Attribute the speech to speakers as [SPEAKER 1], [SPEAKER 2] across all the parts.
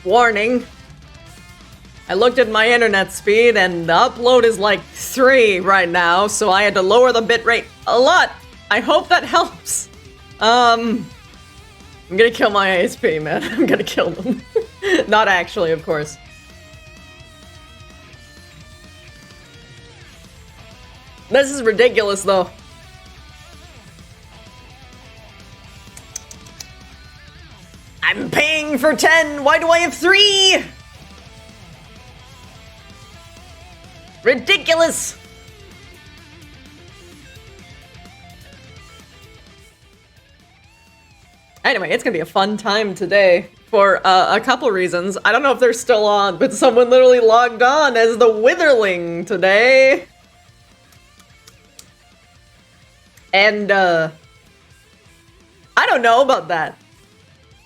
[SPEAKER 1] Warning. I looked at my internet speed and the upload is like 3 right now, so I had to lower the bitrate a lot. I hope that helps. I'm gonna kill my ASP, man. I'm gonna kill them. Not actually, of course. This is ridiculous, though. I'm paying for 10! Why do I have 3? Ridiculous! Anyway, it's gonna be a fun time today for a couple reasons. I don't know if they're still on, but someone literally logged on as the Witherling today. And, I don't know about that.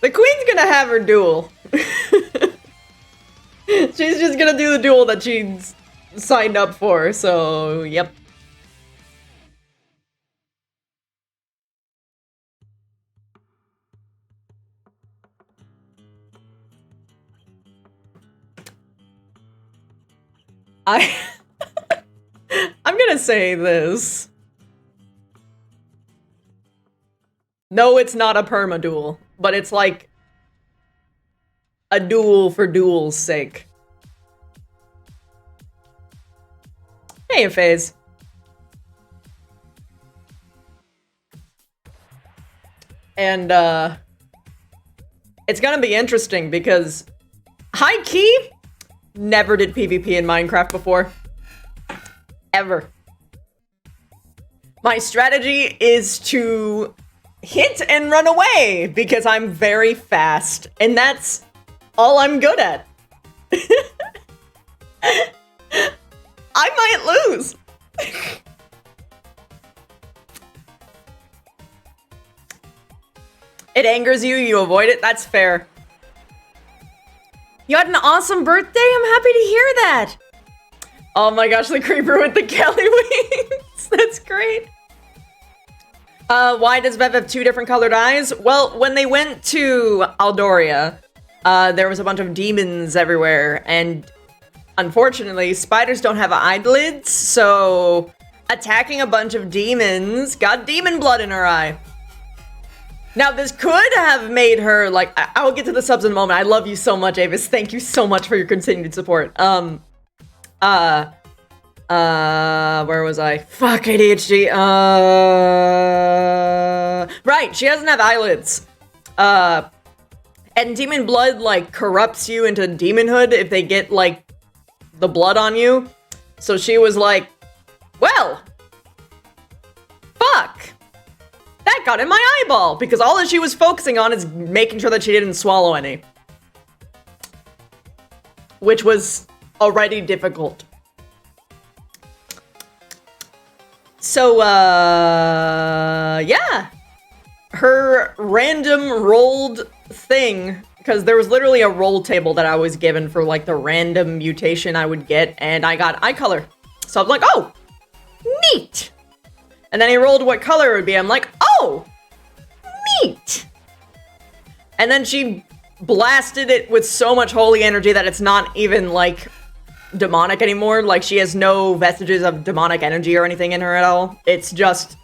[SPEAKER 1] The Queen's gonna have her duel. She's just gonna do the duel that she's signed up for, so, yep. I'm gonna say this. No, it's not a perma-duel, but it's like a duel for duel's sake. Hey, FaZe. And, it's gonna be interesting because high-key, never did PvP in Minecraft before. Ever. My strategy is to hit and run away because I'm very fast, and that's all I'm good at. I might lose. It angers you, you avoid it, that's fair. You had an awesome birthday? I'm happy to hear that. Oh my gosh, the creeper with the Kelly wings. That's great. Why does Vev have 2 different colored eyes? Well, when they went to Aldoria, there was a bunch of demons everywhere, and unfortunately, spiders don't have eyelids, so attacking a bunch of demons got demon blood in her eye. Now, this could have made her, like, I will get to the subs in a moment. I love you so much, Avis. Thank you so much for your continued support. Where was I? Fuck, ADHD. Right, she doesn't have eyelids. And demon blood, like, corrupts you into demonhood if they get, like, the blood on you. So she was like, well, fuck. That got in my eyeball, because all that she was focusing on is making sure that she didn't swallow any. Which was already difficult. So, yeah. Her random rolled thing, because there was literally a roll table that I was given for, like, the random mutation I would get, and I got eye color. So I'm like, oh, neat. And then he rolled what color it would be. I'm like, oh, neat. And then she blasted it with so much holy energy that it's not even, like, demonic anymore. Like, she has no vestiges of demonic energy or anything in her at all. It's just,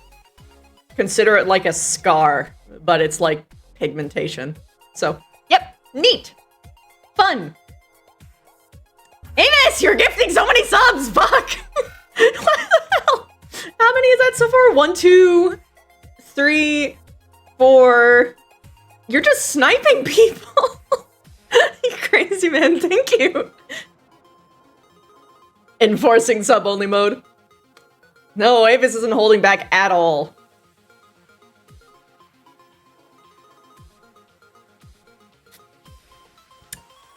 [SPEAKER 1] consider it like a scar, but it's like pigmentation. So, yep, neat. Fun. Amos, you're gifting so many subs, fuck. What the hell? How many is that so far? 1, 2, 3, 4. You're just sniping people. You crazy man, thank you. Enforcing sub-only mode. No, Avis isn't holding back at all.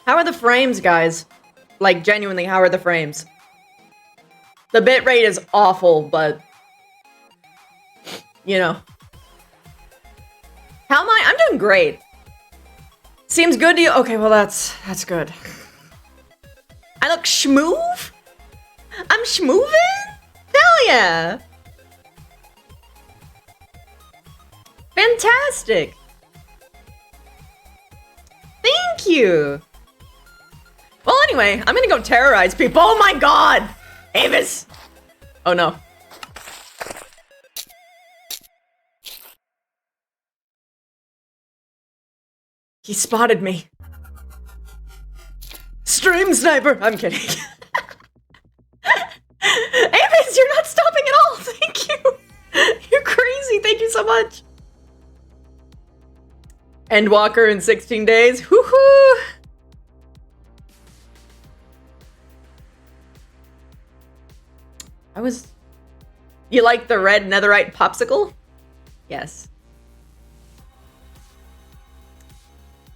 [SPEAKER 1] How are the frames, guys? Like, genuinely, how are the frames? The bitrate is awful, but, you know. How am I? I'm doing great. Seems good to you? Okay, well, that's good. I look schmoove? I'm schmoovin'? Hell yeah! Fantastic! Thank you. Well, anyway, I'm gonna go terrorize people. Oh my god! Avis! Oh no. He spotted me. Stream sniper! I'm kidding. Avis, you're not stopping at all! Thank you! You're crazy, thank you so much! Endwalker in 16 days. Woohoo! You like the red netherite popsicle? Yes.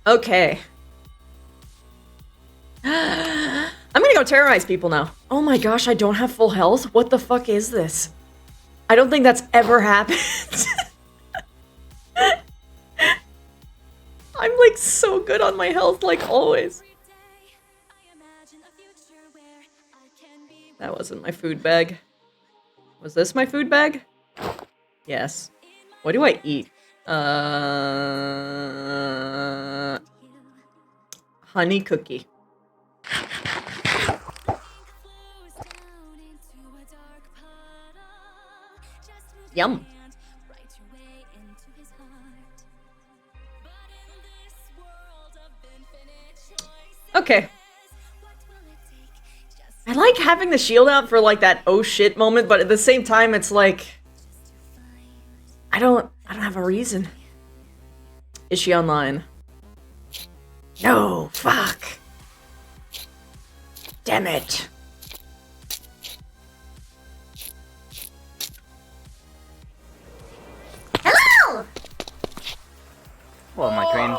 [SPEAKER 1] Okay. I'm gonna go terrorize people now. Oh my gosh, I don't have full health? What the fuck is this? I don't think that's ever happened. I'm like so good on my health, like always. That wasn't my food bag. Was this my food bag? Yes. What do I eat? Honey cookie. Yum. Okay. I like having the shield out for like that oh shit moment, but at the same time it's like I don't have a reason. Is she online? No, fuck. Damn it.
[SPEAKER 2] Hello!
[SPEAKER 3] Well, my queen.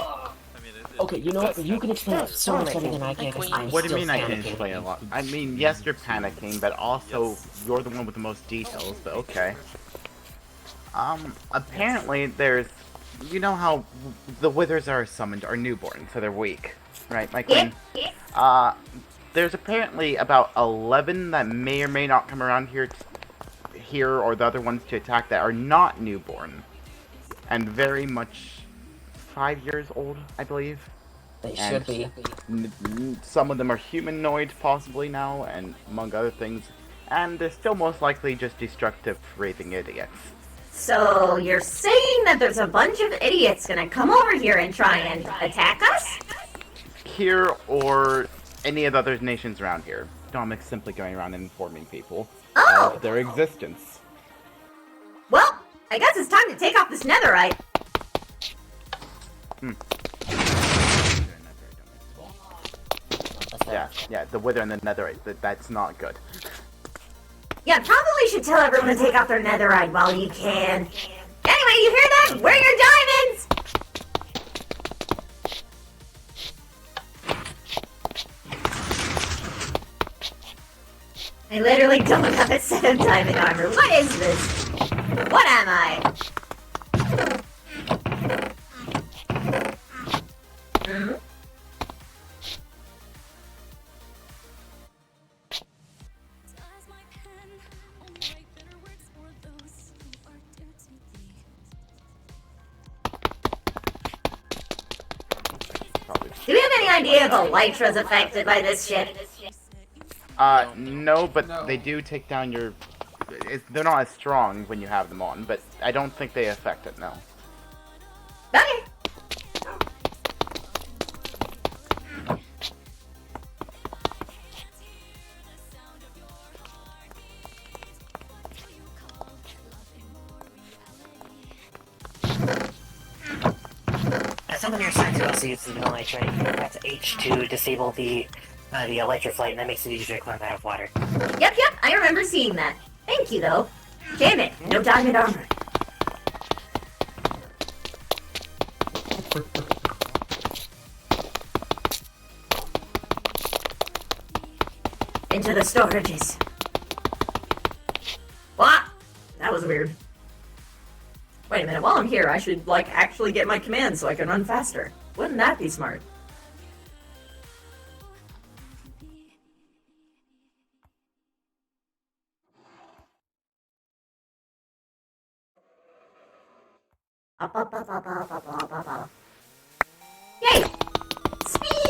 [SPEAKER 4] Okay, you know what? You can explain so much better than I can.
[SPEAKER 3] What do you mean I can explain a lot? I mean, yes, you're panicking, but also you're the one with the most details, but okay. Apparently there's... You know how the withers are summoned are newborn, so they're weak. Right, my queen? There's apparently about 11 that may or may not come around here or the other ones to attack that are not newborn. And very much 5 years old, I believe.
[SPEAKER 4] They should be.
[SPEAKER 3] Some of them are humanoid, possibly now, and among other things. And they're still most likely just destructive, raving idiots.
[SPEAKER 2] So, you're saying that there's a bunch of idiots gonna come over here and try and attack us?
[SPEAKER 3] Here, or any of the other nations around here. Dominic's simply going around and informing people of their existence.
[SPEAKER 2] Well, I guess it's time to take off this netherite.
[SPEAKER 3] Yeah, the wither and the netherite, that's not good.
[SPEAKER 2] Yeah, probably should tell everyone to take off their netherite while you can. Anyway, you hear that? Wear your diamonds! I literally don't have a set of diamond armor. What is this? What am I? Do we have any idea if Elytra's affected by this shit?
[SPEAKER 3] No, but they do take down your... They're not as strong when you have them on, but I don't think they affect it, no.
[SPEAKER 2] Okay.
[SPEAKER 4] Some of your signs will also use the Elytra. That's H to disable the Elytra flight, and that makes it easier to climb out of water.
[SPEAKER 2] Yep, I remember seeing that. Thank you, though. Damn it, no diamond armor. Into the storages. What? That was weird. Wait a minute, while I'm here, I should, like, actually get my commands so I can run faster. Wouldn't that be smart? Yay! Speed!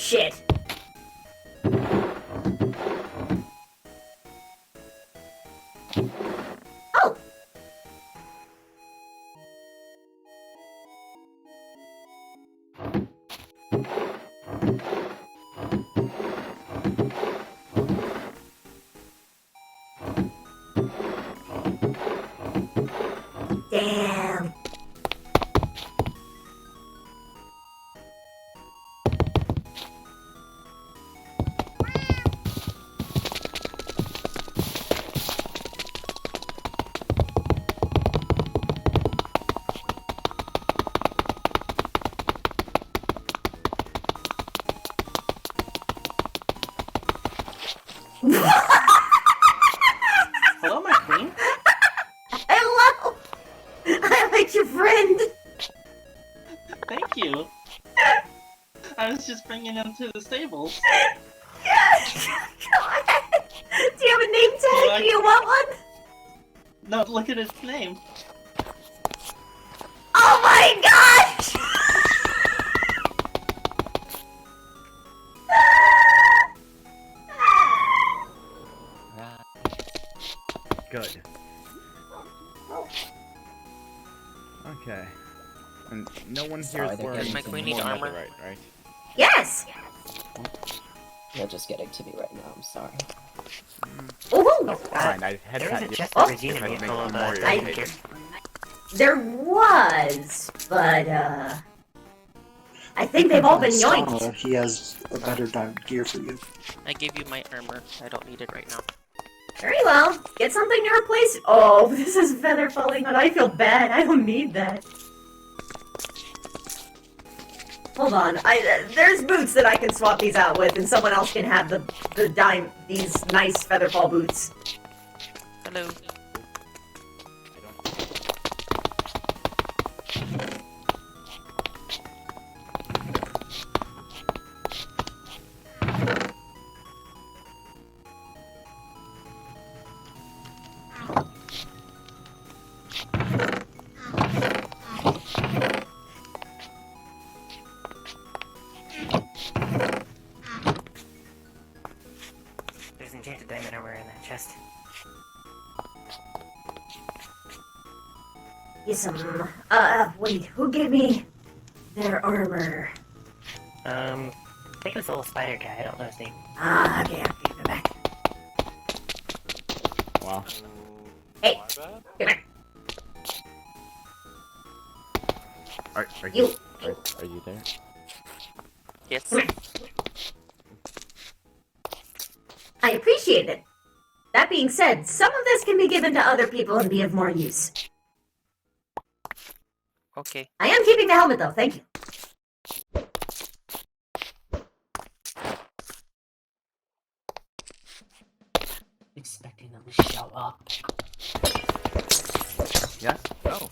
[SPEAKER 2] Shit. Oh! Damn.
[SPEAKER 5] Hello, my queen.
[SPEAKER 2] Hello! I like your friend.
[SPEAKER 5] Thank you. I was just bringing him to the stables.
[SPEAKER 2] Go ahead. Do you have a name tag?
[SPEAKER 5] Like-
[SPEAKER 2] Do you want one?
[SPEAKER 5] No, look at his name.
[SPEAKER 2] Oh my gosh!
[SPEAKER 3] Good. Okay. And no one here
[SPEAKER 6] Sorry,
[SPEAKER 3] is
[SPEAKER 6] they're
[SPEAKER 3] wearing
[SPEAKER 6] getting
[SPEAKER 7] My
[SPEAKER 3] some
[SPEAKER 7] queen need
[SPEAKER 3] more
[SPEAKER 7] armor.
[SPEAKER 3] netherite, right?
[SPEAKER 2] Yes!
[SPEAKER 6] They're just getting to me right now, I'm sorry.
[SPEAKER 2] Ooh!
[SPEAKER 3] Fine, I had
[SPEAKER 4] There was
[SPEAKER 3] that
[SPEAKER 4] a chest
[SPEAKER 2] Oh.
[SPEAKER 4] of Regina
[SPEAKER 3] if I
[SPEAKER 4] meat
[SPEAKER 3] make
[SPEAKER 4] full of
[SPEAKER 3] you more
[SPEAKER 2] I-
[SPEAKER 3] irritated.
[SPEAKER 2] There was, but, I think they've all been yoinked.
[SPEAKER 8] Skana, he has a better diamond gear for you.
[SPEAKER 7] I gave you my armor. I don't need it right now.
[SPEAKER 2] Very well. Get something to replace. Oh, this is feather falling, but I feel bad. I don't need that. Hold on. There's boots that I can swap these out with, and someone else can have these nice featherfall boots.
[SPEAKER 7] Hello.
[SPEAKER 4] There's enchanted diamond armor in that chest.
[SPEAKER 2] Yes, wait, who gave me their armor?
[SPEAKER 4] I think it was a little spider guy. I don't know his name.
[SPEAKER 2] Ah, okay, I'll give it back.
[SPEAKER 3] Wow.
[SPEAKER 2] Hey, come here.
[SPEAKER 3] Are
[SPEAKER 2] You.
[SPEAKER 3] are you there?
[SPEAKER 7] Yes.
[SPEAKER 2] I appreciate it. That being said, some of this can be given to other people and be of more use.
[SPEAKER 7] Okay.
[SPEAKER 2] I am keeping the helmet, though. Thank you.
[SPEAKER 6] Expecting them to show up.
[SPEAKER 3] Yes? Oh.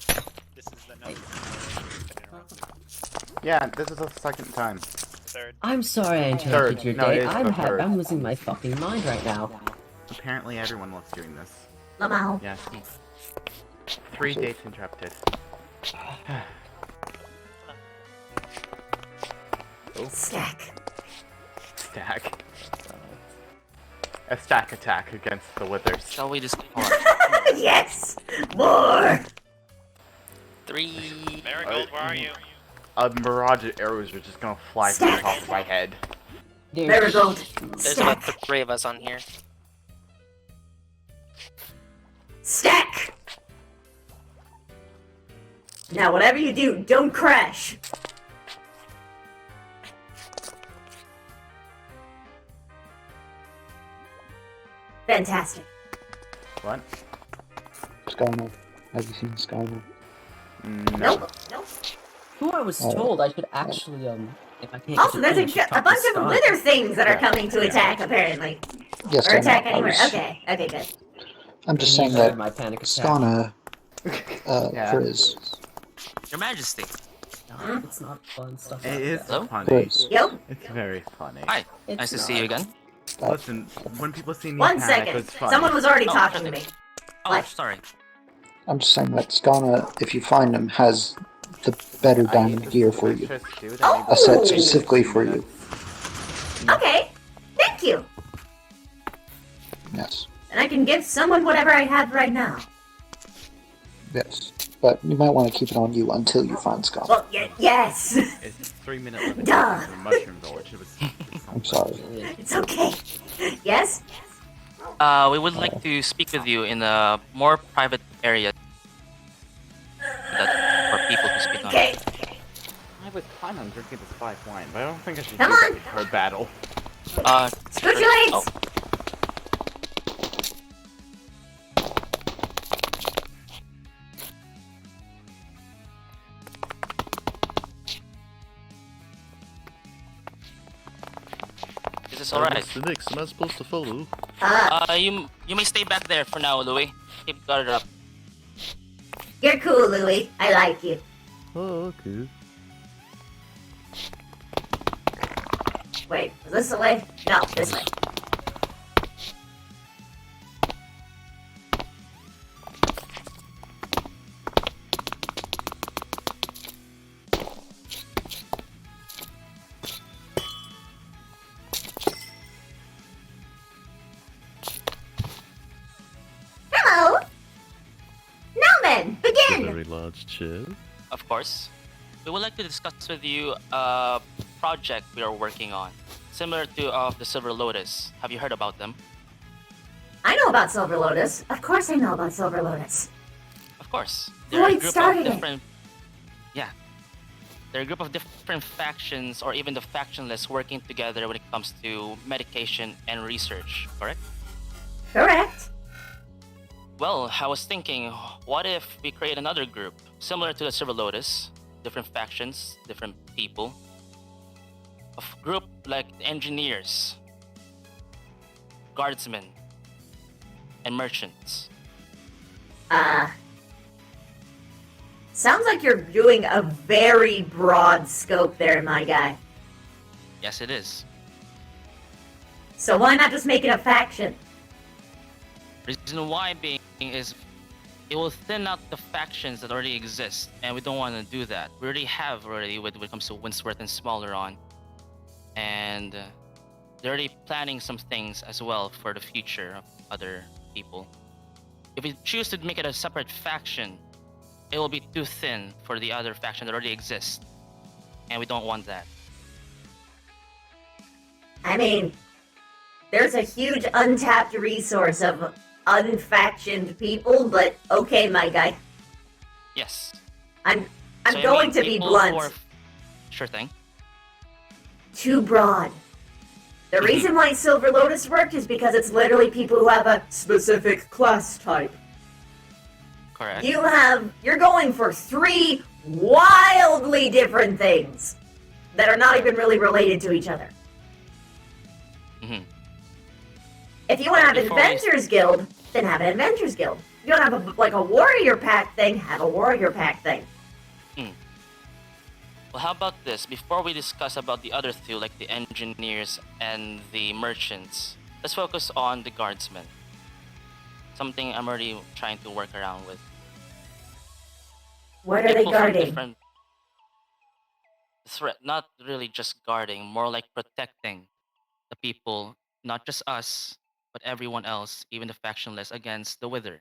[SPEAKER 9] This is the number.
[SPEAKER 3] Yeah, this is the second time.
[SPEAKER 9] Third.
[SPEAKER 6] I'm sorry I interrupted
[SPEAKER 3] Third.
[SPEAKER 6] your
[SPEAKER 3] No, it
[SPEAKER 6] day.
[SPEAKER 3] is the third.
[SPEAKER 6] I'm losing my fucking mind right now.
[SPEAKER 3] Apparently everyone loves doing this.
[SPEAKER 2] Lamau.
[SPEAKER 3] Yes. 3 dates interrupted.
[SPEAKER 2] Stack.
[SPEAKER 3] Stack. A stack attack against the withers.
[SPEAKER 7] Shall we just
[SPEAKER 2] Yes! More!
[SPEAKER 7] 3?
[SPEAKER 9] Marigold, where are you?
[SPEAKER 3] A mirage of arrows are just gonna fly from the top of my head.
[SPEAKER 2] Marigold.
[SPEAKER 7] There's about
[SPEAKER 2] Stack.
[SPEAKER 7] 3 of us on here.
[SPEAKER 2] Stack! Now, whatever you do, don't crash. Fantastic.
[SPEAKER 3] What?
[SPEAKER 8] Skana. Have you seen Skana?
[SPEAKER 3] No.
[SPEAKER 2] Nope. Nope.
[SPEAKER 6] Who I was told I should actually, if I can't
[SPEAKER 2] Also,
[SPEAKER 6] get
[SPEAKER 2] there's
[SPEAKER 6] your phone, I should
[SPEAKER 2] a
[SPEAKER 6] talk
[SPEAKER 2] bunch
[SPEAKER 6] to
[SPEAKER 2] of
[SPEAKER 6] Scott.
[SPEAKER 2] wither things that are
[SPEAKER 3] Yeah.
[SPEAKER 2] coming to attack, apparently.
[SPEAKER 8] Yes,
[SPEAKER 2] Or
[SPEAKER 8] I
[SPEAKER 2] attack
[SPEAKER 8] know. I
[SPEAKER 2] anywhere.
[SPEAKER 8] was-
[SPEAKER 2] Okay, okay, good.
[SPEAKER 8] I'm just
[SPEAKER 6] You
[SPEAKER 8] saying
[SPEAKER 6] heard
[SPEAKER 8] that
[SPEAKER 6] my panic attack.
[SPEAKER 8] Skana,
[SPEAKER 3] Yeah.
[SPEAKER 8] Frizz.
[SPEAKER 7] Your Majesty.
[SPEAKER 6] No, it's not fun stuff
[SPEAKER 3] It
[SPEAKER 6] like
[SPEAKER 3] is
[SPEAKER 6] that.
[SPEAKER 7] Hello?
[SPEAKER 3] funny.
[SPEAKER 8] Frizz.
[SPEAKER 2] Yo,
[SPEAKER 3] It's very funny.
[SPEAKER 7] Hi.
[SPEAKER 6] It's
[SPEAKER 7] Nice to
[SPEAKER 6] not.
[SPEAKER 7] see you again.
[SPEAKER 3] Listen, when people see me
[SPEAKER 2] one
[SPEAKER 3] panic,
[SPEAKER 2] second.
[SPEAKER 3] it's funny.
[SPEAKER 2] Someone was already
[SPEAKER 7] Oh,
[SPEAKER 2] talking to me.
[SPEAKER 7] Oh,
[SPEAKER 2] What?
[SPEAKER 7] sorry.
[SPEAKER 8] I'm just saying that Skana, if you find him, has the better diamond gear for you.
[SPEAKER 3] Just do that.
[SPEAKER 2] Oh!
[SPEAKER 8] A set specifically for you.
[SPEAKER 2] Okay, thank you.
[SPEAKER 8] Yes.
[SPEAKER 2] And I can give someone whatever I have right now.
[SPEAKER 8] Yes. But you might want to keep it on you until you find Scott.
[SPEAKER 2] Well, yes.
[SPEAKER 3] It's 3 minute limit
[SPEAKER 2] Duh.
[SPEAKER 3] to the mushroom village.
[SPEAKER 8] I'm sorry.
[SPEAKER 2] It's okay. Yes?
[SPEAKER 7] We would like to speak with you in a more private area that for people to speak on.
[SPEAKER 2] Okay.
[SPEAKER 3] I was planning on drinking this 5 wine, but I don't think I should
[SPEAKER 2] Come
[SPEAKER 3] do that
[SPEAKER 2] on.
[SPEAKER 3] before battle.
[SPEAKER 2] Scoot your legs.
[SPEAKER 7] Oh, is this alright?
[SPEAKER 10] What's the next? Am I supposed to follow?
[SPEAKER 7] You may stay back there for now, Louis. Keep guarded up.
[SPEAKER 2] You're cool, Louie. I like you.
[SPEAKER 10] Oh, okay.
[SPEAKER 2] Wait, is this the way? No, this way. Hello! Now then,
[SPEAKER 10] A
[SPEAKER 2] begin!
[SPEAKER 10] very large chair.
[SPEAKER 7] Of course. We would like to discuss with you a project we are working on, similar to the Silver Lotus. Have you heard about them?
[SPEAKER 2] I know about Silver Lotus. Of course I know about Silver Lotus.
[SPEAKER 7] Of course.
[SPEAKER 2] Lloyd started it.
[SPEAKER 7] different. Yeah. They're a group of different factions, or even the factionless, working together when it comes to medication and research. Correct?
[SPEAKER 2] Correct.
[SPEAKER 7] Well, I was thinking, what if we create another group similar to the Silver Lotus? Different factions, different people. A group like engineers, guardsmen, and merchants.
[SPEAKER 2] Sounds like you're doing a very broad scope there, my guy.
[SPEAKER 7] Yes, it is.
[SPEAKER 2] So why not just make it a faction?
[SPEAKER 7] Reason why being is it will thin out the factions that already exist, and we don't want to do that. We already have when it comes to Winsworth and Smalleron, and they're already planning some things as well for the future of other people. If we choose to make it a separate faction, it will be too thin for the other faction that already exists, and we don't want that.
[SPEAKER 2] I mean, there's a huge untapped resource of unfactioned people, but okay, my guy.
[SPEAKER 7] Yes.
[SPEAKER 2] I'm
[SPEAKER 7] So you
[SPEAKER 2] going
[SPEAKER 7] mean
[SPEAKER 2] to be
[SPEAKER 7] people
[SPEAKER 2] blunt.
[SPEAKER 7] who are- Sure thing.
[SPEAKER 2] Too broad. The reason why Silver Lotus worked is because it's literally people who have a specific class type.
[SPEAKER 7] Correct.
[SPEAKER 2] You're going for 3 wildly different things that are not even really related to each other.
[SPEAKER 7] Mhm.
[SPEAKER 2] If you want to have an
[SPEAKER 7] Before we-
[SPEAKER 2] Adventures Guild, then have an Adventures Guild. If you want to have a Warrior Pack thing, have a Warrior Pack thing.
[SPEAKER 7] Well, how about this? Before we discuss about the other two, like the engineers and the merchants, let's focus on the guardsmen. Something I'm already trying to work around with.
[SPEAKER 2] What are they
[SPEAKER 7] People from
[SPEAKER 2] guarding?
[SPEAKER 7] different threat, not really just guarding, more like protecting the people, not just us, but everyone else, even the factionless, against the Wither.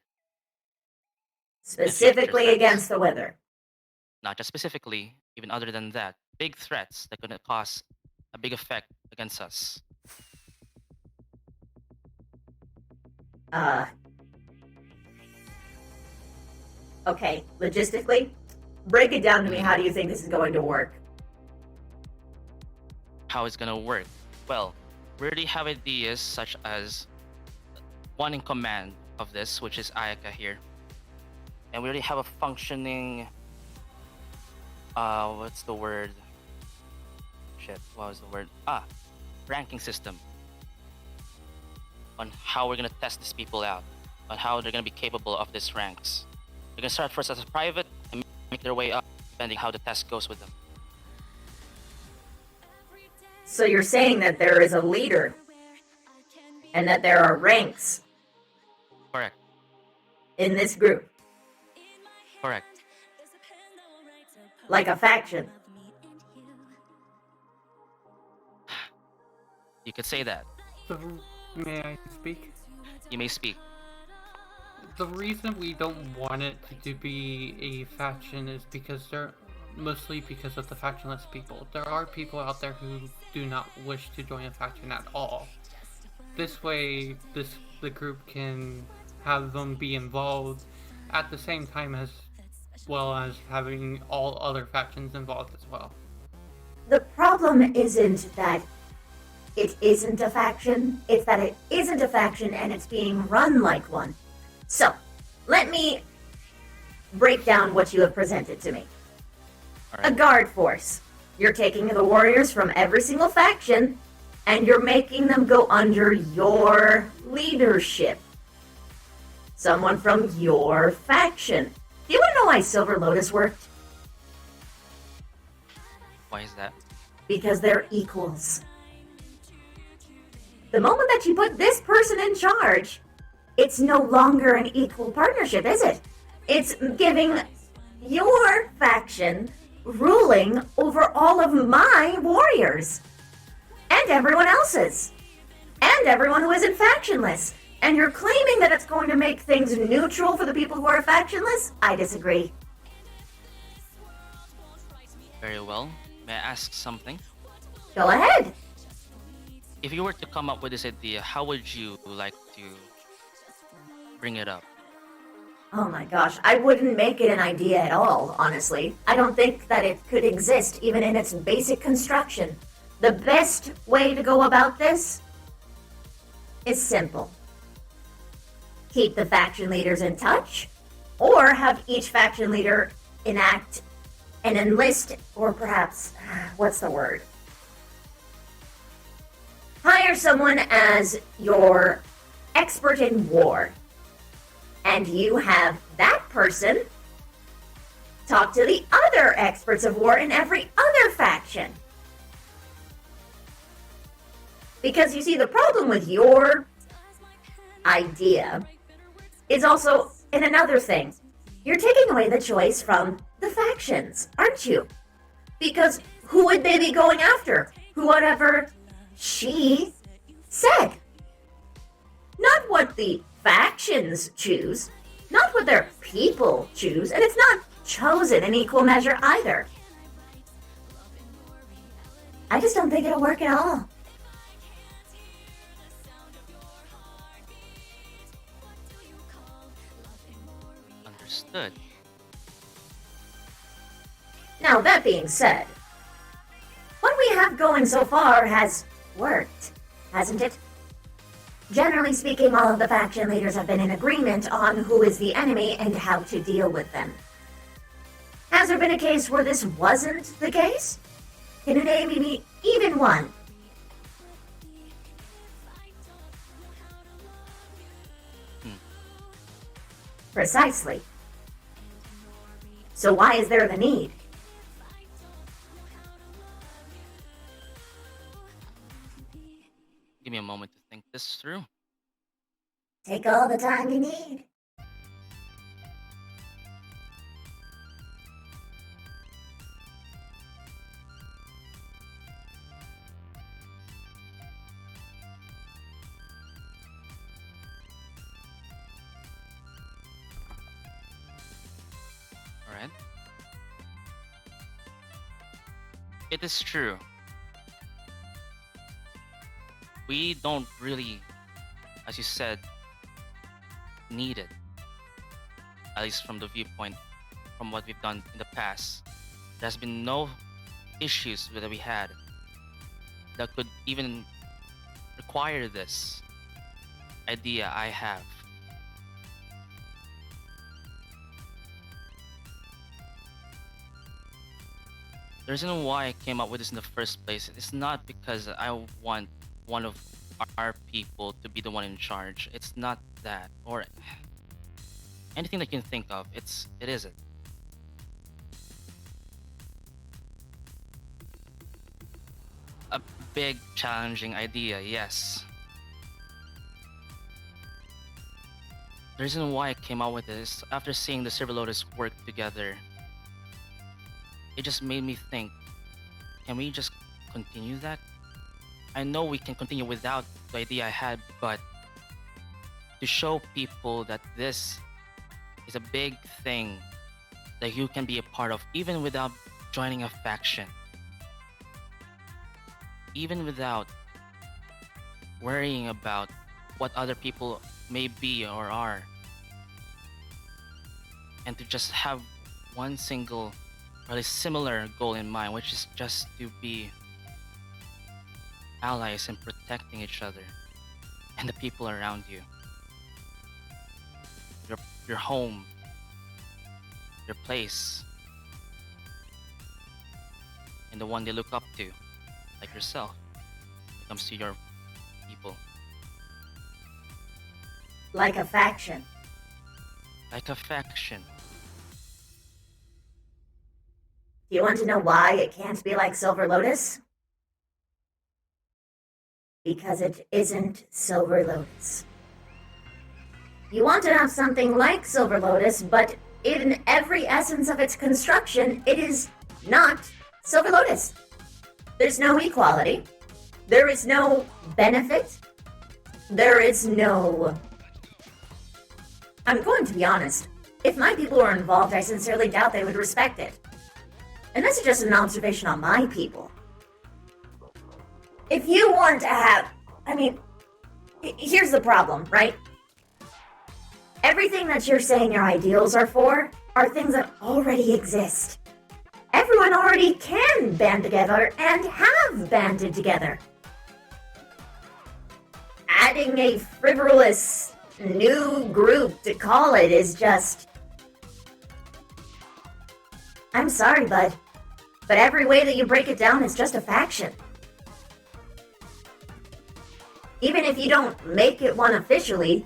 [SPEAKER 2] Specifically
[SPEAKER 7] threats.
[SPEAKER 2] against the Wither.
[SPEAKER 7] Not just specifically, even other than that, big threats that could cause a big effect against us.
[SPEAKER 2] Okay, logistically, break it down to me. How do you think this is going to work?
[SPEAKER 7] How it's gonna work? Well, we already have ideas such as one in command of this, which is Ayaka here. And we already have a functioning what's the word? Shit, what was the word? Ranking system. On how we're gonna test these people out, on how they're gonna be capable of these ranks. They're gonna start first as a private and make their way up, depending how the test goes with them.
[SPEAKER 2] So you're saying that there is a leader and that there are ranks
[SPEAKER 7] Correct.
[SPEAKER 2] in this group,
[SPEAKER 7] Correct.
[SPEAKER 2] like a faction.
[SPEAKER 7] You could say that.
[SPEAKER 11] May I speak?
[SPEAKER 7] You may speak.
[SPEAKER 11] The reason we don't want it to be a faction is because mostly because of the factionless people. There are people out there who do not wish to join a faction at all. This way, the group can have them be involved at the same time as well as having all other factions involved as well.
[SPEAKER 2] The problem isn't that it isn't a faction, it's that it isn't a faction and it's being run like one. So, let me break down what you have presented to me. A guard force. You're taking the warriors from every single faction and you're making them go under your leadership. Someone from your faction. Do you want to know why Silver Lotus worked?
[SPEAKER 7] Why is that?
[SPEAKER 2] Because they're equals. The moment that you put this person in charge, it's no longer an equal partnership, is it? It's giving your faction ruling over all of my warriors. And everyone else's. And everyone who isn't factionless. And you're claiming that it's going to make things neutral for the people who are factionless? I disagree.
[SPEAKER 7] Very well. May I ask something?
[SPEAKER 2] Go ahead.
[SPEAKER 7] If you were to come up with this idea, how would you like to bring it up?
[SPEAKER 2] Oh my gosh, I wouldn't make it an idea at all, honestly. I don't think that it could exist even in its basic construction. The best way to go about this is simple. Keep the faction leaders in touch, or have each faction leader enact and enlist, or perhaps, what's the word? Hire someone as your expert in war. And you have that person talk to the other experts of war in every other faction. Because you see, the problem with your idea is also in another thing. You're taking away the choice from the factions, aren't you? Because who would they be going after? Whoever she said. Not what the factions choose, not what their people choose, and it's not chosen in equal measure either. I just don't think it'll work at all.
[SPEAKER 7] Understood.
[SPEAKER 2] Now, that being said, what we have going so far has worked, hasn't it? Generally speaking, all of the faction leaders have been in agreement on who is the enemy and how to deal with them. Has there been a case where this wasn't the case? Can you name me even one? Precisely. So why is there the need?
[SPEAKER 7] Give me a moment to think this through.
[SPEAKER 2] Take all the time you need.
[SPEAKER 7] Alright. It is true. We don't really, as you said, need it. At least from the viewpoint, from what we've done in the past. There's been no issues that we had that could even require this idea I have. The reason why I came up with this in the first place is not because I want one of our people to be the one in charge. It's not that, or anything that you can think of. It isn't. A big, challenging idea, yes. The reason why I came out with this, after seeing the Silver Lotus work together, it just made me think, can we just continue that? I know we can continue without the idea I had, but to show people that this is a big thing that you can be a part of, even without joining a faction, even without worrying about what other people may be or are, and to just have one single, really similar goal in mind, which is just to be allies and protecting each other and the people around you, your home, your place, and the one they look up to, like yourself, when it comes to your people.
[SPEAKER 2] Like a faction.
[SPEAKER 7] Like a faction.
[SPEAKER 2] Do you want to know why it can't be like Silver Lotus? Because it isn't Silver Lotus. You want to have something like Silver Lotus, but in every essence of its construction, it is not Silver Lotus. There's no equality. There is no benefit. There is no... I'm going to be honest. If my people were involved, I sincerely doubt they would respect it. And this is just an observation on my people. If you want to have... I mean, here's the problem, right? Everything that you're saying your ideals are for are things that already exist. Everyone already can band together and have banded together. Adding a frivolous new group to call it is just... I'm sorry, bud, but every way that you break it down is just a faction. Even if you don't make it one officially,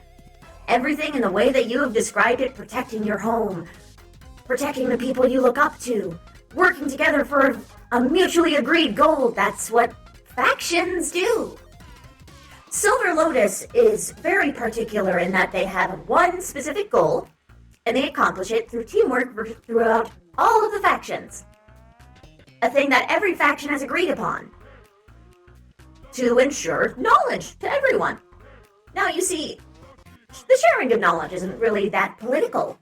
[SPEAKER 2] everything in the way that you have described it, protecting your home, protecting the people you look up to, working together for a mutually agreed goal, that's what factions do. Silver Lotus is very particular in that they have one specific goal, and they accomplish it through teamwork throughout all of the factions. A thing that every faction has agreed upon to ensure knowledge to everyone. Now, you see, the sharing of knowledge isn't really that political.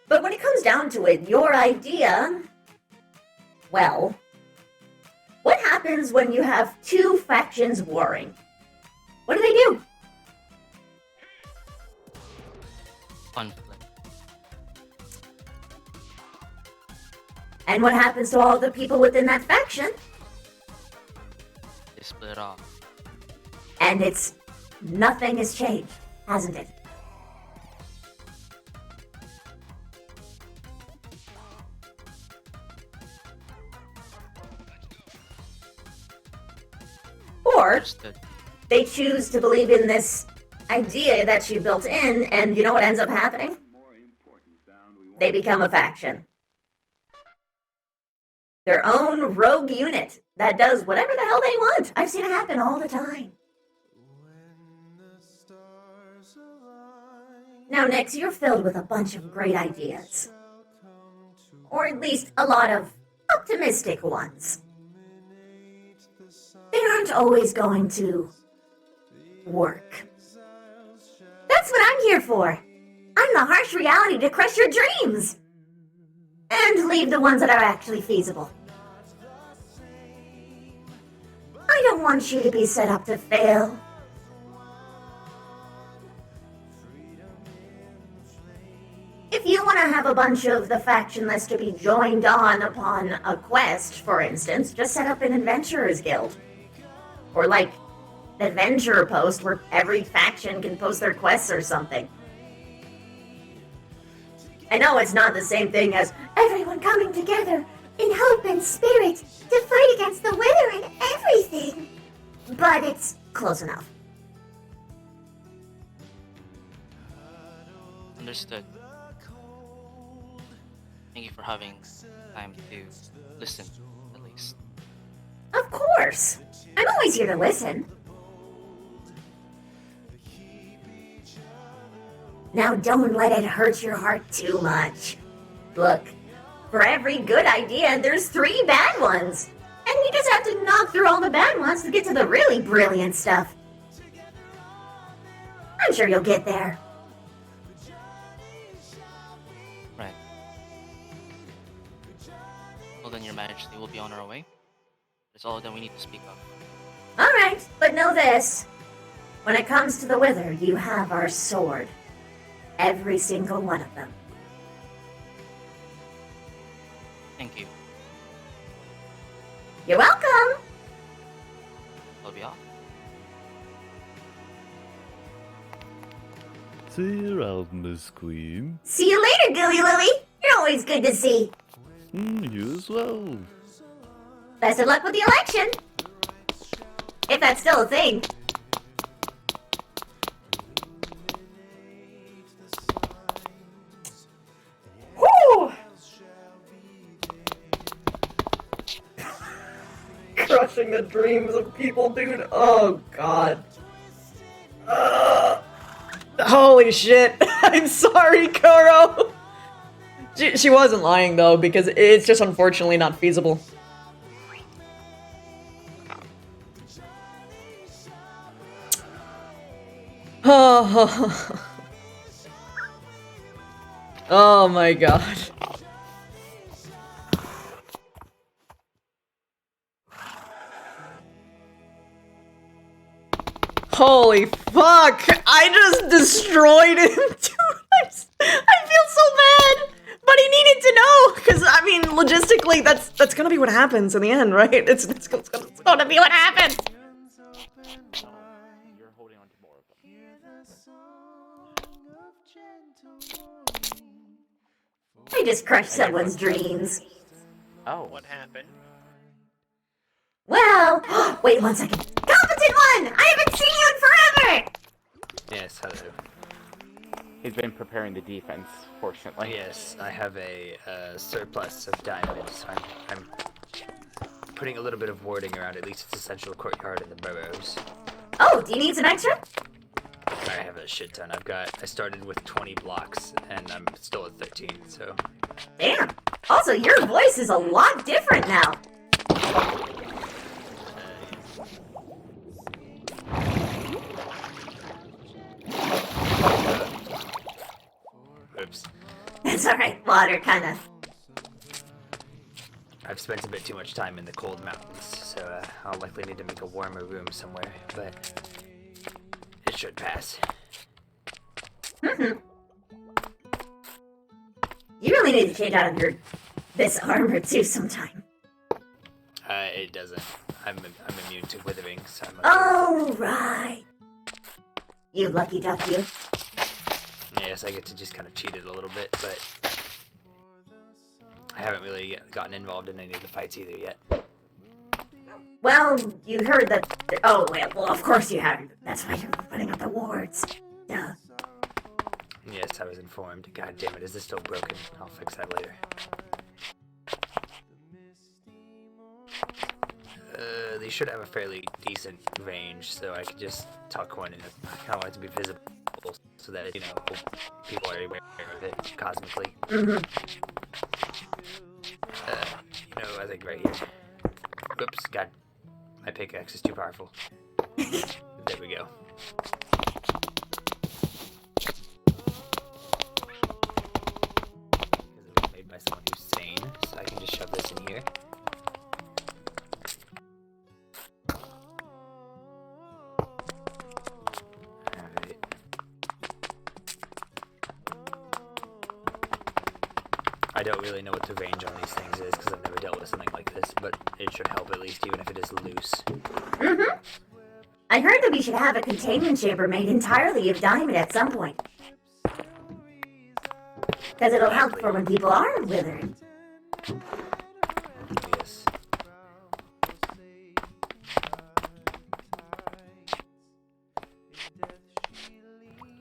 [SPEAKER 2] But when it comes down to it, your idea, well, what happens when you have two factions warring? What do?
[SPEAKER 7] Conflict.
[SPEAKER 2] And what happens to all the people within that faction?
[SPEAKER 7] They split off.
[SPEAKER 2] And nothing has changed, hasn't it? Or
[SPEAKER 7] Understood.
[SPEAKER 2] they choose to believe in this idea that you built in, and you know what ends up happening? They become a faction. Their own rogue unit that does whatever the hell they want. I've seen it happen all the time. Now, Nix, you're filled with a bunch of great ideas. Or at least a lot of optimistic ones. They aren't always going to work. That's what I'm here for. I'm the harsh reality to crush your dreams. And leave the ones that are actually feasible. I don't want you to be set up to fail. If you want to have a bunch of the faction list to be joined on upon a quest, for instance, just set up an adventurers guild. Or like an adventurer post where every faction can post their quests or something. I know it's not the same thing as everyone coming together in hope and spirit to fight against the weather and everything. But it's close enough.
[SPEAKER 7] Understood. Thank you for having time to listen, at least.
[SPEAKER 2] Of course. I'm always here to listen. Now don't let it hurt your heart too much. Look, for every good idea, there's 3 bad ones. And you just have to knock through all the bad ones to get to the really brilliant stuff. I'm sure you'll get there.
[SPEAKER 7] Right. Well then, Your Majesty, we'll be on our way. That's all that we need to speak of.
[SPEAKER 2] Alright, but know this. When it comes to the Wither, you have our sword. Every single one of them.
[SPEAKER 7] Thank you.
[SPEAKER 2] You're welcome!
[SPEAKER 7] We'll be off.
[SPEAKER 10] See you around, Miss Queen.
[SPEAKER 2] See you later, Gooey Lily! You're always good to see.
[SPEAKER 10] You as well.
[SPEAKER 2] Best of luck with the election! If that's still a thing. Whew!
[SPEAKER 1] Crushing the dreams of people, dude. Oh, God. Holy shit. I'm sorry, Koro. She wasn't lying, though, because it's just unfortunately not feasible. Oh my god. Holy fuck! I just destroyed him 2 times! I feel so bad! But he needed to know! Because, I mean, logistically, that's gonna be what happens in the end, right? It's gonna be what happens!
[SPEAKER 3] You're holding on to more of them.
[SPEAKER 2] I just crushed someone's dreams.
[SPEAKER 3] Oh.
[SPEAKER 9] What happened?
[SPEAKER 2] Well, wait 1 second. Competent one! I haven't seen you in forever!
[SPEAKER 12] Yes, hello.
[SPEAKER 3] He's been preparing the defense, fortunately.
[SPEAKER 12] Yes, I have a surplus of diamonds. I'm putting a little bit of warding around at least its essential courtyard in the burrows.
[SPEAKER 2] Oh, do you need some extra?
[SPEAKER 12] I have a shit ton. I started with 20 blocks, and I'm still at 13, so...
[SPEAKER 2] Damn. Also, your voice is a lot different now.
[SPEAKER 12] Oops.
[SPEAKER 2] It's alright, water kinda.
[SPEAKER 12] I've spent a bit too much time in the cold mountains, so I'll likely need to make a warmer room somewhere, but it should pass.
[SPEAKER 2] You really need to change out of this armor too sometime.
[SPEAKER 12] It doesn't. I'm immune to withering, so I'm okay.
[SPEAKER 2] Oh, right. You lucky duck, you.
[SPEAKER 12] Yes, I get to just kind of cheat it a little bit, but I haven't really gotten involved in any of the fights either yet.
[SPEAKER 2] Well, you heard that. Oh, well, of course you haven't. That's why you're putting up the wards. Duh.
[SPEAKER 12] Yes, I was informed. God damn it, is this still broken? I'll fix that later. They should have a fairly decent range, so I could just tuck one in. I kind of want it to be visible, so that, you know, people are aware of it cosmically. You know, I think right here. Whoops, God. My pickaxe is too powerful. There we go. Because it was made by someone who's sane, so I can just shove this in here. I don't really know what the range on these things is because I've never dealt with something like this, but it should help at least, even if it is loose.
[SPEAKER 2] I heard that we should have a containment chamber made entirely of diamond at some point. Because it'll help for when people are withering.
[SPEAKER 12] Yes.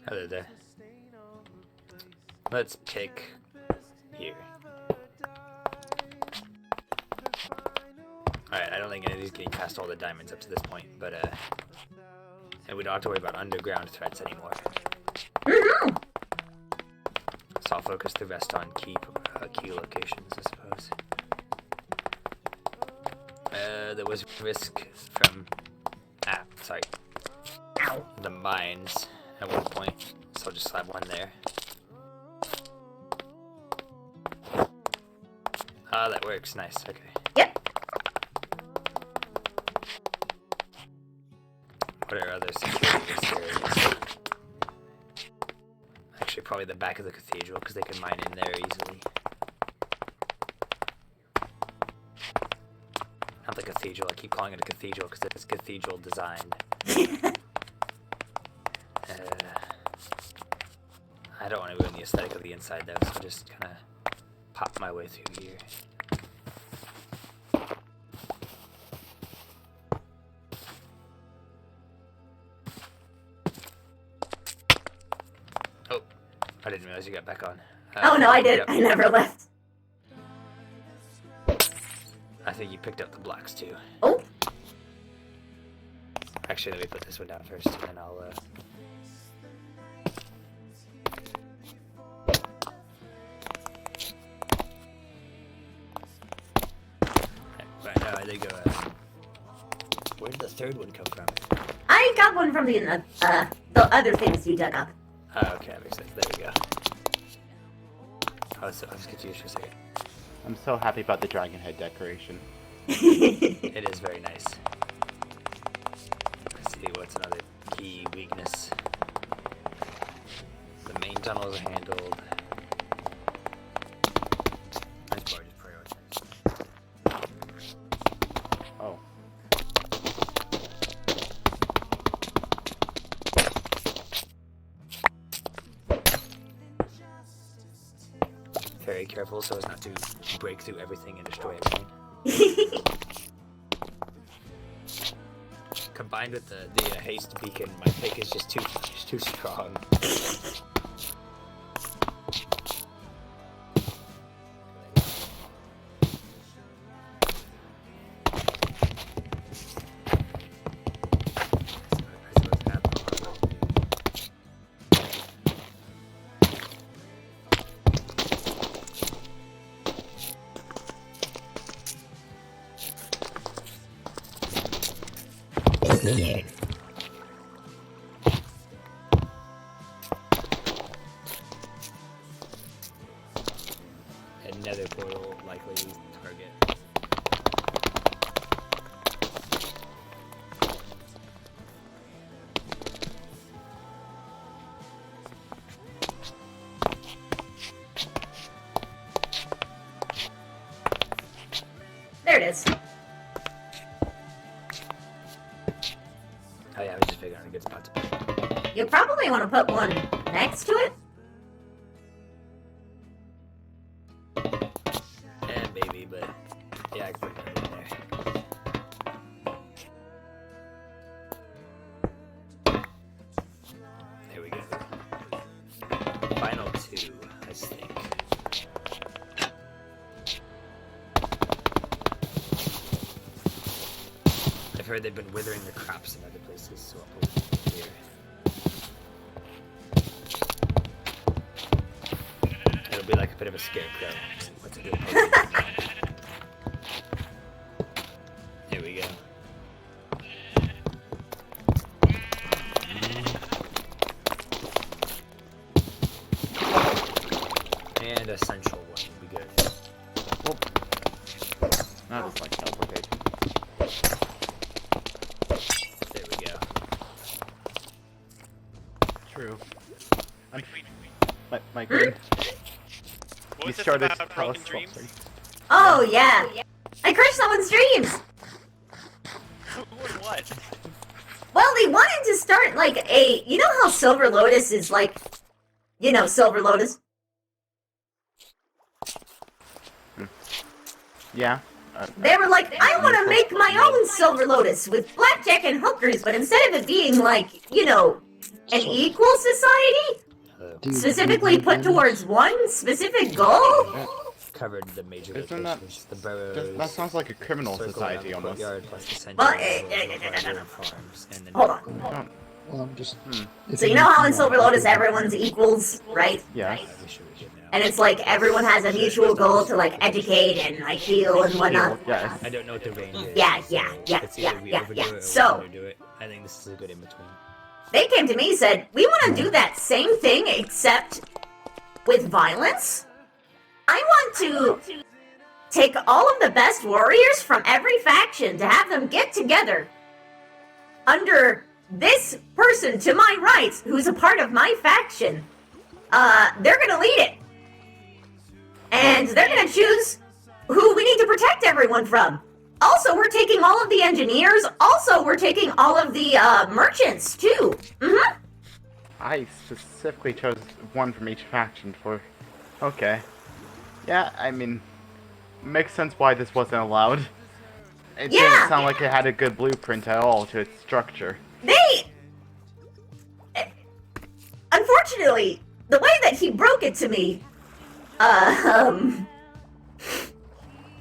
[SPEAKER 12] Hello there. Let's pick here. Alright, I don't think anybody's getting past all the diamonds up to this point, but and we don't have to worry about underground threats anymore. So I'll focus the rest on key locations, I suppose. there was risk from the mines at one point, so I'll just slap one there. Ah, that works. Nice. Okay.
[SPEAKER 2] Yep.
[SPEAKER 12] What are other security risk areas? Actually, probably the back of the cathedral, because they can mine in there easily. Not the cathedral. I keep calling it a cathedral because it's cathedral designed. I don't want to ruin the aesthetic of the inside though, so I'll just kind of pop my way through here. Oh, I didn't realize you got back on.
[SPEAKER 2] Oh no, I did.
[SPEAKER 12] Yep.
[SPEAKER 2] I never left.
[SPEAKER 12] I think you picked up the blocks too.
[SPEAKER 2] Oh.
[SPEAKER 12] Actually, let me put this one down first, and then I'll. Right now, there you go. Where did the third one come from?
[SPEAKER 2] I got one from the other things you dug up.
[SPEAKER 12] Oh, okay, that makes sense. There we go. I was confused for a second.
[SPEAKER 3] I'm so happy about the dragon head decoration.
[SPEAKER 12] It is very nice. Let's see what's another key weakness. The main tunnels are handled. Nice part, just prioritize.
[SPEAKER 3] Oh.
[SPEAKER 12] Very careful so as not to break through everything and destroy everything. Combined with the haste beacon, my pick is just too strong. Another portal likely target.
[SPEAKER 2] There it is.
[SPEAKER 12] Oh yeah, I was just figuring out a good spot to put.
[SPEAKER 2] You probably want to put one next to it.
[SPEAKER 12] Yeah, maybe, but yeah, I can put it in there. There we go. Final two, I think. I've heard they've been withering the crops in other places, so I'll put it here. It'll be like a bit of a scarecrow. What's a good pose? Here we go. And a central one would be good.
[SPEAKER 3] That is like teleportation.
[SPEAKER 12] There we go.
[SPEAKER 3] True. My queen.
[SPEAKER 9] What
[SPEAKER 3] You
[SPEAKER 9] was this
[SPEAKER 3] started
[SPEAKER 9] about broken dreams?
[SPEAKER 2] Oh yeah. I crushed someone's dreams.
[SPEAKER 9] Who and what?
[SPEAKER 2] Well, they wanted to start like a. You know how Silver Lotus is like. You know Silver Lotus.
[SPEAKER 3] Yeah.
[SPEAKER 2] They were like, I want to make my own Silver Lotus with blackjack and hookers, but instead of it being like, you know, an equal society, specifically put towards one specific goal.
[SPEAKER 12] Covered the major
[SPEAKER 3] Isn't that,
[SPEAKER 12] locations, the boroughs.
[SPEAKER 3] that sounds like a criminal
[SPEAKER 12] circle
[SPEAKER 3] society
[SPEAKER 12] around the
[SPEAKER 3] almost.
[SPEAKER 12] courtyard, plus the center
[SPEAKER 2] Well,
[SPEAKER 12] of farms, and then
[SPEAKER 2] hold on.
[SPEAKER 8] Well, I'm just.
[SPEAKER 2] So you know how in Silver Lotus everyone's equals, right?
[SPEAKER 3] Yeah.
[SPEAKER 12] I wish we could now.
[SPEAKER 2] And it's like everyone has a mutual goal to like educate and like heal and whatnot.
[SPEAKER 3] Yes.
[SPEAKER 12] I don't know what the range is.
[SPEAKER 2] Yeah.
[SPEAKER 12] It's either we overdo it or
[SPEAKER 2] So
[SPEAKER 12] we underdo it. I think this is a good in between.
[SPEAKER 2] they came to me and said, we want to do that same thing except with violence. I want to take all of the best warriors from every faction to have them get together under this person to my right, who's a part of my faction. They're gonna lead it. And they're gonna choose who we need to protect everyone from. Also, we're taking all of the engineers. Also, we're taking all of the merchants, too. Mm-hmm.
[SPEAKER 3] I specifically chose one from each faction for... Okay. Yeah, I mean... Makes sense why this wasn't allowed. It didn't sound like it had a good blueprint at all to its structure.
[SPEAKER 2] Unfortunately, the way that he broke it to me,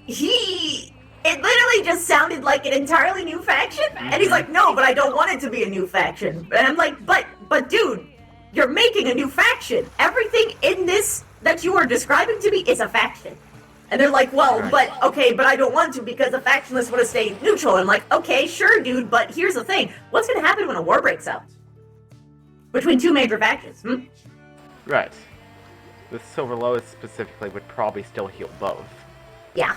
[SPEAKER 2] it literally just sounded like an entirely new faction. And he's like, no, but I don't want it to be a new faction. And I'm like, but dude, you're making a new faction. Everything in this that you are describing to me is a faction. And they're like, well, but I don't want to because the factionless want to stay neutral. And I'm like, okay, sure, dude, but here's the thing. What's going to happen when a war breaks out? Between two major factions,
[SPEAKER 3] Right. The Silver Lotus specifically would probably still heal both.
[SPEAKER 2] Yeah.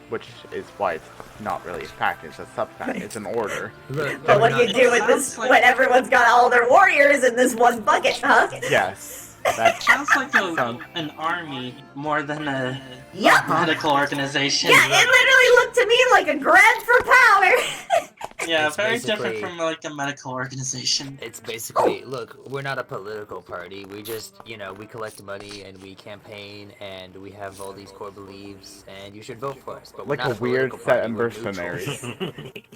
[SPEAKER 3] Which is why it's not really a faction, it's a sub-faction, it's an order.
[SPEAKER 2] But what do you do with this when everyone's got all their warriors in this one bucket, huh?
[SPEAKER 3] Yes. That
[SPEAKER 5] sounds like an army more than a medical organization.
[SPEAKER 2] Yeah, it literally looked to me like a grab for power.
[SPEAKER 5] Yeah,
[SPEAKER 12] It's
[SPEAKER 5] very
[SPEAKER 12] basically-
[SPEAKER 5] different from like a medical organization.
[SPEAKER 12] It's basically, look, we're not a political party. We just, we collect money and we campaign and we have all these core beliefs and you should vote for us. But we're
[SPEAKER 3] like
[SPEAKER 12] not
[SPEAKER 3] a weird
[SPEAKER 12] political
[SPEAKER 3] set
[SPEAKER 12] party,
[SPEAKER 3] of
[SPEAKER 12] we're neutral.
[SPEAKER 3] mercenaries.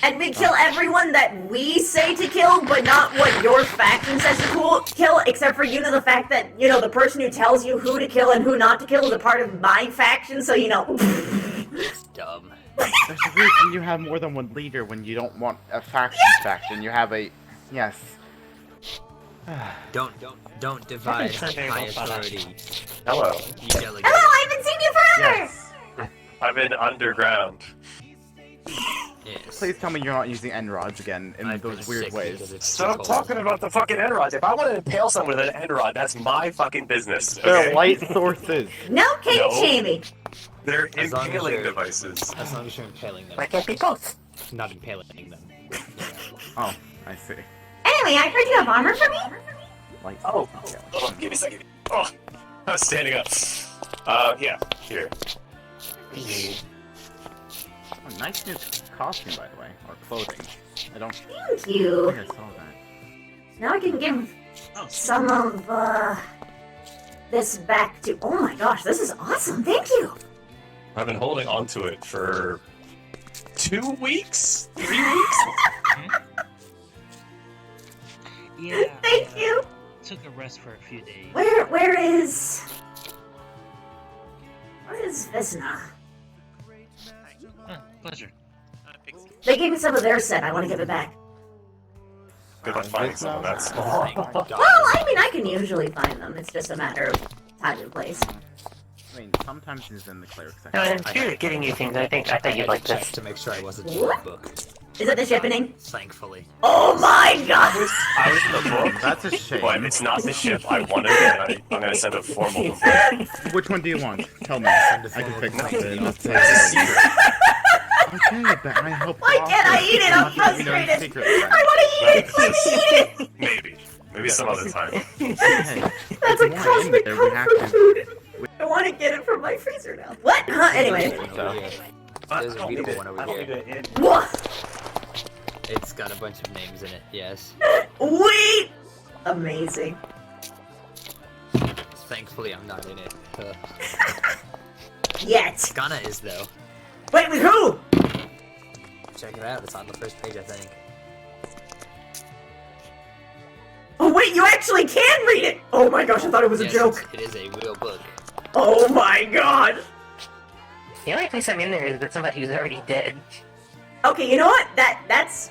[SPEAKER 2] And we kill everyone that we say to kill, but not what your faction says to kill, except for, the fact that, the person who tells you who to kill and who not to kill is a part of my faction, so,
[SPEAKER 12] It's dumb.
[SPEAKER 3] There's a reason you have more than one leader when you don't want a faction. You have a... Yes.
[SPEAKER 12] Don't divide high authority.
[SPEAKER 13] Hello.
[SPEAKER 12] You delegate.
[SPEAKER 2] hello, I haven't seen you forever!
[SPEAKER 3] Yes.
[SPEAKER 13] I'm in underground.
[SPEAKER 12] Yes.
[SPEAKER 3] Please tell me you're not using end-rods again in
[SPEAKER 12] I've
[SPEAKER 3] those
[SPEAKER 12] been
[SPEAKER 3] weird
[SPEAKER 12] sick
[SPEAKER 3] ways.
[SPEAKER 12] because it's
[SPEAKER 13] Stop
[SPEAKER 12] too cold.
[SPEAKER 13] talking about the fucking end rods. If I want to impale someone with an end rod, that's my fucking business.
[SPEAKER 3] They're
[SPEAKER 13] Okay?
[SPEAKER 3] light sources.
[SPEAKER 2] No kink
[SPEAKER 13] No.
[SPEAKER 2] shaming.
[SPEAKER 13] They're
[SPEAKER 12] As long as
[SPEAKER 13] impaling
[SPEAKER 12] you're-
[SPEAKER 13] devices.
[SPEAKER 12] As long as you're impaling them.
[SPEAKER 2] Why can't be both?
[SPEAKER 12] Not impaling them.
[SPEAKER 3] Oh, I see.
[SPEAKER 2] Anyway, I heard you have armor for me?
[SPEAKER 3] Light
[SPEAKER 13] Oh,
[SPEAKER 3] sources.
[SPEAKER 13] hold on, give me a second. Oh, I was standing up. Yeah, here.
[SPEAKER 3] Oh, nice new costume, by the way. Or clothing. I don't
[SPEAKER 2] Thank you.
[SPEAKER 3] think I saw that.
[SPEAKER 2] Now I can give some of, this back to... Oh my gosh, this is awesome. Thank you.
[SPEAKER 13] I've been holding on to it for 2 weeks? 3 weeks?
[SPEAKER 14] Yeah.
[SPEAKER 2] Thank you.
[SPEAKER 14] Took a rest for a few days.
[SPEAKER 2] Where is Vesna?
[SPEAKER 14] Pleasure.
[SPEAKER 2] They gave me some of their set. I want to give it back.
[SPEAKER 13] Good luck finding someone that small.
[SPEAKER 2] Well, I mean, I can usually find them. It's just a matter of time and place.
[SPEAKER 3] I mean, sometimes it's in the cleric section.
[SPEAKER 4] No, in spirit of getting you things, I thought you'd like
[SPEAKER 12] check
[SPEAKER 4] this.
[SPEAKER 12] to make sure I wasn't in
[SPEAKER 2] What?
[SPEAKER 12] the book.
[SPEAKER 2] Is it the shipping?
[SPEAKER 12] Thankfully.
[SPEAKER 2] Oh my god!
[SPEAKER 13] I was in the book.
[SPEAKER 3] That's a shame.
[SPEAKER 13] But it's not the ship I wanted, and I'm gonna send a formal complaint.
[SPEAKER 3] Which one do you want? Tell me. I can fix it. I'll say Okay, but I hope.
[SPEAKER 2] Why can't I eat it? I'm frustrated. I want to eat it. Please eat it.
[SPEAKER 13] Maybe some other time.
[SPEAKER 2] That's a cosmic comfort food. I want to get it from my freezer now. What? Huh? Anyway.
[SPEAKER 12] There's a beautiful one over here.
[SPEAKER 2] What?
[SPEAKER 12] It's got a bunch of names in it, yes.
[SPEAKER 2] Wait! Amazing.
[SPEAKER 12] Thankfully, I'm not in it.
[SPEAKER 2] Yet.
[SPEAKER 12] Ghana is, though.
[SPEAKER 2] Wait, with who?
[SPEAKER 12] Check it out, it's on the first page, I think.
[SPEAKER 2] Oh wait, you actually can read it! Oh my gosh, I thought it was a joke.
[SPEAKER 12] It is a real book.
[SPEAKER 2] Oh my god!
[SPEAKER 4] The only place I'm in there is with somebody who's already dead.
[SPEAKER 2] Okay, you know what? That's...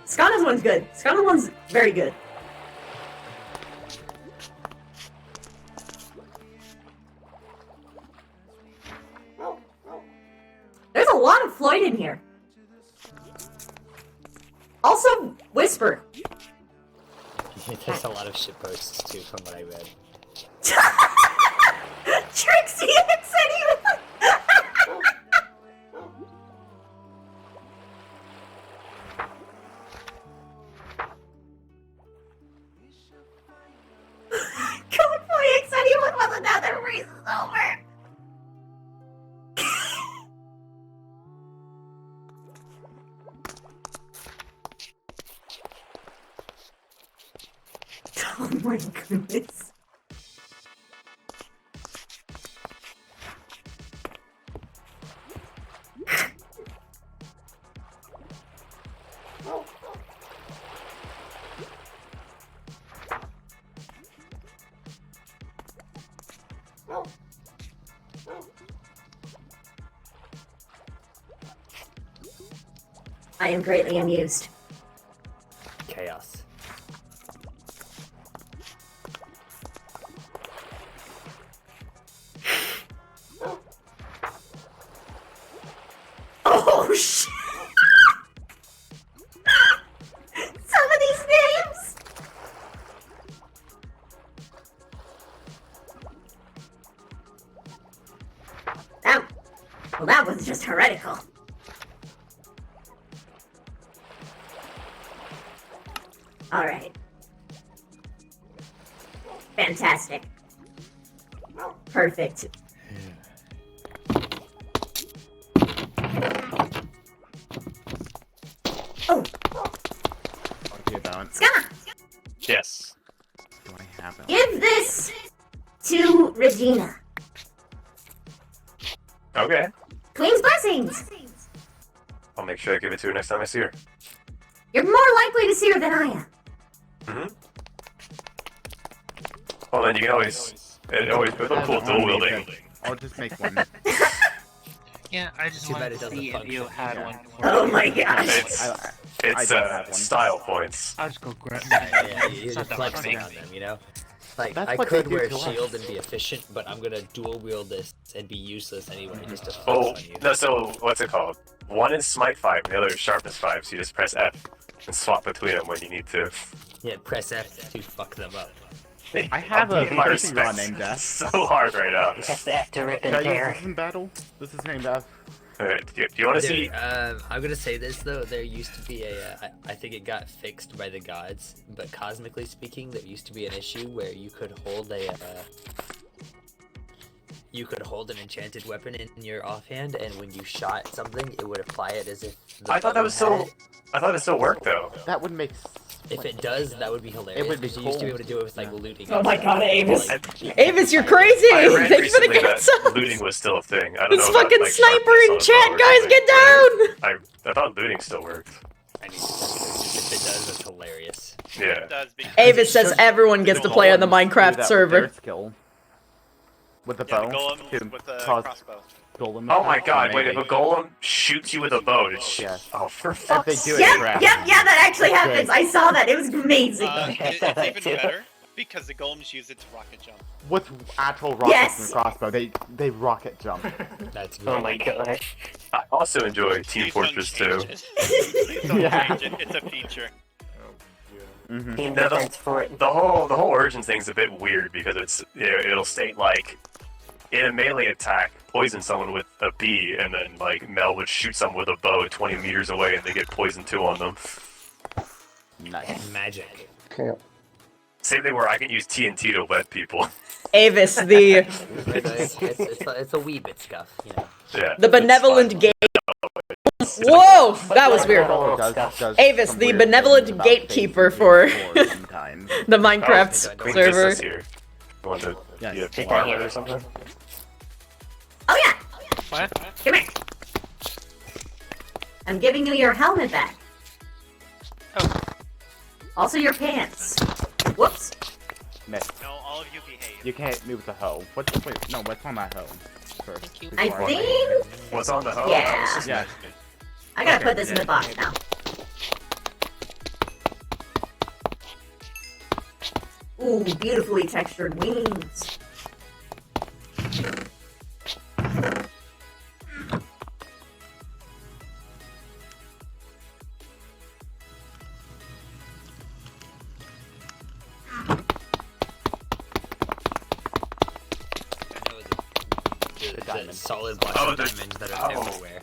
[SPEAKER 2] Skana's one's good. Skana's one's very good. Floyd in here. Also, Whisper.
[SPEAKER 12] There's a lot of shit posts too from what I read.
[SPEAKER 2] Trixie had said he was... Code said he was another reason over. Oh my goodness. I am greatly amused.
[SPEAKER 12] Chaos.
[SPEAKER 2] Oh shit! Some of these names! That was just heretical. Alright. Fantastic. Perfect. Oh!
[SPEAKER 3] Okay, balance.
[SPEAKER 2] Scott!
[SPEAKER 13] Yes.
[SPEAKER 3] Do I have it?
[SPEAKER 2] Give this to Regina.
[SPEAKER 13] Okay.
[SPEAKER 2] Queen's blessings!
[SPEAKER 13] I'll make sure I give it to her next time I see her.
[SPEAKER 2] You're more likely to see her than I am.
[SPEAKER 13] Mm-hmm. Well, then you can always... It always it's a cool dual wielding.
[SPEAKER 3] I'll just make one.
[SPEAKER 14] Yeah, I just
[SPEAKER 12] Too bad
[SPEAKER 14] wanted
[SPEAKER 12] it
[SPEAKER 14] to
[SPEAKER 12] doesn't
[SPEAKER 14] see if
[SPEAKER 12] function.
[SPEAKER 14] you had one.
[SPEAKER 2] Oh my gosh!
[SPEAKER 13] It's
[SPEAKER 3] don't have one.
[SPEAKER 13] style points.
[SPEAKER 14] I'll just go grab
[SPEAKER 12] Yeah, you're
[SPEAKER 14] It's not
[SPEAKER 12] just
[SPEAKER 14] that
[SPEAKER 12] flexing
[SPEAKER 14] hard.
[SPEAKER 12] on them, you know? Like,
[SPEAKER 3] That's
[SPEAKER 12] I
[SPEAKER 3] what they
[SPEAKER 12] could
[SPEAKER 3] do
[SPEAKER 12] wear a
[SPEAKER 3] to us.
[SPEAKER 12] shield and be efficient, but I'm gonna dual wield this and be useless anyway, just to flex
[SPEAKER 13] Oh,
[SPEAKER 12] on you.
[SPEAKER 13] no, so what's it called? One is smite 5, the other is sharpness 5, so you just press F and swap between them when you need to.
[SPEAKER 12] Yeah, press F to fuck them up.
[SPEAKER 3] I have a
[SPEAKER 13] my
[SPEAKER 3] fishing rod
[SPEAKER 13] respect.
[SPEAKER 3] named F.
[SPEAKER 13] So hard right now.
[SPEAKER 4] Press the F to rip and
[SPEAKER 3] Can I use
[SPEAKER 4] tear.
[SPEAKER 3] this in battle? This is named F.
[SPEAKER 13] Alright, do you want to see?
[SPEAKER 12] I'm gonna say this though, there used to be I think it got fixed by the gods, but cosmically speaking, there used to be an issue where you could hold an enchanted weapon in your offhand, and when you shot something, it would apply it as if the
[SPEAKER 13] I thought that was
[SPEAKER 12] button
[SPEAKER 13] still. I thought it still worked though.
[SPEAKER 3] That would make.
[SPEAKER 12] If it does, that would be hilarious.
[SPEAKER 3] It would be
[SPEAKER 12] because you used to be
[SPEAKER 3] cool.
[SPEAKER 12] able to do it with like looting.
[SPEAKER 1] Oh my god, Avis.
[SPEAKER 12] Like,
[SPEAKER 1] Avis, you're crazy!
[SPEAKER 13] I read
[SPEAKER 1] Thanks for the
[SPEAKER 13] recently that
[SPEAKER 1] cancel!
[SPEAKER 13] looting was still a thing. I don't
[SPEAKER 1] This
[SPEAKER 13] know about,
[SPEAKER 1] fucking
[SPEAKER 13] like,
[SPEAKER 1] sniper
[SPEAKER 13] sharpness
[SPEAKER 1] in
[SPEAKER 13] on
[SPEAKER 1] chat,
[SPEAKER 13] the bow or
[SPEAKER 1] guys,
[SPEAKER 13] something,
[SPEAKER 1] get
[SPEAKER 13] but
[SPEAKER 1] down!
[SPEAKER 13] I thought looting still worked.
[SPEAKER 12] I need to test this. If it does, that's hilarious.
[SPEAKER 13] Yeah.
[SPEAKER 9] It does because
[SPEAKER 1] Avis says everyone gets to play on the
[SPEAKER 3] Do that
[SPEAKER 1] Minecraft
[SPEAKER 3] with
[SPEAKER 1] server.
[SPEAKER 3] their skill. With the
[SPEAKER 9] yeah,
[SPEAKER 3] bow.
[SPEAKER 9] the golem
[SPEAKER 3] to
[SPEAKER 9] with the
[SPEAKER 3] cause
[SPEAKER 9] crossbow.
[SPEAKER 3] golem
[SPEAKER 13] Oh my
[SPEAKER 3] attack
[SPEAKER 13] god,
[SPEAKER 3] or
[SPEAKER 13] wait, if a
[SPEAKER 3] melee.
[SPEAKER 13] golem shoots you with a bow, it's...
[SPEAKER 3] Yes.
[SPEAKER 13] Oh, for
[SPEAKER 3] If
[SPEAKER 13] fuck's
[SPEAKER 3] they
[SPEAKER 13] sake.
[SPEAKER 3] do it
[SPEAKER 2] Yep,
[SPEAKER 3] correct.
[SPEAKER 2] that actually
[SPEAKER 3] That's
[SPEAKER 2] happens.
[SPEAKER 3] great.
[SPEAKER 2] I saw that. It was amazing.
[SPEAKER 9] It's even better because the golems use it to rocket jump.
[SPEAKER 3] With actual rockets
[SPEAKER 2] Yes.
[SPEAKER 3] and crossbow, they rocket jump.
[SPEAKER 12] That's good.
[SPEAKER 4] Oh my gosh.
[SPEAKER 13] I also enjoy Team
[SPEAKER 9] Please don't
[SPEAKER 13] Fortress 2.
[SPEAKER 9] change it. Please don't
[SPEAKER 3] Yeah.
[SPEAKER 9] change it. It's a feature.
[SPEAKER 3] Mm-hmm.
[SPEAKER 4] Team
[SPEAKER 13] Now,
[SPEAKER 4] defense for it.
[SPEAKER 13] the whole origins thing's a bit weird because it's it'll state like in a melee attack, poison someone with a bee, and then like Mel would shoot someone with a bow 20 meters away, and they get poisoned too on them.
[SPEAKER 3] Nice.
[SPEAKER 12] Magic.
[SPEAKER 8] Okay.
[SPEAKER 13] Same thing where I can use TNT to wet people.
[SPEAKER 1] Avis, the
[SPEAKER 12] It's a wee bit scuff, you know.
[SPEAKER 13] Yeah.
[SPEAKER 1] the benevolent gate. Whoa, that was weird.
[SPEAKER 3] Does
[SPEAKER 1] Avis,
[SPEAKER 3] some
[SPEAKER 1] the
[SPEAKER 3] weird
[SPEAKER 1] benevolent
[SPEAKER 3] things about
[SPEAKER 1] gatekeeper
[SPEAKER 3] faces
[SPEAKER 1] for
[SPEAKER 3] and sometimes.
[SPEAKER 1] the Minecraft
[SPEAKER 13] Queen
[SPEAKER 1] server.
[SPEAKER 13] Vistas here. You want to
[SPEAKER 3] Yes.
[SPEAKER 13] be a
[SPEAKER 4] Take that
[SPEAKER 13] farmer
[SPEAKER 4] here.
[SPEAKER 13] or something?
[SPEAKER 2] Oh yeah,
[SPEAKER 14] What?
[SPEAKER 2] come here. I'm giving you your helmet back.
[SPEAKER 14] Oh.
[SPEAKER 2] Also your pants. Whoops.
[SPEAKER 3] Miss.
[SPEAKER 9] No, all of you behave.
[SPEAKER 3] You can't move the hoe. What's on that hoe? First.
[SPEAKER 14] Thank you.
[SPEAKER 2] I
[SPEAKER 3] before I-
[SPEAKER 2] think
[SPEAKER 13] What's on the hoe?
[SPEAKER 2] Yeah.
[SPEAKER 3] Yeah.
[SPEAKER 2] I gotta
[SPEAKER 3] Okay,
[SPEAKER 2] put this in
[SPEAKER 3] yeah.
[SPEAKER 2] the box now. Ooh, beautifully textured wings.
[SPEAKER 12] solid blocks of diamonds that are everywhere.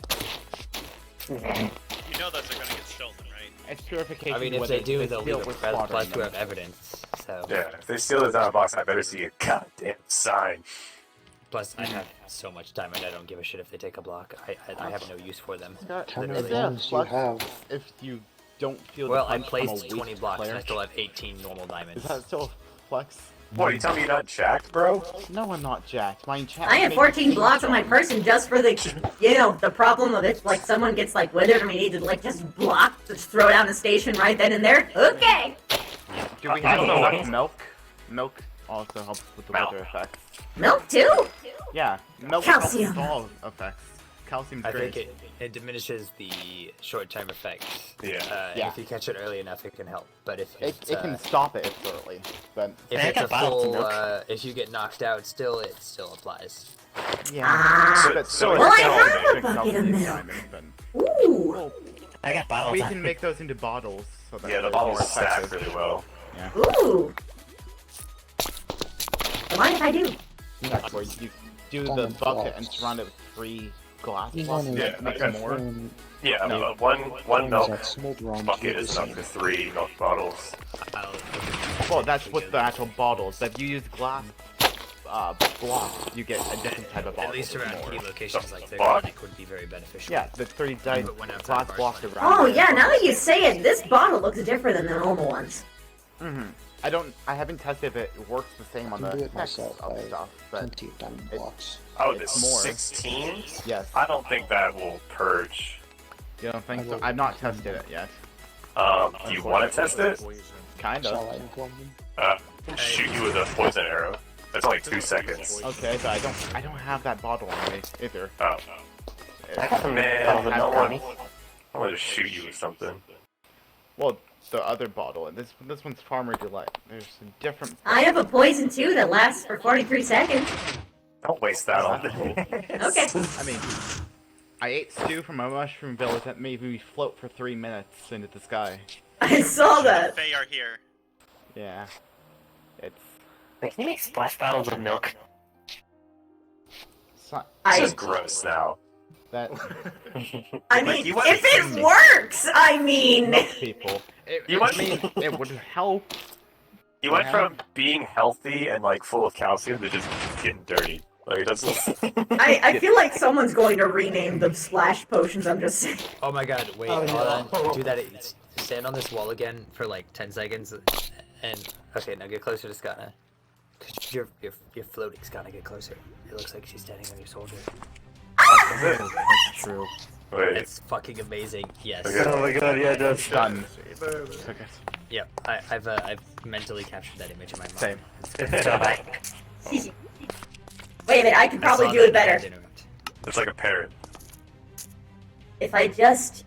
[SPEAKER 9] You know those are gonna get stolen, right?
[SPEAKER 3] It's purification.
[SPEAKER 12] I mean, if
[SPEAKER 3] whether
[SPEAKER 12] they do, they'll
[SPEAKER 3] steal
[SPEAKER 12] leave
[SPEAKER 3] with
[SPEAKER 12] it
[SPEAKER 3] slaughtering
[SPEAKER 12] plus to
[SPEAKER 3] them.
[SPEAKER 12] have evidence. So.
[SPEAKER 13] Yeah, if they steal this out of the box, I better see a goddamn sign.
[SPEAKER 12] Plus, I have so much diamond, I don't give a shit if they take a block. I have no use for them.
[SPEAKER 8] How many
[SPEAKER 12] Literally.
[SPEAKER 8] diamonds do you have?
[SPEAKER 3] If you don't feel
[SPEAKER 12] Well,
[SPEAKER 3] the
[SPEAKER 12] I
[SPEAKER 3] punch from a
[SPEAKER 12] placed
[SPEAKER 3] weak
[SPEAKER 12] 20 blocks
[SPEAKER 3] player,
[SPEAKER 12] and I still have 18 normal diamonds.
[SPEAKER 3] is that still flex?
[SPEAKER 13] What, you tell me you're not jacked, bro?
[SPEAKER 3] No, I'm not jacked. My enchantment.
[SPEAKER 2] I have 14 blocks on my person just for the, the problem of if, like, someone gets, like, withered and we need to, like, just block, just throw down the station right then and there. Okay!
[SPEAKER 3] Do we have enough milk? Milk also helps with the weather effects.
[SPEAKER 2] Milk, too?
[SPEAKER 3] Yeah, milk
[SPEAKER 2] Calcium.
[SPEAKER 3] helps with all effects. Calcium's
[SPEAKER 12] I
[SPEAKER 3] great.
[SPEAKER 12] think it diminishes the short-term effects.
[SPEAKER 13] Yeah.
[SPEAKER 3] Yeah.
[SPEAKER 12] If you catch it early enough, it can help. But if
[SPEAKER 3] It
[SPEAKER 12] it's,
[SPEAKER 3] can stop it early, but
[SPEAKER 12] if
[SPEAKER 7] I
[SPEAKER 12] it's a
[SPEAKER 7] got bottles of
[SPEAKER 12] full,
[SPEAKER 7] milk.
[SPEAKER 12] if you get knocked out, still it still applies.
[SPEAKER 3] yeah. But
[SPEAKER 13] So
[SPEAKER 2] Well, I
[SPEAKER 3] still,
[SPEAKER 2] have a
[SPEAKER 3] it's
[SPEAKER 2] bucket of
[SPEAKER 3] calcium
[SPEAKER 2] milk.
[SPEAKER 3] diamonds, but-
[SPEAKER 2] Ooh!
[SPEAKER 7] I got bottles.
[SPEAKER 3] We
[SPEAKER 7] on.
[SPEAKER 3] can make those into bottles, so that
[SPEAKER 13] Yeah, the
[SPEAKER 3] they're
[SPEAKER 13] bottles
[SPEAKER 3] more
[SPEAKER 13] stack
[SPEAKER 3] effective.
[SPEAKER 13] really well.
[SPEAKER 2] Ooh! Mind if I do?
[SPEAKER 3] Yeah, where you do the
[SPEAKER 8] Diamond
[SPEAKER 3] bucket
[SPEAKER 8] blocks.
[SPEAKER 3] and surround it with 3 glass
[SPEAKER 8] You
[SPEAKER 3] blocks.
[SPEAKER 8] want
[SPEAKER 13] Yeah,
[SPEAKER 8] to
[SPEAKER 3] Make
[SPEAKER 13] okay.
[SPEAKER 3] more.
[SPEAKER 13] Yeah,
[SPEAKER 3] No.
[SPEAKER 13] one milk
[SPEAKER 8] that smolder on
[SPEAKER 13] bucket
[SPEAKER 8] to
[SPEAKER 13] is
[SPEAKER 8] the
[SPEAKER 13] enough for
[SPEAKER 8] same.
[SPEAKER 13] 3 milk bottles.
[SPEAKER 3] Well, that's with the actual bottles. If you use glass blocks, you get a different type of bottle.
[SPEAKER 12] At least around
[SPEAKER 3] more.
[SPEAKER 12] key locations like the
[SPEAKER 13] fuck?
[SPEAKER 12] garlic would be very beneficial.
[SPEAKER 3] Yeah, the 3
[SPEAKER 12] But when outside
[SPEAKER 3] glass
[SPEAKER 12] bars,
[SPEAKER 3] blocks
[SPEAKER 12] like-
[SPEAKER 3] around.
[SPEAKER 2] Oh,
[SPEAKER 3] it.
[SPEAKER 2] yeah, now that you say it, this bottle looks different than the normal ones.
[SPEAKER 3] I haven't tested if it works the same on
[SPEAKER 8] I can do
[SPEAKER 3] the
[SPEAKER 8] it
[SPEAKER 3] text
[SPEAKER 8] myself
[SPEAKER 3] of
[SPEAKER 8] by
[SPEAKER 3] stuff, but
[SPEAKER 8] plenty of diamond blocks.
[SPEAKER 13] Oh,
[SPEAKER 3] It's
[SPEAKER 13] this
[SPEAKER 3] more.
[SPEAKER 13] 16?
[SPEAKER 3] yes.
[SPEAKER 13] I don't think that will purge.
[SPEAKER 3] You don't think
[SPEAKER 8] I
[SPEAKER 3] so?
[SPEAKER 8] will-
[SPEAKER 3] I've not tested it yet.
[SPEAKER 13] Do you want to test it?
[SPEAKER 3] Kind
[SPEAKER 8] Shall
[SPEAKER 3] of.
[SPEAKER 8] I inform them?
[SPEAKER 13] Shoot you with a poison arrow. That's only 2 seconds.
[SPEAKER 3] Okay, but I don't have that bottle on me either.
[SPEAKER 13] Oh.
[SPEAKER 7] I got some
[SPEAKER 13] Man,
[SPEAKER 7] bottles of
[SPEAKER 13] I
[SPEAKER 7] milk on me.
[SPEAKER 13] want to shoot you with something.
[SPEAKER 3] Well, the other bottle, and this one's Farmer Delight. There's a different.
[SPEAKER 2] I have a poison too that lasts for 43 seconds.
[SPEAKER 13] Don't waste that on me.
[SPEAKER 2] Okay.
[SPEAKER 3] I mean, I ate stew from a mushroom village that made me float for 3 minutes into the sky.
[SPEAKER 2] I saw that.
[SPEAKER 9] They are here.
[SPEAKER 3] Yeah, it's.
[SPEAKER 7] Wait, can you make splash bottles of milk?
[SPEAKER 3] It's not
[SPEAKER 13] This
[SPEAKER 2] I
[SPEAKER 13] is gross now.
[SPEAKER 3] that
[SPEAKER 2] mean,
[SPEAKER 13] Like, you went-
[SPEAKER 2] if it works, I mean.
[SPEAKER 3] milk people.
[SPEAKER 13] You
[SPEAKER 3] I
[SPEAKER 13] went-
[SPEAKER 3] mean, it would help.
[SPEAKER 13] You went
[SPEAKER 3] Yeah.
[SPEAKER 13] from being healthy and like full of calcium to just getting dirty. Like it doesn't.
[SPEAKER 2] I feel like someone's going to rename the splash potions, I'm just saying.
[SPEAKER 12] Oh my god, wait,
[SPEAKER 7] Oh,
[SPEAKER 12] hold
[SPEAKER 7] no.
[SPEAKER 12] on. Do that. Stand on this wall again for like 10 seconds. And, okay, now get closer to Skana. Cause you're floating, Skana, get closer. It looks like she's standing on your shoulder.
[SPEAKER 3] That's true.
[SPEAKER 13] Wait.
[SPEAKER 12] It's fucking amazing, yes.
[SPEAKER 13] Okay. Oh my god, yeah, that's
[SPEAKER 3] Done. Okay.
[SPEAKER 12] Yep, I've mentally captured that image in my mind.
[SPEAKER 3] Same.
[SPEAKER 7] So have I.
[SPEAKER 2] Wait a minute, I could probably
[SPEAKER 12] I saw
[SPEAKER 2] do it
[SPEAKER 12] that
[SPEAKER 2] better.
[SPEAKER 12] and interrupt.
[SPEAKER 13] It's like a parrot.
[SPEAKER 2] If I just.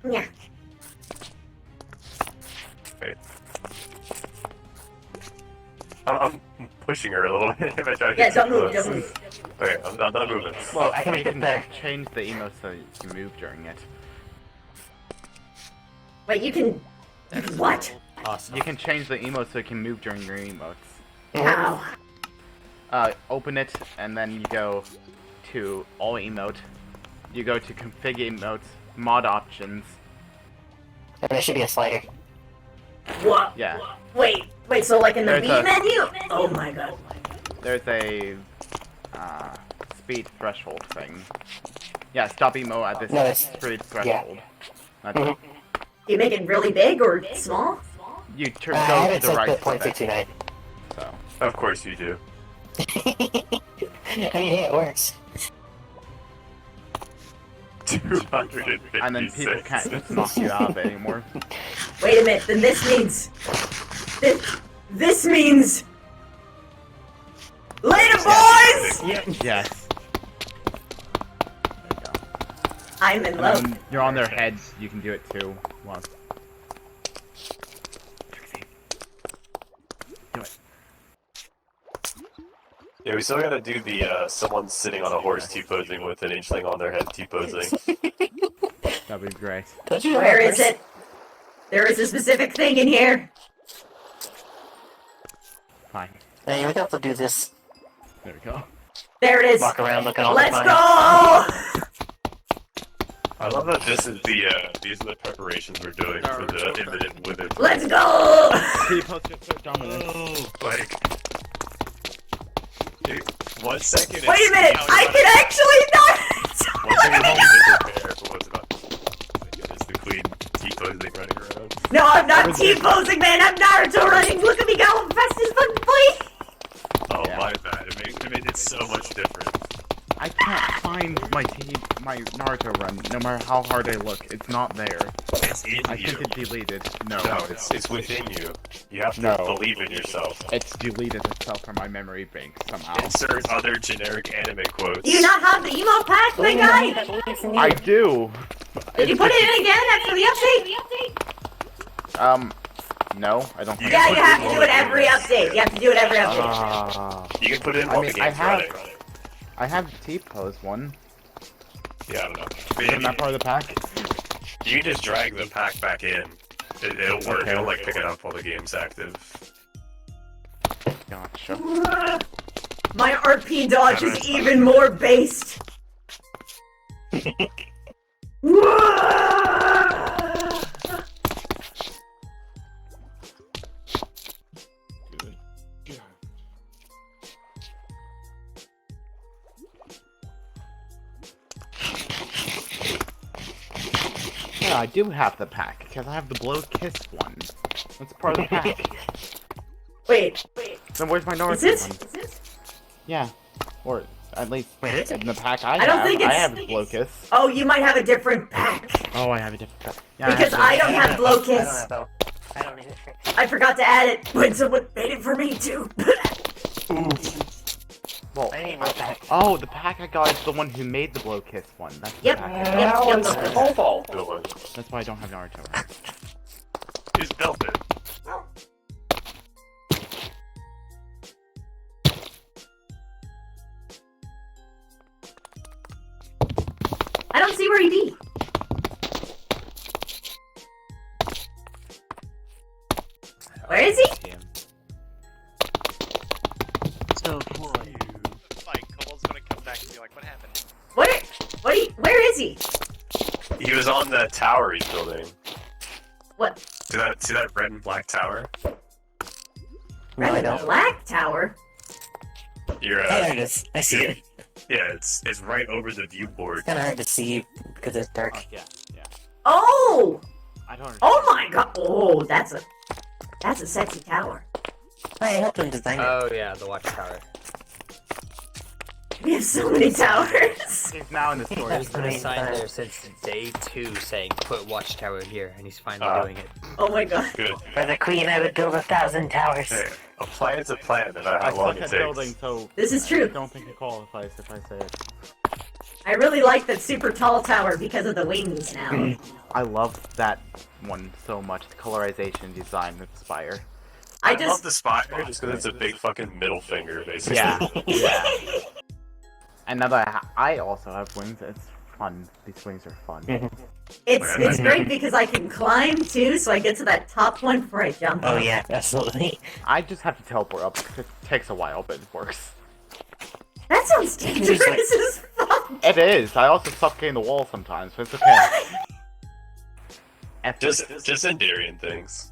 [SPEAKER 2] Yeah.
[SPEAKER 13] Wait. I'm pushing her a little bit if I try to
[SPEAKER 2] Yeah,
[SPEAKER 13] get
[SPEAKER 2] don't
[SPEAKER 13] too
[SPEAKER 2] move,
[SPEAKER 13] close.
[SPEAKER 2] don't move.
[SPEAKER 13] Okay, I'm not moving.
[SPEAKER 7] Well, I can
[SPEAKER 3] You
[SPEAKER 7] make it
[SPEAKER 3] can
[SPEAKER 7] better.
[SPEAKER 3] change the emote so you can move during it.
[SPEAKER 2] Wait, you can. What?
[SPEAKER 12] Awesome.
[SPEAKER 3] You can change the emote so it can move during your emotes.
[SPEAKER 2] How?
[SPEAKER 3] Open it, and then you go to all emote. You go to config emotes, mod options.
[SPEAKER 7] And there should be a slider.
[SPEAKER 2] What?
[SPEAKER 3] Yeah.
[SPEAKER 2] Wait, so like in the
[SPEAKER 3] There's
[SPEAKER 2] B
[SPEAKER 3] a-
[SPEAKER 2] menu? Oh my god.
[SPEAKER 3] There's a speed threshold thing. Yeah, stop emote at this
[SPEAKER 7] No, it's-
[SPEAKER 3] speed threshold. That's
[SPEAKER 7] Mhm.
[SPEAKER 3] it.
[SPEAKER 2] Do you make it really big or small?
[SPEAKER 3] You
[SPEAKER 7] I have
[SPEAKER 3] go
[SPEAKER 7] it
[SPEAKER 3] to the
[SPEAKER 7] set
[SPEAKER 3] right
[SPEAKER 7] to
[SPEAKER 3] of it.
[SPEAKER 7] 0.69.
[SPEAKER 3] So.
[SPEAKER 13] Of course you do.
[SPEAKER 7] I mean, hey, it works.
[SPEAKER 13] 256.
[SPEAKER 3] And then people can't just knock you out of it anymore.
[SPEAKER 2] Wait a minute, then this means. This means. Later, boys!
[SPEAKER 3] Yes.
[SPEAKER 2] I'm in
[SPEAKER 3] And
[SPEAKER 2] love.
[SPEAKER 3] when you're on their heads, you can do it too. Well, do it.
[SPEAKER 13] Yeah, we still gotta do the someone sitting on a horse T-posing with an inchling on their head T-posing.
[SPEAKER 3] That'd be great.
[SPEAKER 7] Don't you know
[SPEAKER 2] Where
[SPEAKER 7] that
[SPEAKER 2] is it? There is a specific thing in here.
[SPEAKER 3] Fine.
[SPEAKER 7] Now you would have to do this.
[SPEAKER 3] There we go.
[SPEAKER 2] There it is.
[SPEAKER 4] Walk around looking all
[SPEAKER 2] Let's
[SPEAKER 4] fun.
[SPEAKER 2] go!
[SPEAKER 13] I love that these are the preparations we're doing for the imminent wither.
[SPEAKER 2] Let's go!
[SPEAKER 13] Like, dude, 1 second.
[SPEAKER 2] Wait a minute! I can actually not!
[SPEAKER 13] One second, hold prepare for what's about. It's the queen T-posing running around.
[SPEAKER 2] No, I'm not T-posing, man! I'm Naruto running! Look at me go fast as fucking boy!
[SPEAKER 13] Oh, my bad. It made it so much different.
[SPEAKER 3] I can't find my Naruto run, no matter how hard I look. It's not there.
[SPEAKER 13] It's in
[SPEAKER 3] I
[SPEAKER 13] you.
[SPEAKER 3] think it's deleted. No,
[SPEAKER 13] it's within you. You have to believe in yourself.
[SPEAKER 3] It's deleted itself from my memory bank somehow.
[SPEAKER 13] Insert other generic anime quotes.
[SPEAKER 2] Do you not have the emo pack, my guy?
[SPEAKER 3] I do.
[SPEAKER 2] Did you put it in again after the update?
[SPEAKER 3] No, I don't think
[SPEAKER 2] Yeah, you have to do it every update. You have to do it every update.
[SPEAKER 13] You can put it in while the game's running.
[SPEAKER 3] I have the T-pose one.
[SPEAKER 13] Yeah, I don't know.
[SPEAKER 3] Isn't that part of the pack?
[SPEAKER 13] You can just drag the pack back in. It'll work. It'll like pick it up while the game's active.
[SPEAKER 3] Gotcha.
[SPEAKER 2] My RP dodge is even more based.
[SPEAKER 3] Yeah, I do have the pack, because I have the blow kiss one. That's part of the pack.
[SPEAKER 2] Wait.
[SPEAKER 3] Then where's my Naruto
[SPEAKER 2] Is it?
[SPEAKER 3] one? Yeah. Or, at least, in the pack I
[SPEAKER 2] don't think
[SPEAKER 3] I
[SPEAKER 2] it's-
[SPEAKER 3] have blow kiss.
[SPEAKER 2] Oh, you might have a different pack.
[SPEAKER 3] Oh, I have a different pack. Yeah,
[SPEAKER 2] Because I don't have blow kiss.
[SPEAKER 4] I don't need it.
[SPEAKER 2] I forgot to add it when someone made it for me too.
[SPEAKER 3] Well,
[SPEAKER 4] I need my pack.
[SPEAKER 3] oh, the pack I got is the one who made the blow kiss one. That's the
[SPEAKER 2] Yep.
[SPEAKER 3] pack. That's why I don't have Naruto.
[SPEAKER 13] Who's built it?
[SPEAKER 2] I don't see where he be. Where is he?
[SPEAKER 4] So cool.
[SPEAKER 9] Fight, Cole's gonna come back and be like, what happened?
[SPEAKER 2] Where is he?
[SPEAKER 13] He was on the tower he's building.
[SPEAKER 2] What?
[SPEAKER 13] See that red and black tower?
[SPEAKER 4] No, I don't.
[SPEAKER 2] Black Tower?
[SPEAKER 13] You're
[SPEAKER 4] There it is. I see it.
[SPEAKER 13] Yeah, it's right over the viewboard.
[SPEAKER 4] It's kind of hard to see because it's dark.
[SPEAKER 3] Yeah.
[SPEAKER 2] Oh!
[SPEAKER 3] I don't.
[SPEAKER 2] Oh my god! Oh, that's a sexy tower.
[SPEAKER 4] I helped him design it.
[SPEAKER 12] Oh yeah, the watchtower.
[SPEAKER 2] We have so many towers.
[SPEAKER 3] He's now in the story.
[SPEAKER 12] There's been a sign there since day 2 saying put watchtower here, and he's finally doing it.
[SPEAKER 2] Oh my god.
[SPEAKER 13] Good.
[SPEAKER 4] For the queen, I would build 1,000 towers.
[SPEAKER 13] Hey, a plan's a plan, no matter
[SPEAKER 3] I
[SPEAKER 13] how long
[SPEAKER 3] suck
[SPEAKER 13] it
[SPEAKER 3] at
[SPEAKER 13] takes.
[SPEAKER 3] building, so
[SPEAKER 2] This is true.
[SPEAKER 3] I don't think it qualifies if I say it.
[SPEAKER 2] I really like that super tall tower because of the wings now.
[SPEAKER 3] I love that one so much. The colorization design with Spire.
[SPEAKER 13] I love the spire just because it's a big fucking middle finger, basically.
[SPEAKER 3] Yeah. And now that I also have wings, it's fun. These wings are fun.
[SPEAKER 2] It's great because I can climb too, so I get to that top one before I jump.
[SPEAKER 4] Oh yeah, absolutely.
[SPEAKER 3] I just have to teleport up because it takes a while, but it works.
[SPEAKER 2] That sounds dangerous as fuck.
[SPEAKER 3] It is. I also suffocate in the wall sometimes, but it's okay.
[SPEAKER 13] Just endearing things.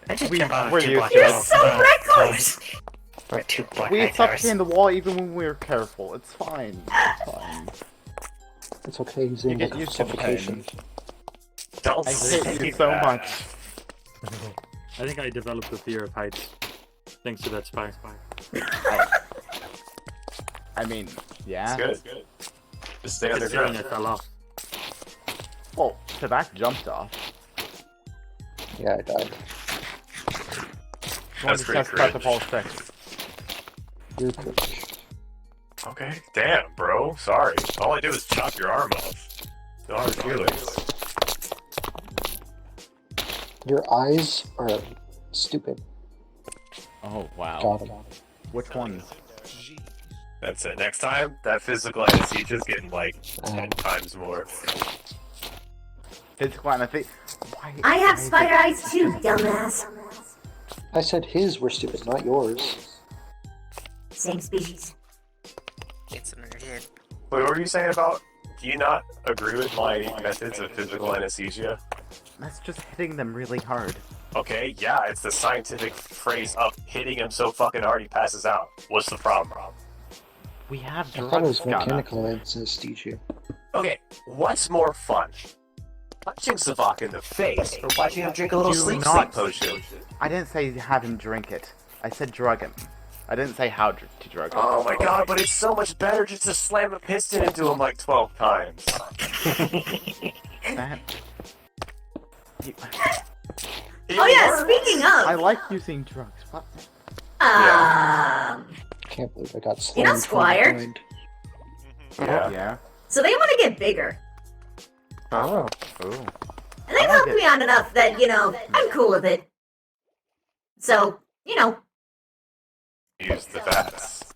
[SPEAKER 4] I just
[SPEAKER 3] We're
[SPEAKER 4] jump off
[SPEAKER 3] used
[SPEAKER 4] 2
[SPEAKER 3] to
[SPEAKER 4] block
[SPEAKER 3] it.
[SPEAKER 2] You're
[SPEAKER 4] towers.
[SPEAKER 2] so reckless.
[SPEAKER 4] We're at 2 block
[SPEAKER 3] We
[SPEAKER 4] high towers.
[SPEAKER 3] suffocate in the wall even when we're careful. It's fine. It's fine.
[SPEAKER 8] It's okay, he's
[SPEAKER 3] You
[SPEAKER 8] in
[SPEAKER 3] get
[SPEAKER 8] like
[SPEAKER 3] used to the
[SPEAKER 8] suffocation.
[SPEAKER 3] pain.
[SPEAKER 13] Don't
[SPEAKER 3] I
[SPEAKER 13] say
[SPEAKER 3] hate you so
[SPEAKER 13] that.
[SPEAKER 3] much.
[SPEAKER 10] I think I developed a fear of heights. Thanks to that spire.
[SPEAKER 3] I mean, yeah.
[SPEAKER 13] It's good. Just stay
[SPEAKER 10] Considering
[SPEAKER 13] underground.
[SPEAKER 10] I fell off.
[SPEAKER 3] Well, Tabak jumped off.
[SPEAKER 8] Yeah, I died.
[SPEAKER 13] That's pretty
[SPEAKER 3] Start the
[SPEAKER 13] cringe.
[SPEAKER 3] fall six.
[SPEAKER 8] You're cringe.
[SPEAKER 13] Okay, damn, bro. Sorry. All I did was chop your arm off. No hard feelings.
[SPEAKER 8] Your eyes are stupid.
[SPEAKER 3] Oh wow.
[SPEAKER 8] Got him.
[SPEAKER 3] Which ones?
[SPEAKER 13] That's it. Next time, that physical anesthesia is getting like 10 times more.
[SPEAKER 3] Physical and I think.
[SPEAKER 2] I have spider eyes too, dumbass.
[SPEAKER 8] I said his were stupid, not yours.
[SPEAKER 2] Same species.
[SPEAKER 14] dancing in your head.
[SPEAKER 13] Wait, what were you saying about? Do you not agree with my methods of physical anesthesia?
[SPEAKER 3] That's just hitting them really hard.
[SPEAKER 13] Okay, yeah, it's the scientific phrase of hitting him so fucking hard he passes out. What's the problem?
[SPEAKER 3] We have
[SPEAKER 8] I thought it
[SPEAKER 3] drugs,
[SPEAKER 8] was
[SPEAKER 3] Ghana.
[SPEAKER 8] mechanical anesthesia.
[SPEAKER 13] Okay, what's more fun? Punching Savak in the face, or watching him drink a little
[SPEAKER 3] Do
[SPEAKER 13] sleep
[SPEAKER 3] not-
[SPEAKER 13] potion?
[SPEAKER 3] I didn't say have him drink it. I said drug him. I didn't say how to drug him.
[SPEAKER 13] Oh my god, but it's so much better just to slam a piston into him like 12 times.
[SPEAKER 3] That...
[SPEAKER 2] Oh yeah, speaking
[SPEAKER 3] I
[SPEAKER 2] of,
[SPEAKER 3] like using drugs. What?
[SPEAKER 8] Can't believe I got
[SPEAKER 2] You
[SPEAKER 8] slammed
[SPEAKER 2] know,
[SPEAKER 8] from
[SPEAKER 2] Squire?
[SPEAKER 8] behind.
[SPEAKER 3] Yeah.
[SPEAKER 2] so they want to get bigger.
[SPEAKER 3] Oh. Ooh.
[SPEAKER 2] And they've helped me out enough that, I'm cool with it. So,
[SPEAKER 13] Use the fats.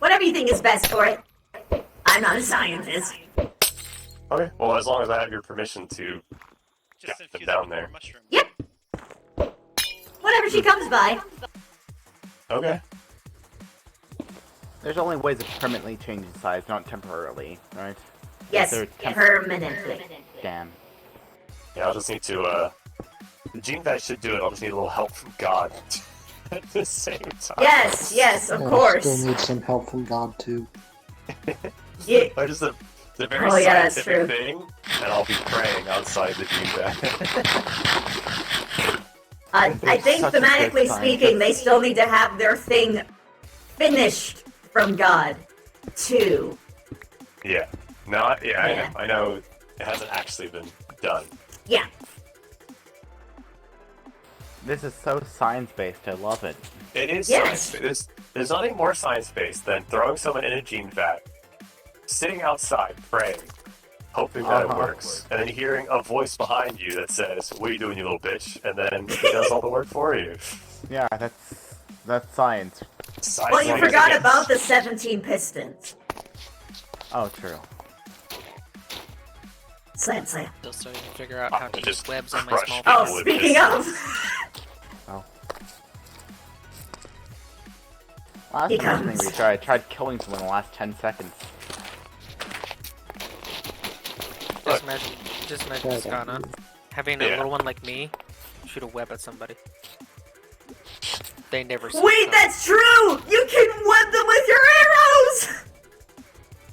[SPEAKER 2] whatever you think is best for it. I'm not a scientist.
[SPEAKER 13] Okay, well, as long as I have your permission to get them down there.
[SPEAKER 2] Yep. Whenever she comes by.
[SPEAKER 13] Okay.
[SPEAKER 3] There's only ways of permanently changing size, not temporarily, right?
[SPEAKER 2] Yes,
[SPEAKER 3] They're
[SPEAKER 2] permanently.
[SPEAKER 3] Damn.
[SPEAKER 13] Yeah, I'll just need to, the gene vet should do it, I'll just need a little help from God. At the same time.
[SPEAKER 2] Yes, of
[SPEAKER 8] Yeah, I
[SPEAKER 2] course.
[SPEAKER 8] still need some help from God, too.
[SPEAKER 2] Yeah.
[SPEAKER 13] Or just the very
[SPEAKER 2] Oh, yeah, that's
[SPEAKER 13] scientific
[SPEAKER 2] true.
[SPEAKER 13] thing, and I'll be praying outside the gene vet.
[SPEAKER 2] I think
[SPEAKER 3] Such a good
[SPEAKER 2] thematically
[SPEAKER 3] scientist.
[SPEAKER 2] speaking, they still need to have their thing finished from God, too.
[SPEAKER 13] Yeah. No, yeah. I know it hasn't actually been done.
[SPEAKER 2] Yeah.
[SPEAKER 3] This is so science-based, I love it.
[SPEAKER 13] It is
[SPEAKER 2] Yes.
[SPEAKER 13] science. There's nothing more science-based than throwing someone in a gene vat, sitting outside praying, hoping that it works, and then hearing a voice behind you that says, "What are you doing, you little bitch?" And then it does all the work for you.
[SPEAKER 3] Yeah, that's science.
[SPEAKER 13] Science
[SPEAKER 2] Well, you
[SPEAKER 13] is
[SPEAKER 2] forgot
[SPEAKER 13] against-
[SPEAKER 2] about the 17 pistons.
[SPEAKER 3] Oh, true.
[SPEAKER 2] Slam.
[SPEAKER 14] Still starting to figure out how to use webs on my
[SPEAKER 13] crush
[SPEAKER 14] small
[SPEAKER 13] people
[SPEAKER 2] Oh,
[SPEAKER 13] with
[SPEAKER 2] speaking
[SPEAKER 13] pistols.
[SPEAKER 2] of.
[SPEAKER 3] Oh. Last
[SPEAKER 2] He
[SPEAKER 3] time
[SPEAKER 2] comes.
[SPEAKER 3] we tried killing someone in the last 10 seconds.
[SPEAKER 14] Just imagine Skana having a
[SPEAKER 13] Yeah.
[SPEAKER 14] little one like me shoot a web at somebody. They never see
[SPEAKER 2] Wait, that's true! You can web them with your arrows!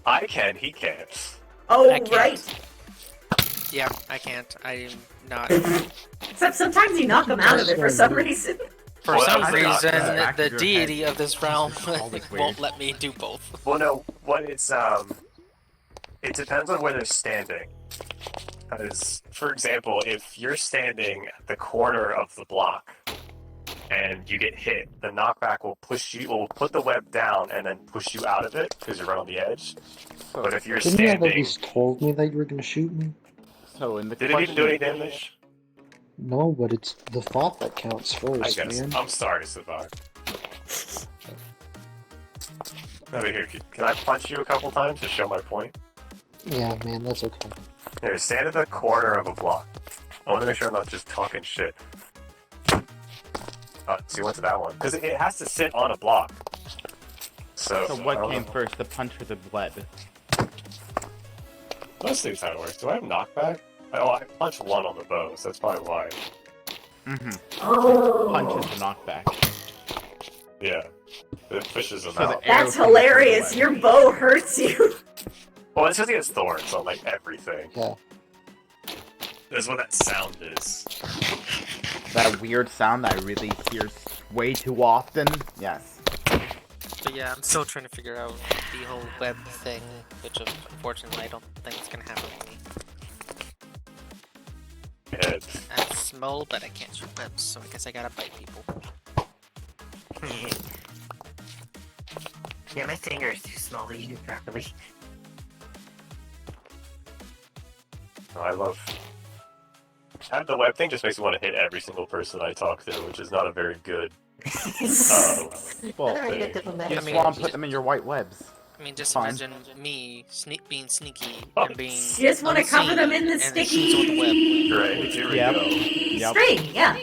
[SPEAKER 13] I can, he can't.
[SPEAKER 2] Oh,
[SPEAKER 14] I can't.
[SPEAKER 2] right.
[SPEAKER 14] Yeah, I can't. I'm not.
[SPEAKER 2] Except sometimes you knock them out of it for some reason.
[SPEAKER 14] For
[SPEAKER 13] Well,
[SPEAKER 14] some
[SPEAKER 13] that's
[SPEAKER 14] reason,
[SPEAKER 13] not-
[SPEAKER 14] the deity of this realm
[SPEAKER 3] Always weird.
[SPEAKER 14] won't let me do both.
[SPEAKER 13] Well, no, it depends on where they're standing. Because, for example, if you're standing at the corner of the block and you get hit, the knockback will put the web down and then push you out of it because you're right on the edge. But if you're
[SPEAKER 8] Didn't you have at
[SPEAKER 13] standing,
[SPEAKER 8] least told me that you were going to shoot me?
[SPEAKER 3] So in the
[SPEAKER 13] did it even do any damage?
[SPEAKER 8] No, but it's the thought that counts
[SPEAKER 13] I
[SPEAKER 8] first,
[SPEAKER 13] guess.
[SPEAKER 8] man.
[SPEAKER 13] I'm sorry, Savak. Over here, can I punch you a couple times to show my point?
[SPEAKER 8] Yeah, man, that's okay.
[SPEAKER 13] Here, stand at the corner of a block. I want to make sure I'm not just talking shit. So you went to that one. Because it has to sit on a block. So I
[SPEAKER 3] what
[SPEAKER 13] don't
[SPEAKER 3] came
[SPEAKER 13] know.
[SPEAKER 3] first, the punch or the web?
[SPEAKER 13] Let's see how it works. Do I have knockback? Oh, I punched one on the bow, so that's probably why.
[SPEAKER 3] Mm-hmm.
[SPEAKER 2] Oh.
[SPEAKER 3] Punch is the knockback.
[SPEAKER 13] Yeah. It pushes them
[SPEAKER 3] So the
[SPEAKER 13] out.
[SPEAKER 3] arrow
[SPEAKER 2] That's
[SPEAKER 3] can go
[SPEAKER 2] hilarious.
[SPEAKER 3] away.
[SPEAKER 2] Your bow hurts you.
[SPEAKER 13] Well, it's because he has thorns on, like, everything.
[SPEAKER 8] Yeah.
[SPEAKER 13] That's what that sound is.
[SPEAKER 3] That weird sound that I really hear way too often. Yes.
[SPEAKER 14] But yeah, I'm still trying to figure out the whole web thing, which unfortunately I don't think is gonna happen with me.
[SPEAKER 13] Good.
[SPEAKER 14] I'm small, but I can't shoot webs, so I guess I gotta bite people.
[SPEAKER 4] Yeah, my finger is too small to use properly.
[SPEAKER 13] Oh, I love... The web thing just makes me want to hit every single person I talk to, which is not a very good...
[SPEAKER 3] Well,
[SPEAKER 4] Alright,
[SPEAKER 13] thing.
[SPEAKER 4] good for that.
[SPEAKER 3] you
[SPEAKER 14] I mean,
[SPEAKER 3] swan put them in your white webs.
[SPEAKER 14] I mean, just
[SPEAKER 3] Fine.
[SPEAKER 14] imagine me being sneaky
[SPEAKER 13] Oh.
[SPEAKER 14] and being.
[SPEAKER 2] You just want to cover them in the
[SPEAKER 14] and it shoots with the web.
[SPEAKER 13] Great, here we
[SPEAKER 3] Yep.
[SPEAKER 13] go.
[SPEAKER 3] Yep.
[SPEAKER 2] string. Yeah.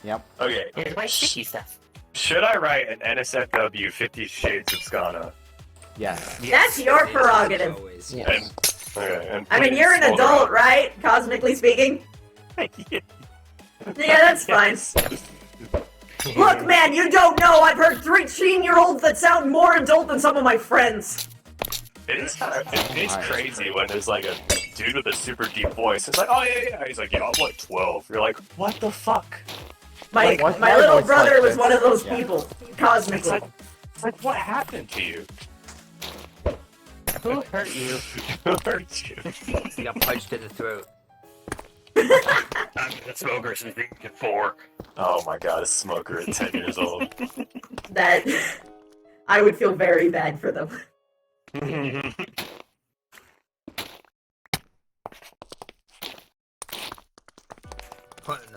[SPEAKER 3] Yep.
[SPEAKER 13] Okay,
[SPEAKER 4] Here's my sticky stuff.
[SPEAKER 13] Should I write an NSFW 50 Shades of Skana?
[SPEAKER 3] Yes.
[SPEAKER 2] That's your prerogative.
[SPEAKER 8] Yes.
[SPEAKER 2] I mean, you're an adult, right? Cosmically speaking.
[SPEAKER 13] Yeah.
[SPEAKER 2] Yeah, that's fine. Look, man, you don't know. I've heard 13-year-olds that sound more adult than some of my friends.
[SPEAKER 13] It's crazy when there's like a dude with a super deep voice. It's like, oh yeah. He's like, yeah, I'm like 12. You're like, what the fuck?
[SPEAKER 2] My little brother was one of those people. Cosmically.
[SPEAKER 13] It's like, what happened to you?
[SPEAKER 7] Who hurt you?
[SPEAKER 13] Who hurt you?
[SPEAKER 12] He got punched in the throat.
[SPEAKER 10] I'm a smoker since being 4.
[SPEAKER 13] Oh my god, a smoker at 10 years old.
[SPEAKER 2] That I would feel very bad for them.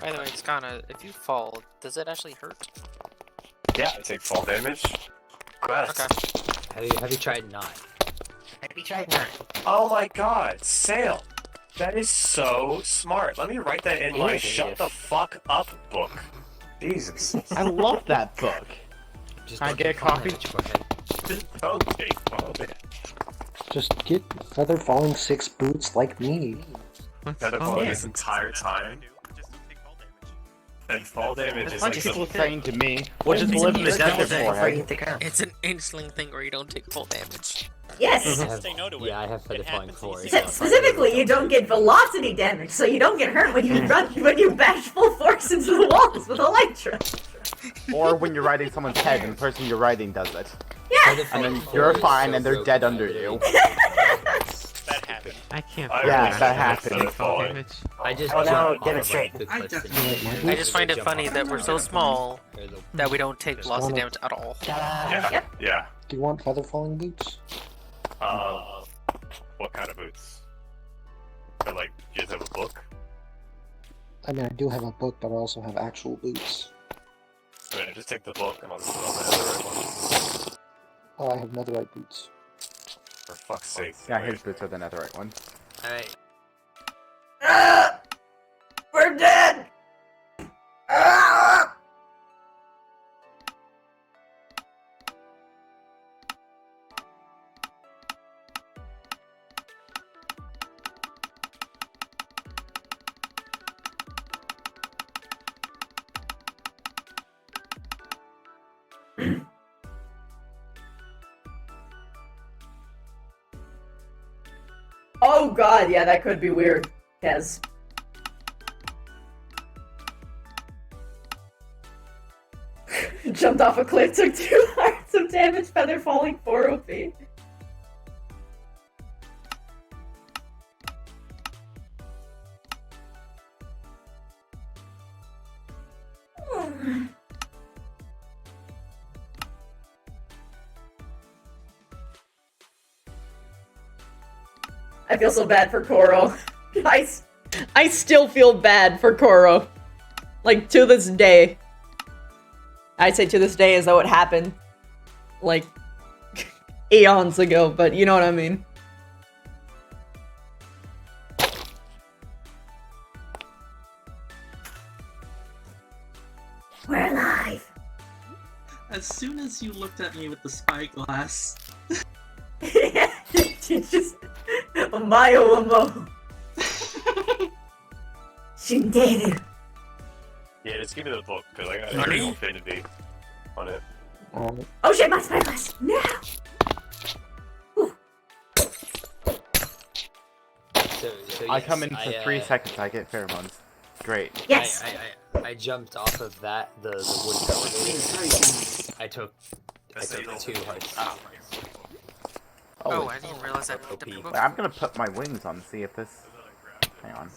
[SPEAKER 14] By the way, Skana, if you fall, does it actually hurt?
[SPEAKER 13] Yeah, I take fall damage.
[SPEAKER 14] Okay.
[SPEAKER 12] Have you tried not?
[SPEAKER 14] Have you tried not?
[SPEAKER 13] Oh my god, Sail! That is so smart. Let me write that in my shut the fuck up book. Jesus.
[SPEAKER 3] I love that book.
[SPEAKER 12] Just
[SPEAKER 3] Can I
[SPEAKER 12] don't
[SPEAKER 3] get a
[SPEAKER 12] take fall
[SPEAKER 3] copy?
[SPEAKER 12] damage, go ahead.
[SPEAKER 13] Don't take fall damage.
[SPEAKER 8] Just get feather falling 6 boots like me.
[SPEAKER 13] Feather falling this entire time. And fall damage
[SPEAKER 3] It's
[SPEAKER 13] is
[SPEAKER 3] like
[SPEAKER 13] like
[SPEAKER 3] people
[SPEAKER 13] some...
[SPEAKER 3] saying to me, we'll just live in the desert forever.
[SPEAKER 14] It's an inchling thing where you don't take full damage.
[SPEAKER 2] Yes.
[SPEAKER 12] I have feather falling 4.
[SPEAKER 2] Specifically, you don't get velocity damage, so you don't get hurt when you run when you bash full force into the walls with Elytra.
[SPEAKER 3] Or when you're riding someone's head and the person you're riding does it.
[SPEAKER 2] Yeah.
[SPEAKER 3] And then you're fine and they're dead under you.
[SPEAKER 13] That happened.
[SPEAKER 6] I can't.
[SPEAKER 3] Yeah, that happened.
[SPEAKER 12] I just
[SPEAKER 14] Oh, no,
[SPEAKER 12] jump
[SPEAKER 14] get it
[SPEAKER 12] off
[SPEAKER 14] straight.
[SPEAKER 12] of my
[SPEAKER 14] I just find it funny that we're so small that we don't take velocity damage at all.
[SPEAKER 13] Yeah. Yeah.
[SPEAKER 8] Do you want feather falling boots?
[SPEAKER 13] What kind of boots? Or like, you just have a book?
[SPEAKER 8] I mean, I do have a book, but I also have actual boots.
[SPEAKER 13] I mean, just take the book and I'll just put on the netherite one.
[SPEAKER 8] Oh, I have netherite boots.
[SPEAKER 13] For fuck's sake.
[SPEAKER 3] Yeah, his boots are the netherite one.
[SPEAKER 12] Alright.
[SPEAKER 2] We're dead. Oh god, yeah, that could be weird, Kez. Jumped off a cliff, took 2 hearts of damage, feather falling 4 OP. I feel so bad for Koro. I still feel bad for Koro. Like, to this day. I say to this day as though it happened, like, eons ago, but you know what I mean. We're alive.
[SPEAKER 5] As soon as you looked at me with the spyglass.
[SPEAKER 2] Just Mayo Amo. Shinderu.
[SPEAKER 13] Yeah, just give me the book, because I got an infinity on it.
[SPEAKER 2] Oh shit, my spyglass! No!
[SPEAKER 12] So
[SPEAKER 3] I
[SPEAKER 12] yes,
[SPEAKER 3] come in for 3 seconds, I get pheromones. Great.
[SPEAKER 2] Yes!
[SPEAKER 12] I jumped off of that, the wood elevator. I took 2 hearts.
[SPEAKER 14] Oh, I didn't realize I picked up your book.
[SPEAKER 3] I'm gonna put my wings on, see if this... Hang on.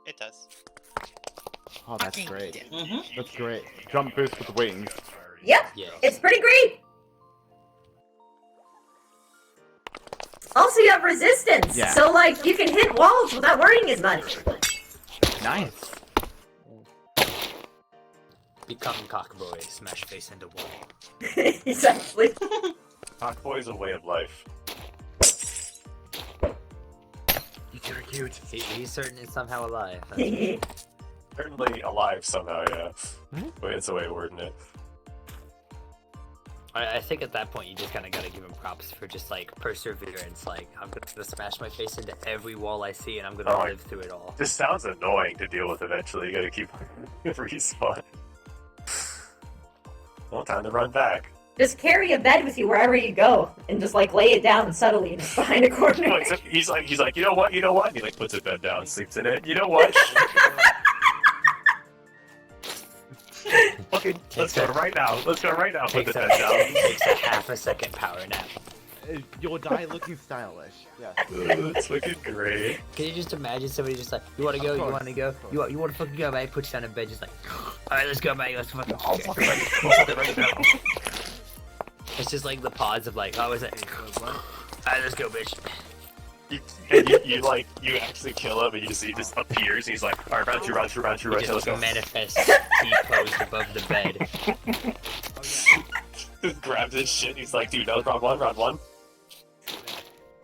[SPEAKER 9] It does.
[SPEAKER 3] Oh, that's great. That's great. Jump boost with wings.
[SPEAKER 2] Yep, it's pretty great! Also, you have resistance,
[SPEAKER 3] Yeah.
[SPEAKER 2] so, like, you can hit walls without worrying as much.
[SPEAKER 3] Nice.
[SPEAKER 12] Become cockboy, smash face into wall.
[SPEAKER 2] Exactly.
[SPEAKER 13] Cockboy is a way of life.
[SPEAKER 3] You're cute.
[SPEAKER 12] He's certainly somehow alive.
[SPEAKER 13] Certainly alive somehow, yeah. But it's a way of wording it.
[SPEAKER 12] I think at that point you just kind of gotta give him props for just like perseverance. Like, I'm gonna smash my face into every wall I see, and I'm gonna live through it all.
[SPEAKER 13] This sounds annoying to deal with eventually. You gotta keep respawn. Well, time to run back.
[SPEAKER 2] Just carry a bed with you wherever you go, and just like lay it down subtly just behind a corner.
[SPEAKER 13] He's like, you know what? And he like puts his bed down, sleeps in it. You know what? Fucking, let's go right now. Put the bed down.
[SPEAKER 12] Takes a half a second power nap.
[SPEAKER 3] You'll die looking stylish. Yeah.
[SPEAKER 13] It's looking great.
[SPEAKER 12] Can you just imagine somebody just like, you wanna go, you wanna go, you wanna fucking go, man? Puts you down in bed, just like, alright, let's go, man, let's fucking right now. It's just like the pods of like, oh, is it? Alright, let's go, bitch.
[SPEAKER 13] You actually kill him, and he just appears, and he's like, alright, round two,
[SPEAKER 12] He
[SPEAKER 13] let's
[SPEAKER 12] just
[SPEAKER 13] go.
[SPEAKER 12] manifests T-posed above the bed.
[SPEAKER 13] Just grabs his shit, he's like, dude, that was round one.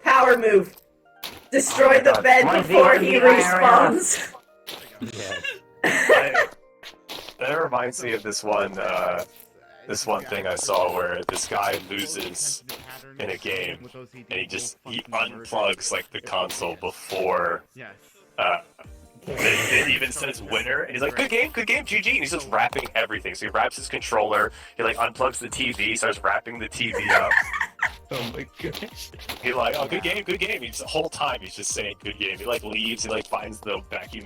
[SPEAKER 2] Power move. Destroy the bed before he respawns.
[SPEAKER 13] Yeah. That reminds me of this one thing I saw where this guy loses in a game, and he unplugs like the console before it even says winner, and he's like, good game, GG, and he's just wrapping everything. So he wraps his controller, he like unplugs the TV, starts wrapping the TV up. Oh my gosh. He's like, oh, good game. He's the whole time he's just saying good game. He like leaves, he like finds the vacuum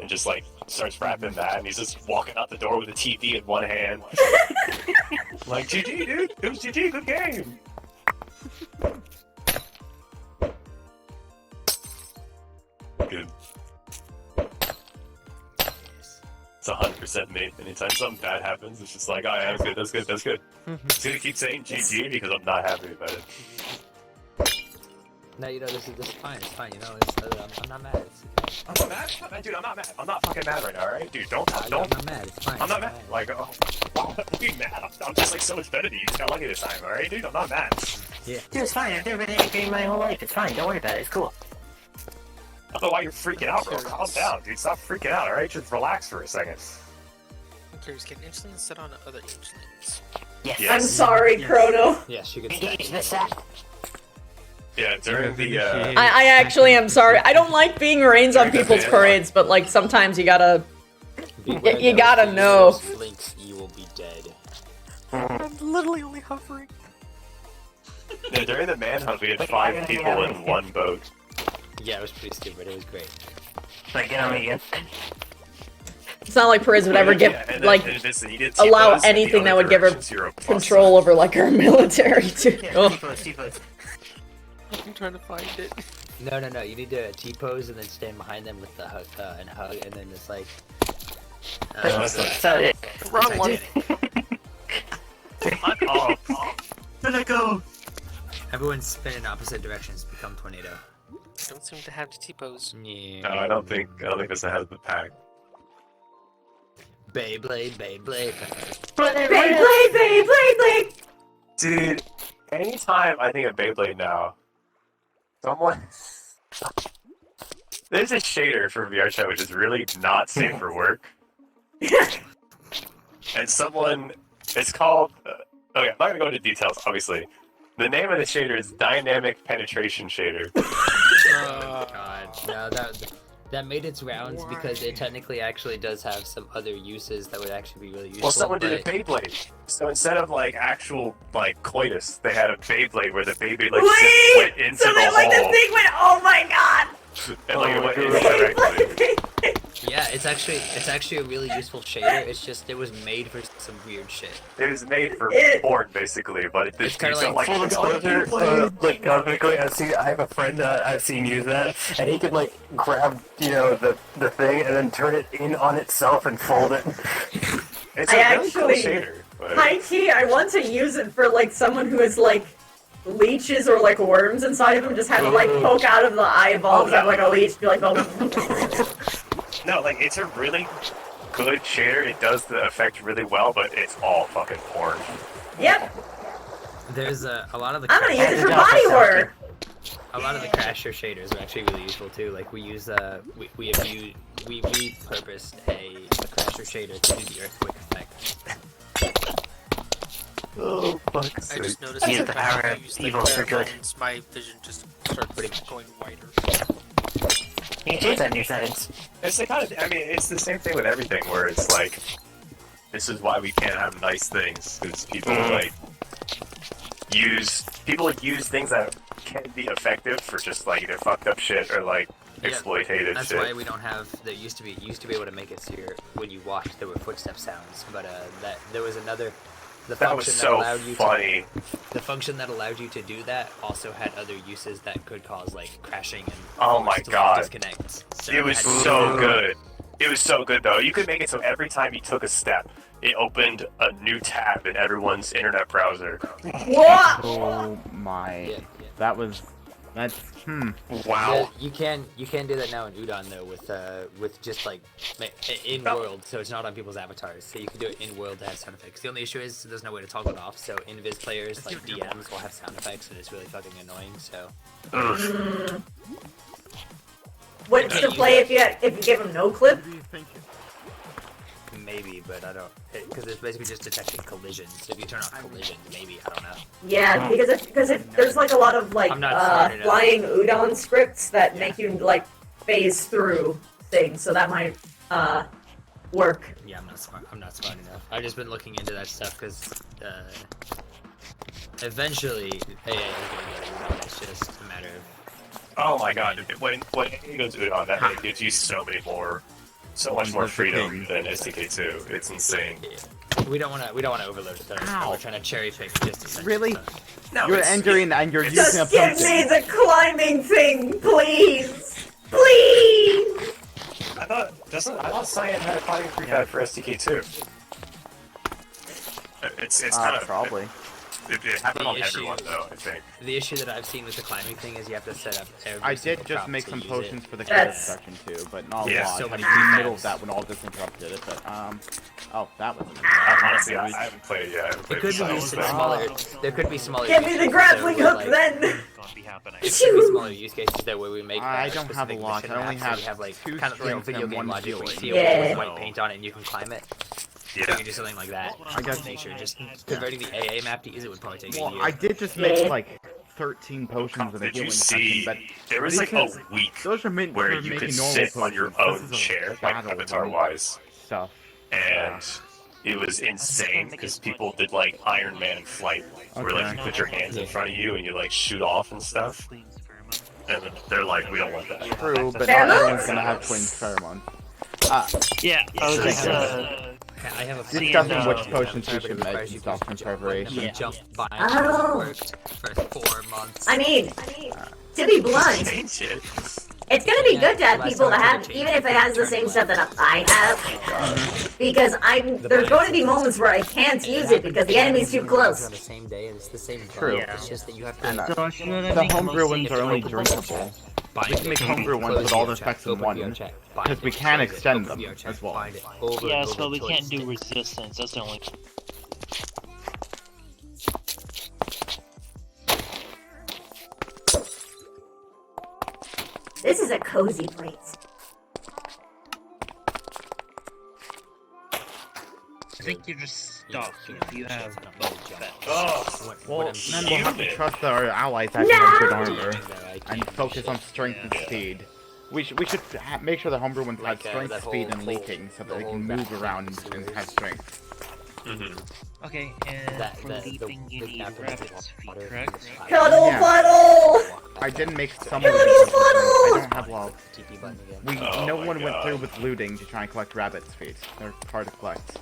[SPEAKER 13] and just like starts wrapping that, and he's just walking out the door with the TV in one hand. Like, GG, dude, it was GG, good game. Good. It's 100% me. Anytime something bad happens, it's just like, oh yeah, that's good. Just gonna keep saying GG because I'm not happy about it.
[SPEAKER 12] No, you know, this is fine, it's fine, you know, I'm not mad.
[SPEAKER 13] I'm not mad? Dude, I'm not mad. I'm not fucking mad right now, alright? Dude, don't.
[SPEAKER 12] I'm not mad, it's fine.
[SPEAKER 13] I'm not mad. Like, I'm be mad. I'm just like so much better than you. You just got lucky this time, alright? Dude, I'm not mad.
[SPEAKER 12] Yeah.
[SPEAKER 4] Dude, it's fine. I've never been in a game my whole life. It's fine. Don't worry about it. It's cool.
[SPEAKER 13] I don't know why you're freaking out, bro. Calm down, dude. Stop freaking out, alright? Just relax for a second.
[SPEAKER 14] I'm curious, can insolence sit on other insolence?
[SPEAKER 2] Yes. I'm sorry, Chrono.
[SPEAKER 12] Yes, you can
[SPEAKER 4] engage this app.
[SPEAKER 13] Yeah, during the,
[SPEAKER 1] I actually am sorry. I don't like being reins on people's parades, but like sometimes you gotta you gotta know.
[SPEAKER 12] Links, you will be dead.
[SPEAKER 14] I'm literally only hovering.
[SPEAKER 13] Yeah, during the manhunt, we had 5 people in one boat.
[SPEAKER 12] Yeah, it was pretty stupid. It was great.
[SPEAKER 4] Like, get on me again.
[SPEAKER 1] It's not like Perez would ever give
[SPEAKER 13] and
[SPEAKER 1] like
[SPEAKER 13] then
[SPEAKER 1] allow anything that would give her control over like her military too.
[SPEAKER 4] Yeah, T-pose.
[SPEAKER 14] I'm trying to find it.
[SPEAKER 12] No. You need to T-pose and then stand behind them with the hug and then just like.
[SPEAKER 14] Wrong one.
[SPEAKER 13] Where'd I go?
[SPEAKER 12] Everyone spin in opposite directions. Become tornado.
[SPEAKER 14] Don't seem to have the T-pose.
[SPEAKER 12] Yeah.
[SPEAKER 13] No, I don't think this has the pack.
[SPEAKER 12] Beyblade.
[SPEAKER 13] Dude, anytime I think of Beyblade now, there's a shader for VR chat which is really not safe for work. And it's called, okay, I'm not gonna go into details, obviously. The name of the shader is Dynamic Penetration Shader.
[SPEAKER 12] Oh god, no, that made its rounds because it technically actually does have some other uses that would actually be really useful.
[SPEAKER 13] Well, someone did a Beyblade. So instead of like actual like coitus, they had a Beyblade where the Beyblade like went into the hole.
[SPEAKER 2] Like this thing went, oh my god!
[SPEAKER 13] And like it went in directly.
[SPEAKER 12] Yeah, it's actually a really useful shader. It's just it was made for some weird shit.
[SPEAKER 13] It was made for porn basically, but
[SPEAKER 12] it's kind of like
[SPEAKER 13] full
[SPEAKER 15] disclosure. Like cosmically, I have a friend that I've seen use that, and he could like grab the thing and then turn it in on itself and fold it.
[SPEAKER 13] It's a really cool shader.
[SPEAKER 1] High key, I want to use it for like someone who has like leeches or like worms inside of them. Just have to like poke out of the eyeballs, have like a leech, be like, oh.
[SPEAKER 13] No, like it's a really good shader. It does the effect really well, but it's all fucking porn.
[SPEAKER 1] Yep.
[SPEAKER 12] There's a lot of the.
[SPEAKER 1] I'm gonna use it for body work.
[SPEAKER 12] A lot of the crasher shaders are actually really useful too. Like we use we repurposed a crasher shader to do the earthquake effect.
[SPEAKER 13] Oh, fuck.
[SPEAKER 14] I just noticed
[SPEAKER 4] Use
[SPEAKER 14] that
[SPEAKER 4] the power
[SPEAKER 14] when I
[SPEAKER 4] of
[SPEAKER 14] use the
[SPEAKER 4] evil for good.
[SPEAKER 14] pheromones, my vision just starts going wider.
[SPEAKER 4] You can change that in your settings.
[SPEAKER 13] It's the kind of, I mean, it's the same thing with everything where it's like, this is why we can't have nice things, because people use things that can be effective for just like either fucked up shit or like exploitative
[SPEAKER 12] That's
[SPEAKER 13] shit.
[SPEAKER 12] why we don't have. There used to be be able to make it so when you walked there were footstep sounds, but that there was another. The
[SPEAKER 13] That was
[SPEAKER 12] function
[SPEAKER 13] so
[SPEAKER 12] allowed you
[SPEAKER 13] funny.
[SPEAKER 12] The function that allowed you to do that also had other uses that could cause like crashing and
[SPEAKER 13] Oh my god,
[SPEAKER 12] disconnects. So
[SPEAKER 13] it was so good. It was so good though. You could make it so every time you took a step, it opened a new tab in everyone's internet browser.
[SPEAKER 1] What?
[SPEAKER 3] Oh my, that's
[SPEAKER 13] Wow.
[SPEAKER 12] You can do that now in Udon though with just like in world, so it's not on people's avatars. So you can do it in world to have sound effects. The only issue is there's no way to toggle it off. So invis players like DMs will have sound effects, and it's really fucking annoying. So.
[SPEAKER 1] What's to play if you give him no clip?
[SPEAKER 12] Maybe, but I don't, because it's basically just detecting collisions. So if you turn off collisions, maybe, I don't know.
[SPEAKER 1] Yeah, because if there's like a lot of like flying udon scripts that make you like phase through things, so that might work.
[SPEAKER 12] Yeah, I'm not smart enough. I've just been looking into that stuff because eventually AA is gonna get Udon. It's just a matter of.
[SPEAKER 13] Oh my god, when it goes Udon, that gives you so much more freedom than SDK2. It's insane.
[SPEAKER 12] We don't want to overload stuff. We're trying to cherry pick just a
[SPEAKER 3] Really?
[SPEAKER 13] No,
[SPEAKER 3] you're entering and you're using a
[SPEAKER 1] Just give me the climbing thing, please, please.
[SPEAKER 13] I thought Cyan had a climbing prefab for SDK2. It's kind of
[SPEAKER 3] probably.
[SPEAKER 13] It happened on everyone though, I think.
[SPEAKER 12] The issue that I've seen with the climbing thing is you have to set up every
[SPEAKER 3] I did
[SPEAKER 12] single
[SPEAKER 3] just
[SPEAKER 12] prop
[SPEAKER 3] make
[SPEAKER 12] to
[SPEAKER 3] some
[SPEAKER 12] use
[SPEAKER 3] potions
[SPEAKER 12] it.
[SPEAKER 3] for the credit section too, but not a lot.
[SPEAKER 12] So many
[SPEAKER 3] in the
[SPEAKER 12] prefabs.
[SPEAKER 3] middle of that when all this interrupted it, but oh, that was.
[SPEAKER 13] Honestly, I haven't played it yet.
[SPEAKER 12] It could be used in smaller. There could be smaller.
[SPEAKER 1] Give me the grappling hook then.
[SPEAKER 12] There could be smaller use cases there where we make.
[SPEAKER 3] I don't have a
[SPEAKER 12] specific
[SPEAKER 3] lot.
[SPEAKER 12] mission
[SPEAKER 3] I only
[SPEAKER 12] maps, so we
[SPEAKER 3] have
[SPEAKER 12] have like
[SPEAKER 3] two
[SPEAKER 12] kind of
[SPEAKER 3] strength
[SPEAKER 12] video
[SPEAKER 3] and
[SPEAKER 12] game
[SPEAKER 3] one
[SPEAKER 12] logic where you
[SPEAKER 3] healing.
[SPEAKER 12] see
[SPEAKER 1] Yeah.
[SPEAKER 12] with white paint on it and you can climb it. So you can do something like that.
[SPEAKER 3] I guess.
[SPEAKER 12] Make sure just converting the AA map to use it would probably take a
[SPEAKER 3] Well,
[SPEAKER 12] year.
[SPEAKER 3] I did just make like 13 potions in the
[SPEAKER 13] Did you
[SPEAKER 3] healing
[SPEAKER 13] see?
[SPEAKER 3] section, but
[SPEAKER 13] There was like a week
[SPEAKER 3] those are meant
[SPEAKER 13] where
[SPEAKER 3] for
[SPEAKER 13] you could
[SPEAKER 3] making normal
[SPEAKER 13] sit on your
[SPEAKER 3] potions.
[SPEAKER 13] own
[SPEAKER 3] This is a
[SPEAKER 13] chair, like
[SPEAKER 3] battle
[SPEAKER 13] avatar-wise,
[SPEAKER 3] stuff.
[SPEAKER 13] and it was insane because people did like Iron Man flight, where like you put your hands in front of you and you like shoot off and stuff. And they're like, we don't want that.
[SPEAKER 3] True, but not everyone's gonna have twin pheromones.
[SPEAKER 5] Yeah, I was just
[SPEAKER 12] I have a
[SPEAKER 3] discussing which potions you should make and stuff in preparation.
[SPEAKER 12] Jump by
[SPEAKER 1] Oh.
[SPEAKER 12] worked for 4 months.
[SPEAKER 1] I mean, to be blunt, it's gonna be good to have people that have, even if it has the same stuff that I have, because there's going to be moments where I can't use it because the enemy's too close.
[SPEAKER 12] On the same day, and it's the same.
[SPEAKER 3] True.
[SPEAKER 12] It's just that you have to.
[SPEAKER 3] And the homebrew ones are only drinkable. We can make homebrew ones with all the effects in one, because we can extend them as well.
[SPEAKER 5] yes, but we can't do resistance. That's the only.
[SPEAKER 2] This is a cozy place.
[SPEAKER 5] I think you're just stuck if you have both.
[SPEAKER 3] Well, then we'll have to trust our allies actually have good armor and focus on strength and speed. We should make sure the homebrew ones have strength, speed, and leaking so that they can move around and have strength.
[SPEAKER 5] Okay, and for leaping you need rabbit's feet, correct?
[SPEAKER 1] Cuddle puddle!
[SPEAKER 3] I didn't make some of
[SPEAKER 1] Cuddle
[SPEAKER 3] these.
[SPEAKER 1] puddle!
[SPEAKER 3] I don't have love. No one went through with looting to try and collect rabbit's feet. They're hard to collect.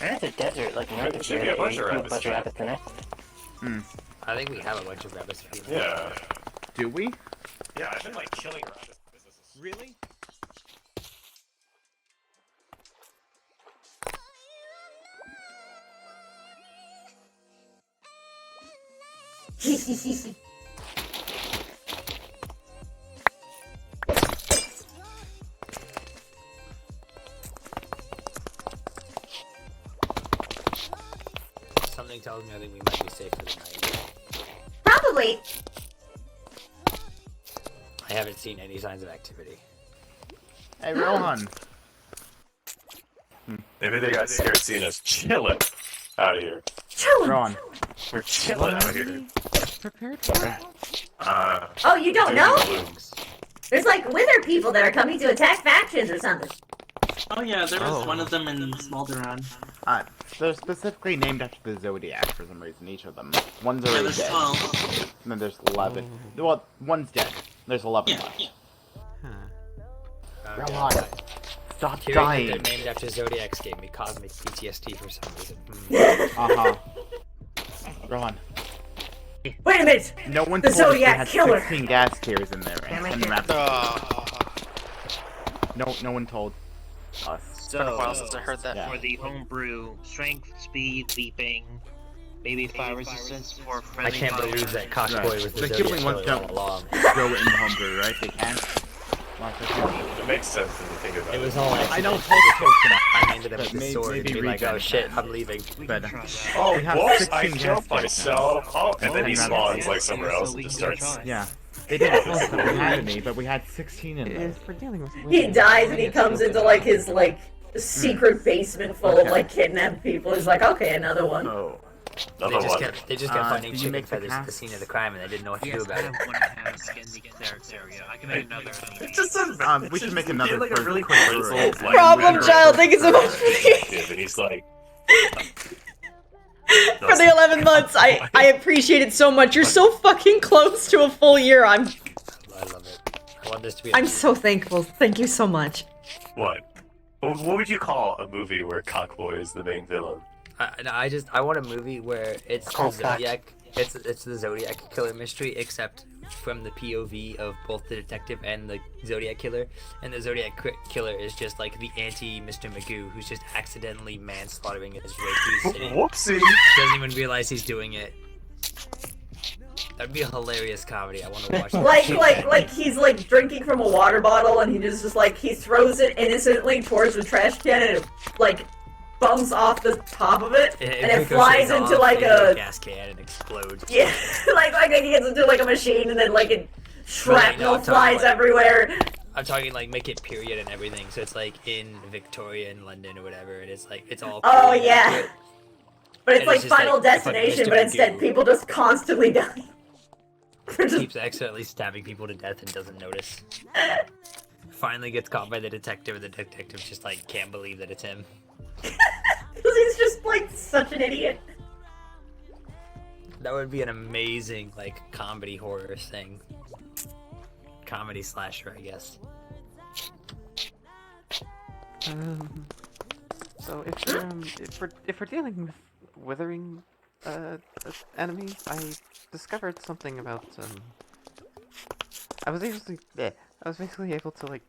[SPEAKER 4] We're at the desert, like north of
[SPEAKER 13] Should be
[SPEAKER 4] here.
[SPEAKER 13] a bunch of
[SPEAKER 4] A
[SPEAKER 13] rabbits.
[SPEAKER 4] bunch of rabbits in it.
[SPEAKER 12] I think we have a bunch of rabbits.
[SPEAKER 13] Yeah.
[SPEAKER 3] Do we?
[SPEAKER 13] Yeah, I've been like killing rabbits.
[SPEAKER 3] Really?
[SPEAKER 12] Something tells me I think we might be safe for the night.
[SPEAKER 2] Probably.
[SPEAKER 12] I haven't seen any signs of activity.
[SPEAKER 3] Hey, Rohan.
[SPEAKER 13] Maybe they got scared seeing us chilling. Out of here.
[SPEAKER 2] Chilling.
[SPEAKER 3] Ron.
[SPEAKER 13] We're chilling out here.
[SPEAKER 6] Prepared for?
[SPEAKER 2] Oh, you don't know?
[SPEAKER 13] Blooms.
[SPEAKER 2] There's like wither people that are coming to attack factions or something.
[SPEAKER 5] Oh yeah, there was one of them in Smolderon.
[SPEAKER 3] They're specifically named after the Zodiac for some reason, each of them. One's already
[SPEAKER 5] there's
[SPEAKER 3] dead.
[SPEAKER 5] 12.
[SPEAKER 3] And then there's 11. Well, one's dead. There's 11 left. Come on. Stop
[SPEAKER 12] Hearing that
[SPEAKER 3] dying.
[SPEAKER 12] they're named after Zodiacs gave me cosmic PTSD for some reason.
[SPEAKER 3] Uh-huh. Ron.
[SPEAKER 2] Wait a minute!
[SPEAKER 3] No one
[SPEAKER 2] The
[SPEAKER 3] told us we
[SPEAKER 2] Zodiac
[SPEAKER 3] had
[SPEAKER 2] Killer!
[SPEAKER 3] 16 gas tiers in there and 10 rapid. No one told us.
[SPEAKER 14] It's been a while since I heard that.
[SPEAKER 3] Yeah.
[SPEAKER 16] For the homebrew, strength, speed, leaping, maybe fire resistance for
[SPEAKER 12] I
[SPEAKER 16] friendly
[SPEAKER 12] can't
[SPEAKER 16] fire.
[SPEAKER 12] believe that Cockboy was the
[SPEAKER 3] The
[SPEAKER 12] Zodiac
[SPEAKER 3] killing ones
[SPEAKER 12] killer all
[SPEAKER 3] don't
[SPEAKER 12] along.
[SPEAKER 3] go in homebrew, right? They can't.
[SPEAKER 13] It makes sense when you think about it.
[SPEAKER 12] It was all
[SPEAKER 3] I know
[SPEAKER 12] I ended up with the
[SPEAKER 3] Maybe
[SPEAKER 12] sword and be like, oh
[SPEAKER 3] regen.
[SPEAKER 12] shit, I'm leaving.
[SPEAKER 3] But,
[SPEAKER 13] Oh,
[SPEAKER 3] we have
[SPEAKER 13] whoops, I
[SPEAKER 3] 16
[SPEAKER 13] killed
[SPEAKER 3] gas
[SPEAKER 13] myself. Oh, and then he
[SPEAKER 3] Oh,
[SPEAKER 13] spawns like somewhere else and just starts.
[SPEAKER 3] Yeah. They didn't tell us that we had any, but we had 16 in there.
[SPEAKER 6] For dealing with
[SPEAKER 2] He dies and he comes into like his like secret basement full of like kidnapped people. He's like, okay, another one.
[SPEAKER 3] Oh.
[SPEAKER 12] They just kept finding
[SPEAKER 3] did you
[SPEAKER 12] chicken
[SPEAKER 3] make the
[SPEAKER 12] feathers at the
[SPEAKER 3] cast?
[SPEAKER 12] scene of the crime and they didn't know what to do
[SPEAKER 16] Yes, I
[SPEAKER 12] about it.
[SPEAKER 16] have one task in the Xerax area. I can make another.
[SPEAKER 3] We should make another
[SPEAKER 13] like a
[SPEAKER 3] for-
[SPEAKER 13] really quick
[SPEAKER 3] for-
[SPEAKER 1] Problem child, thank you so much
[SPEAKER 13] And he's like,
[SPEAKER 1] for the 11 months. I appreciate it so much. You're so fucking close to a full year.
[SPEAKER 12] I love it. I want this to be
[SPEAKER 1] I'm so thankful. Thank you so much.
[SPEAKER 13] what? What would you call a movie where Cockboy is the main villain?
[SPEAKER 12] I want a movie where it's the Zodiac. It's the Zodiac killer mystery, except from the POV of both the detective and the Zodiac killer. And the Zodiac killer is just like the anti Mr. Magoo, who's just accidentally manslaughtering his way through the city.
[SPEAKER 13] Whoopsie!
[SPEAKER 12] Doesn't even realize he's doing it. That'd be a hilarious comedy. I want to watch that.
[SPEAKER 2] Like he's like drinking from a water bottle and he just like he throws it innocently towards the trash can and it like bumps off the top of it and it flies into like a
[SPEAKER 12] gas can and explodes.
[SPEAKER 2] yeah like he gets into like a machine and then like it shrapnel
[SPEAKER 12] I'm talking,
[SPEAKER 2] flies
[SPEAKER 12] like-
[SPEAKER 2] everywhere.
[SPEAKER 12] I'm talking like make it period and everything, so it's like in Victoria and London or whatever, and it's like it's all.
[SPEAKER 2] Oh
[SPEAKER 12] period
[SPEAKER 2] yeah,
[SPEAKER 12] accurate.
[SPEAKER 2] but it's
[SPEAKER 12] And
[SPEAKER 2] like
[SPEAKER 12] it's just,
[SPEAKER 2] Final
[SPEAKER 12] like, fucking
[SPEAKER 2] Destination,
[SPEAKER 12] Mr.
[SPEAKER 2] but instead
[SPEAKER 12] Magoo.
[SPEAKER 2] people just constantly die.
[SPEAKER 12] Keeps accidentally stabbing people to death and doesn't notice. Finally gets caught by the detective, and the detective just like can't believe that it's him.
[SPEAKER 2] Because he's just like such an idiot.
[SPEAKER 12] That would be an amazing like comedy horror thing. Comedy slasher, I guess.
[SPEAKER 6] So if we're dealing with withering enemies, I discovered something about I was basically able to like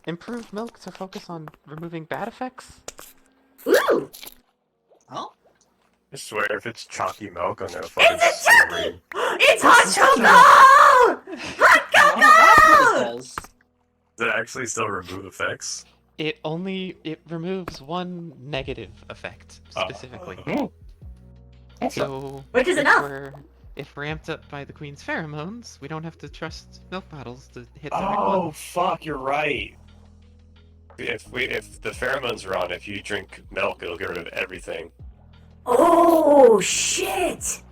[SPEAKER 6] improve milk to focus on removing bad effects.
[SPEAKER 2] Ooh!
[SPEAKER 5] Oh?
[SPEAKER 13] I swear, if it's chalky milk, I'm gonna fucking scream.
[SPEAKER 2] It's hot chocolate! Hot cocoa!
[SPEAKER 13] Does it actually still remove effects?
[SPEAKER 6] It removes one negative effect specifically. So
[SPEAKER 2] Which is enough.
[SPEAKER 6] If we're amped up by the queen's pheromones, we don't have to trust milk bottles to hit the right
[SPEAKER 13] Oh
[SPEAKER 6] one.
[SPEAKER 13] fuck, you're right. If the pheromones are on, if you drink milk, it'll get rid of everything.
[SPEAKER 2] Oh shit!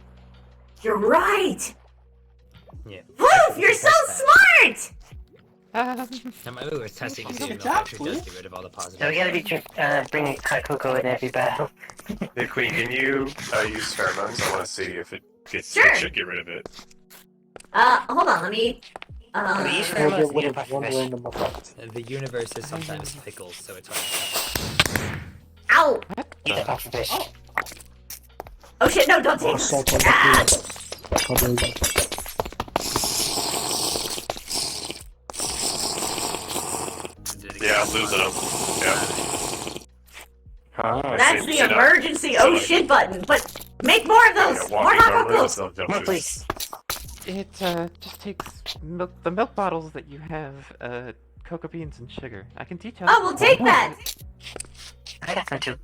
[SPEAKER 2] You're right!
[SPEAKER 12] Yeah.
[SPEAKER 2] Woof! You're so smart!
[SPEAKER 12] Now maybe we're testing to see if milk actually does get rid of all the positive.
[SPEAKER 4] So we gotta be bringing hot cocoa in every battle.
[SPEAKER 13] Hey Queen, can you use pheromones? I want to see if it gets
[SPEAKER 2] Sure.
[SPEAKER 13] it should get rid of it.
[SPEAKER 2] Hold on, let me.
[SPEAKER 12] The universe is sometimes pickles, so it's hard
[SPEAKER 2] Ow! Oh shit, no, don't take this. Ah!
[SPEAKER 13] Yeah, I'm losing them. Yeah.
[SPEAKER 2] That's the emergency oh shit button, but make more of those! More hot cocos!
[SPEAKER 6] More, please. It just takes the milk bottles that you have, cocoa beans and sugar. I can teach you.
[SPEAKER 2] Oh, we'll take that!
[SPEAKER 4] I got some too.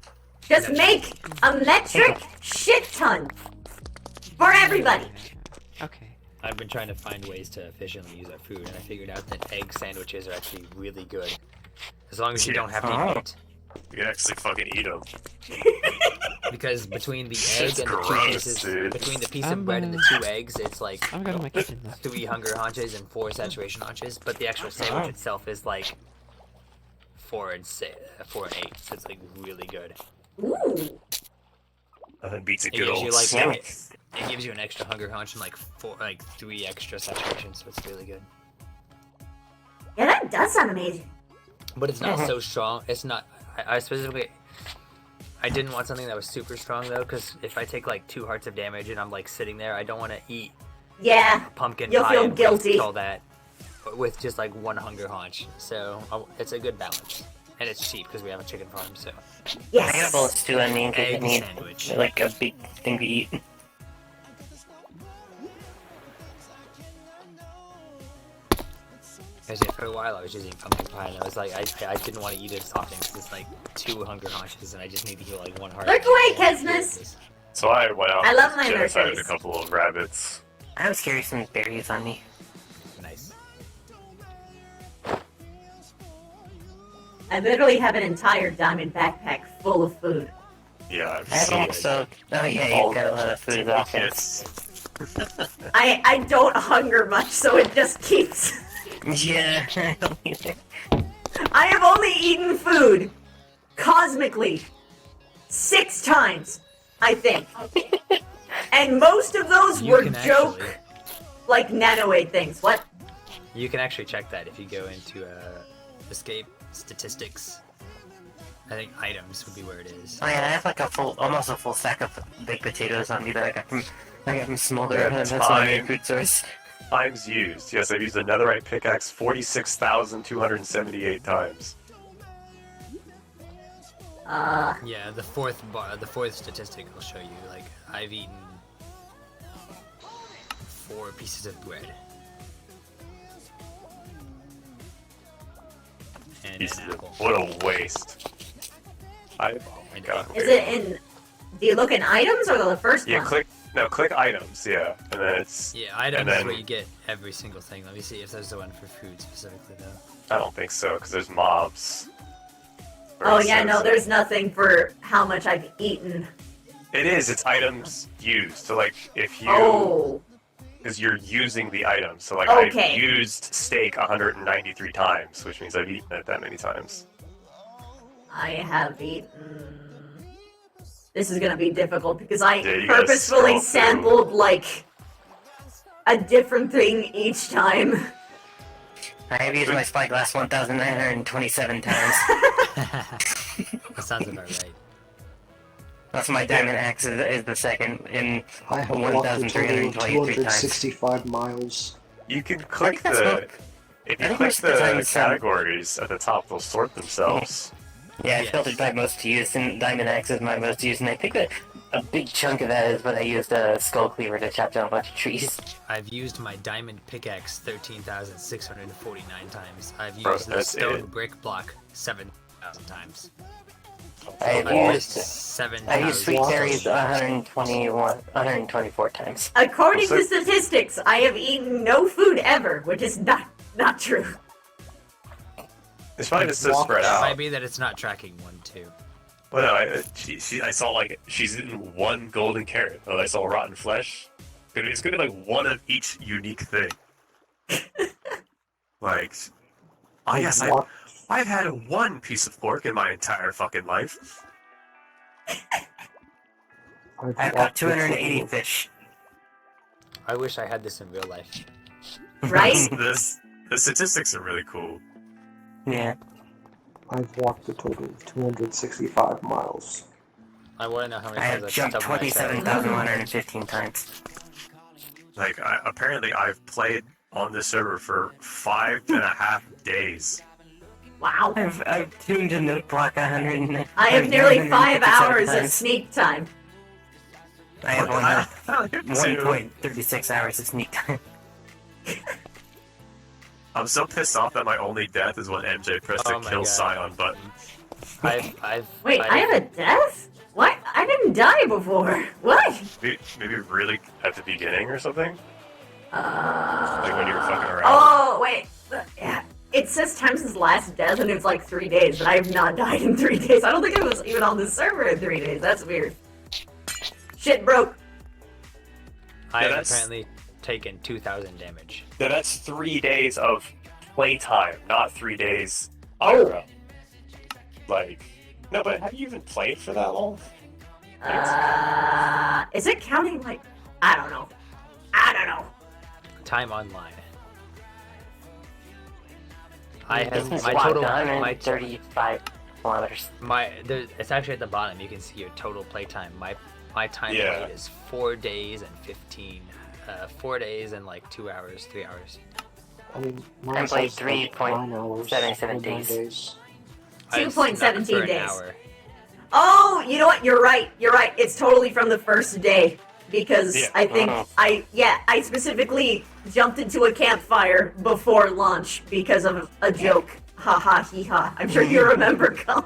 [SPEAKER 2] Just make a metric shit ton! For everybody!
[SPEAKER 6] Okay.
[SPEAKER 12] I've been trying to find ways to efficiently use our food, and I figured out that egg sandwiches are actually really good. As long as you don't have to eat meat.
[SPEAKER 13] You can actually fucking eat them.
[SPEAKER 12] Because between the egg
[SPEAKER 13] Shit's
[SPEAKER 12] and the two
[SPEAKER 13] gross,
[SPEAKER 12] pieces,
[SPEAKER 13] dude.
[SPEAKER 12] between the piece of bread and the 2 eggs, it's like
[SPEAKER 6] I'm going to my kitchen now.
[SPEAKER 12] 3 hunger haunches and 4 saturation haunches. But the actual sandwich itself is like 4 and 8, so it's like really good.
[SPEAKER 2] Ooh.
[SPEAKER 13] Nothing beats a
[SPEAKER 12] It
[SPEAKER 13] good
[SPEAKER 12] gives
[SPEAKER 13] old
[SPEAKER 12] you like
[SPEAKER 13] snack.
[SPEAKER 12] it gives you an extra hunger hunch and like 3 extra saturation, so it's really good.
[SPEAKER 2] Yeah, that does sound amazing.
[SPEAKER 12] But it's not so strong. It's not. I specifically. I didn't want something that was super strong though, because if I take like 2 hearts of damage and I'm like sitting there, I don't want to eat.
[SPEAKER 2] Yeah.
[SPEAKER 12] Pumpkin
[SPEAKER 2] You'll
[SPEAKER 12] pie
[SPEAKER 2] feel
[SPEAKER 12] and
[SPEAKER 2] guilty.
[SPEAKER 12] all that with just like 1 hunger haunch. So it's a good balance, and it's cheap because we have a chicken farm. So.
[SPEAKER 2] Yes.
[SPEAKER 14] I got bullets too. I mean,
[SPEAKER 12] Egg
[SPEAKER 14] I need
[SPEAKER 12] sandwich.
[SPEAKER 14] like a big thing to eat.
[SPEAKER 12] Because for a while I was using pumpkin pie, and I was like, I didn't want to eat it as often because it's like 2 hunger haunches, and I just need to heal like 1 heart.
[SPEAKER 2] Look away, Kesmus.
[SPEAKER 13] So I went out
[SPEAKER 2] I love
[SPEAKER 13] and
[SPEAKER 2] my
[SPEAKER 13] genocided
[SPEAKER 2] Mercuries.
[SPEAKER 13] a couple of rabbits.
[SPEAKER 14] I was carrying some berries on me.
[SPEAKER 12] Nice.
[SPEAKER 2] I literally have an entire diamond backpack full of food.
[SPEAKER 13] Yeah, I've
[SPEAKER 14] I have
[SPEAKER 13] seen
[SPEAKER 14] also. Oh yeah, you got a lot of food options.
[SPEAKER 2] I don't hunger much, so it just keeps.
[SPEAKER 14] Yeah, I don't either.
[SPEAKER 2] I have only eaten food cosmically 6 times, I think. And most of those
[SPEAKER 12] You
[SPEAKER 2] were
[SPEAKER 12] can
[SPEAKER 2] joke,
[SPEAKER 12] actually-
[SPEAKER 2] like nanoid things. What?
[SPEAKER 12] You can actually check that if you go into escape statistics. I think items would be where it is.
[SPEAKER 14] Oh yeah, I have like almost a full sack of baked potatoes on me that I got from Smolder.
[SPEAKER 13] Yeah,
[SPEAKER 14] That's my main food source.
[SPEAKER 13] Times used. Yes, I've used a netherite pickaxe 46,278 times.
[SPEAKER 12] Yeah, the fourth statistic will show you. Like I've eaten 4 pieces of bread and an apple.
[SPEAKER 13] What a waste. Oh my god.
[SPEAKER 2] Is it in? Do you look in items or the first
[SPEAKER 13] Yeah,
[SPEAKER 2] one?
[SPEAKER 13] click items, yeah. And then it's...
[SPEAKER 12] Yeah, items
[SPEAKER 13] and then,
[SPEAKER 12] is where you get every single thing. Let me see if there's the one for food specifically though.
[SPEAKER 13] I don't think so, because there's mobs. Where
[SPEAKER 2] Oh
[SPEAKER 13] it
[SPEAKER 2] yeah,
[SPEAKER 13] says-
[SPEAKER 2] no, there's nothing for how much I've eaten.
[SPEAKER 13] It is, it's items used. So like, if you...
[SPEAKER 2] Oh.
[SPEAKER 13] Because you're using the item. So like,
[SPEAKER 2] Okay.
[SPEAKER 13] I've used steak 193 times, which means I've eaten it that many times.
[SPEAKER 2] I have eaten. This is gonna be difficult because I
[SPEAKER 13] Yeah, you gotta
[SPEAKER 2] purposefully
[SPEAKER 13] scroll through.
[SPEAKER 2] sampled like a different thing each time.
[SPEAKER 14] I have used my spyglass 1,927 times.
[SPEAKER 12] That sounds about right.
[SPEAKER 14] That's my diamond axe is the second in
[SPEAKER 8] I have walked a total of
[SPEAKER 14] 1,323 times.
[SPEAKER 8] 265 miles.
[SPEAKER 13] You can click
[SPEAKER 14] that's
[SPEAKER 13] the...
[SPEAKER 14] not-
[SPEAKER 13] If
[SPEAKER 14] I
[SPEAKER 13] you
[SPEAKER 14] think
[SPEAKER 13] click
[SPEAKER 14] most of the time
[SPEAKER 13] the
[SPEAKER 14] it's,
[SPEAKER 13] categories at the top, they'll sort themselves.
[SPEAKER 14] Yeah, I filtered by most used, and diamond axe is my most used, and I think that a big chunk of that is when I used a skull cleaver to chop down a bunch of trees.
[SPEAKER 12] I've used my diamond pickaxe 13,649 times. I've
[SPEAKER 13] Bro,
[SPEAKER 12] used the
[SPEAKER 13] that's
[SPEAKER 12] stone
[SPEAKER 13] it.
[SPEAKER 12] brick block 7,000 times.
[SPEAKER 14] I've
[SPEAKER 12] I've
[SPEAKER 14] used
[SPEAKER 12] used 7,000.
[SPEAKER 14] I used sweet berries 124 times.
[SPEAKER 2] According to statistics, I have eaten no food ever, which is not true.
[SPEAKER 13] It's probably just so
[SPEAKER 12] It
[SPEAKER 13] spread out.
[SPEAKER 12] might be that it's not tracking 1, 2.
[SPEAKER 13] But no, I saw like she's eaten 1 golden carrot. Oh, I saw rotten flesh. It's gonna be like 1 of each unique thing. Like, yes, I've had 1 piece of pork in my entire fucking life.
[SPEAKER 14] I've got 280 fish.
[SPEAKER 12] I wish I had this in real life.
[SPEAKER 2] Right?
[SPEAKER 13] The statistics are really cool.
[SPEAKER 14] Yeah.
[SPEAKER 8] I've walked a total of 265 miles.
[SPEAKER 12] I want to know how many
[SPEAKER 14] I
[SPEAKER 12] times
[SPEAKER 14] have
[SPEAKER 12] I've
[SPEAKER 14] jumped
[SPEAKER 12] stubbed myself.
[SPEAKER 14] 27,115 times.
[SPEAKER 13] Like, apparently I've played on this server for 5.5 days.
[SPEAKER 2] Wow.
[SPEAKER 14] I've tuned a note block 100.
[SPEAKER 2] I have nearly 5
[SPEAKER 14] 157
[SPEAKER 2] hours of
[SPEAKER 14] times.
[SPEAKER 2] sneak time.
[SPEAKER 14] I have
[SPEAKER 13] I
[SPEAKER 14] 1.36 hours of sneak time.
[SPEAKER 13] I'm so pissed off that my only death is when MJ pressed the
[SPEAKER 12] Oh my
[SPEAKER 13] kill
[SPEAKER 12] God.
[SPEAKER 13] Scion button.
[SPEAKER 2] Wait, I have a death? What? I didn't die before. What?
[SPEAKER 13] Maybe really at the beginning or something? Like when you were fucking around.
[SPEAKER 2] Oh, wait. Yeah. It says time since last death, and it's like 3 days, but I have not died in 3 days. I don't think I was even on the server in 3 days. That's weird. Shit broke.
[SPEAKER 12] I
[SPEAKER 13] Yeah,
[SPEAKER 12] have
[SPEAKER 13] that's-
[SPEAKER 12] apparently taken 2,000 damage.
[SPEAKER 13] Now that's 3 days of playtime, not 3 days
[SPEAKER 2] Oh.
[SPEAKER 13] IRL. Like, no, but have you even played for that long?
[SPEAKER 2] Is it counting like I don't know. I don't know.
[SPEAKER 12] Time online. I have
[SPEAKER 14] It's
[SPEAKER 12] my
[SPEAKER 14] what,
[SPEAKER 12] total
[SPEAKER 14] 135 kilometers.
[SPEAKER 12] It's actually at the bottom. You can see your total playtime. My time
[SPEAKER 13] Yeah.
[SPEAKER 12] played is 4 days and 15. 4 days and like 2 hours, 3 hours.
[SPEAKER 8] I mean,
[SPEAKER 14] I
[SPEAKER 8] mine
[SPEAKER 14] played
[SPEAKER 8] says, like, 9 hours,
[SPEAKER 14] 3.77
[SPEAKER 8] 9
[SPEAKER 14] days.
[SPEAKER 2] 2.17
[SPEAKER 12] for an
[SPEAKER 2] days.
[SPEAKER 12] hour.
[SPEAKER 2] Oh, you know what? You're right. You're right. It's totally from the first day because
[SPEAKER 13] Yeah.
[SPEAKER 2] I think I specifically jumped into a campfire before launch because of a joke. Ha ha hee ha. I'm sure you remember, Cuff.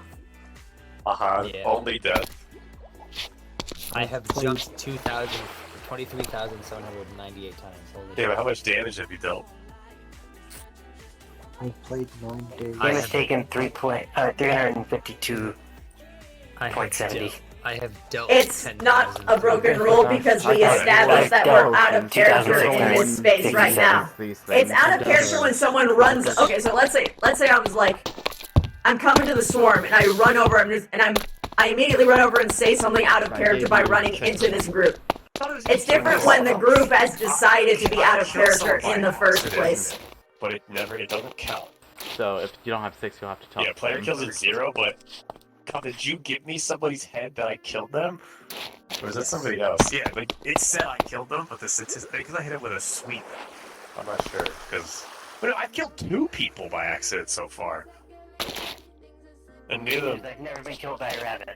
[SPEAKER 12] Yeah.
[SPEAKER 13] Only death.
[SPEAKER 12] I have jumped 23,798 times. Holy
[SPEAKER 13] Yeah, but
[SPEAKER 12] shit.
[SPEAKER 13] how much damage have you dealt?
[SPEAKER 8] I played 9 days.
[SPEAKER 14] I was taken 352.70.
[SPEAKER 12] I have dealt.
[SPEAKER 2] It's
[SPEAKER 12] 10,000
[SPEAKER 2] not a broken rule because we established that we're out of character in this space right now. It's out of character when someone runs. Okay, so let's say I was like, I'm coming to the swarm and I run over I immediately run over and say something out of character by running into this group. It's different when the group has decided to be out of character in the first place.
[SPEAKER 13] But it doesn't count.
[SPEAKER 6] So if you don't have 6, you'll have to talk.
[SPEAKER 13] Yeah, player kills is 0, but God, did you give me somebody's head that I killed them? Or is that somebody else? Yeah, like it said I killed them, but the statistic because I hit it with a sweep. I'm not sure because I've killed 2 people by accident so far. And neither of them.
[SPEAKER 14] I've never been killed by a rabbit.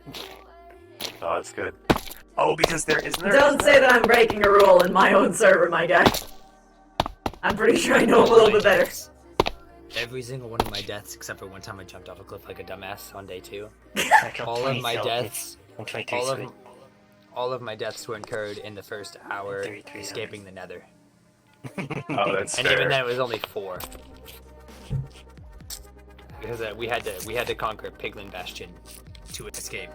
[SPEAKER 13] Oh, that's good. Oh, because there isn't there.
[SPEAKER 2] Don't say that I'm breaking a rule in my own server, my guy. I'm pretty sure I know a little bit better.
[SPEAKER 12] Every single one of my deaths, except for one time I jumped off a cliff like a dumbass on day 2. all of my deaths, all of my deaths were incurred in the first hour escaping the Nether.
[SPEAKER 13] Oh, that's
[SPEAKER 12] And
[SPEAKER 13] fair.
[SPEAKER 12] even then, it was only 4. Because we had to conquer Piglin Bastion to escape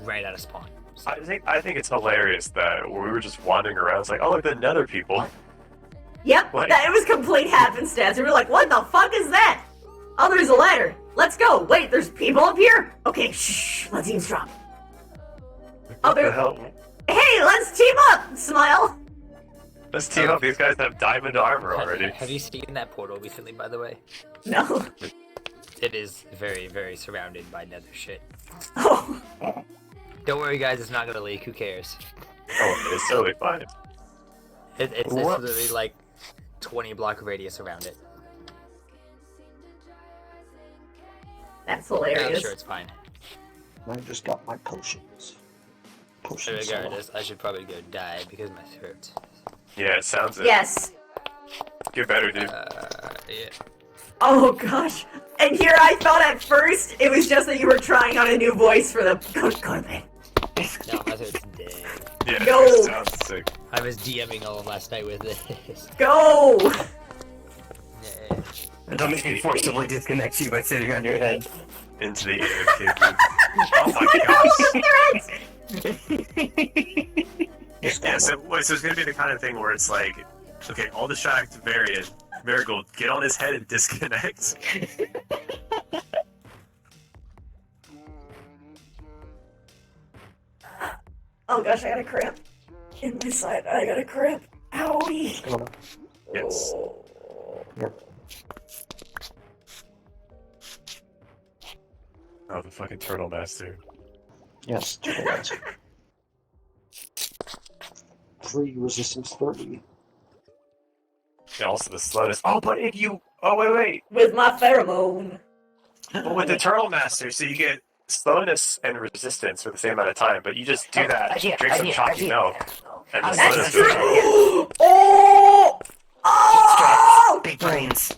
[SPEAKER 12] right out of spawn. So,
[SPEAKER 13] I think it's hilarious that we were just wandering around. It's like, oh, look, the Nether people.
[SPEAKER 2] Yep,
[SPEAKER 13] Like-
[SPEAKER 2] it was complete happenstance. We were like, what the fuck is that? Oh, there's a ladder. Let's go. Wait, there's people up here? Okay, shh, let's eavesdrop. Oh,
[SPEAKER 13] What the
[SPEAKER 2] there.
[SPEAKER 13] hell?
[SPEAKER 2] Hey, let's team up. Smile.
[SPEAKER 13] Let's team up. These guys have diamond armor already.
[SPEAKER 12] have you seen that portal recently, by the way?
[SPEAKER 2] No.
[SPEAKER 12] It is very, very surrounded by Nether shit.
[SPEAKER 2] Oh.
[SPEAKER 12] Don't worry, guys. It's not gonna leak. Who cares?
[SPEAKER 13] Oh, it's totally fine.
[SPEAKER 12] It's literally like 20 block radius around it.
[SPEAKER 2] That's
[SPEAKER 12] I'm
[SPEAKER 2] hilarious.
[SPEAKER 12] sure it's fine.
[SPEAKER 8] I just got my potions. Potions.
[SPEAKER 12] Regardless, I should probably go die because my throat.
[SPEAKER 13] Yeah, it sounds it.
[SPEAKER 2] Yes.
[SPEAKER 13] Get better, dude.
[SPEAKER 12] Yeah.
[SPEAKER 2] Oh gosh. And here I thought at first it was just that you were trying on a new voice for the go to bed.
[SPEAKER 12] No, my throat's dead.
[SPEAKER 13] Yeah,
[SPEAKER 2] Go.
[SPEAKER 13] it sounds sick.
[SPEAKER 12] I was DMing all of last night with this.
[SPEAKER 2] Go.
[SPEAKER 12] Yeah.
[SPEAKER 14] Don't make me forcibly disconnect you by sitting on your head.
[SPEAKER 13] Into the AFK booth. Oh my gosh. Yeah, so it's gonna be the kind of thing where it's like, okay, all distract Marigold, get on his head and disconnect.
[SPEAKER 2] Oh gosh, I got a cramp in my side. I got a cramp. Owie.
[SPEAKER 13] Yes. Oh, the fucking Turtle Master.
[SPEAKER 8] Yes, Turtle Master. Free resistance 30.
[SPEAKER 13] And also the slowness. Oh, but if you... Oh, wait.
[SPEAKER 2] With my pheromone.
[SPEAKER 13] Well, with the Turtle Master, so you get slowness and resistance for the same amount of time, but you just do that, drink some chalky milk, and the slowness goes away.
[SPEAKER 2] Oh! Oh!
[SPEAKER 14] Big brains.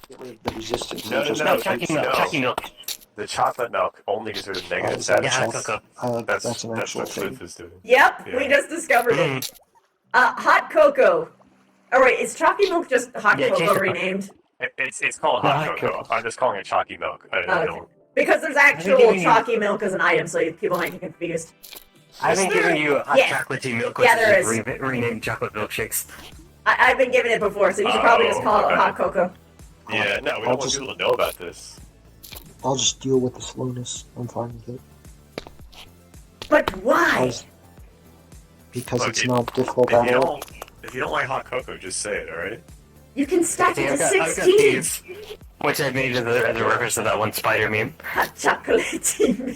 [SPEAKER 8] Get rid of the resistance.
[SPEAKER 13] No,
[SPEAKER 14] Chalky milk.
[SPEAKER 13] The chocolate milk only gives rid of negative status.
[SPEAKER 14] Yeah, cocoa.
[SPEAKER 8] That's an actual
[SPEAKER 13] what
[SPEAKER 8] thing.
[SPEAKER 13] Cliff is doing.
[SPEAKER 2] Yep,
[SPEAKER 13] Yeah.
[SPEAKER 2] we just discovered it. Hot cocoa. Oh wait, is chalky milk just hot
[SPEAKER 14] Yeah,
[SPEAKER 2] cocoa
[SPEAKER 14] just-
[SPEAKER 2] renamed?
[SPEAKER 13] It's called hot cocoa. I'm just calling it chalky milk. I
[SPEAKER 2] Okay.
[SPEAKER 13] don't
[SPEAKER 2] Because there's actual chalky milk as an item, so people might get confused.
[SPEAKER 15] I've been giving you hot chocolatey milk, which is renamed chocolate milkshakes.
[SPEAKER 2] I've been giving it before, so you should probably just call it hot cocoa.
[SPEAKER 13] Yeah, no, we don't want people to know about this.
[SPEAKER 8] I'll just deal with the slowness. I'm fine with it.
[SPEAKER 2] But why?
[SPEAKER 8] Because
[SPEAKER 13] Look,
[SPEAKER 8] it's not difficult at all.
[SPEAKER 13] If you don't like hot cocoa, just say it, alright?
[SPEAKER 2] You can stack it to
[SPEAKER 15] I've got
[SPEAKER 2] 16!
[SPEAKER 15] these, which I made as a reference to that one spider meme.
[SPEAKER 2] Hot chocolatey milk.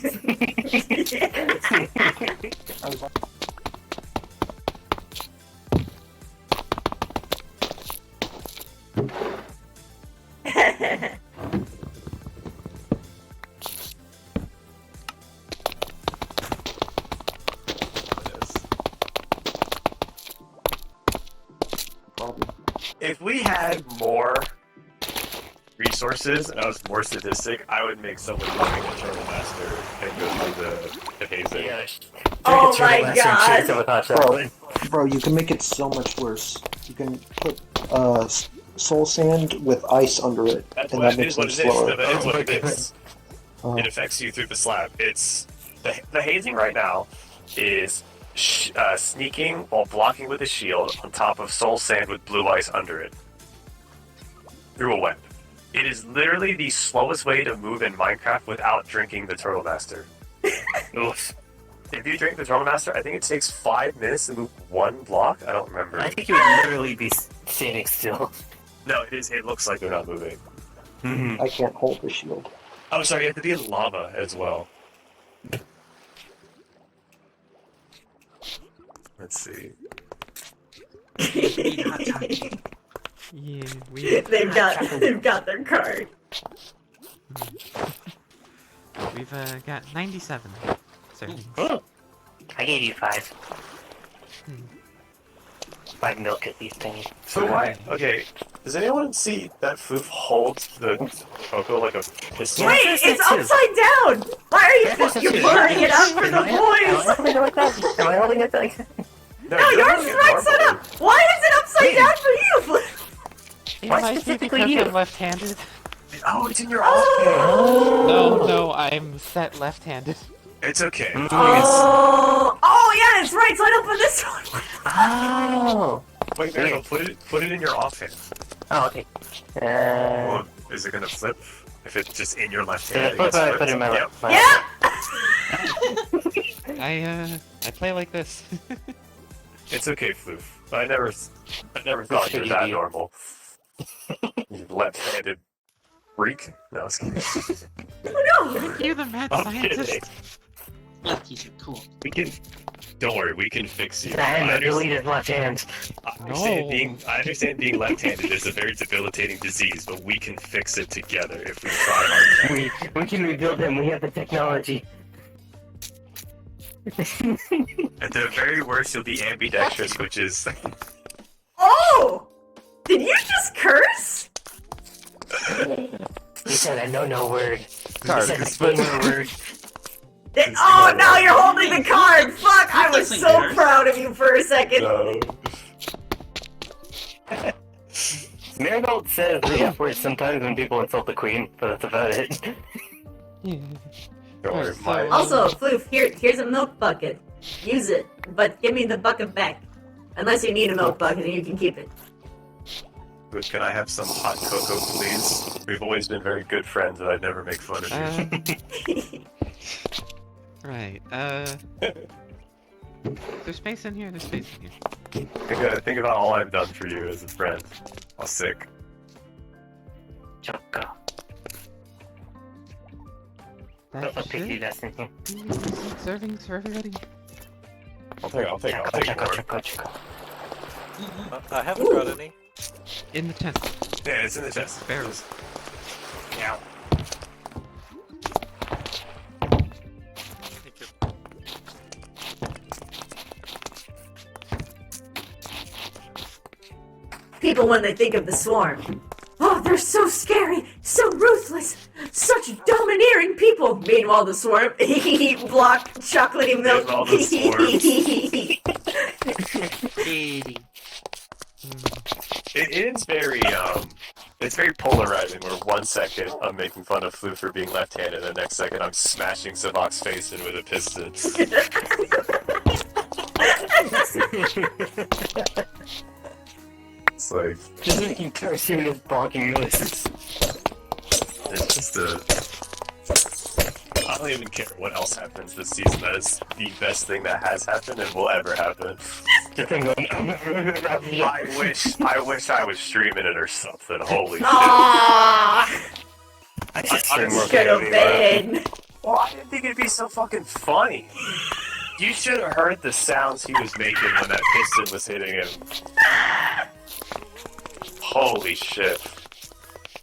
[SPEAKER 13] If we had more resources and I was more sadistic, I would make someone become a Turtle Master and go through the hazing.
[SPEAKER 15] Yeah,
[SPEAKER 2] oh my god!
[SPEAKER 8] Bro, you can make it so much worse. You can put soul sand with ice under it, and that makes them slower.
[SPEAKER 13] That is what it is. It affects you through the slab. It's the hazing right now is sneaking while blocking with a shield on top of soul sand with blue ice under it through a web. It is literally the slowest way to move in Minecraft without drinking the Turtle Master. Oof. If you drink the Turtle Master, I think it takes 5 minutes to move one block. I don't remember.
[SPEAKER 15] I think you would literally be standing still.
[SPEAKER 13] No, it is. It looks like they're not moving.
[SPEAKER 8] I can't hold the shield.
[SPEAKER 13] Oh, sorry. You have to be in lava as well. Let's see.
[SPEAKER 6] Yeah,
[SPEAKER 2] they've got their card.
[SPEAKER 6] We've got 97 servings.
[SPEAKER 15] Oh. I gave you 5. 5 milk at these things.
[SPEAKER 13] So why? Okay, does anyone see that Floof holds the cocoa like a pistol?
[SPEAKER 2] Wait, it's upside down! Why are you blurring it out for the boys?
[SPEAKER 15] Am I holding it like that? Am I holding it like that?
[SPEAKER 2] No, yours is right side up! Why is it upside down for you, Flip?
[SPEAKER 6] It might be because I'm left-handed.
[SPEAKER 13] Oh, it's in your offhand!
[SPEAKER 6] No, I'm set left-handed.
[SPEAKER 13] It's okay.
[SPEAKER 2] Oh, yeah, it's right side up for this one!
[SPEAKER 15] Oh!
[SPEAKER 13] Wait, no, put it in your offhand.
[SPEAKER 15] Oh, okay.
[SPEAKER 13] Well, is it gonna flip? If it's just in your left hand?
[SPEAKER 15] Put it in my left.
[SPEAKER 2] Yeah!
[SPEAKER 6] I play like this.
[SPEAKER 13] It's okay, Floof. I never thought you were that normal. You left-handed freak? No, I was kidding.
[SPEAKER 2] Oh,
[SPEAKER 6] You're the mad
[SPEAKER 13] I'm
[SPEAKER 6] scientist.
[SPEAKER 13] kidding.
[SPEAKER 5] Lefties are cool.
[SPEAKER 13] We can. Don't worry, we can fix you.
[SPEAKER 15] I deleted left hand.
[SPEAKER 13] I understand being left-handed is a very debilitating disease, but we can fix it together if we try hard enough.
[SPEAKER 15] We can rebuild them. We have the technology.
[SPEAKER 13] At the very worst, you'll be ambidextrous, which is.
[SPEAKER 2] Oh! Did you just curse?
[SPEAKER 15] He said a no word.
[SPEAKER 13] Sorry,
[SPEAKER 15] he said a word.
[SPEAKER 2] Oh, now you're holding the card! Fuck, I was so proud of you for a second.
[SPEAKER 13] No.
[SPEAKER 15] Marigold says the F word sometimes when people insult the queen, but that's about it.
[SPEAKER 13] Don't worry,
[SPEAKER 2] Also, Floof, here's a milk bucket. Use it, but give me the bucket back. Unless you need a milk bucket and you can keep it.
[SPEAKER 13] But can I have some hot cocoa, please? We've always been very good friends, and I'd never make fun of you.
[SPEAKER 6] Right, there's space in here, there's space in here.
[SPEAKER 13] Think about all I've done for you as a friend. I'll sick.
[SPEAKER 15] Choco.
[SPEAKER 6] That's
[SPEAKER 15] pixie dust in here.
[SPEAKER 6] Servings for everybody.
[SPEAKER 13] I'll take more.
[SPEAKER 17] I haven't got any.
[SPEAKER 6] In the chest.
[SPEAKER 13] Yeah, it's in the chest.
[SPEAKER 6] Barrels.
[SPEAKER 13] Yeah.
[SPEAKER 2] People, when they think of the swarm, oh, they're so scary, so ruthless, such domineering people. Meanwhile, the swarm, block chocolatey milk.
[SPEAKER 13] Meanwhile, the It is very It's very polarizing, where 1 second I'm making fun of Flu for being left-handed, and the next second I'm smashing Savok's face in with a piston. It's like...
[SPEAKER 14] Just making cartoonish bonking noises.
[SPEAKER 13] It's just I don't even care what else happens this season. That is the best thing that has happened and will ever happen. I wish I was streaming it or something. Holy shit.
[SPEAKER 2] I
[SPEAKER 13] should have been. Well, I didn't think it'd be so fucking funny. You should have heard the sounds he was making when that piston was hitting him. Holy shit.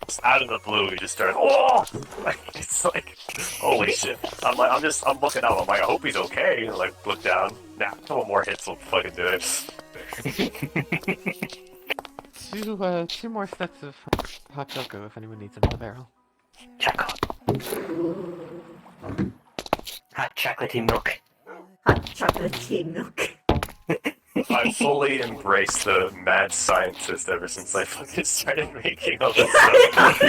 [SPEAKER 13] Just out of the blue, he just started, oh! Like, it's like, holy shit. I'm looking out, I'm like, I hope he's okay. And like, look down. Nah, a couple more hits will fucking do it.
[SPEAKER 6] Two more sets of hot cocoa if anyone needs another barrel.
[SPEAKER 14] Hot chocolatey milk.
[SPEAKER 2] Hot chocolatey milk.
[SPEAKER 13] I fully embraced the mad scientist ever since I fucking started making all this stuff.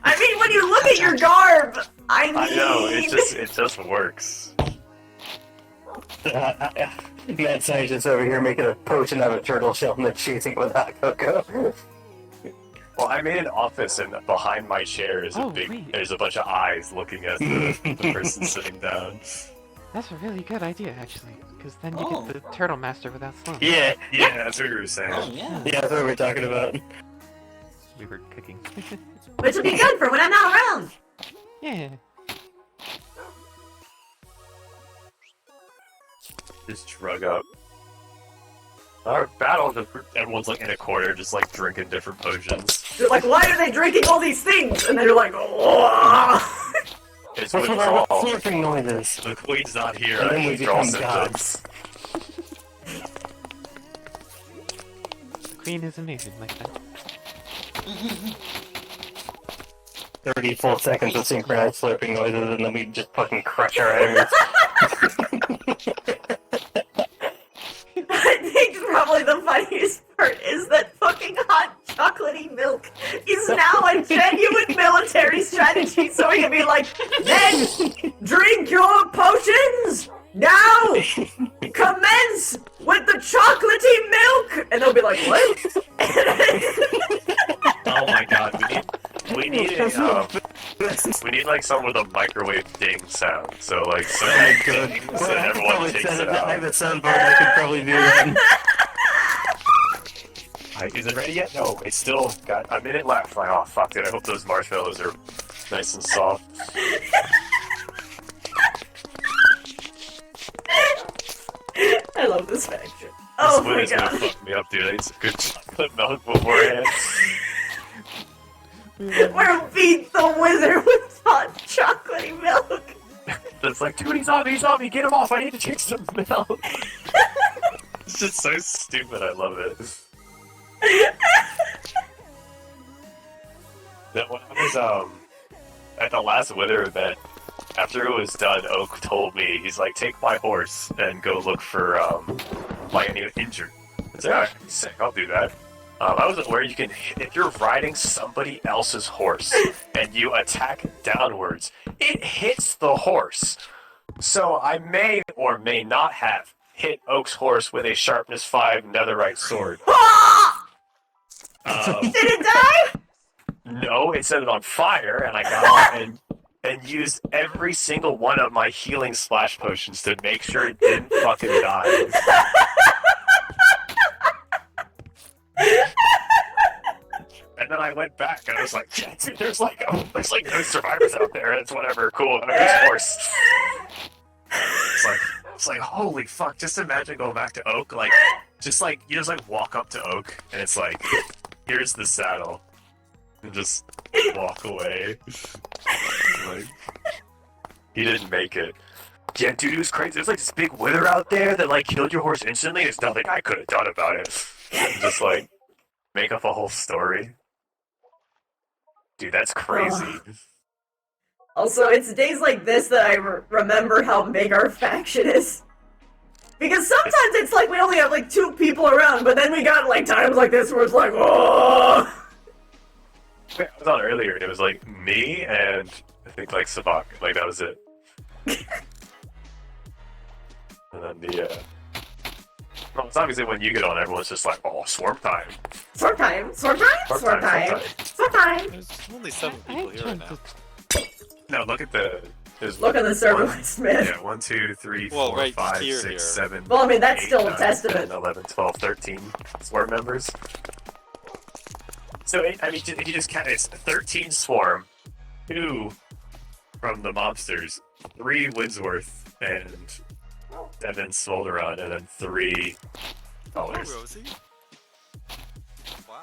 [SPEAKER 1] I mean, when you look at your garb, I
[SPEAKER 13] know, it just works.
[SPEAKER 14] Mad scientist over here making a potion out of a turtle shell and then chasing it with hot cocoa.
[SPEAKER 13] Well, I made an office, and behind my chair is there's a bunch of eyes looking at the person sitting down.
[SPEAKER 6] That's a really good idea, actually, because then you get the Turtle Master without slow.
[SPEAKER 13] Yeah, that's what we were saying.
[SPEAKER 14] Yeah, that's what we're talking about.
[SPEAKER 6] We were cooking.
[SPEAKER 2] Which will be good for when I'm not around.
[SPEAKER 6] Yeah.
[SPEAKER 13] Just drug up. Our battle, everyone's like in a corner, just like drinking different potions.
[SPEAKER 1] They're like, why are they drinking all these things? And then you're like, oh.
[SPEAKER 13] It's
[SPEAKER 14] What's with all the slurping noises?
[SPEAKER 13] The queen's not here.
[SPEAKER 14] And then we
[SPEAKER 13] withdrawal
[SPEAKER 14] become gods.
[SPEAKER 13] symptoms.
[SPEAKER 6] The Queen is amazing like that.
[SPEAKER 14] 30 full seconds of synchronized slurping noises, and then we just fucking crush our enemies.
[SPEAKER 1] I think probably the funniest part is that fucking hot chocolatey milk is now a genuine military strategy, so we can be like, men, drink your potions! Now! Commence with the chocolatey milk! And they'll be like, what?
[SPEAKER 13] Oh my god, we need like someone with a microwave ding sound. So like something good. So everyone takes it out.
[SPEAKER 14] I have a soundboard, I could probably do that.
[SPEAKER 13] Is it ready yet? No, it's still got a minute left. Like, oh fuck it, I hope those marshmallows are nice and soft.
[SPEAKER 1] I love this faction. Oh my
[SPEAKER 13] This
[SPEAKER 1] god.
[SPEAKER 13] gonna fuck me up, dude. I need some good chocolate milk beforehand.
[SPEAKER 1] We're beat the wizard with hot chocolatey milk.
[SPEAKER 13] It's like, dude, he's on me, get him off, I need to drink some milk. It's just so stupid, I love it. Then when I was, at the last Wither event, after it was done, Oak told me, he's like, take my horse and go look for, like, any injured. I said, alright, sick, I'll do that. I wasn't aware you can, if you're riding somebody else's horse and you attack downwards, it hits the horse. So I may or may not have hit Oak's horse with a sharpness 5 netherite sword.
[SPEAKER 1] Did it die?
[SPEAKER 13] No, it set it on fire, and I got on and used every single one of my healing splash potions to make sure it didn't fucking die. And then I went back and I was like, yeah, dude, there's like no survivors out there, and it's whatever, cool, I'm this horse. It's like, holy fuck, just imagine going back to Oak, like, you just walk up to Oak, and it's like, here's the saddle, and just walk away. Like, he didn't make it. Yeah, dude, it was crazy. There's like this big wither out there that like killed your horse instantly. There's nothing I could have done about it. Just like, make up a whole story. Dude, that's crazy.
[SPEAKER 1] Also, it's days like this that I remember how big our faction is. Because sometimes it's like we only have like 2 people around, but then we got like times like this where it's like, oh.
[SPEAKER 13] I was on earlier, and it was like me and I think like Sabak. Like that was it. And then well, it's obviously when you get on, everyone's just like, "Oh, swarm time."
[SPEAKER 2] Swarm time! Swarm time! Swarm time! Swarm time!
[SPEAKER 17] There's only 7 people here right now.
[SPEAKER 13] No, look at the.
[SPEAKER 2] Look at the server list, man.
[SPEAKER 13] Yeah, 1, 2, 3,
[SPEAKER 17] Well,
[SPEAKER 13] 4,
[SPEAKER 17] right
[SPEAKER 13] 5,
[SPEAKER 17] here,
[SPEAKER 13] 6, 7.
[SPEAKER 2] Well, I mean, that's
[SPEAKER 13] 8,
[SPEAKER 2] still a
[SPEAKER 13] 9,
[SPEAKER 2] testament.
[SPEAKER 13] 10, 11, 12, 13 swarm members. So, I mean, if you just count, it's 13 swarm, 2 from the mobsters, 3 Winsworth, and 7 Smolderon, and then 3 colors.
[SPEAKER 17] Oh, Rosie? Wow.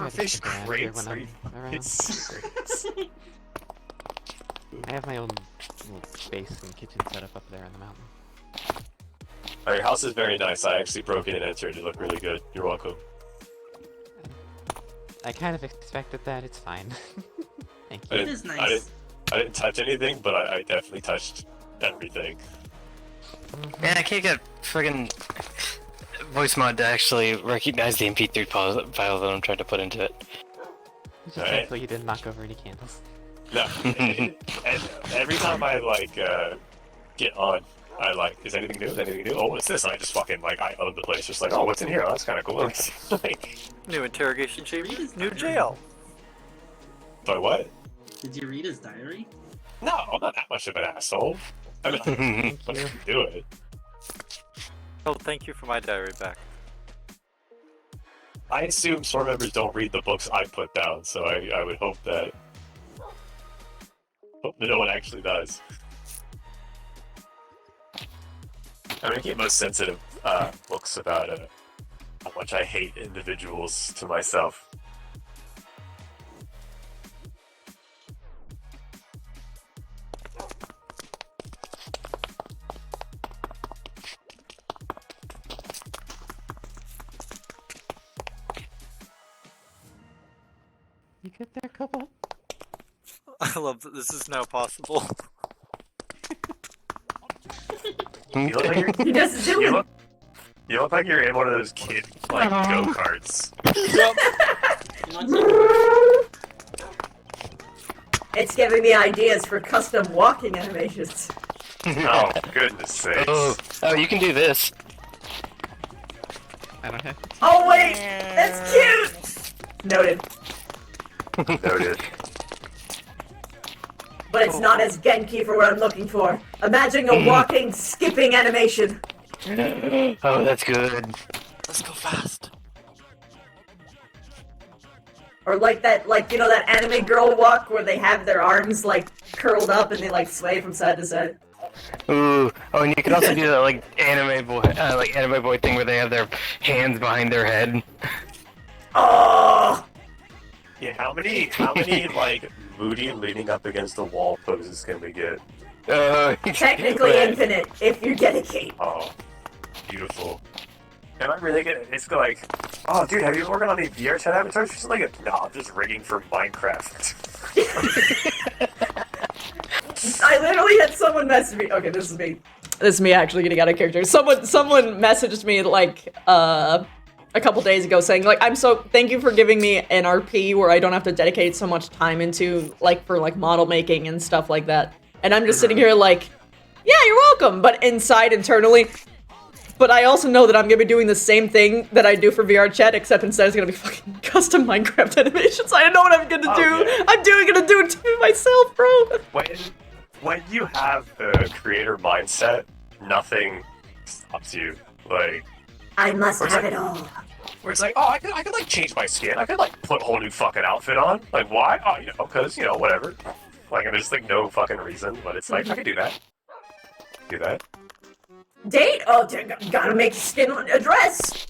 [SPEAKER 6] I
[SPEAKER 13] Fish
[SPEAKER 6] just get
[SPEAKER 13] crates,
[SPEAKER 6] when
[SPEAKER 13] are
[SPEAKER 6] I'm
[SPEAKER 13] you
[SPEAKER 6] around.
[SPEAKER 13] fucking
[SPEAKER 6] I have my own little space and kitchen set up there in the mountain.
[SPEAKER 13] Oh, your house is very nice. I actually broke in and entered. You look really good. You're welcome.
[SPEAKER 6] I kind of expected that. It's fine. Thank
[SPEAKER 13] I
[SPEAKER 6] you.
[SPEAKER 13] didn't, I didn't touch anything, but I definitely touched everything.
[SPEAKER 14] Yeah, I can't get friggin' voice mod to actually recognize the MP3 file that I'm trying to put into it.
[SPEAKER 6] Just hopefully you didn't knock over any candles.
[SPEAKER 13] No. And every time I get on, I is anything new? Is anything new? Oh, what's this? And I just fucking I own the place. Just oh, what's in here? Oh, that's kind of cool.
[SPEAKER 17] New interrogation chamber, new jail.
[SPEAKER 13] Sorry, what?
[SPEAKER 5] Did you read his diary?
[SPEAKER 13] No, I'm not that much of an asshole. I mean, I can do it.
[SPEAKER 17] Oh, thank you for my diary back.
[SPEAKER 13] I assume swarm members don't read the books I put down, so I would hope that no one actually does. I keep most sensitive books about how much I hate individuals to myself.
[SPEAKER 6] You get there, couple?
[SPEAKER 17] I love that this is now possible.
[SPEAKER 13] You look like
[SPEAKER 2] You just do it.
[SPEAKER 13] You look like you're in one of those kid go-karts.
[SPEAKER 2] It's giving me ideas for custom walking animations.
[SPEAKER 13] Oh, goodness sakes.
[SPEAKER 14] Oh, you can do this.
[SPEAKER 6] I don't have.
[SPEAKER 2] Oh wait, that's cute. Noted.
[SPEAKER 13] Noted.
[SPEAKER 2] But it's not as Genki for what I'm looking for. Imagine a walking, skipping animation.
[SPEAKER 14] Oh, that's good.
[SPEAKER 17] Let's go fast.
[SPEAKER 2] Or that anime girl walk where they have their arms curled up and they sway from side to side.
[SPEAKER 14] Ooh. Oh, and you can also do that anime boy thing where they have their hands behind their head.
[SPEAKER 2] Oh.
[SPEAKER 13] Yeah, how many moody leaning up against the wall poses can we get?
[SPEAKER 2] Technically infinite if you dedicate.
[SPEAKER 13] Oh, beautiful. Am I really gonna? It's oh, dude, have you worked on any VR chat avatars? She's no, I'm just rigging for Minecraft.
[SPEAKER 1] I literally had someone message me. Okay, this is me actually getting out of character. Someone messaged me a couple days ago saying thank you for giving me an RP where I don't have to dedicate so much time into for model making and stuff like that. And I'm just sitting here yeah, you're welcome. But internally. But I also know that I'm gonna be doing the same thing that I do for VR chat, except instead it's gonna be fucking custom Minecraft animations. I know what I'm gonna do.
[SPEAKER 13] Yeah.
[SPEAKER 1] I'm gonna do it to myself, bro.
[SPEAKER 13] When you have the creator mindset, nothing stops you.
[SPEAKER 2] I must have it all.
[SPEAKER 13] Where it's oh, I could change my skin. I could put a whole new fucking outfit on. Why? Oh, because whatever. And there's no fucking reason, but it's I could do that. Do that.
[SPEAKER 2] Date? Oh, gotta make skin a dress.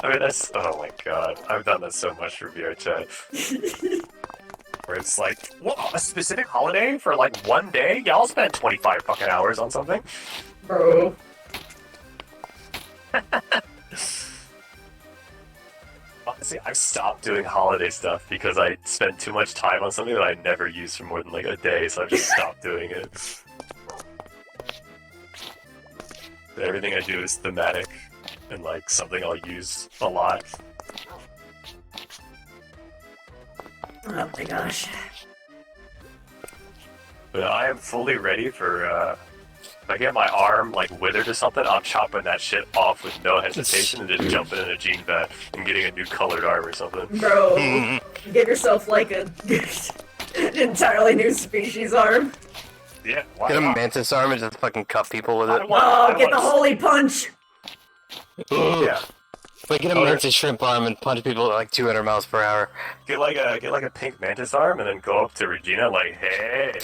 [SPEAKER 13] I mean, oh my god. I've done that so much for VR chat. Where it's what, a specific holiday for 1 day? Yeah, I'll spend 25 fucking hours on something.
[SPEAKER 2] Bro.
[SPEAKER 13] Honestly, I've stopped doing holiday stuff because I spend too much time on something that I never use for more than a day, so I've just stopped doing it. Everything I do is thematic and like something I'll use a lot.
[SPEAKER 2] Oh my gosh.
[SPEAKER 13] But I am fully ready for, if I get my arm, like, withered or something, I'm chopping that shit off with no hesitation and just jumping in a gene vat and getting a new colored arm or something.
[SPEAKER 2] Bro, give yourself like an entirely new species arm.
[SPEAKER 13] Yeah, why
[SPEAKER 15] Get a
[SPEAKER 13] not?
[SPEAKER 15] mantis arm and just fucking cut people with it.
[SPEAKER 2] Get the holy punch!
[SPEAKER 13] Yeah.
[SPEAKER 15] Like, get a mantis shrimp arm and punch people at like 200 miles per hour.
[SPEAKER 13] Get like a pink mantis arm and then go up to Regina like, hey,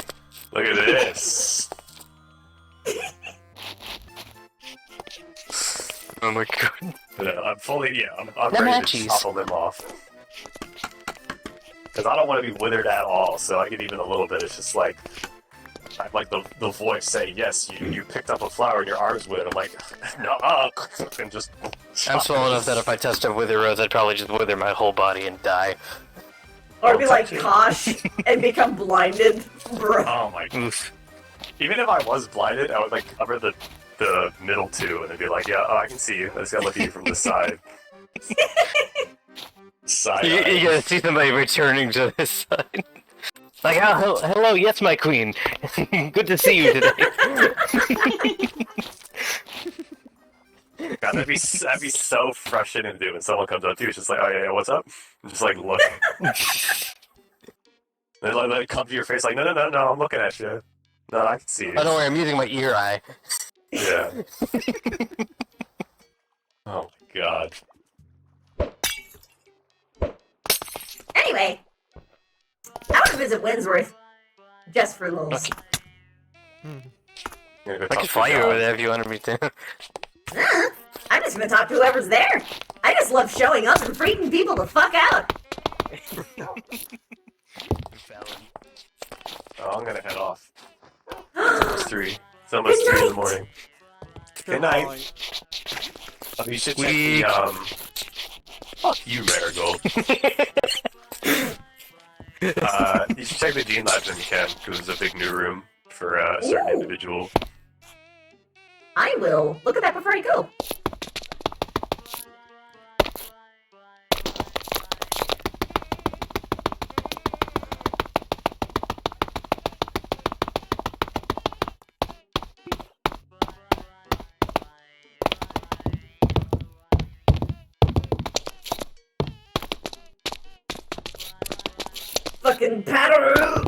[SPEAKER 13] look at this.
[SPEAKER 15] Oh my god.
[SPEAKER 13] But, I'm fully, I'm ready to topple them off. Because I don't want to be withered at all, so I get even a little bit. It's just like, I'm like the voice say, yes, you picked up a flower and your arm's withered. I'm like, no, and just.
[SPEAKER 15] I'm small enough that if I touched a wither rose, I'd probably just wither my whole body and die.
[SPEAKER 2] Or be like Kosh and become blinded, bro.
[SPEAKER 13] Oh my god. Even if I was blinded, I would like cover the middle two and then be like, yeah, I can see you. I just gotta look at you from the side.
[SPEAKER 15] You gotta see somebody returning to this side. Like, oh, hello, yes, my queen. Good to see you today.
[SPEAKER 13] God, that'd be so frustrating to do when someone comes up to you. It's just like, oh yeah, what's up? And just like look. They like come to your face like, no, I'm looking at you. No, I can see you.
[SPEAKER 15] Oh, don't worry, I'm using my ear eye.
[SPEAKER 13] Yeah. Oh my god.
[SPEAKER 2] Anyway, I want to visit Windsworth. Just for lulz.
[SPEAKER 15] I can fly you over there if you wanted me to.
[SPEAKER 2] I'm just gonna talk to whoever's there. I just love showing up and freaking people the fuck out.
[SPEAKER 13] Oh, I'm gonna head off. It's almost 3. It's almost 3 in the morning. Good night. Oh, you should check the, Fuck you, Marigold. You should check the Gene Labs when you can, because there's a big new room for a certain individual.
[SPEAKER 2] I will. Look at that before I go. Fucking paddle!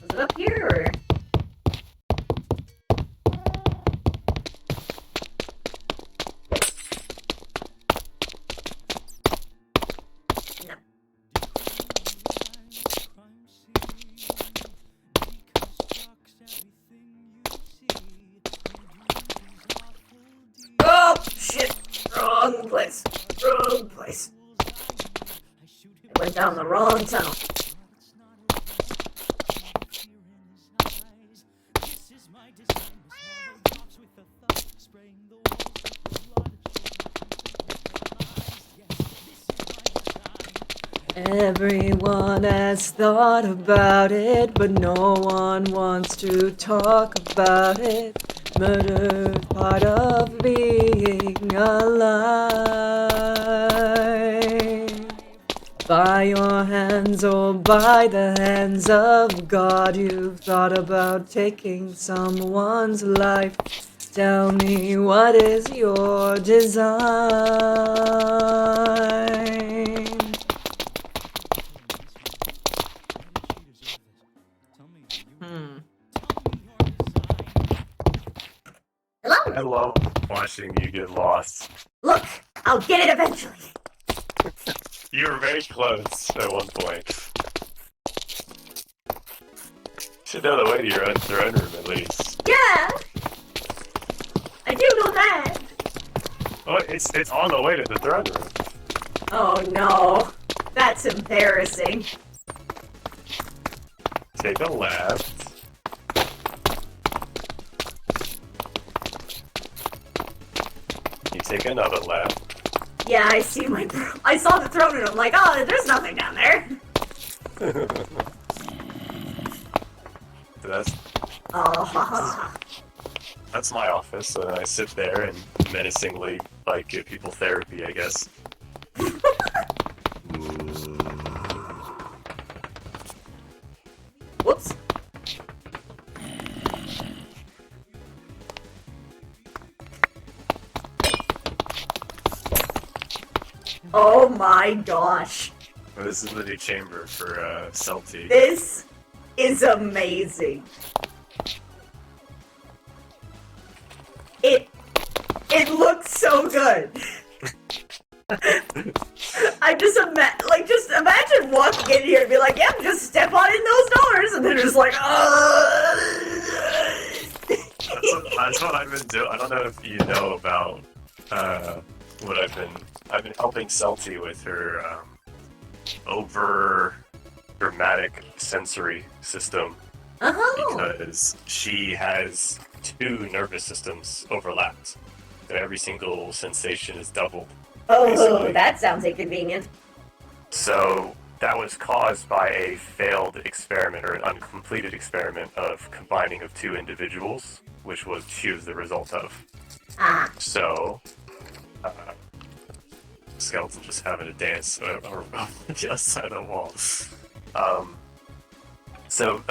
[SPEAKER 2] Was it up here or? Oh, shit. Wrong place. Wrong place. I went down the wrong tunnel.
[SPEAKER 1] Everyone has thought about it, but no one wants to talk about it. Murder's part of being alive. By your hands or by the hands of God, you've thought about taking someone's life. Tell me, what is your design?
[SPEAKER 13] I love watching you get lost.
[SPEAKER 2] Look, I'll get it eventually.
[SPEAKER 13] You were very close at one point. Should know the way to your own throne room at least.
[SPEAKER 2] Yeah! I do know that.
[SPEAKER 13] Oh, it's on the way to the throne room.
[SPEAKER 2] Oh no. That's embarrassing.
[SPEAKER 13] Take a left. take another lap.
[SPEAKER 2] Yeah, I see I saw the throne and I'm like, oh, there's nothing down there.
[SPEAKER 13] So
[SPEAKER 2] Oh.
[SPEAKER 13] that's my office, and I sit there and menacingly, like, give people therapy, I guess.
[SPEAKER 2] Whoops. Oh my gosh.
[SPEAKER 13] This is the new chamber for Celti.
[SPEAKER 2] This is amazing. It looks so good. I just imagine walking in here and be like, yep, just step on in those doors, and they're just like,
[SPEAKER 13] That's what I've been doing. I don't know if you know about what I've been helping Celti with her over dramatic sensory system. Because she has 2 nervous systems overlapped. And every single sensation is doubled.
[SPEAKER 2] Oh,
[SPEAKER 13] basically.
[SPEAKER 2] that sounds inconvenient.
[SPEAKER 13] So that was caused by a failed experiment or an uncompleted experiment of combining of 2 individuals, which she was the result of. So, Skeleton just having a dance on the other side of the wall. So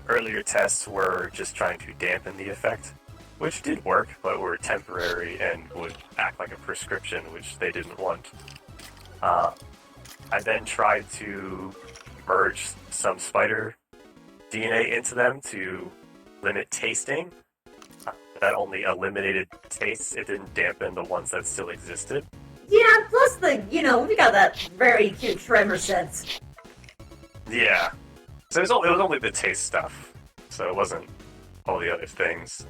[SPEAKER 13] earlier tests were just trying to dampen the effect, which did work, but were temporary and would act like a prescription, which they didn't want. I then tried to merge some spider DNA into them to limit tasting. That only eliminated tastes, it didn't dampen the ones that still existed.
[SPEAKER 2] Yeah, plus we got that very cute tremor sense.
[SPEAKER 13] Yeah. So it was only the taste stuff, so it wasn't all the other things.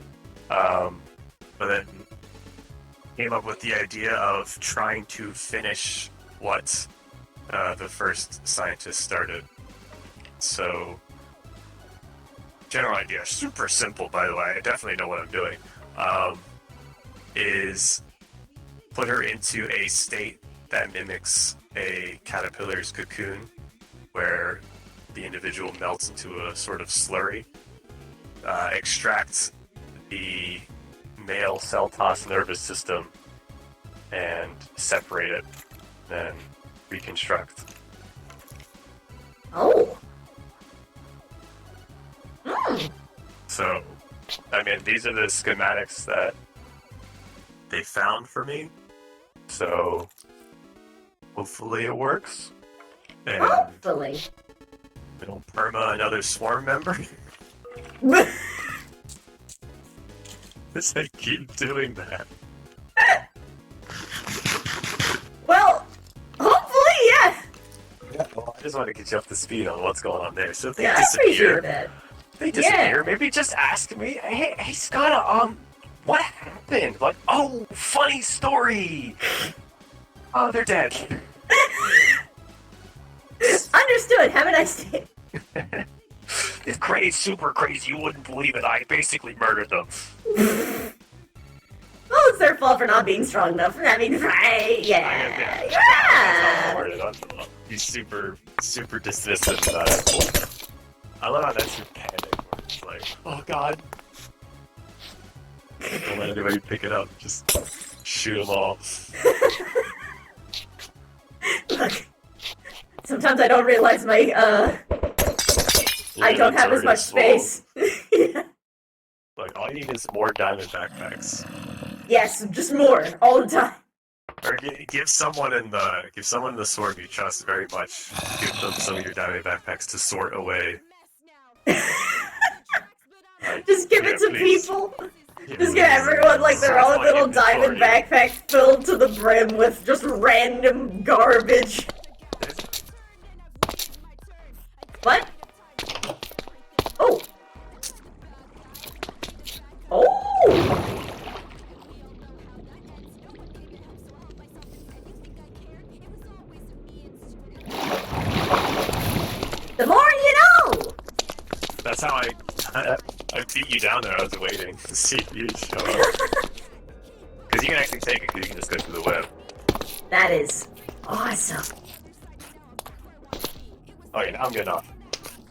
[SPEAKER 13] But then came up with the idea of trying to finish what the first scientist started. So, general idea, super simple by the way, I definitely know what I'm doing, is put her into a state that mimics a caterpillar's cocoon, where the individual melts into a sort of slurry, extract the male Celtos nervous system, and separate it, then reconstruct.
[SPEAKER 2] Oh.
[SPEAKER 13] So, I mean, these are the schematics that they found for me. So, hopefully it works. And
[SPEAKER 2] hopefully.
[SPEAKER 13] it'll perma another swarm member. I keep doing that.
[SPEAKER 2] Well, hopefully, yeah.
[SPEAKER 13] Yeah, well, I just want to get you up to speed on what's going on there. So if they
[SPEAKER 2] Yeah, I appreciate
[SPEAKER 13] disappear,
[SPEAKER 2] that.
[SPEAKER 13] they disappear. Maybe just ask me, hey, Scott, what happened? Like, oh, funny story. Oh, they're dead.
[SPEAKER 2] Understood. Have a nice day.
[SPEAKER 13] It's crazy, super crazy. You wouldn't believe it. I basically murdered them.
[SPEAKER 2] Well, it's their fault for not being strong enough. I mean, right? Yeah. Yeah.
[SPEAKER 13] He's super dismissive about it. I love how that's your panic. Where it's like, oh god. Don't let anybody pick it up. Just shoot them all.
[SPEAKER 2] Look, sometimes I don't realize I don't have as much space. Yeah.
[SPEAKER 13] Like, all you need is more diamond backpacks.
[SPEAKER 2] Yes, just more, all the time.
[SPEAKER 13] Or give someone in the sword you trust very much. Give them some of your diamond backpacks to sort away.
[SPEAKER 2] Just give it to
[SPEAKER 13] please.
[SPEAKER 2] people. Just give everyone like their own little diamond backpack filled to the brim with just random garbage. What? Oh. Oh. The more you know.
[SPEAKER 13] That's how I beat you down there. I was waiting to see if you'd show up. Because you can actually take it, because you can just go through the web.
[SPEAKER 2] That is awesome.
[SPEAKER 13] Okay, now I'm getting off.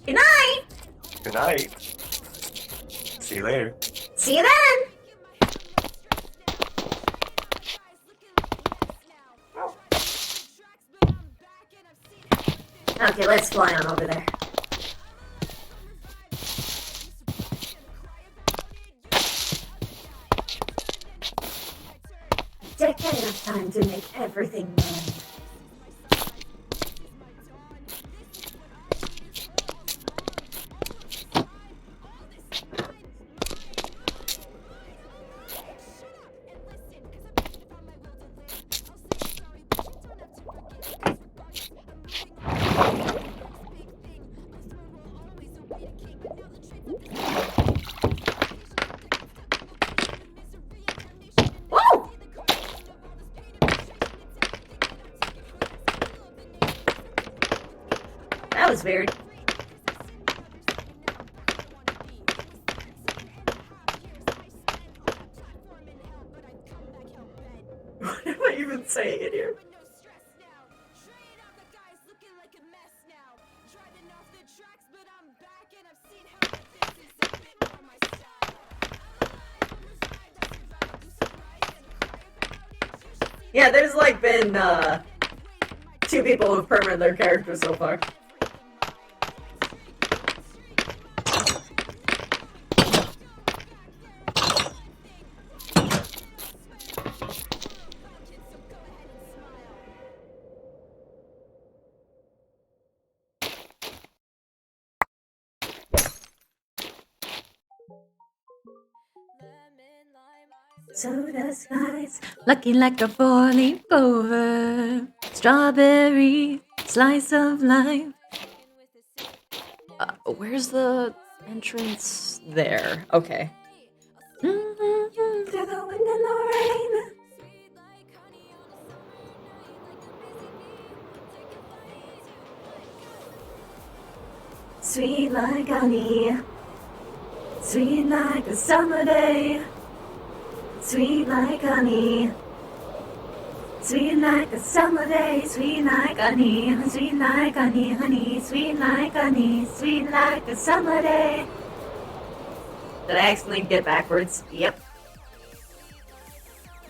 [SPEAKER 2] Good night.
[SPEAKER 13] Good night. See you later.
[SPEAKER 2] See you then. Okay, let's fly on over there. Decade of time to make everything new. That was weird. What am I even saying in here? Yeah, there's like been 2 people who've permanent their characters so far. Soda skies, looking like a 4-leaf clover. Strawberry, slice of life.
[SPEAKER 1] Where's the entrance? There. Okay.
[SPEAKER 2] Through the wind and the rain. Sweet like honey. Sweet like a summer day. Sweet like honey. Sweet like a summer day. Sweet like honey. Sweet like honey, honey. Sweet like honey. Sweet like a summer day.
[SPEAKER 1] Did I accidentally get backwards? Yep.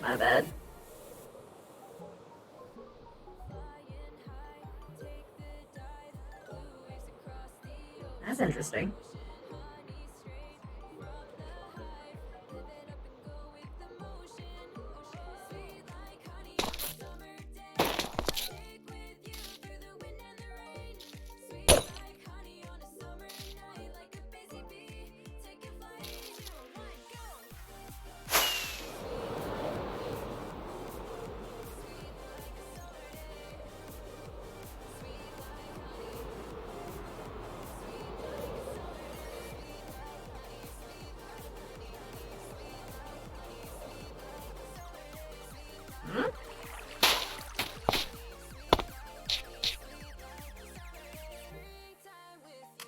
[SPEAKER 1] My bad. That's interesting.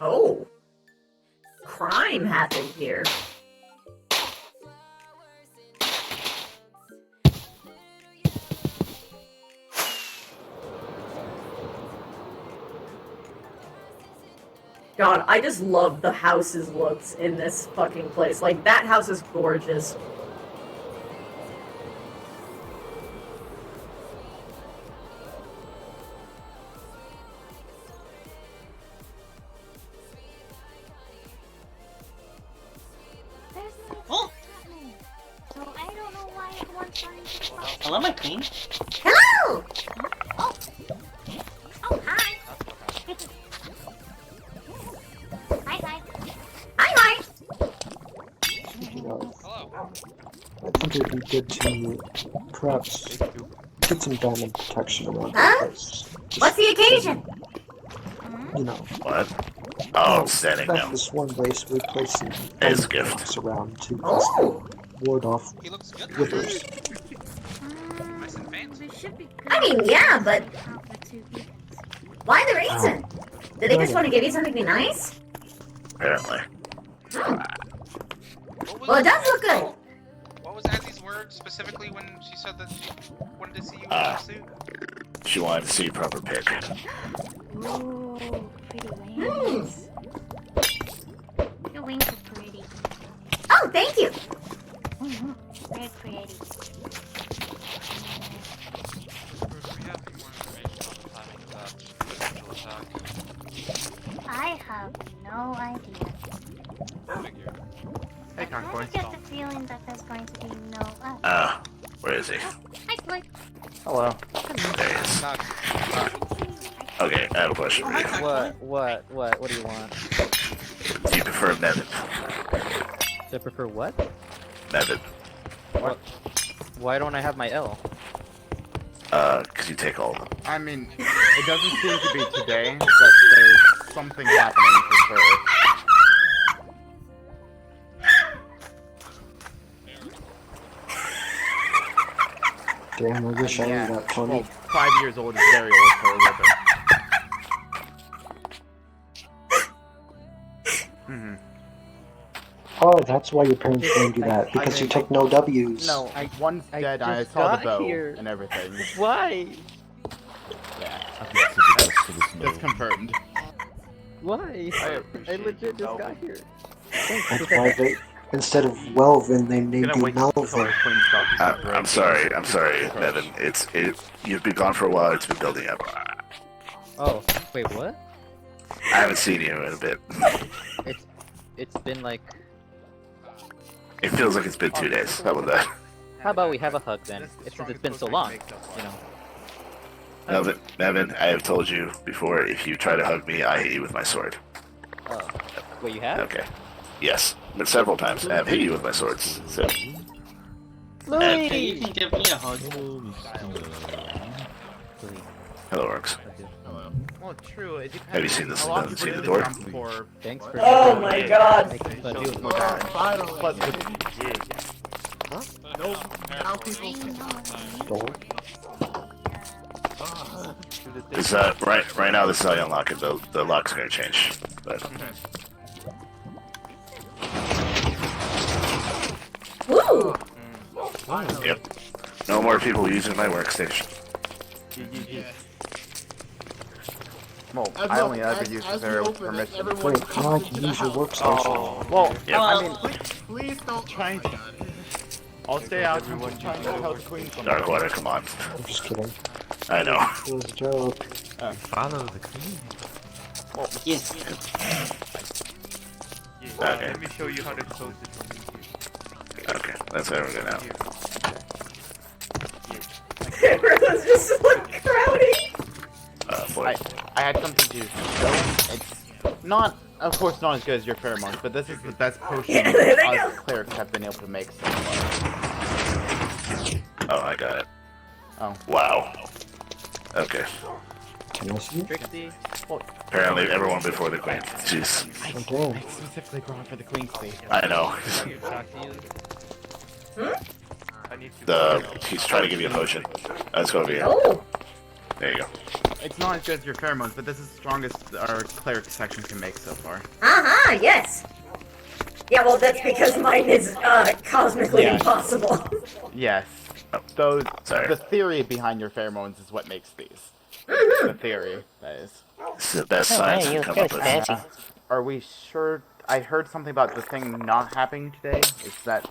[SPEAKER 1] Oh. Crime happened here. God, I just love the house's looks in this fucking place. Like, that house is gorgeous.
[SPEAKER 5] Hello, my queen.
[SPEAKER 2] Hello!
[SPEAKER 5] Oh.
[SPEAKER 2] Oh, hi. Hi, hi. Hi, hi.
[SPEAKER 8] I think it would be good to perhaps get some diamond protection around the
[SPEAKER 2] Huh?
[SPEAKER 8] place.
[SPEAKER 2] What's the occasion?
[SPEAKER 8] You know.
[SPEAKER 13] What? Oh, setting
[SPEAKER 8] back
[SPEAKER 13] them.
[SPEAKER 8] this one base we're placing
[SPEAKER 13] As
[SPEAKER 8] diamond
[SPEAKER 13] gift.
[SPEAKER 8] blocks around to
[SPEAKER 2] Oh.
[SPEAKER 8] ward off withers.
[SPEAKER 2] I mean, yeah, but why the reason? Did they just want to give you something to be nice?
[SPEAKER 13] Apparently.
[SPEAKER 2] Hmm. Well, it does look good.
[SPEAKER 18] What was Azzy's word specifically when she said that she wanted to see you in a suit?
[SPEAKER 19] She wanted to see a proper pic.
[SPEAKER 20] Ooh, pretty wings. Your wings are pretty.
[SPEAKER 2] Oh, thank you.
[SPEAKER 20] Mm-hmm. Very pretty. I have no idea.
[SPEAKER 3] Hey,
[SPEAKER 20] I
[SPEAKER 3] Convoy.
[SPEAKER 20] get the feeling that there's going to be no us.
[SPEAKER 19] Where is he?
[SPEAKER 20] Hi, Floyd.
[SPEAKER 3] Hello.
[SPEAKER 19] There he is. Okay, I have a question for you.
[SPEAKER 21] What do you want?
[SPEAKER 19] Do you prefer Nevin?
[SPEAKER 21] Do I prefer what?
[SPEAKER 19] Nevin.
[SPEAKER 21] What? Why don't I have my L?
[SPEAKER 19] Cause you take all of them.
[SPEAKER 3] I mean, it doesn't seem to be today, but there's something happening for sure.
[SPEAKER 8] Damn, I wish I were that funny.
[SPEAKER 3] Well, 5 years old is very old for a living.
[SPEAKER 8] Oh, that's why your parents named you that, because you took no W's.
[SPEAKER 3] No, one's dead, I saw the bow and everything.
[SPEAKER 21] Why?
[SPEAKER 3] Yeah. That's confirmed.
[SPEAKER 21] Why? I legit just got here.
[SPEAKER 8] That's why they, instead of Welvin, they named you Melvin.
[SPEAKER 19] I'm sorry, Nevin. You've been gone for a while, it's been building up.
[SPEAKER 21] Oh, wait, what?
[SPEAKER 19] I haven't seen you in a bit.
[SPEAKER 21] It's been like...
[SPEAKER 19] It feels like it's been 2 days. How about that?
[SPEAKER 21] How about we have a hug then, since it's been so long, you know?
[SPEAKER 19] Nevin, I have told you before, if you try to hug me, I hit you with my sword.
[SPEAKER 21] Oh. Wait, you have?
[SPEAKER 19] Okay. Yes, but several times I have hit you with my swords, so...
[SPEAKER 5] Okay, you can give me a hug.
[SPEAKER 19] Hello, Orcs.
[SPEAKER 3] Hello. Well, true. It depends.
[SPEAKER 19] Have you seen this? Seen the door?
[SPEAKER 21] Thanks for...
[SPEAKER 1] Oh my god!
[SPEAKER 3] Huh?
[SPEAKER 18] No, now people
[SPEAKER 19] This, right now, this is how you unlock it. The lock's gonna change. But...
[SPEAKER 2] Woo!
[SPEAKER 19] Yep. No more people using my workstation.
[SPEAKER 3] Well, I only ever use it for permission.
[SPEAKER 8] Wait, how I can use your workstation?
[SPEAKER 3] Well,
[SPEAKER 19] Yep.
[SPEAKER 3] I mean,
[SPEAKER 18] please don't
[SPEAKER 3] try. I'll stay out. I'm just trying to help the queen.
[SPEAKER 19] Darkwater, come on.
[SPEAKER 8] I'm just kidding.
[SPEAKER 19] I know.
[SPEAKER 8] It was a joke.
[SPEAKER 6] Follow the queen.
[SPEAKER 3] Well,
[SPEAKER 5] yes.
[SPEAKER 19] Okay.
[SPEAKER 6] Let me show you how to close it from here.
[SPEAKER 19] Okay, that's how we're gonna.
[SPEAKER 1] Everyone's just like crowding.
[SPEAKER 3] I had something to show. It's not, of course, not as good as your pheromones, but this is the best potion us clerics have been able to make so far.
[SPEAKER 19] Oh, I got it.
[SPEAKER 3] Oh.
[SPEAKER 19] Wow. Okay.
[SPEAKER 8] Can I see?
[SPEAKER 21] Trixie?
[SPEAKER 19] Apparently, everyone before the queen. Jeez.
[SPEAKER 8] Okay.
[SPEAKER 3] I specifically brought for the queen sleeve.
[SPEAKER 19] I know. He's trying to give you a potion. Let's go over here.
[SPEAKER 1] Oh.
[SPEAKER 19] There you go.
[SPEAKER 3] It's not as good as your pheromones, but this is the strongest our cleric section can make so far.
[SPEAKER 2] Uh-huh, yes. Yeah, well, that's because mine is, cosmically
[SPEAKER 3] Yes.
[SPEAKER 2] impossible.
[SPEAKER 3] Yes. Those. The theory behind your pheromones is what makes these. The theory, that is.
[SPEAKER 19] It's the best science you can come up with.
[SPEAKER 3] Are we sure? I heard something about the thing not happening today. Is that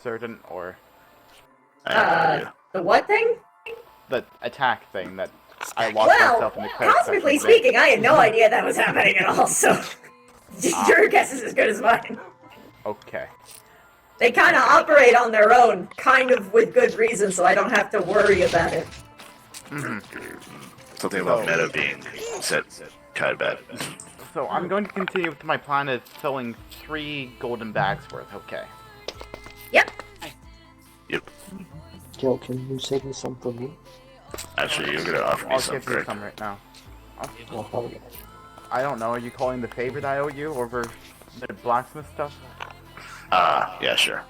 [SPEAKER 3] certain, or?
[SPEAKER 2] The what thing?
[SPEAKER 3] The attack thing that I locked myself in the cleric
[SPEAKER 2] Cosmically
[SPEAKER 3] section.
[SPEAKER 2] speaking, I had no idea that was happening at all, so your guess is as good as mine.
[SPEAKER 3] Okay.
[SPEAKER 1] They kind of operate on their own, kind of with good reason, so I don't have to worry about it.
[SPEAKER 19] Something about meta being set kind of bad.
[SPEAKER 3] So I'm going to continue with my plan of filling 3 golden bags worth. Okay.
[SPEAKER 2] Yep.
[SPEAKER 19] Yep.
[SPEAKER 8] Gil, can you save me some for me?
[SPEAKER 19] Actually, you're gonna offer me
[SPEAKER 3] I'll
[SPEAKER 19] some,
[SPEAKER 3] give you
[SPEAKER 19] correct?
[SPEAKER 3] some right now.
[SPEAKER 8] Oh,
[SPEAKER 3] I don't know. Are you calling the favor that I owe you over the blacksmith stuff?
[SPEAKER 19] Yeah, sure.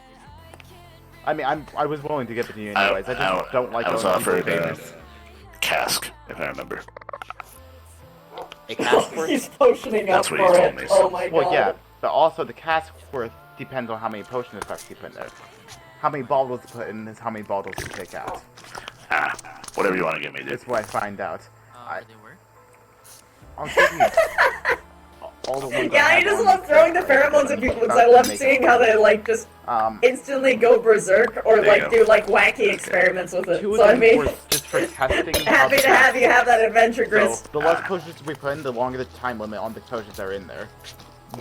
[SPEAKER 3] I mean, I was willing to give it to you anyways. I just don't like
[SPEAKER 19] I was
[SPEAKER 3] going into
[SPEAKER 19] offered
[SPEAKER 3] favors.
[SPEAKER 19] cask, if I remember.
[SPEAKER 3] A cask worth?
[SPEAKER 1] He's potioning
[SPEAKER 19] That's
[SPEAKER 1] up
[SPEAKER 19] what he
[SPEAKER 1] for
[SPEAKER 19] told
[SPEAKER 1] it.
[SPEAKER 19] me.
[SPEAKER 1] Oh my god.
[SPEAKER 3] Well, yeah, but also the cask worth depends on how many potion effects you put in there. how many bottles to put in is how many bottles to take out.
[SPEAKER 19] Whatever you want to give me, dude.
[SPEAKER 3] That's what I find out.
[SPEAKER 7] Where they were?
[SPEAKER 3] I'll give you all the ones
[SPEAKER 1] Yeah, I just love throwing the pheromones at people because I love seeing how they like just instantly go berserk or
[SPEAKER 3] There you
[SPEAKER 1] like
[SPEAKER 3] go.
[SPEAKER 1] do like wacky experiments with it.
[SPEAKER 3] Two of
[SPEAKER 1] So I
[SPEAKER 3] them
[SPEAKER 1] mean,
[SPEAKER 3] were just for testing.
[SPEAKER 1] happy to have you have that adventure, Chris.
[SPEAKER 3] So the less potions we put in, the longer the time limit on the potions that are in there.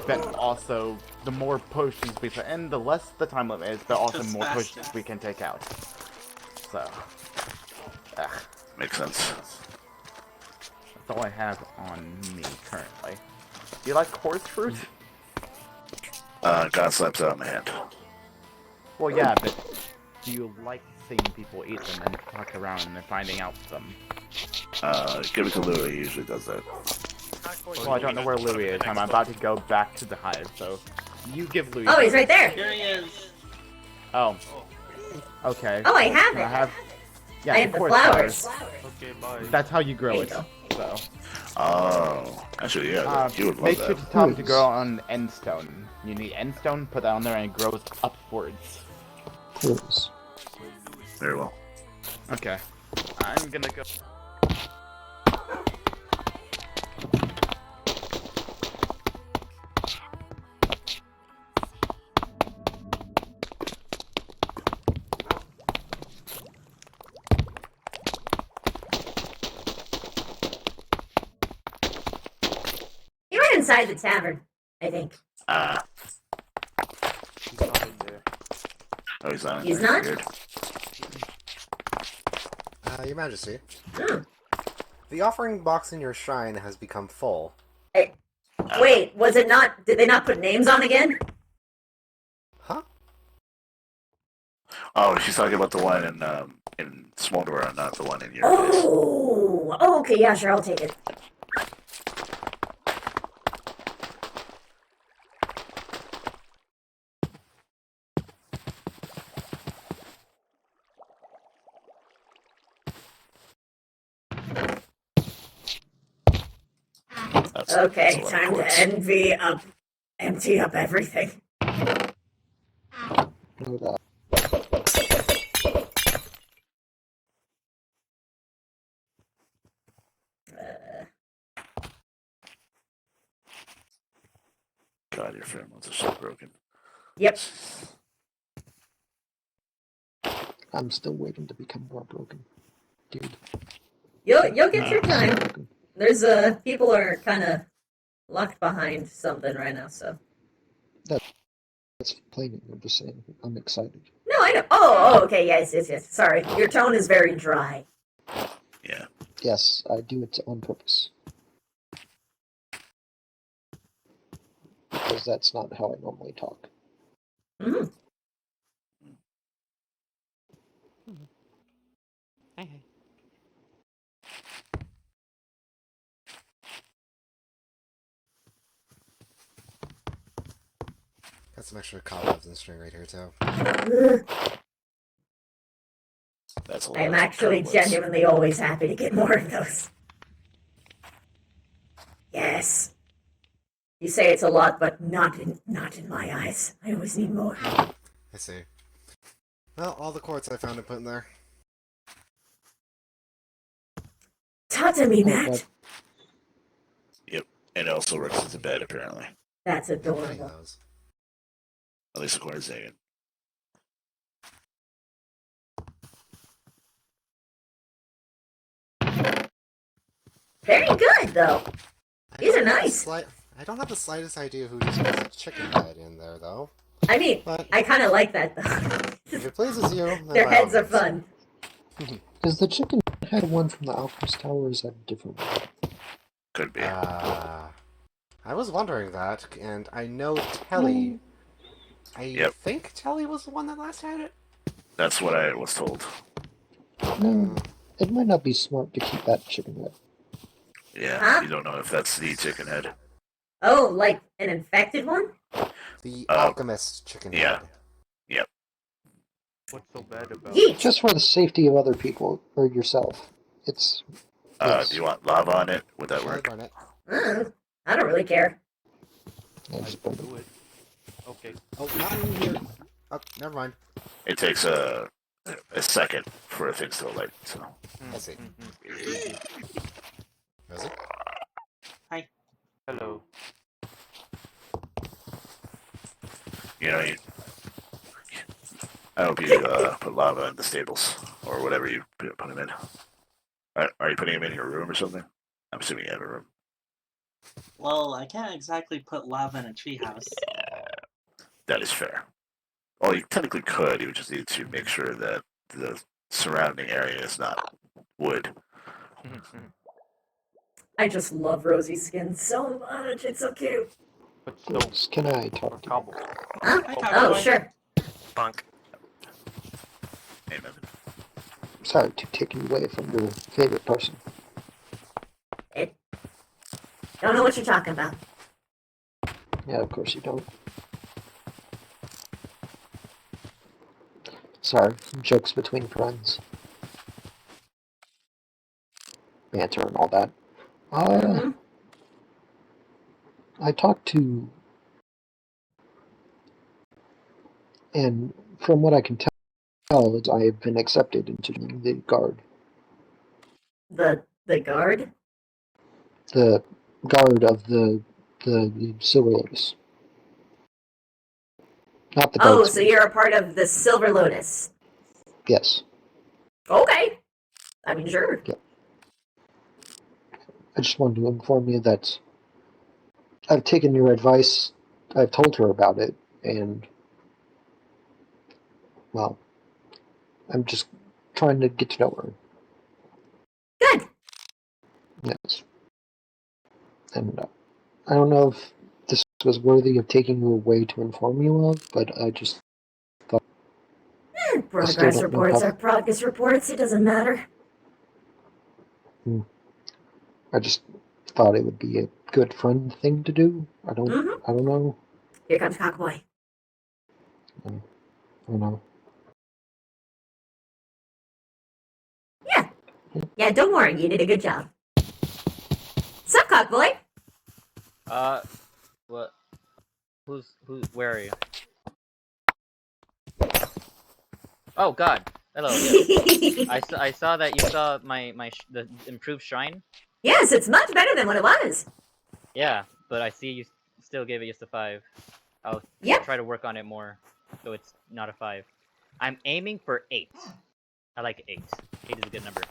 [SPEAKER 3] But also, the more potions we put in, the less the time limit is, but also more potions we can take out. So,
[SPEAKER 19] makes sense.
[SPEAKER 3] That's all I have on me currently. Do you like horse fruit?
[SPEAKER 19] God slaps out of my hand.
[SPEAKER 3] Well, yeah, but do you like seeing people eat them and talk around and finding out them?
[SPEAKER 19] Give it to Louis, he usually does that.
[SPEAKER 3] Well, I don't know where Louis is. I'm about to go back to the hive, so you give Louis.
[SPEAKER 2] Oh, he's right there.
[SPEAKER 5] Here he is.
[SPEAKER 3] Oh. Okay.
[SPEAKER 2] Oh, I have
[SPEAKER 3] Can
[SPEAKER 2] it.
[SPEAKER 3] Yeah,
[SPEAKER 2] I have
[SPEAKER 3] of
[SPEAKER 2] the
[SPEAKER 3] course,
[SPEAKER 2] flowers.
[SPEAKER 3] Okay, bye. That's how you grow it. So.
[SPEAKER 19] Oh, actually, yeah, you would love
[SPEAKER 3] Make
[SPEAKER 19] that.
[SPEAKER 3] sure to tell him to grow on endstone. You need endstone, put that on there, and it grows upwards.
[SPEAKER 8] Yes.
[SPEAKER 19] Very well.
[SPEAKER 3] Okay. I'm gonna go.
[SPEAKER 2] He went inside the tavern, I think.
[SPEAKER 19] Oh, he's not.
[SPEAKER 2] He's not?
[SPEAKER 19] Weird.
[SPEAKER 11] Your Majesty.
[SPEAKER 2] Hmm.
[SPEAKER 11] The offering box in your shrine has become full.
[SPEAKER 2] Hey, wait, was it not? Did they not put names on again?
[SPEAKER 19] Oh, she's talking about the one in Smoldor, not the one in your place.
[SPEAKER 2] Oh, okay, yeah, sure, I'll take it. Okay, time to empty up everything.
[SPEAKER 19] God, your pheromones are so broken.
[SPEAKER 2] Yep.
[SPEAKER 8] I'm still waiting to become more broken, dude.
[SPEAKER 2] You'll get your time. There's people are kind of locked behind something right now, so.
[SPEAKER 8] That's plain. I'm just saying. I'm excited.
[SPEAKER 2] No, I know. Oh, okay, yes. Sorry, your tone is very dry.
[SPEAKER 19] Yeah.
[SPEAKER 8] Yes, I do it on purpose. Because that's not how I normally talk.
[SPEAKER 2] Mm-hmm.
[SPEAKER 6] Hey.
[SPEAKER 11] Got some extra cobwebs and string right here, too.
[SPEAKER 19] That's a lot.
[SPEAKER 2] I'm actually genuinely always happy to get more of those. Yes. You say it's a lot, but not in my eyes. I always need more.
[SPEAKER 11] I see. Well, all the quartz I found to put in there.
[SPEAKER 2] Talk to me, Matt.
[SPEAKER 19] Yep, and it also works as a bed, apparently.
[SPEAKER 2] That's adorable.
[SPEAKER 19] At least according to Zagan.
[SPEAKER 2] Very good, though. These are nice.
[SPEAKER 11] I don't have the slightest idea who just puts a chicken head in there, though.
[SPEAKER 2] I mean, I kind of like that, though.
[SPEAKER 11] If it pleases you, then
[SPEAKER 2] Their
[SPEAKER 11] by all
[SPEAKER 2] heads are
[SPEAKER 11] means.
[SPEAKER 2] fun.
[SPEAKER 8] Because the chicken head one from the Alchemist Tower is a different one.
[SPEAKER 19] Could be.
[SPEAKER 11] I was wondering that, and I know Telly. I think Telly was the one that last had it.
[SPEAKER 19] That's what I was told.
[SPEAKER 8] No, it might not be smart to keep that chicken head.
[SPEAKER 19] Yeah,
[SPEAKER 2] Huh?
[SPEAKER 19] you don't know if that's the chicken head.
[SPEAKER 2] Oh, like an infected one?
[SPEAKER 11] The Alchemist chicken head.
[SPEAKER 19] Yeah. Yep.
[SPEAKER 6] What's so bad about
[SPEAKER 8] Just for the safety of other people or yourself. It's.
[SPEAKER 19] Do you want lava on it? Would that work?
[SPEAKER 2] I don't really care.
[SPEAKER 8] I just burn it.
[SPEAKER 6] Okay.
[SPEAKER 11] Oh, not in here. Oh, never mind.
[SPEAKER 19] It takes a second for things to alight. So.
[SPEAKER 11] I see. Does it?
[SPEAKER 5] Hi.
[SPEAKER 6] Hello.
[SPEAKER 19] You know, I hope you put lava in the stables or whatever you put him in. Are you putting him in your room or something? I'm assuming you have a room.
[SPEAKER 5] Well, I can't exactly put lava in a treehouse.
[SPEAKER 19] That is fair. Well, you technically could. You would just need to make sure that the surrounding area is not wood.
[SPEAKER 2] I just love Rosie's skin so much. It's so cute.
[SPEAKER 8] Yes, can I talk to you?
[SPEAKER 2] Huh?
[SPEAKER 5] Hi,
[SPEAKER 2] Oh,
[SPEAKER 5] Cowboy.
[SPEAKER 2] sure.
[SPEAKER 15] Bunk.
[SPEAKER 19] Hey, man.
[SPEAKER 8] Sorry to take you away from your favorite person.
[SPEAKER 2] Don't know what you're talking about.
[SPEAKER 8] Yeah, of course you don't. Sorry, jokes between friends. Banter and all that. I talked to, and from what I can tell, is I have been accepted into the guard.
[SPEAKER 2] The guard?
[SPEAKER 8] The guard of the Silver Lotus. Not the
[SPEAKER 2] Oh,
[SPEAKER 8] guards.
[SPEAKER 2] so you're a part of the Silver Lotus.
[SPEAKER 8] Yes.
[SPEAKER 2] Okay. I mean, sure.
[SPEAKER 8] Yeah. I just wanted to inform you that I've taken your advice. I've told her about it, and well, I'm just trying to get to know her.
[SPEAKER 2] Good.
[SPEAKER 8] Yes. And I don't know if this was worthy of taking you away to inform you of, but I just thought.
[SPEAKER 2] Progress reports are progress reports. It doesn't matter.
[SPEAKER 8] I just thought it would be a good friend thing to do. I don't know.
[SPEAKER 2] Here comes Cockboy.
[SPEAKER 8] I don't know.
[SPEAKER 2] Yeah, don't worry. You did a good job. Sup, Cockboy?
[SPEAKER 21] What? Where are you? Oh God! Hello. Yes. I saw that you saw the improved shrine.
[SPEAKER 2] Yes, it's much better than what it was.
[SPEAKER 21] Yeah, but I see you still gave it just a 5. I'll try to work on it more, so it's not a 5. I'm aiming for 8. I like 8. 8 is a good number.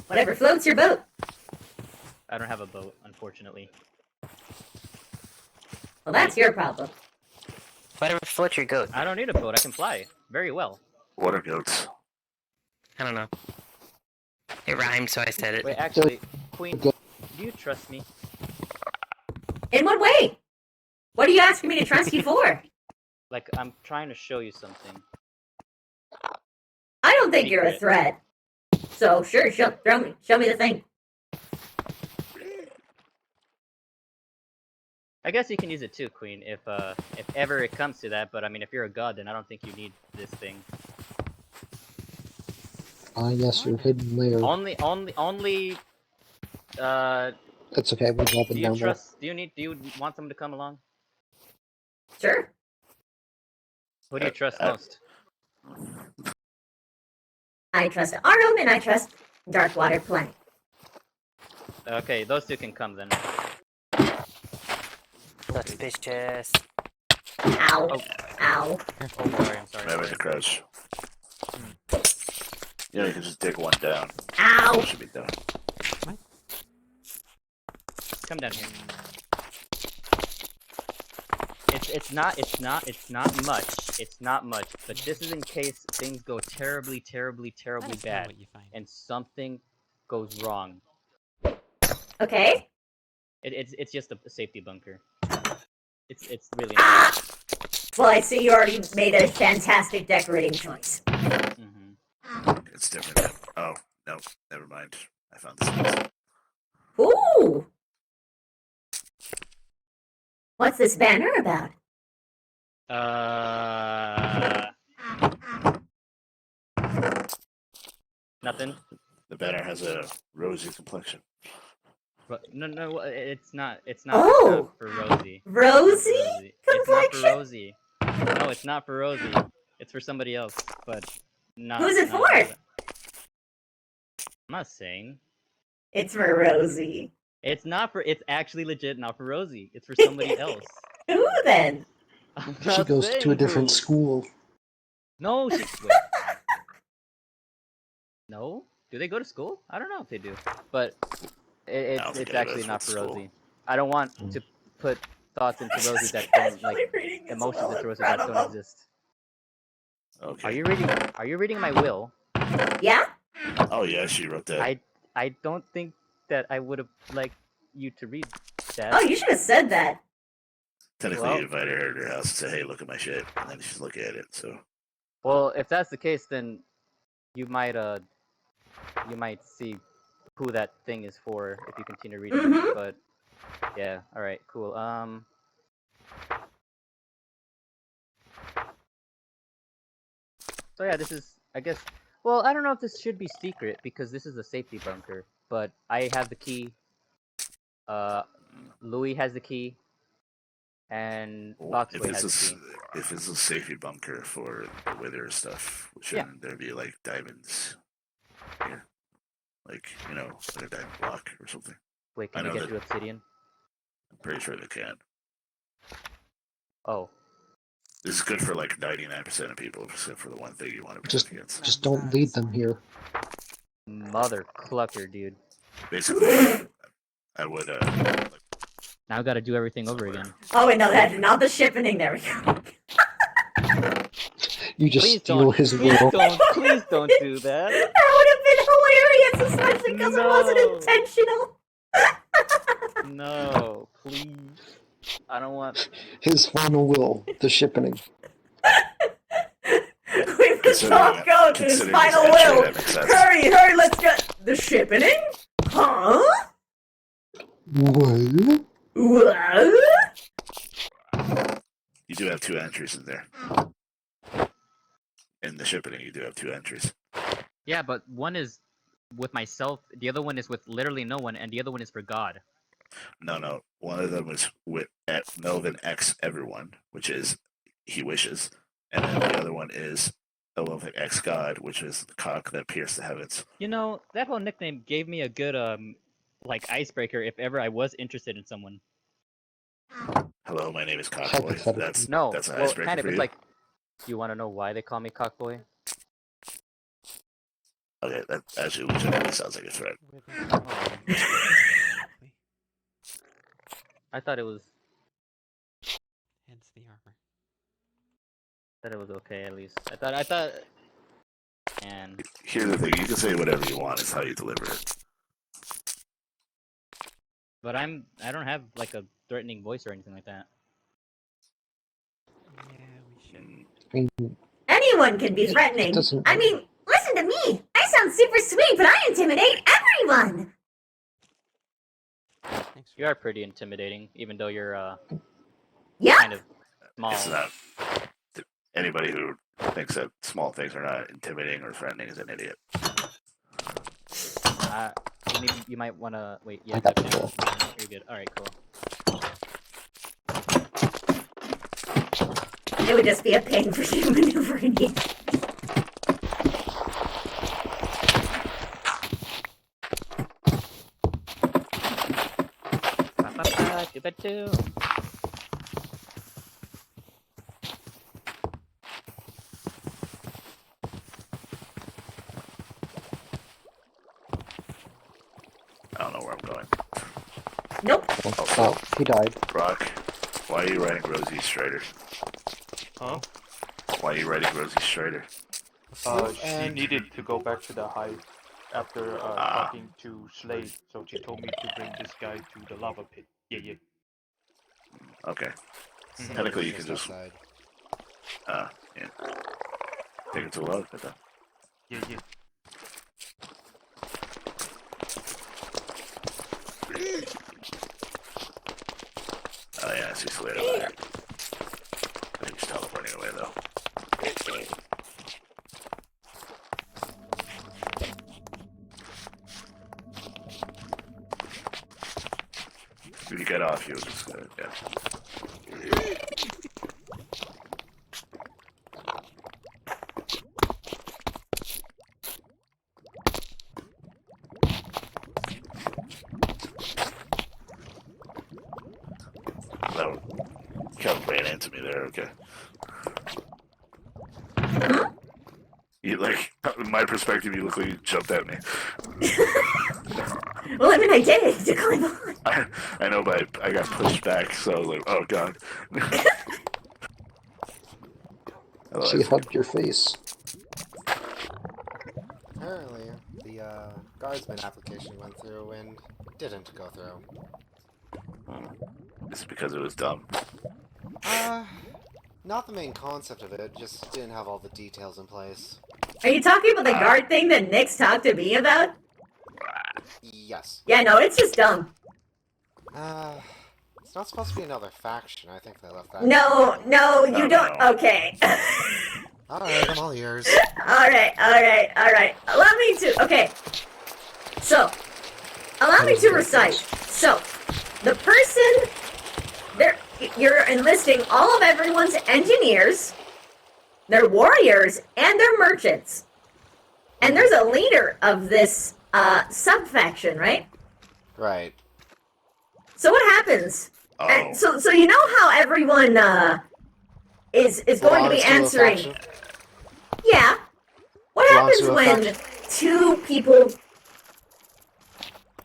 [SPEAKER 2] Whatever floats your boat.
[SPEAKER 21] I don't have a boat, unfortunately.
[SPEAKER 2] Well, that's your problem.
[SPEAKER 14] Whatever floats your goat.
[SPEAKER 21] I don't need a boat. I can fly very well.
[SPEAKER 19] What are goats?
[SPEAKER 14] I don't know. It rhymed, so I said it.
[SPEAKER 21] Wait, actually, Queen, do you trust me?
[SPEAKER 2] In what way? What are you asking me to trust you for?
[SPEAKER 21] Like, I'm trying to show you something.
[SPEAKER 2] I don't think you're a threat. So sure, show me the thing.
[SPEAKER 21] I guess you can use it too, Queen, if ever it comes to that. But I mean, if you're a god, then I don't think you need this thing.
[SPEAKER 8] Ah, yes, your hidden layer.
[SPEAKER 21] Only.
[SPEAKER 8] That's okay. We're dropping down there.
[SPEAKER 21] Do you want them to come along?
[SPEAKER 2] Sure.
[SPEAKER 21] Who do you trust most?
[SPEAKER 2] I trust Arum and I trust Darkwater Planet.
[SPEAKER 21] Okay, those two can come then.
[SPEAKER 14] Suspicious.
[SPEAKER 2] Ow.
[SPEAKER 21] Oh.
[SPEAKER 2] Ow.
[SPEAKER 21] Oh, sorry, I'm sorry.
[SPEAKER 19] Maybe to crouch. Yeah, you can just dig one down.
[SPEAKER 2] Ow.
[SPEAKER 19] Should be done.
[SPEAKER 21] Come down here. It's not much. It's not much. But this is in case things go terribly bad, and something goes wrong.
[SPEAKER 2] Okay.
[SPEAKER 21] It's just a safety bunker. It's really.
[SPEAKER 2] Well, I see you already made a fantastic decorating choice.
[SPEAKER 19] It's different. Oh, no. Never mind. I found this.
[SPEAKER 2] Ooh. What's this banner about?
[SPEAKER 21] Nothing.
[SPEAKER 19] The banner has a rosy complexion.
[SPEAKER 21] No, it's not. It's
[SPEAKER 2] Oh!
[SPEAKER 21] not for Rosie.
[SPEAKER 2] Rosie?
[SPEAKER 21] It's not for
[SPEAKER 2] Complexion?
[SPEAKER 21] Rosie. No, it's not for Rosie. It's for somebody else, but not.
[SPEAKER 2] Who's it
[SPEAKER 21] not-
[SPEAKER 2] for?
[SPEAKER 21] not- I'm not saying.
[SPEAKER 2] It's for Rosie.
[SPEAKER 21] It's not for. It's actually legit not for Rosie. It's for somebody else.
[SPEAKER 2] Who then?
[SPEAKER 21] I'm
[SPEAKER 8] She
[SPEAKER 21] not
[SPEAKER 8] goes to a
[SPEAKER 21] saying
[SPEAKER 8] different
[SPEAKER 21] who.
[SPEAKER 8] school.
[SPEAKER 21] No, she. Wait. No? Do they go to school? I don't know if they do, but it's actually not for Rosie. I don't want to put thoughts into Rosie that don't like emotions into Rosie that don't exist.
[SPEAKER 19] Okay.
[SPEAKER 21] Are you reading my will?
[SPEAKER 2] Yeah?
[SPEAKER 19] Oh yeah, she wrote that.
[SPEAKER 21] I don't think that I would have liked you to read that.
[SPEAKER 2] Oh, you should have said that.
[SPEAKER 19] Technically,
[SPEAKER 21] Well-
[SPEAKER 19] you invited her to her house and said, "Hey, look at my shit," and then she's looking at it. So
[SPEAKER 21] Well, if that's the case, then you might see who that thing is for if you continue reading it. But yeah, all right, cool. So yeah, this is, I guess. Well, I don't know if this should be secret because this is a safety bunker. But I have the key. Louis has the key. And Foxway has the key.
[SPEAKER 19] if it's a safety bunker for the wither stuff, shouldn't there be like diamonds here? Like, like a diamond block or something.
[SPEAKER 21] Wait, can
[SPEAKER 19] I
[SPEAKER 21] we
[SPEAKER 19] know
[SPEAKER 21] get to
[SPEAKER 19] that-
[SPEAKER 21] obsidian?
[SPEAKER 19] I'm pretty sure they can.
[SPEAKER 21] Oh.
[SPEAKER 19] This is good for like 99% of people, except for the one thing you want to protect against.
[SPEAKER 8] Just don't lead them here.
[SPEAKER 21] Mother clucker, dude.
[SPEAKER 19] Basically, I would
[SPEAKER 21] Now I gotta do everything over again.
[SPEAKER 2] Oh, wait, no, that's not the shipping. There we go.
[SPEAKER 8] You just
[SPEAKER 21] Please
[SPEAKER 8] steal
[SPEAKER 21] don't.
[SPEAKER 8] his
[SPEAKER 21] Please
[SPEAKER 8] will.
[SPEAKER 21] Please don't do that.
[SPEAKER 2] That would have been hilarious, especially because it wasn't intentional.
[SPEAKER 21] No, please. I don't want.
[SPEAKER 8] His final will, the shipping.
[SPEAKER 2] We've got Soft Go to his final will. Hurry, let's get the shipping. Huh?
[SPEAKER 8] What?
[SPEAKER 2] What?
[SPEAKER 19] You do have 2 entries in there. In the shipping, you do have 2 entries.
[SPEAKER 21] Yeah, but one is with myself, the other one is with literally no one, and the other one is for God.
[SPEAKER 19] No. One of them was with Melvin X Everyone, which is he wishes, and then the other one is Melvin X God, which is the cock that pierced the heavens.
[SPEAKER 21] You know, that whole nickname gave me a good like icebreaker if ever I was interested in someone.
[SPEAKER 19] Hello, my name is Cockboy. That's an
[SPEAKER 21] well,
[SPEAKER 19] icebreaker
[SPEAKER 21] kind of.
[SPEAKER 19] for
[SPEAKER 21] It's
[SPEAKER 19] you.
[SPEAKER 21] like, you want to know why they call me Cockboy?
[SPEAKER 19] Okay, that actually legitimately sounds like a threat.
[SPEAKER 21] I thought it was.
[SPEAKER 6] Hence the armor.
[SPEAKER 21] That it was okay at least. I thought. And
[SPEAKER 19] Here's the thing: you can say whatever you want. It's how you deliver it.
[SPEAKER 21] but I don't have like a threatening voice or anything like that.
[SPEAKER 2] Anyone can be threatening. I mean, listen to me. I sound super sweet, but I intimidate everyone.
[SPEAKER 21] You are pretty intimidating, even though you're
[SPEAKER 2] Yeah.
[SPEAKER 21] kind of small.
[SPEAKER 19] It's not. Anybody who thinks that small things are not intimidating or threatening is an idiot.
[SPEAKER 21] You might want to wait. Yeah,
[SPEAKER 8] I got
[SPEAKER 21] okay.
[SPEAKER 8] control.
[SPEAKER 21] You're good. All right, cool.
[SPEAKER 2] It would just be a pain for you maneuvering you.
[SPEAKER 19] I don't know where I'm going.
[SPEAKER 2] Nope.
[SPEAKER 8] Oh, he died.
[SPEAKER 19] Brock, why are you writing Rosie Strider?
[SPEAKER 10] Huh?
[SPEAKER 19] Why are you writing Rosie Strider?
[SPEAKER 10] She needed to go back to the hive after talking to Slade, so she told me to bring this guy to the lava pit. Yeah.
[SPEAKER 19] Okay.
[SPEAKER 10] Mhm.
[SPEAKER 19] Technically, you can just. Yeah. Take it to a lava pit then.
[SPEAKER 10] Yeah.
[SPEAKER 19] Oh yeah, I see Slade over there. I think he's teleporting away though. If you get off, you'll just yeah. No, Kevin ran into me there. Okay. You like, in my perspective, you look like you jumped at me.
[SPEAKER 2] Well, I mean, I did to climb on.
[SPEAKER 19] I know, but I got pushed back, so I was like, oh god.
[SPEAKER 8] She hugged your face.
[SPEAKER 11] Apparently, the guardsman application went through and didn't go through.
[SPEAKER 19] It's because it was dumb.
[SPEAKER 11] Not the main concept of it, just didn't have all the details in place.
[SPEAKER 2] Are you talking about the guard thing that Nick's talked to me about?
[SPEAKER 11] Yes.
[SPEAKER 2] Yeah, no, it's just dumb.
[SPEAKER 11] It's not supposed to be another faction. I think they left that.
[SPEAKER 2] No, you don't. Okay.
[SPEAKER 11] Alright, I'm all ears.
[SPEAKER 2] Alright. Allow me to. Okay. So, allow me to recite. So, the person. You're enlisting all of everyone's engineers, their warriors, and their merchants. And there's a leader of this sub-faction, right?
[SPEAKER 11] Right.
[SPEAKER 2] So what happens? And so you know how everyone is going to be answering. Yeah. What happens when two people?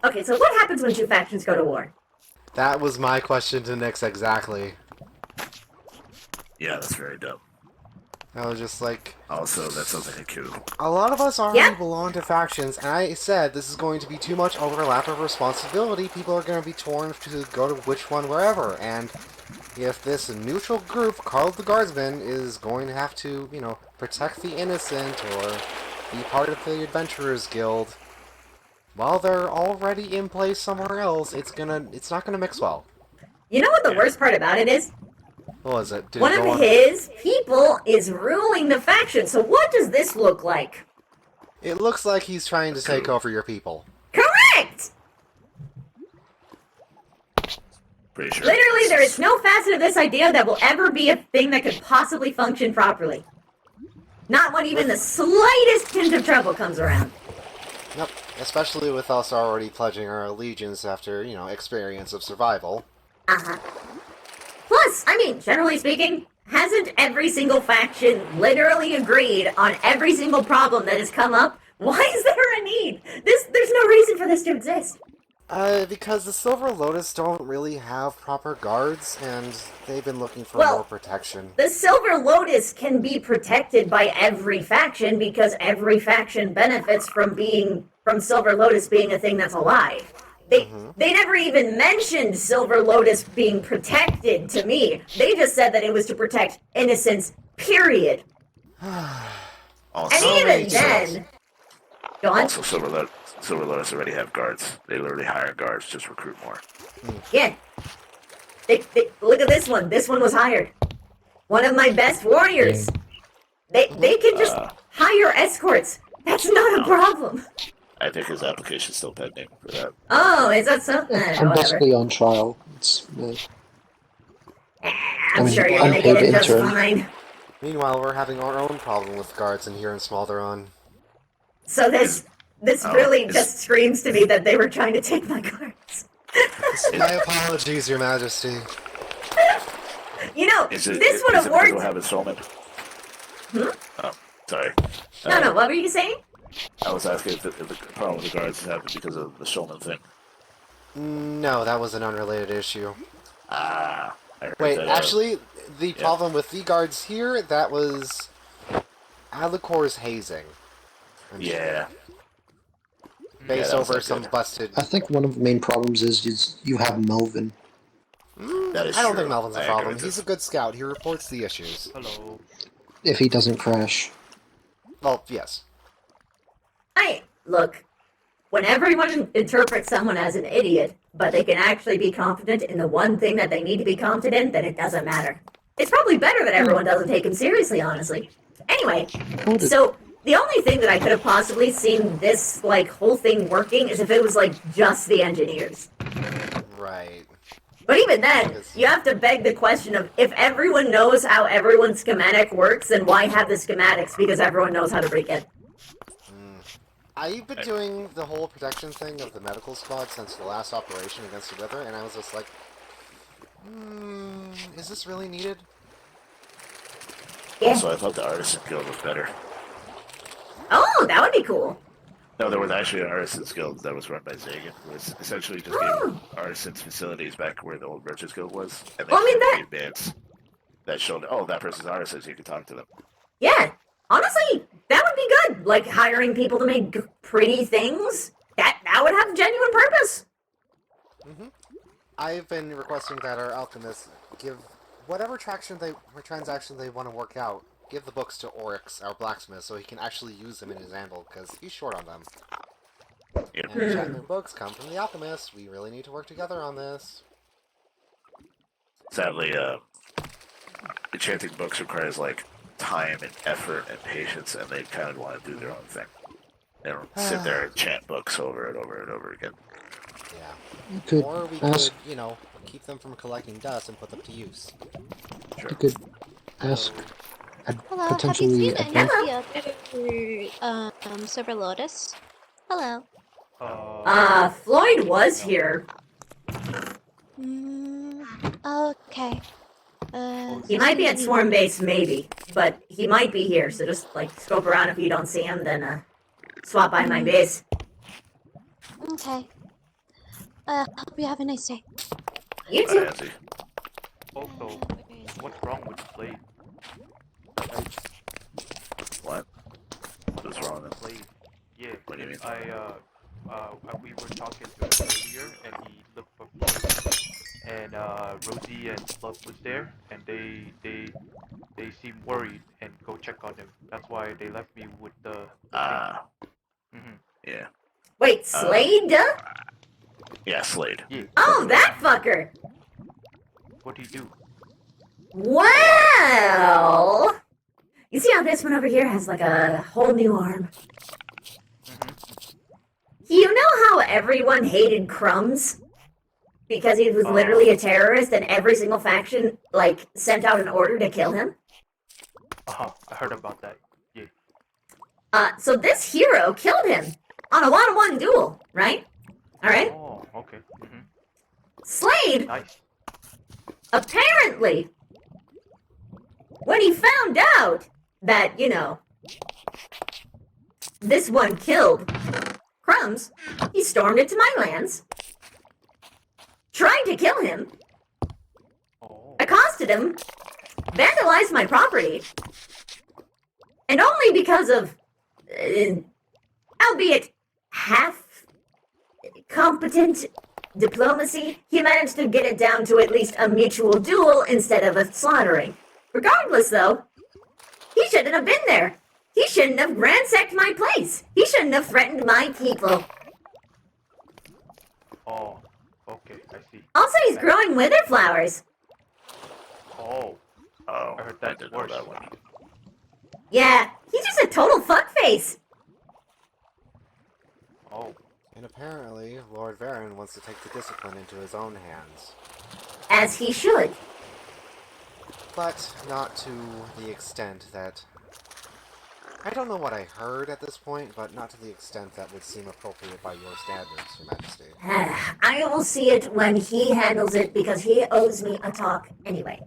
[SPEAKER 2] Okay, so what happens when two factions go to war?
[SPEAKER 11] That was my question to Nyx exactly.
[SPEAKER 19] Yeah, that's very dumb.
[SPEAKER 11] I was just like...
[SPEAKER 19] Also, that sounds like a coup.
[SPEAKER 11] A lot of us already belong to factions, and I said this is going to be too much overlap of responsibility. People are going to be torn to go to which one wherever, and if this neutral group called the Guardsmen is going to have to, you know, protect the innocent or be part of the Adventurers Guild, while they're already in place somewhere else, it's not gonna mix well.
[SPEAKER 2] You know what the worst part about it is?
[SPEAKER 11] What was it?
[SPEAKER 2] One of his people is ruling the faction, so what does this look like?
[SPEAKER 11] It looks like he's trying to take over your people.
[SPEAKER 2] Correct!
[SPEAKER 19] Pretty sure.
[SPEAKER 2] Literally, there is no facet of this idea that will ever be a thing that could possibly function properly. Not when even the slightest hint of trouble comes around.
[SPEAKER 11] Yep, especially with us already pledging our allegiance after, you know, experience of survival.
[SPEAKER 2] Uh-huh. Plus, I mean, generally speaking, hasn't every single faction literally agreed on every single problem that has come up? Why is there a need? There's no reason for this to exist.
[SPEAKER 11] Because the Silver Lotus don't really have proper guards, and they've been looking for more protection.
[SPEAKER 2] The Silver Lotus can be protected by every faction because every faction benefits from Silver Lotus being a thing that's alive. They never even mentioned Silver Lotus being protected to me. They just said that it was to protect innocents, period. And even then... Go on.
[SPEAKER 19] Also, Silver Lotus already have guards. They literally hire guards, just recruit more.
[SPEAKER 2] Yeah. Look at this one. This one was hired. One of my best warriors. They can just hire escorts. That's not a problem.
[SPEAKER 19] I think his application's still pending for that.
[SPEAKER 2] Oh, is that something?
[SPEAKER 8] I'm basically on trial. It's,
[SPEAKER 2] I'm sure you're gonna get it just fine.
[SPEAKER 11] Meanwhile, we're having our own problem with guards in here in Smalderon.
[SPEAKER 2] So this really just screams to me that they were trying to take my cards.
[SPEAKER 11] My apologies, Your Majesty.
[SPEAKER 2] You know, this would have worked.
[SPEAKER 19] Have a Shulman? Oh, sorry.
[SPEAKER 2] No, what were you saying?
[SPEAKER 19] I was asking if the problem with the guards happened because of the Shulman thing.
[SPEAKER 11] No, that was an unrelated issue.
[SPEAKER 19] I heard
[SPEAKER 11] Wait,
[SPEAKER 19] that,
[SPEAKER 11] actually, the problem with the guards here, that was Alicor's hazing.
[SPEAKER 19] Yeah.
[SPEAKER 11] Based over some busted...
[SPEAKER 8] I think one of the main problems is you have Melvin.
[SPEAKER 19] That is
[SPEAKER 11] I don't
[SPEAKER 19] true.
[SPEAKER 11] think Melvin's a
[SPEAKER 19] I
[SPEAKER 11] problem.
[SPEAKER 19] agree with
[SPEAKER 11] He's a good scout. He reports the issues.
[SPEAKER 10] Hello.
[SPEAKER 8] If he doesn't crash.
[SPEAKER 11] Well, yes.
[SPEAKER 2] Look, when everyone interprets someone as an idiot, but they can actually be competent in the one thing that they need to be competent in, then it doesn't matter. It's probably better that everyone doesn't take him seriously, honestly. Anyway, so the only thing that I could have possibly seen this, whole thing working is if it was, just the engineers.
[SPEAKER 11] Right.
[SPEAKER 2] But even then, you have to beg the question of, if everyone knows how everyone's schematic works, then why have the schematics? Because everyone knows how to break it.
[SPEAKER 11] I've been doing the whole protection thing of the medical squad since the last operation against the Wither, and I was just like, is this really needed?
[SPEAKER 2] Yeah.
[SPEAKER 19] Also, I thought the Artisan Guild was better.
[SPEAKER 2] Oh, that would be cool.
[SPEAKER 19] No, there was actually an Artisans Guild that was run by Zagan. It was essentially just gave Artisans facilities back where the old Merchants Guild was, and they gave bands that showed, oh, that person's artisans, you can talk to them.
[SPEAKER 2] Yeah, honestly, that would be good. Like, hiring people to make pretty things. That would have genuine purpose.
[SPEAKER 11] I've been requesting that our alchemists give whatever transaction they want to work out, give the books to Oryx, our blacksmith, so he can actually use them in his anvil, because he's short on them.
[SPEAKER 19] Yep.
[SPEAKER 11] And enchantment books come from the alchemist. We really need to work together on this.
[SPEAKER 19] Sadly, enchanting books requires, like, time and effort and patience, and they kind of want to do their own thing. They don't sit there and chant books over and over and over again.
[SPEAKER 11] Yeah.
[SPEAKER 8] Could
[SPEAKER 11] or we
[SPEAKER 8] ask-
[SPEAKER 11] could, you know, keep them from collecting dust and put them to use.
[SPEAKER 19] Sure.
[SPEAKER 8] You could ask
[SPEAKER 20] Hello,
[SPEAKER 8] potentially
[SPEAKER 20] have you seen any of the other Silver Lotus? Hello.
[SPEAKER 2] Floyd was here.
[SPEAKER 20] Okay.
[SPEAKER 2] He might be at Swarm Base, maybe, but he might be here, so just, like, scope around. If you don't see him, then, swap by my base.
[SPEAKER 20] Okay. Hope you have a nice day.
[SPEAKER 2] You too.
[SPEAKER 10] Also, what's wrong with Slade?
[SPEAKER 19] What? What's wrong with
[SPEAKER 10] Slade? Yeah.
[SPEAKER 19] What do you mean?
[SPEAKER 10] We were talking to him earlier, and he looked for Floyd. And Rosie and Love was there, and they seemed worried and go check on him. That's why they left me with the
[SPEAKER 19] Yeah.
[SPEAKER 2] Wait, Slade?
[SPEAKER 19] Yeah, Slade.
[SPEAKER 10] Yeah.
[SPEAKER 2] Oh, that fucker!
[SPEAKER 10] What do you do?
[SPEAKER 2] Well... You see how this one over here has, like, a whole new arm? You know how everyone hated Crumbs? Because he was literally a terrorist and every single faction, like, sent out an order to kill him?
[SPEAKER 10] I heard about that. Yeah.
[SPEAKER 2] So this hero killed him on a one-on-one duel, right? Alright?
[SPEAKER 10] Oh, okay.
[SPEAKER 2] Slade,
[SPEAKER 10] Nice.
[SPEAKER 2] apparently, when he found out that, you know, this one killed Crumbs, he stormed into my lands, tried to kill him, accosted him, vandalized my property, and only because of, albeit half-competent diplomacy, he managed to get it down to at least a mutual duel instead of a slaughtering. Regardless, though, he shouldn't have been there. He shouldn't have ransacked my place. He shouldn't have threatened my people.
[SPEAKER 10] Oh, okay, I see.
[SPEAKER 2] Also, he's growing wither flowers.
[SPEAKER 10] Oh.
[SPEAKER 19] Oh,
[SPEAKER 10] I heard that's worse.
[SPEAKER 19] That one.
[SPEAKER 2] Yeah, he's just a total fuckface.
[SPEAKER 10] Oh.
[SPEAKER 11] And apparently, Lord Varen wants to take the discipline into his own hands.
[SPEAKER 2] As he should.
[SPEAKER 11] But not to the extent that... I don't know what I heard at this point, but not to the extent that would seem appropriate by your standards, Your Majesty.
[SPEAKER 2] I will see it when he handles it because he owes me a talk anyway.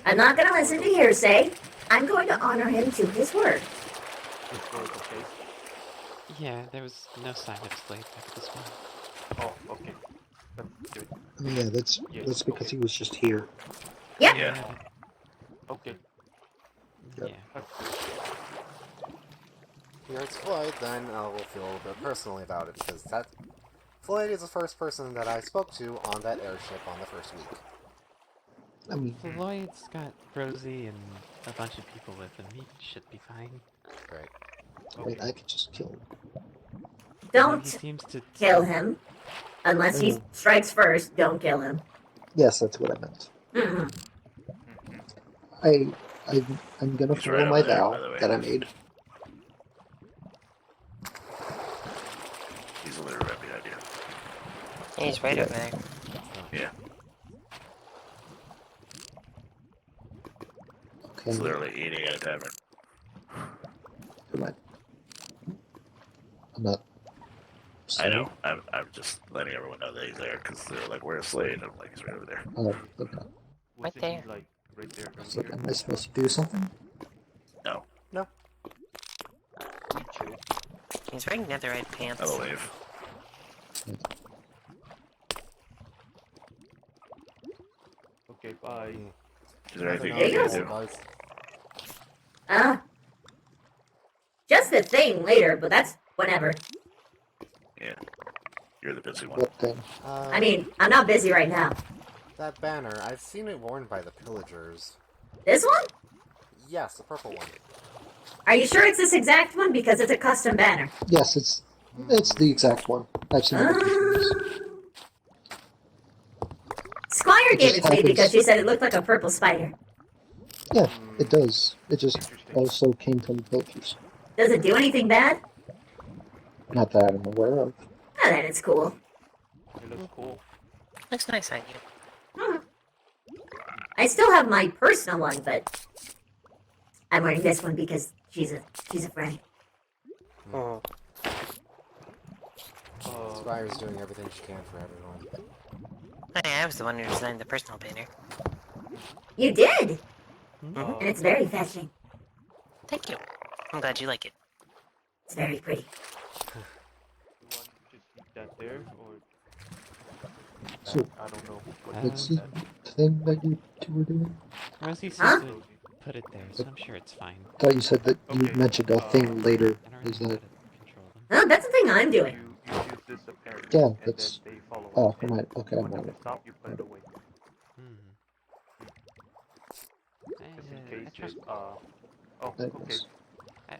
[SPEAKER 2] I'm not going to listen to hearsay. I'm going to honor him to his word.
[SPEAKER 6] Yeah, there was no sign of Slade back at this point.
[SPEAKER 10] Oh, okay. That's good.
[SPEAKER 8] Yeah, that's because he was just here.
[SPEAKER 2] Yep.
[SPEAKER 19] Yeah.
[SPEAKER 10] Okay.
[SPEAKER 6] Yeah.
[SPEAKER 11] Here it's Floyd, then I will feel a little bit personally about it, because Floyd is the first person that I spoke to on that airship on the first week.
[SPEAKER 8] I mean,
[SPEAKER 6] Lloyd's got Rosie and a bunch of people with him. He should be fine.
[SPEAKER 11] Great.
[SPEAKER 8] I mean, I could just kill him.
[SPEAKER 2] Don't
[SPEAKER 6] He seems to
[SPEAKER 2] kill him. Unless he strikes first, don't kill him.
[SPEAKER 8] Yes, that's what I meant. I'm gonna
[SPEAKER 19] He's
[SPEAKER 8] follow
[SPEAKER 19] right
[SPEAKER 8] my
[SPEAKER 19] over there,
[SPEAKER 8] vow
[SPEAKER 19] by the way.
[SPEAKER 8] that I made.
[SPEAKER 19] He's a literally right behind you.
[SPEAKER 14] He's right over there.
[SPEAKER 13] Yeah.
[SPEAKER 8] Okay.
[SPEAKER 13] It's literally eating at a tavern.
[SPEAKER 8] Am I? I'm not.
[SPEAKER 13] I know. I'm just letting everyone know that he's there because they're like, "Where's Slade?" I'm like, "He's right over there."
[SPEAKER 8] Oh, okay.
[SPEAKER 10] Wasn't
[SPEAKER 14] there.
[SPEAKER 10] he like right there
[SPEAKER 8] It's like,
[SPEAKER 10] earlier?
[SPEAKER 8] am I supposed to do something?
[SPEAKER 13] No.
[SPEAKER 11] No.
[SPEAKER 14] He's wearing netherite pants.
[SPEAKER 13] Hello, Wave.
[SPEAKER 10] Okay, bye.
[SPEAKER 13] Is there anything
[SPEAKER 2] There
[SPEAKER 13] you
[SPEAKER 2] you
[SPEAKER 13] can
[SPEAKER 2] go.
[SPEAKER 13] do?
[SPEAKER 2] Just a thing later, but that's whenever.
[SPEAKER 13] Yeah. You're the busy one.
[SPEAKER 8] What thing?
[SPEAKER 2] I mean, I'm not busy right now.
[SPEAKER 11] That banner, I've seen it worn by the pillagers.
[SPEAKER 2] This one?
[SPEAKER 11] Yes, the purple one.
[SPEAKER 2] Are you sure it's this exact one? Because it's a custom banner.
[SPEAKER 8] Yes, it's the exact one. I've seen it.
[SPEAKER 2] Squire
[SPEAKER 8] It
[SPEAKER 2] gave
[SPEAKER 8] just
[SPEAKER 2] it to me because
[SPEAKER 8] happens-
[SPEAKER 2] she said it looked like a purple spider.
[SPEAKER 8] Yeah, it does. It just also came from the pillagers.
[SPEAKER 2] Does it do anything bad?
[SPEAKER 8] Not that I'm aware of.
[SPEAKER 2] Oh, then it's cool.
[SPEAKER 10] It looks cool.
[SPEAKER 14] Looks nice on you.
[SPEAKER 2] I still have my personal one, but I'm wearing this one because she's a friend.
[SPEAKER 11] Oh. Squire's doing everything she can for everyone.
[SPEAKER 14] Oh, yeah, I was the one who designed the personal banner.
[SPEAKER 2] You did,
[SPEAKER 14] Mhm.
[SPEAKER 2] and it's very fetching.
[SPEAKER 14] Thank you. I'm glad you like it.
[SPEAKER 2] It's very pretty.
[SPEAKER 10] You want to just keep that there, or
[SPEAKER 8] So,
[SPEAKER 10] I don't know.
[SPEAKER 8] what's the thing that you two were doing?
[SPEAKER 6] Rosie seems
[SPEAKER 2] Huh?
[SPEAKER 6] to put it there, so I'm sure it's fine.
[SPEAKER 8] I thought you said that you mentioned a thing later. Is that?
[SPEAKER 2] Oh, that's the thing I'm doing.
[SPEAKER 10] You use this apparently,
[SPEAKER 8] Yeah,
[SPEAKER 10] and
[SPEAKER 8] that's.
[SPEAKER 10] then they follow
[SPEAKER 8] Oh,
[SPEAKER 10] us.
[SPEAKER 8] I might. Okay, I
[SPEAKER 10] When
[SPEAKER 8] might.
[SPEAKER 10] they stop, you put it away. Just in
[SPEAKER 6] I
[SPEAKER 10] case
[SPEAKER 6] trust.
[SPEAKER 10] it, oh,
[SPEAKER 8] That
[SPEAKER 10] okay.
[SPEAKER 8] was-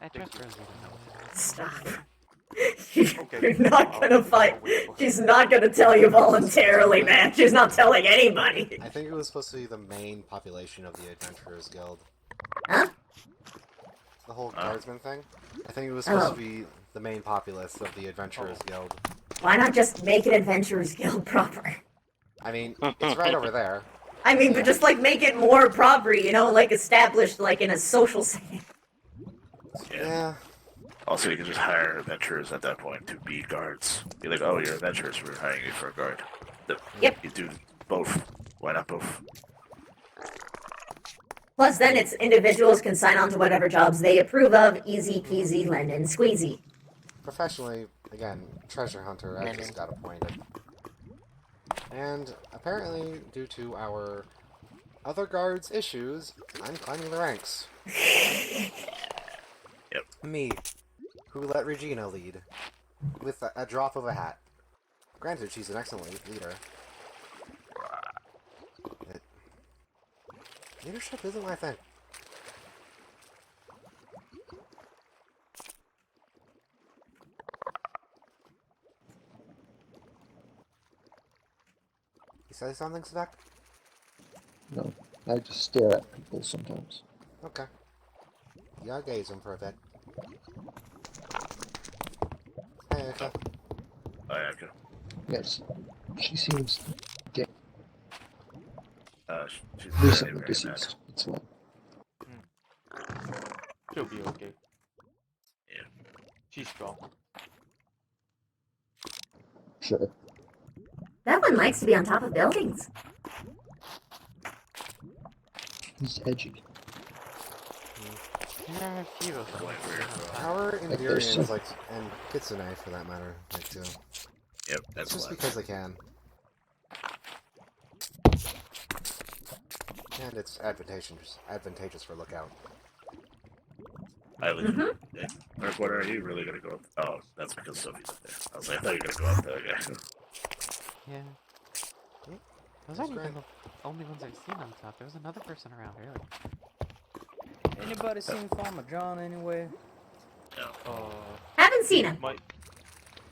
[SPEAKER 6] I trust Rosie to know.
[SPEAKER 2] Stop.
[SPEAKER 10] Okay.
[SPEAKER 2] You're not gonna fight. She's not gonna tell you voluntarily, man. She's not telling anybody.
[SPEAKER 11] I think it was supposed to be the main population of the Adventurers Guild.
[SPEAKER 2] Huh?
[SPEAKER 11] The whole guardsman thing? I think it was supposed
[SPEAKER 2] Oh.
[SPEAKER 11] to be the main populace of the Adventurers Guild.
[SPEAKER 2] Why not just make it Adventurers Guild proper?
[SPEAKER 11] I mean, it's right over there.
[SPEAKER 2] I mean, but just like make it more proper, you know, like established like in a social setting.
[SPEAKER 11] Yeah.
[SPEAKER 13] Also, you can just hire adventurers at that point to be guards. Be like, "Oh, you're adventurers. We're hiring you for a guard."
[SPEAKER 2] Yep.
[SPEAKER 13] You do both. Why not both?
[SPEAKER 2] Plus, then it's individuals can sign on to whatever jobs they approve of. Easy peasy, lemon squeezy.
[SPEAKER 11] Professionally, again, treasure hunter, I just got appointed. And apparently, due to our other guards' issues, I'm climbing the ranks.
[SPEAKER 13] Yep.
[SPEAKER 11] Me, who let Regina lead, with a drop of a hat. Granted, she's an excellent leader. Leadership isn't my thing. You say something, Svek?
[SPEAKER 8] No, I just stare at people sometimes.
[SPEAKER 11] Okay. You gotta gaze them for a bit. Hey, okay.
[SPEAKER 13] Oh, yeah, okay.
[SPEAKER 8] Yes, she seems dead.
[SPEAKER 13] She's
[SPEAKER 8] Recently
[SPEAKER 13] very
[SPEAKER 8] deceased. That's why.
[SPEAKER 10] She'll be okay.
[SPEAKER 13] Yeah.
[SPEAKER 10] She's strong.
[SPEAKER 8] Sure.
[SPEAKER 2] That one likes to be on top of buildings.
[SPEAKER 8] He's edgy.
[SPEAKER 6] There are a few of them.
[SPEAKER 11] Our
[SPEAKER 8] Like there's
[SPEAKER 11] Endurians,
[SPEAKER 8] some-
[SPEAKER 11] like, and Kitsune for that matter, like too.
[SPEAKER 13] Yep, that's
[SPEAKER 11] Just
[SPEAKER 13] why.
[SPEAKER 11] because they can. And it's advantageous for Lookout.
[SPEAKER 13] I Mark, what are you really gonna go up? Oh, that's because Sophie's up there. I was like, I thought you were gonna go up there again.
[SPEAKER 6] Yeah. Those
[SPEAKER 11] That's
[SPEAKER 6] aren't
[SPEAKER 11] great.
[SPEAKER 6] even the only ones I've seen on top. There was another person around earlier.
[SPEAKER 9] Anybody seen Farmer John anywhere?
[SPEAKER 10] No.
[SPEAKER 2] Haven't seen him.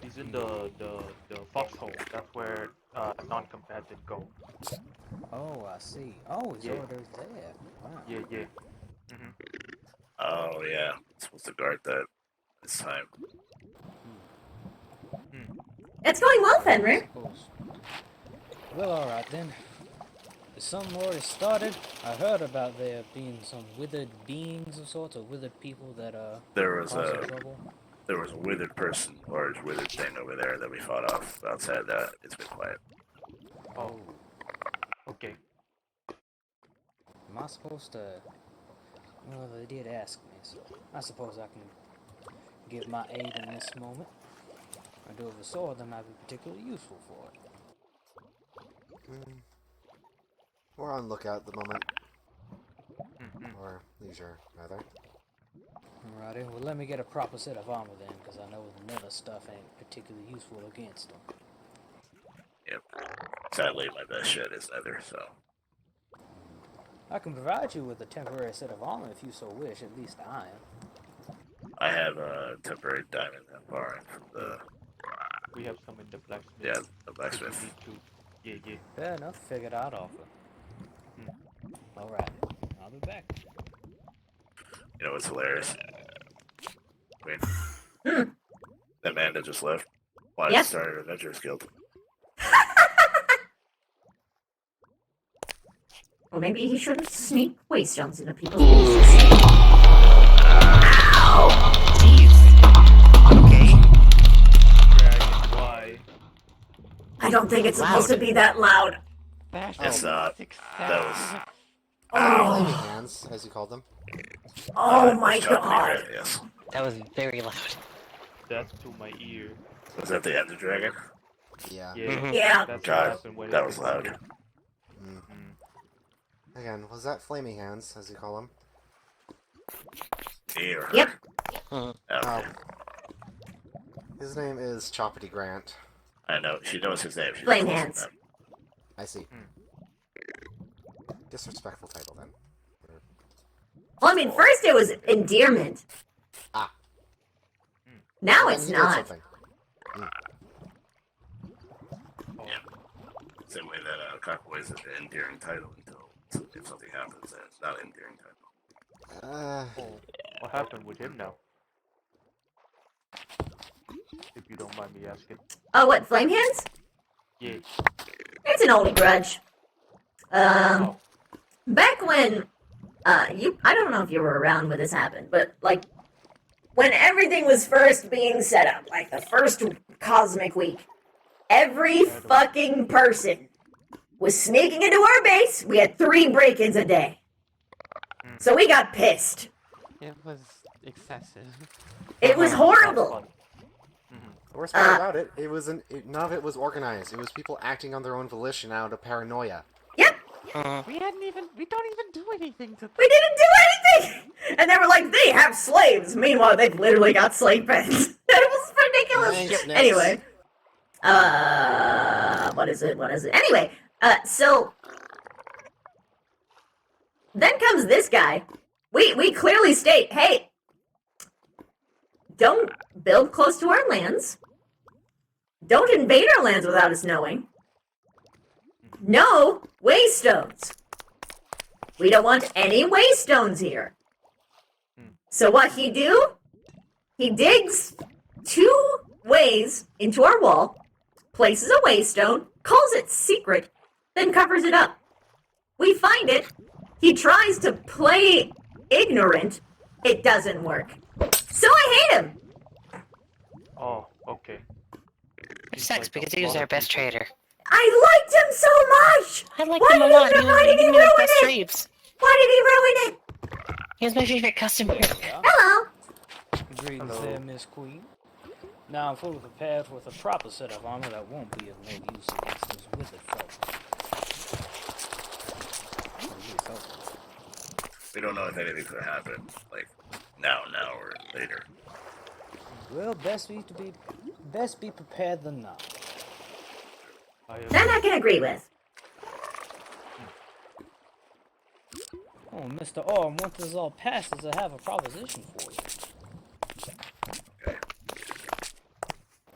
[SPEAKER 10] He's in the foxhole. That's where non-combatant go.
[SPEAKER 9] Oh, I see. Oh, he's
[SPEAKER 10] Yeah.
[SPEAKER 9] over there. Wow.
[SPEAKER 10] Yeah. Mm-hmm.
[SPEAKER 13] Oh yeah, supposed to guard that this time.
[SPEAKER 2] It's going well, Fenrir.
[SPEAKER 9] Well, alright then. Is something already started? I heard about there being some withered beings of sorts, or withered people that
[SPEAKER 19] There was
[SPEAKER 9] causing
[SPEAKER 19] a
[SPEAKER 9] trouble.
[SPEAKER 19] there was a withered person, large withered thing over there that we fought off. Outside that, it's been quiet.
[SPEAKER 10] Oh. Okay.
[SPEAKER 9] Am I supposed to... Well, they did ask me, so I suppose I can give my aid in this moment. I do have a sword that might be particularly useful for it.
[SPEAKER 11] We're on lookout at the moment. Or leisure, rather.
[SPEAKER 9] Alrighty, well let me get a proper set of armor then, because I know the nether stuff ain't particularly useful against them.
[SPEAKER 19] Yep. Sadly, my best shit is nether, so.
[SPEAKER 9] I can provide you with a temporary set of armor if you so wish, at least iron.
[SPEAKER 19] I have a temporary diamond I'm borrowing from the.
[SPEAKER 10] We have some in the blacksmith.
[SPEAKER 19] Yeah, the blacksmith.
[SPEAKER 10] Yeah.
[SPEAKER 9] Fair enough, figured I'd offer. Alright, I'll be back.
[SPEAKER 19] You know what's hilarious? Wait. That man that just left. Why
[SPEAKER 2] Yep.
[SPEAKER 19] started an Adventurers Guild?
[SPEAKER 2] Or maybe he shouldn't sneak waystones into people's bases. Ow!
[SPEAKER 10] Why?
[SPEAKER 2] I don't think it's supposed to be that loud.
[SPEAKER 19] It's not. That was.
[SPEAKER 11] Flaming hands, as you called them.
[SPEAKER 2] Oh my
[SPEAKER 19] Chopping
[SPEAKER 2] god.
[SPEAKER 19] your head, yes.
[SPEAKER 4] That was very loud.
[SPEAKER 10] That's to my ear.
[SPEAKER 19] Was that the Ender Dragon?
[SPEAKER 11] Yeah.
[SPEAKER 2] Yeah.
[SPEAKER 10] That's what
[SPEAKER 19] God,
[SPEAKER 10] happened when
[SPEAKER 19] that
[SPEAKER 10] it
[SPEAKER 19] was loud.
[SPEAKER 11] Again, was that flaming hands, as you call them?
[SPEAKER 19] Ear.
[SPEAKER 2] Yep.
[SPEAKER 19] Okay.
[SPEAKER 11] His name is Choppity Grant.
[SPEAKER 19] I know. She knows his name. She
[SPEAKER 2] Flame
[SPEAKER 19] just calls him
[SPEAKER 2] hands.
[SPEAKER 19] that.
[SPEAKER 11] I see. Disrespectful title, then.
[SPEAKER 2] Well, I mean, first it was endearment.
[SPEAKER 11] Ah.
[SPEAKER 2] Now
[SPEAKER 11] Then
[SPEAKER 2] it's
[SPEAKER 11] he did
[SPEAKER 2] not.
[SPEAKER 11] something.
[SPEAKER 19] Same way that Cockboy is an endearing title until if something happens, then it's not an endearing title.
[SPEAKER 10] What happened with him now? If you don't mind me asking.
[SPEAKER 2] Oh, what, flame hands?
[SPEAKER 10] Yeah.
[SPEAKER 2] It's an old grudge. Back when, I don't know if you were around when this happened, but, like, when everything was first being set up, like the first Cosmic Week, every fucking person was sneaking into our base. We had 3 break-ins a day. So we got pissed.
[SPEAKER 6] It was excessive.
[SPEAKER 2] It was horrible.
[SPEAKER 11] The worst part about it, none of it was organized. It was people acting on their own volition out of paranoia.
[SPEAKER 6] We don't even do anything to.
[SPEAKER 2] We didn't do anything! And they were like, they have slaves. Meanwhile, they've literally got slave pens. It was ridiculous.
[SPEAKER 11] Thanks, Nix.
[SPEAKER 2] Anyway. What is it? Anyway, so then comes this guy. We clearly state, hey, don't build close to our lands. Don't invade our lands without us knowing. No waystones. We don't want any waystones here. So what he do? He digs 2 ways into our wall, places a waystone, calls it secret, then covers it up. We find it. He tries to play ignorant. It doesn't work. So I hate him.
[SPEAKER 10] Oh, okay.
[SPEAKER 4] Which sucks because he was our best trader.
[SPEAKER 2] I liked him so much.
[SPEAKER 4] I liked him a lot.
[SPEAKER 2] Why did he
[SPEAKER 4] He was
[SPEAKER 2] ruin
[SPEAKER 4] the best
[SPEAKER 2] it?
[SPEAKER 4] trades.
[SPEAKER 2] Why did he ruin it?
[SPEAKER 4] He was my favorite customer.
[SPEAKER 2] Hello.
[SPEAKER 9] Greetings there, Miss Queen. Now I'm fully prepared with a proper set of armor that won't be of no use against those withered folk.
[SPEAKER 19] We don't know if anything's gonna happen, like now or later.
[SPEAKER 9] Well, best be prepared than not.
[SPEAKER 2] That I can agree with.
[SPEAKER 9] Oh, Mr. Orm, once this is all passes, I have a proposition for you.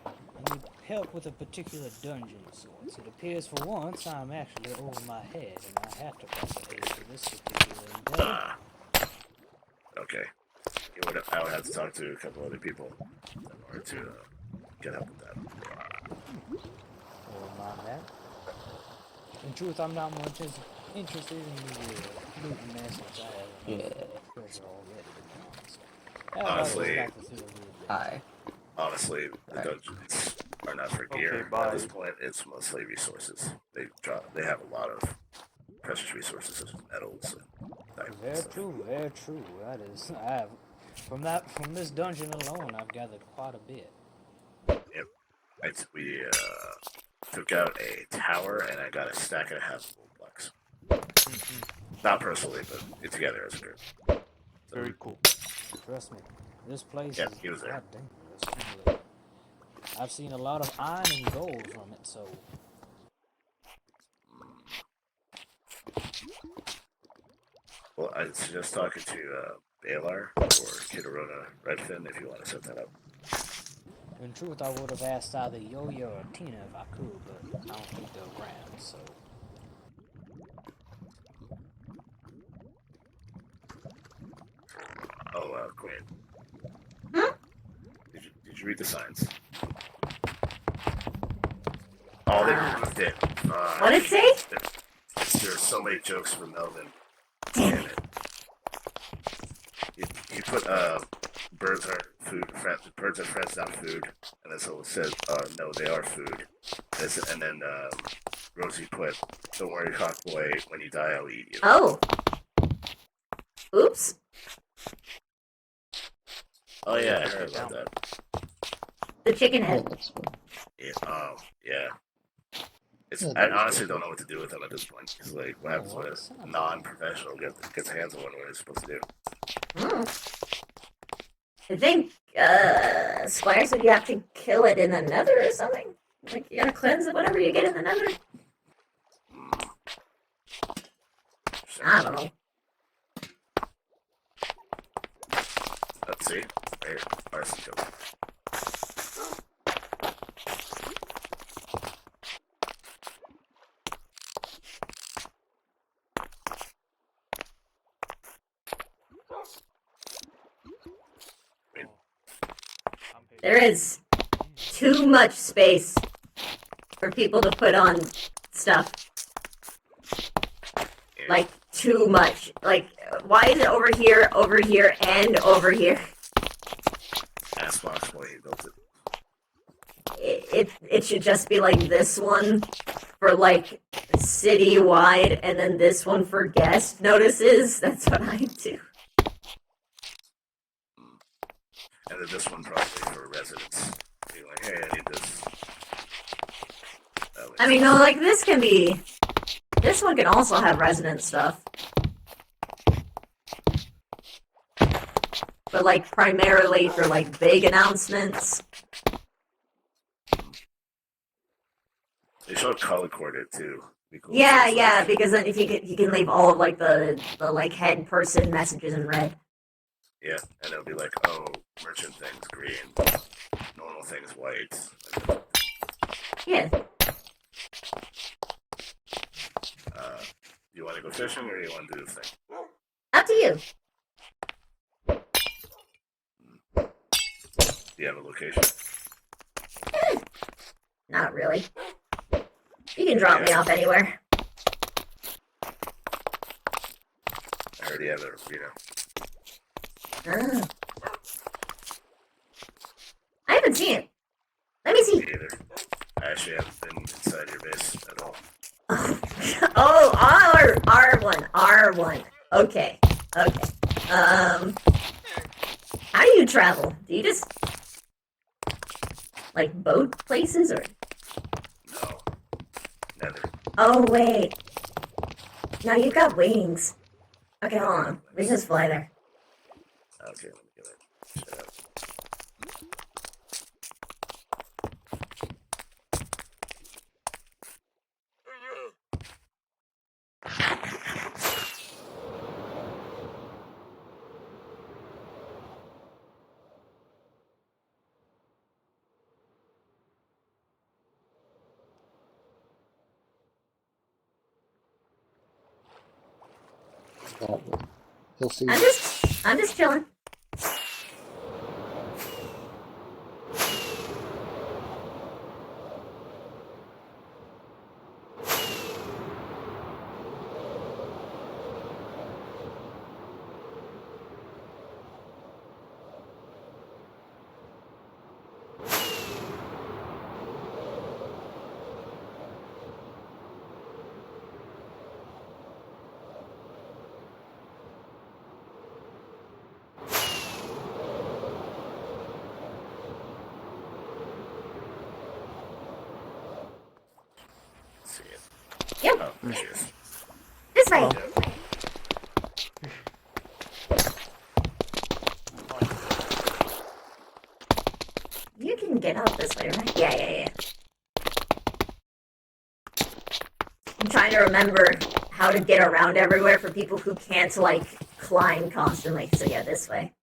[SPEAKER 9] I need help with a particular dungeon of sorts. It appears for once I'm actually over my head, and I have to participate for this particular endeavor.
[SPEAKER 19] Okay. I would have to talk to a couple other people in order to get help with that.
[SPEAKER 9] Never mind that. In truth, I'm not much interested in the looting message. I have enough treasure already, to be honest. How about
[SPEAKER 19] Honestly,
[SPEAKER 9] this battlefield a little bit?
[SPEAKER 12] Hi.
[SPEAKER 19] honestly, the dungeons are not for gear at this point. It's mostly resources. They have a lot of precious resources such as metals and diamonds.
[SPEAKER 9] Very true, very true. That is, I have from this dungeon alone, I've gathered quite a bit.
[SPEAKER 19] Yep. We took out a tower and I got a stack and a half of gold blocks. Not personally, but together as a group. So,
[SPEAKER 10] very cool.
[SPEAKER 9] Trust me, this place
[SPEAKER 19] yeah,
[SPEAKER 9] is
[SPEAKER 19] he was there.
[SPEAKER 9] quite dangerous. Really. I've seen a lot of iron and gold from it, so.
[SPEAKER 19] Well, I suggest talking to Balar or Kidarona Redfin if you want to set that up.
[SPEAKER 9] In truth, I would have asked either Yo-Yo or Tina if I could, but I don't think they're around, so.
[SPEAKER 19] Oh, Queen. Did you read the signs? Oh, they removed it.
[SPEAKER 2] What did it say?
[SPEAKER 19] There's so many jokes from Melvin. Damn it. He put birds aren't food. Birds are friends, not food. And then so it says no, they are food. And then Rosie put, don't worry, cockboy. When you die, I'll eat you.
[SPEAKER 2] Oh. Oops.
[SPEAKER 19] Oh yeah, I heard about that.
[SPEAKER 2] The chicken head.
[SPEAKER 19] Yeah. Yeah. I honestly don't know what to do with them at this point. It's like, what happens when a non-professional gets hands on one? What are they supposed to do?
[SPEAKER 2] I think, Squire said you have to kill it in the nether or something. Like, you gotta cleanse it, whatever you get in the nether. I don't know.
[SPEAKER 19] Let's see. Right, arson kill.
[SPEAKER 2] There is too much space for people to put on stuff. Like, too much. Like, why is it over here, and over here?
[SPEAKER 19] Ask Fox why he built it.
[SPEAKER 2] It should just be like this one for like city-wide, and then this one for guest notices. That's what I do.
[SPEAKER 19] And then this one probably for residents. Being like, hey, I need this.
[SPEAKER 2] I mean, no, like this can be. This one can also have resident stuff. But like primarily for like big announcements.
[SPEAKER 19] They should color coordinate too. Cool.
[SPEAKER 2] Yeah, yeah, because then if you can leave all of like the like head person messages in red.
[SPEAKER 19] Yeah, and it'll be like, oh, merchant thing's green, normal thing's white.
[SPEAKER 2] Yeah.
[SPEAKER 19] You want to go fishing or you want to do the thing?
[SPEAKER 2] Up to you.
[SPEAKER 19] Do you have a location?
[SPEAKER 2] Not really. You can drop me off anywhere.
[SPEAKER 19] I heard you have a,
[SPEAKER 2] Ah. I haven't seen it. Let me see.
[SPEAKER 19] Me either. I actually haven't been inside your base at all.
[SPEAKER 2] Oh, R1. Okay. How do you travel? Do you just like boat places or?
[SPEAKER 19] No. Never.
[SPEAKER 2] Oh wait. No, you've got wings. Okay, hold on. We can just fly there.
[SPEAKER 19] Okay, let me get it. Shut up.
[SPEAKER 8] He'll see.
[SPEAKER 2] I'm just chilling. Yo.
[SPEAKER 19] Oh, there she is.
[SPEAKER 2] This way. You can get out this way, right? Yeah. I'm trying to remember how to get around everywhere for people who can't, like, climb constantly. So yeah, this way.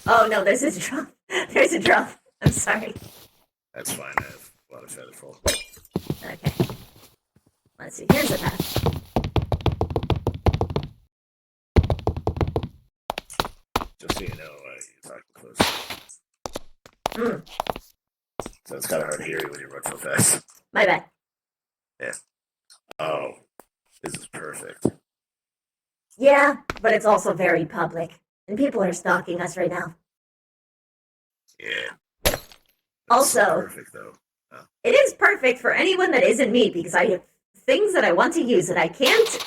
[SPEAKER 2] Oh no, there's a drum. There's a drum. I'm sorry.
[SPEAKER 19] That's fine. I have a lot of feather full.
[SPEAKER 2] Okay. Let's see. Here's the path.
[SPEAKER 19] Just so you know, you're talking close.
[SPEAKER 2] Hmm.
[SPEAKER 19] So it's kind of hard to hear you when you run so fast.
[SPEAKER 2] My bad.
[SPEAKER 19] Yeah. Oh, this is perfect.
[SPEAKER 2] Yeah, but it's also very public, and people are stalking us right now.
[SPEAKER 19] Yeah.
[SPEAKER 2] Also,
[SPEAKER 19] Perfect though.
[SPEAKER 2] it is perfect for anyone that isn't me because I have things that I want to use that I can't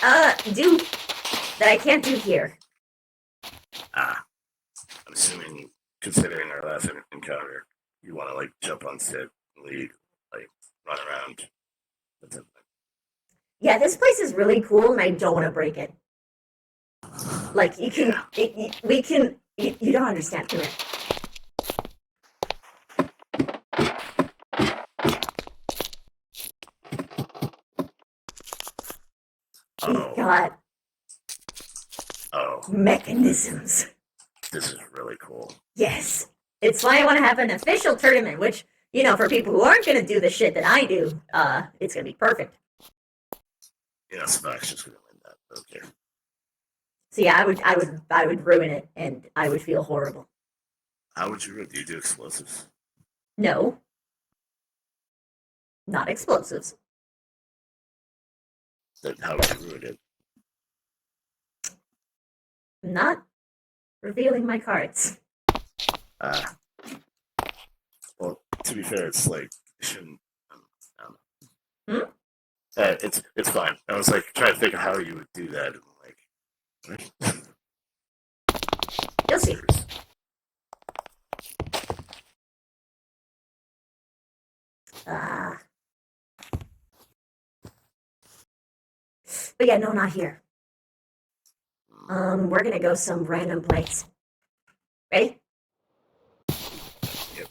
[SPEAKER 2] do here.
[SPEAKER 19] I'm assuming, considering our last encounter, you want to like jump on set, lead, like run around. That's it.
[SPEAKER 2] Yeah, this place is really cool, and I don't want to break it. Like you can, we can. You don't understand. Come here. We've got mechanisms.
[SPEAKER 19] This is really cool.
[SPEAKER 2] Yes. It's why I want to have an official tournament, which, you know, for people who aren't going to do the shit that I do, it's going to be perfect.
[SPEAKER 19] Yeah, Smack's just gonna win that. Okay.
[SPEAKER 2] So yeah, I would ruin it, and I would feel horrible.
[SPEAKER 19] How would you do? You do explosives?
[SPEAKER 2] No. Not explosives.
[SPEAKER 19] Then how would you ruin it?
[SPEAKER 2] I'm not revealing my cards.
[SPEAKER 19] Well, to be fair, it's like it shouldn't.
[SPEAKER 2] Hmm?
[SPEAKER 19] It's fine. I was like trying to think of how you would do that. And, like,
[SPEAKER 2] you'll see. But yeah, no, not here. We're gonna go some random place. Ready?
[SPEAKER 19] Yep.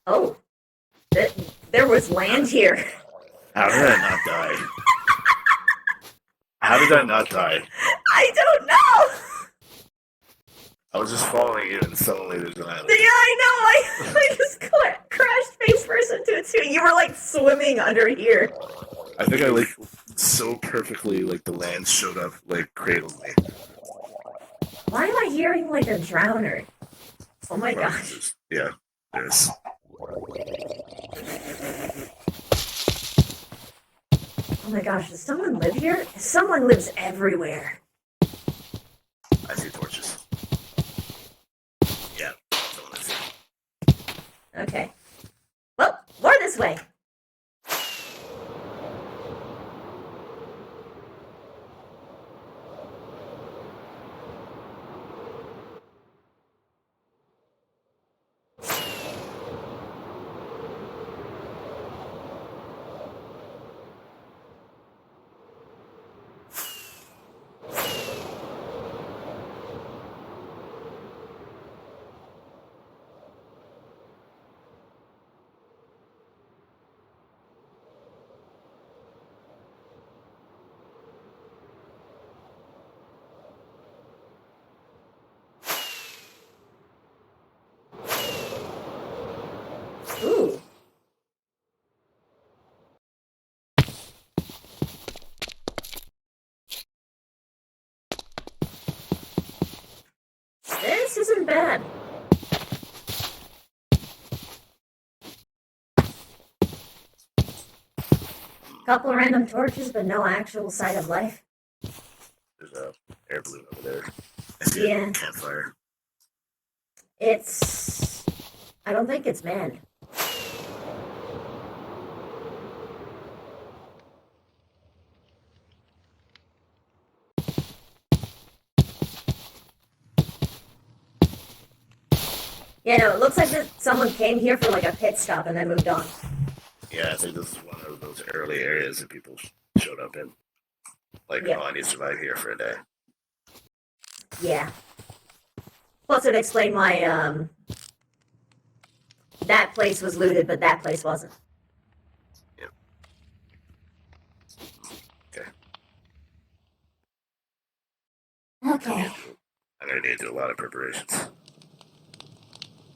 [SPEAKER 2] Oh, there was land here.
[SPEAKER 19] How did I not die? How did I not die?
[SPEAKER 2] I don't know.
[SPEAKER 19] I was just following you, and suddenly there's an island.
[SPEAKER 2] Yeah, I know. I just crashed face first into it too. You were like swimming under here.
[SPEAKER 19] I think I like so perfectly, like the land showed up, like cradled me.
[SPEAKER 2] Why am I hearing like a drowner? Oh my gosh.
[SPEAKER 19] Yeah, there's.
[SPEAKER 2] Oh my gosh, does someone live here? Someone lives everywhere.
[SPEAKER 19] I see torches. Yeah, someone lives here.
[SPEAKER 2] Okay. Well, more this way. Couple random torches, but no actual sign of life.
[SPEAKER 19] There's a air balloon over there.
[SPEAKER 2] Yeah.
[SPEAKER 19] Campfire.
[SPEAKER 2] I don't think it's manned. Yeah, no, it looks like someone came here for like a pit stop and then moved on.
[SPEAKER 19] Yeah, I think this is one of those early areas that people showed up in. Like, oh, I need to survive here for a day.
[SPEAKER 2] Yeah. Plus, it would explain why that place was looted, but that place wasn't.
[SPEAKER 19] Yep. Okay.
[SPEAKER 2] Okay.
[SPEAKER 19] I'm gonna need to do a lot of preparations.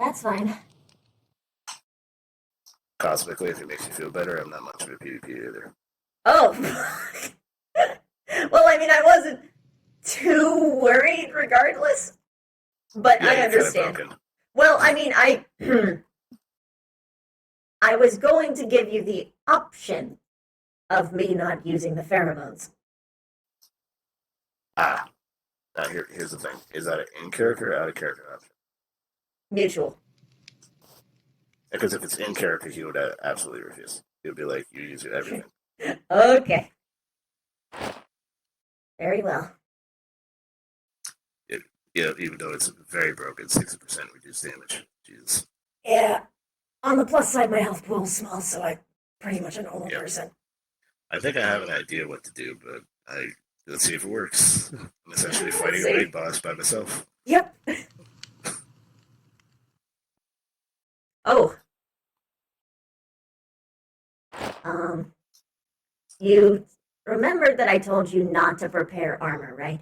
[SPEAKER 2] That's fine.
[SPEAKER 19] Cosmically, if it makes you feel better, I'm not much of a PvP either.
[SPEAKER 2] Oh. Well, I mean, I wasn't too worried regardless, but
[SPEAKER 19] Yeah,
[SPEAKER 2] I
[SPEAKER 19] you're
[SPEAKER 2] understand.
[SPEAKER 19] kinda broken.
[SPEAKER 2] Well, I mean, I was going to give you the option of me not using the pheromones.
[SPEAKER 19] Now here's the thing. Is that an in-character or out-of-character option?
[SPEAKER 2] Mutual.
[SPEAKER 19] Because if it's in-character, he would absolutely refuse. He would be like, you use everything.
[SPEAKER 2] Okay. Very well.
[SPEAKER 19] Yeah, even though it's very broken, 60% reduced damage. Jesus.
[SPEAKER 2] Yeah. On the plus side, my health pool is small, so I'm pretty much a normal person.
[SPEAKER 19] I think I have an idea what to do, but let's see if it works. I'm essentially fighting a raid boss by myself.
[SPEAKER 2] Yep. Oh. You remembered that I told you not to prepare armor, right?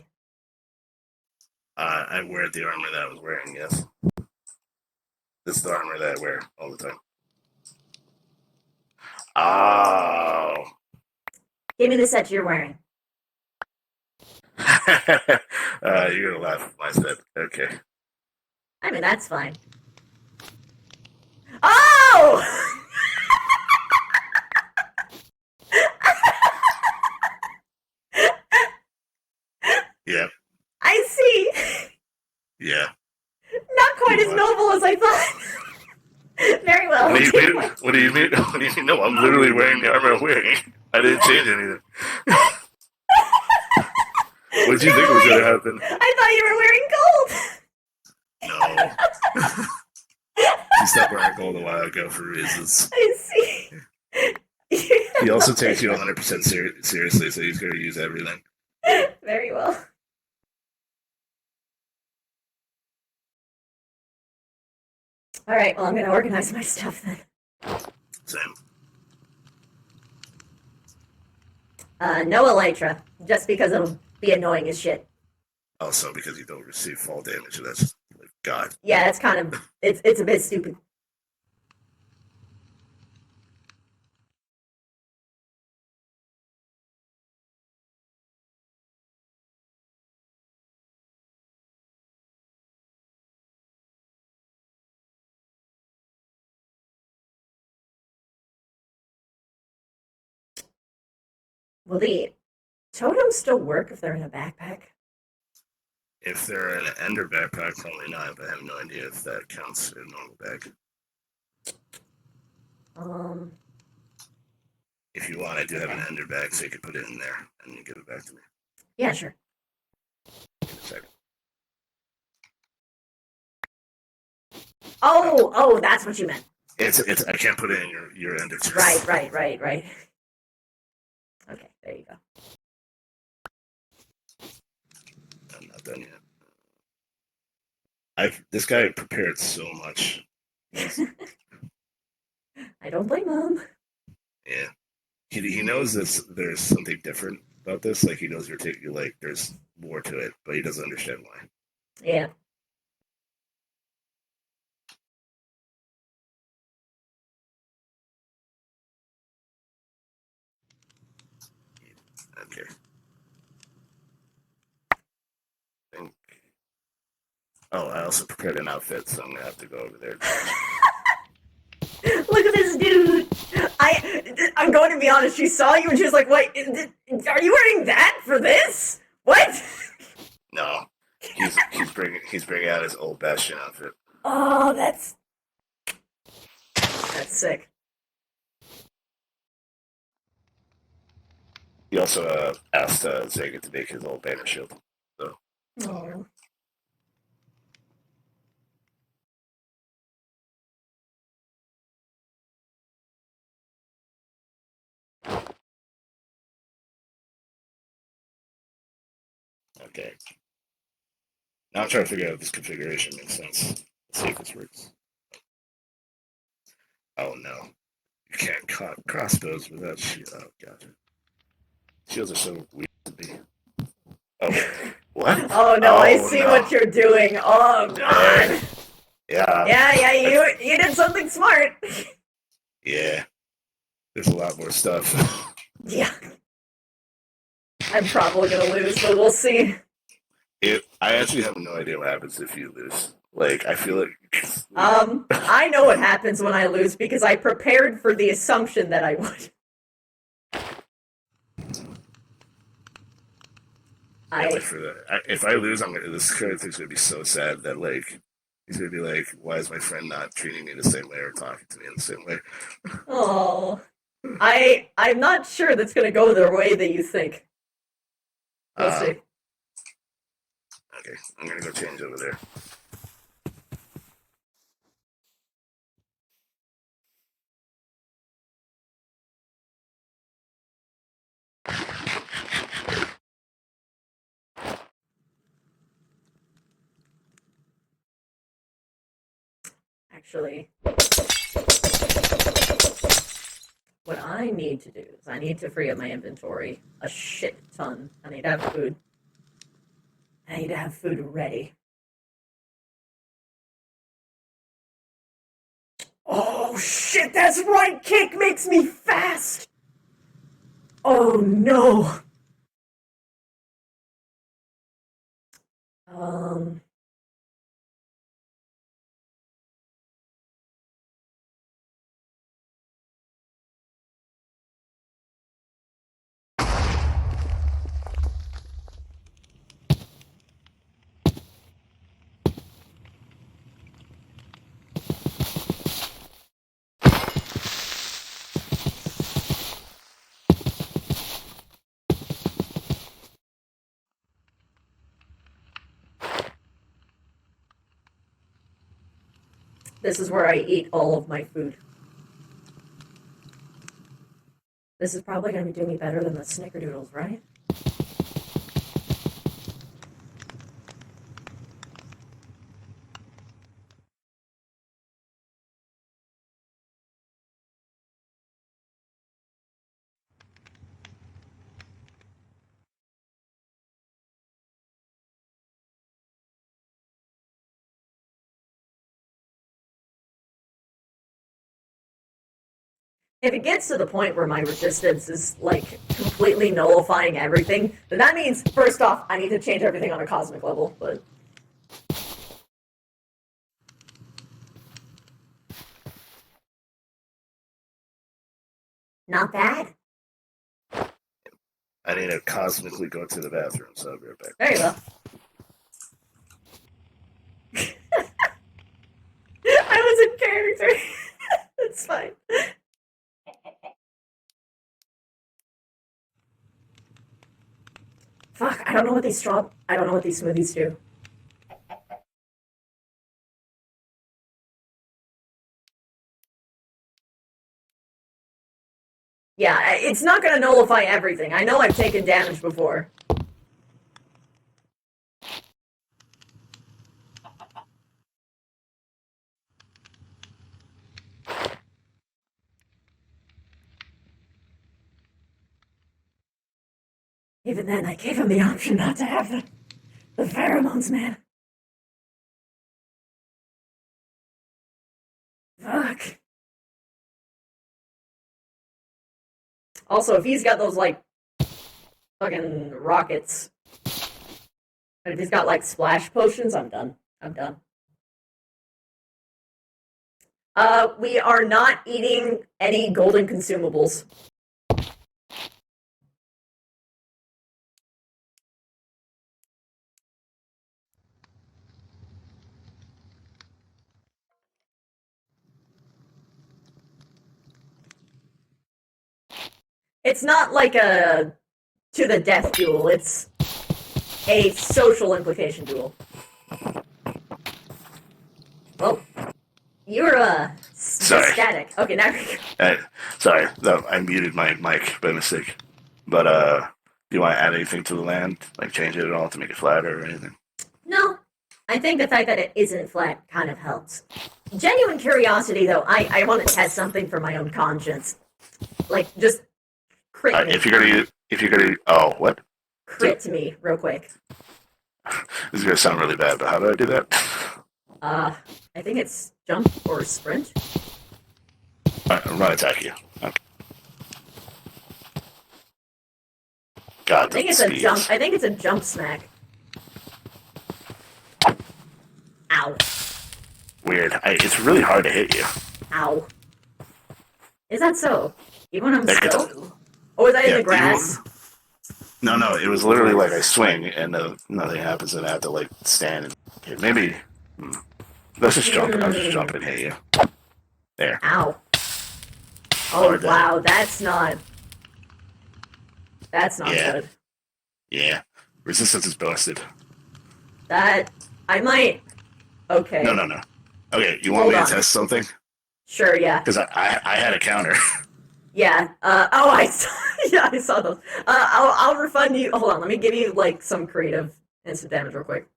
[SPEAKER 19] I wear the armor that I was wearing, yes. This is the armor that I wear all the time. Oh.
[SPEAKER 2] Give me the set you're wearing.
[SPEAKER 19] You're gonna laugh at my set. Okay.
[SPEAKER 2] I mean, that's fine. Oh!
[SPEAKER 19] Yeah.
[SPEAKER 2] I see.
[SPEAKER 19] Yeah.
[SPEAKER 2] Not quite as noble as I thought. Very well.
[SPEAKER 19] What do you mean? What do you mean? What do you mean? No, I'm literally wearing the armor I'm wearing. I didn't change anything. What did you think was gonna happen?
[SPEAKER 2] I thought you were wearing gold.
[SPEAKER 19] No. He stopped wearing gold a while ago for reasons.
[SPEAKER 2] I see.
[SPEAKER 19] He also takes you 100% seriously, so he's gonna use everything.
[SPEAKER 2] Very well. All right, well, I'm going to organize my stuff then.
[SPEAKER 19] Same.
[SPEAKER 2] No elytra, just because it'll be annoying as shit.
[SPEAKER 19] Also, because you don't receive fall damage, and that's like God.
[SPEAKER 2] Yeah, it's kind of it's a bit stupid. Will the totems still work if they're in a backpack?
[SPEAKER 19] If they're in an ender backpack, probably not, but I have no idea if that counts in a normal bag. If you want, I do have an ender bag, so you can put it in there and you give it back to me.
[SPEAKER 2] Yeah, sure.
[SPEAKER 19] Give me a second.
[SPEAKER 2] Oh, that's what you meant.
[SPEAKER 19] It's. I can't put it in your ender chest.
[SPEAKER 2] Right. Okay, there you go.
[SPEAKER 19] I'm not done yet. This guy prepared so much.
[SPEAKER 2] I don't blame him.
[SPEAKER 19] Yeah. He knows there's something different about this. Like, he knows like, there's more to it, but he doesn't understand why.
[SPEAKER 2] Yeah.
[SPEAKER 19] Okay. Oh, I also prepared an outfit, so I'm gonna have to go over there.
[SPEAKER 2] Look at this dude.
[SPEAKER 1] I'm going to be honest. She saw you and she was like, "Wait, are you wearing that for this? What?"
[SPEAKER 19] No, he's bringing out his old Bastion outfit.
[SPEAKER 1] Oh, that's sick.
[SPEAKER 19] He also asked Zega to make his old banner shield. So.
[SPEAKER 1] Oh.
[SPEAKER 19] Okay. Now I'm trying to figure out if this configuration makes sense. Let's see if this works. Oh no. You can't crossbows without shield. Oh, gotcha. Shields are so weird to me. Oh, what?
[SPEAKER 1] Oh no, I see what you're doing. Oh god.
[SPEAKER 19] Yeah.
[SPEAKER 1] Yeah, you did something smart.
[SPEAKER 19] Yeah. There's a lot more stuff.
[SPEAKER 1] Yeah. I'm probably gonna lose, but we'll see.
[SPEAKER 19] I actually have no idea what happens if you lose. Like, I feel like...
[SPEAKER 1] I know what happens when I lose because I prepared for the assumption that I would.
[SPEAKER 19] If I lose, this character's gonna be so sad that, like, he's gonna be like, why is my friend not treating me the same way or talking to me in the same way?
[SPEAKER 1] Oh. I'm not sure that's gonna go the way that you think. We'll see.
[SPEAKER 19] Okay, I'm gonna go change over there.
[SPEAKER 1] Actually, what I need to do is I need to free up my inventory a shit ton. I need to have food. I need to have food ready. Oh shit, that's right! Cake makes me fast! Oh no! This is where I eat all of my food. This is probably going to be doing me better than the snickerdoodles, right? If it gets to the point where my resistance is, like, completely nullifying everything, then that means, first off, I need to change everything on a cosmic level, but...
[SPEAKER 2] Not bad.
[SPEAKER 19] I need to cosmically go to the bathroom, so I'll be right back.
[SPEAKER 1] There you go. I was in character. It's fine. Fuck, I don't know what these smoothies do. Yeah, it's not gonna nullify everything. I know I've taken damage before. Even then, I gave him the option not to have the pheromones, man. Fuck. Also, if he's got those, like, fucking rockets, and if he's got, like, splash potions, I'm done. I'm done. We are not eating any golden consumables. It's not like a to the death duel, it's a social implication duel. Well, you're,
[SPEAKER 19] Sorry.
[SPEAKER 1] static. Okay, now
[SPEAKER 19] Sorry, no, I muted my mic by mistake. But do you want to add anything to the land, like change it at all to make it flatter or anything?
[SPEAKER 1] No. I think the fact that it isn't flat kind of helps. Genuine curiosity, though, I want to test something for my own conscience. Like, just crit me.
[SPEAKER 19] If you're gonna, oh, what?
[SPEAKER 1] Crit me, real quick.
[SPEAKER 19] This is gonna sound really bad, but how do I do that?
[SPEAKER 1] I think it's jump or sprint.
[SPEAKER 19] Alright, I'm gonna attack you. Okay. God,
[SPEAKER 1] I think it's a jump. I think it's a jump smack. Ow.
[SPEAKER 19] Weird. It's really hard to hit you.
[SPEAKER 1] Ow. Is that so? Even when I'm still? Or was I in the grass?
[SPEAKER 19] No, it was literally like I swing and nothing happens and I have to like stand and okay, maybe let's just jump. I'll just jump and hit you. There.
[SPEAKER 1] Ow. Oh wow, that's not good.
[SPEAKER 19] Yeah. Resistance is busted.
[SPEAKER 1] That I might okay.
[SPEAKER 19] No. Okay, you want me to test something?
[SPEAKER 1] Sure, yeah.
[SPEAKER 19] Because I had a counter.
[SPEAKER 1] Yeah. I saw those. I'll refund you. Hold on, let me give you like some creative instant damage real quick.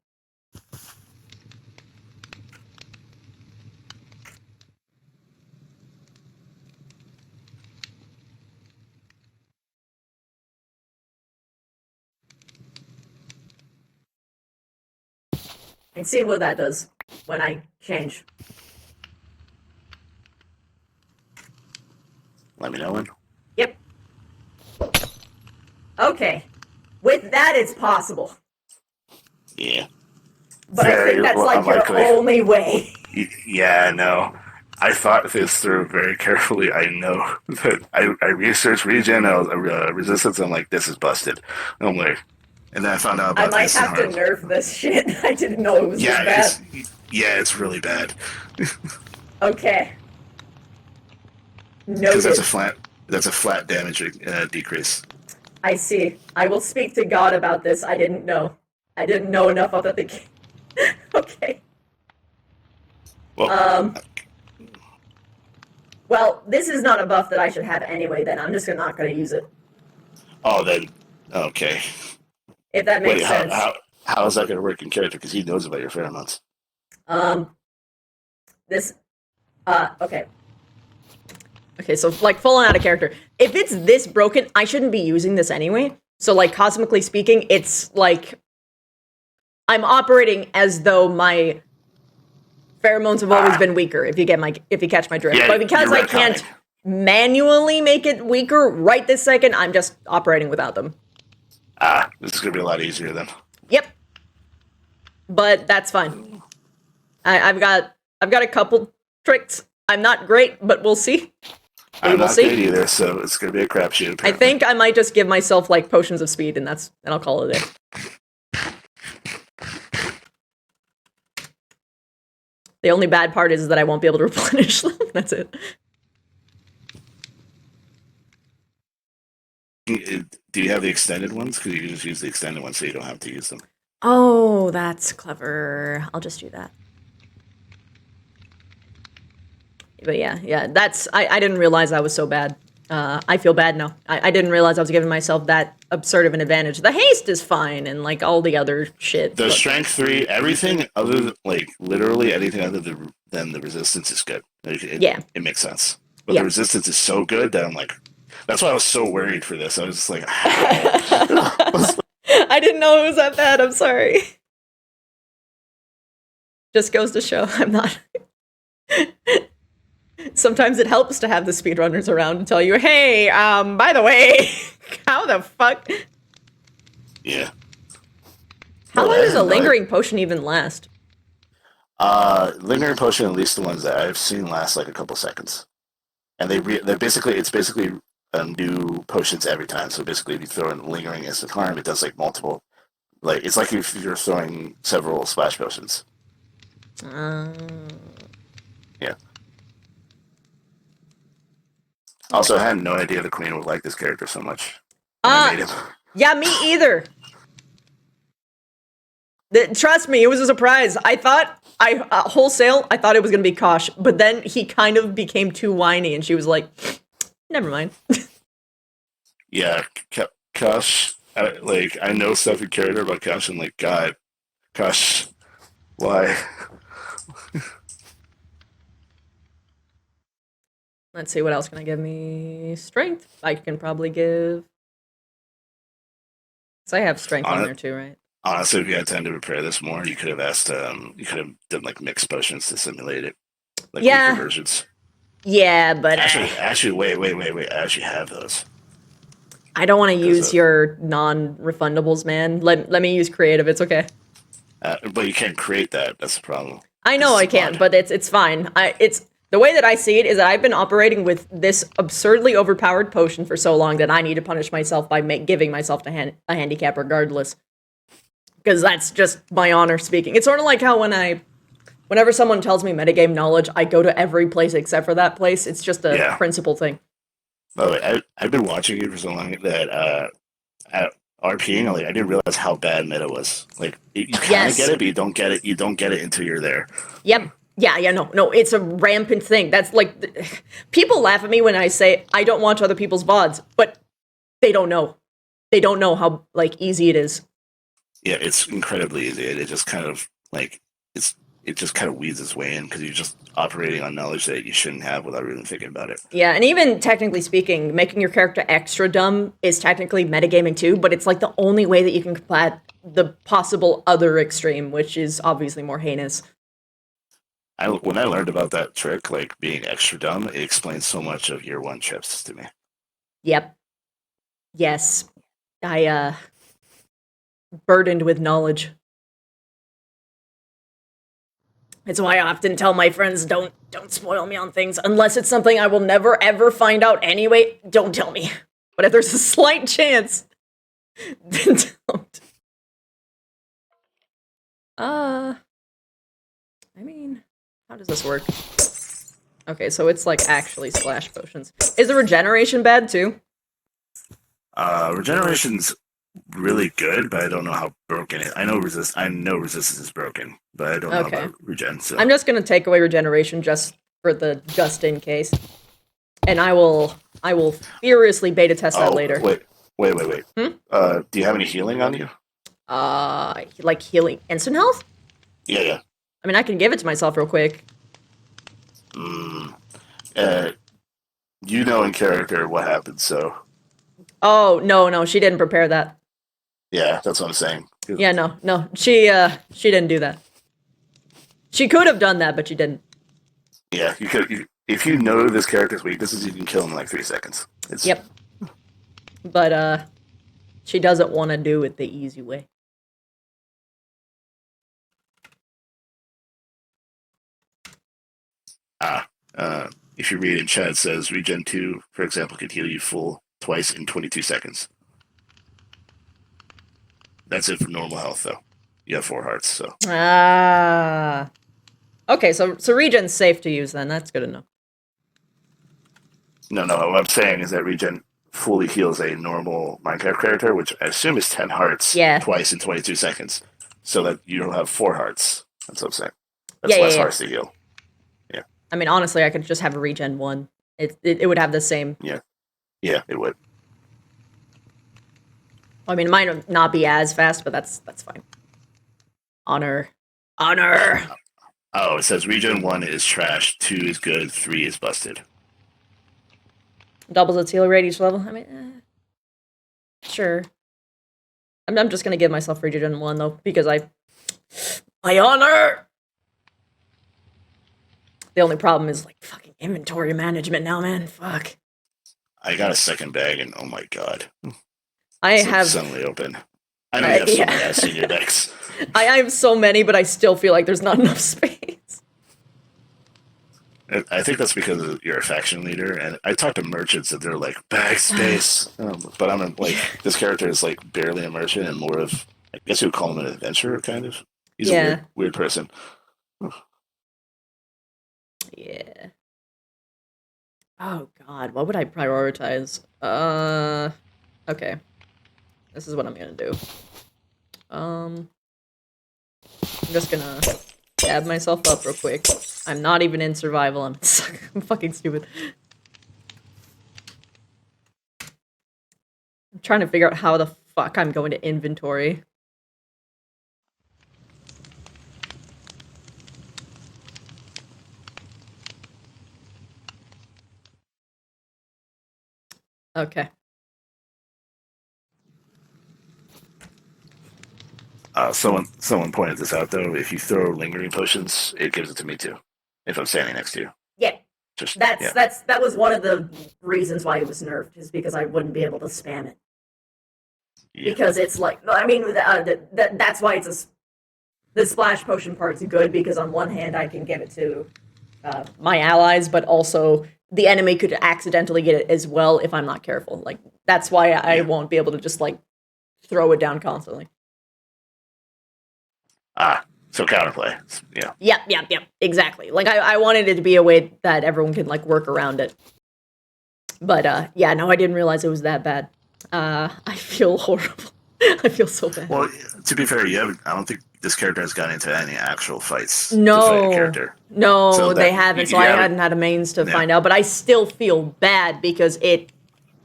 [SPEAKER 1] And see what that does when I change.
[SPEAKER 19] Let me know when.
[SPEAKER 1] Yep. Okay. With that, it's possible.
[SPEAKER 19] Yeah.
[SPEAKER 1] But I think that's like your only way.
[SPEAKER 19] Yeah, no. I thought this through very carefully. I know that I researched regen, resistance. I'm like, this is busted. I'm like, and then I found out about
[SPEAKER 1] I might have to nerf this shit. I didn't know it was this bad.
[SPEAKER 19] It's really bad.
[SPEAKER 1] Okay.
[SPEAKER 19] Because that's a flat damage decrease.
[SPEAKER 1] I see. I will speak to God about this. I didn't know. I didn't know enough about the game. Okay. Well, this is not a buff that I should have anyway, then. I'm just not going to use it.
[SPEAKER 19] Oh, then, okay.
[SPEAKER 1] If that makes sense.
[SPEAKER 19] How is that going to work in character? Because he knows about your pheromones.
[SPEAKER 1] Okay. Okay, so, like, falling out of character. If it's this broken, I shouldn't be using this anyway. So, like, cosmically speaking, it's, like, I'm operating as though my pheromones have always been weaker, if you catch my drift.
[SPEAKER 19] Yeah,
[SPEAKER 1] but because I can't manually make it weaker right this second, I'm just operating without them.
[SPEAKER 19] This is going to be a lot easier then.
[SPEAKER 1] Yep. But that's fine. I've got a couple tricks. I'm not great, but we'll see.
[SPEAKER 19] I'm not great either, so it's going to be a crapshoot.
[SPEAKER 1] I think I might just give myself like potions of speed, and I'll call it a day. The only bad part is that I won't be able to replenish them. That's it.
[SPEAKER 19] Do you have the extended ones? Because you can just use the extended ones so you don't have to use them.
[SPEAKER 1] Oh, that's clever. I'll just do that. But yeah, that's... I didn't realize I was so bad. I feel bad now. I didn't realize I was giving myself that absurd of an advantage. The haste is fine, and, like, all the other shit.
[SPEAKER 19] The strength 3, everything other than, like, literally anything other than the resistance is good. It makes sense. But the resistance is so good that I'm like... That's why I was so worried for this. I was just like...
[SPEAKER 1] I didn't know it was that bad. I'm sorry. Just goes to show I'm not... Sometimes it helps to have the speedrunners around to tell you, hey, by the way, how the fuck?
[SPEAKER 19] Yeah.
[SPEAKER 1] How long does a lingering potion even last?
[SPEAKER 19] Lingering potion, at least the ones that I've seen, last like a couple seconds, and they're basically new potions every time. So basically, if you throw in lingering instant harm, it does like multiple. Like it's like if you're throwing several splash potions. Yeah. Also, I had no idea the queen would like this character so much.
[SPEAKER 1] Yeah, me either. Trust me, it was a surprise. I thought, wholesale, I thought it was going to be Kosh, but then he kind of became too whiny, and she was like, never mind.
[SPEAKER 19] Yeah, Kosh, I know stuff in character about Kosh, and like, God, Kosh, why?
[SPEAKER 1] Let's see, what else can I give me? Strength, I can probably give. So I have strength on there too, right?
[SPEAKER 19] Honestly, if you had time to prepare this more, you could have asked, you could have done like mixed potions to simulate it. Like weaker versions.
[SPEAKER 1] Yeah, but
[SPEAKER 19] Actually, wait. I actually have those.
[SPEAKER 1] I don't want to use your non-refundables, man. Let me use creative. It's okay.
[SPEAKER 19] But you can't create that. That's the problem.
[SPEAKER 1] I know I can't, but it's fine. It's the way that I see it is that I've been operating with this absurdly overpowered potion for so long that I need to punish myself by giving myself a handicap regardless. Because that's just my honor speaking. It's sort of like how whenever someone tells me metagame knowledge, I go to every place except for that place. It's just a principle thing.
[SPEAKER 19] By the way, I've been watching you for so long that at RPing, like I didn't realize how bad meta was. Like you kind of get it, but you don't get it. You don't get it until you're there.
[SPEAKER 1] Yep. Yeah, no, it's a rampant thing. That's like, people laugh at me when I say I don't watch other people's VODs, but they don't know. They don't know how, like, easy it is.
[SPEAKER 19] Yeah, it's incredibly easy. It just kind of, like, it just kind of weeds its way in because you're just operating on knowledge that you shouldn't have without really thinking about it.
[SPEAKER 1] Yeah, and even technically speaking, making your character extra dumb is technically metagaming too, but it's like the only way that you can combat the possible other extreme, which is obviously more heinous.
[SPEAKER 19] When I learned about that trick, like being extra dumb, it explains so much of year one trips to me.
[SPEAKER 1] Yep. Yes. I, burdened with knowledge. It's why I often tell my friends, don't spoil me on things, unless it's something I will never ever find out anyway, don't tell me. But if there's a slight chance, then don't. I mean, how does this work? Okay, so it's like actually splash potions. Is the regeneration bad too?
[SPEAKER 19] Regeneration's really good, but I don't know how broken it is. I know resistance is broken, but I don't know about regen. So
[SPEAKER 1] I'm just gonna take away regeneration just for the just in case. And I will furiously beta test that later.
[SPEAKER 19] Wait. Do you have any healing on you?
[SPEAKER 1] Like healing instant health?
[SPEAKER 19] Yeah.
[SPEAKER 1] I mean, I can give it to myself real quick.
[SPEAKER 19] You know in character what happened, so.
[SPEAKER 1] Oh, no, she didn't prepare that.
[SPEAKER 19] Yeah, that's what I'm saying.
[SPEAKER 1] Yeah, no, she didn't do that. She could have done that, but she didn't.
[SPEAKER 19] Yeah, you could. If you know this character's weaknesses, you can kill him in like 3 seconds.
[SPEAKER 1] Yep. But, she doesn't want to do it the easy way.
[SPEAKER 19] If you read in chat, it says Regen 2, for example, can heal you full twice in 22 seconds. That's it for normal health, though. You have 4 hearts, so.
[SPEAKER 1] Okay, so regen's safe to use then. That's good enough.
[SPEAKER 19] No, what I'm saying is that Regen fully heals a normal Minecraft character, which I assume is 10 hearts twice in 22 seconds. So that you don't have 4 hearts. That's what I'm saying. That's less hearts to heal. Yeah.
[SPEAKER 1] I mean, honestly, I could just have a regen 1. It would have the same.
[SPEAKER 19] Yeah, it would.
[SPEAKER 1] I mean, it might not be as fast, but that's fine. Honor.
[SPEAKER 19] Oh, it says Regen 1 is trash, 2 is good, 3 is busted.
[SPEAKER 1] Doubles its heal rate each level? I mean, sure. I'm just gonna give myself Regen 1, though, because my honor! The only problem is, like, fucking inventory management now, man. Fuck.
[SPEAKER 19] I got a second bag, and oh my god.
[SPEAKER 1] I have
[SPEAKER 19] suddenly open. I know you have so many senior decks.
[SPEAKER 1] I have so many, but I still feel like there's not enough space.
[SPEAKER 19] I think that's because you're a faction leader, and I talk to merchants and they're like bag space, but like this character is like barely a merchant and more of, I guess you would call him an adventurer, kind of. He's a weird person.
[SPEAKER 1] Yeah. Oh God, what would I prioritize? Okay. This is what I'm gonna do. I'm just gonna dab myself up real quick. I'm not even in survival. I'm fucking stupid. I'm trying to figure out how the fuck I'm going to inventory. Okay.
[SPEAKER 19] Someone pointed this out though. If you throw lingering potions, it gives it to me too. If I'm standing next to you.
[SPEAKER 1] Yeah.
[SPEAKER 19] Just
[SPEAKER 1] That was one of the reasons why it was nerfed, is because I wouldn't be able to spam it. Yeah. Because it's like, I mean, that's why the splash potion part's good, because on one hand I can give it to my allies, but also the enemy could accidentally get it as well if I'm not careful. Like, that's why I won't be able to just like throw it down constantly.
[SPEAKER 19] So counterplay. Yeah.
[SPEAKER 1] Yep. Exactly. Like, I wanted it to be a way that everyone can like work around it. But yeah, no, I didn't realize it was that bad. I feel horrible. I feel so bad.
[SPEAKER 19] Well, to be fair, I don't think this character has gotten into any actual fights.
[SPEAKER 1] No,
[SPEAKER 19] to fight a character.
[SPEAKER 1] No,
[SPEAKER 19] so
[SPEAKER 1] they haven't. So I hadn't had a means to find out. But I still feel bad because it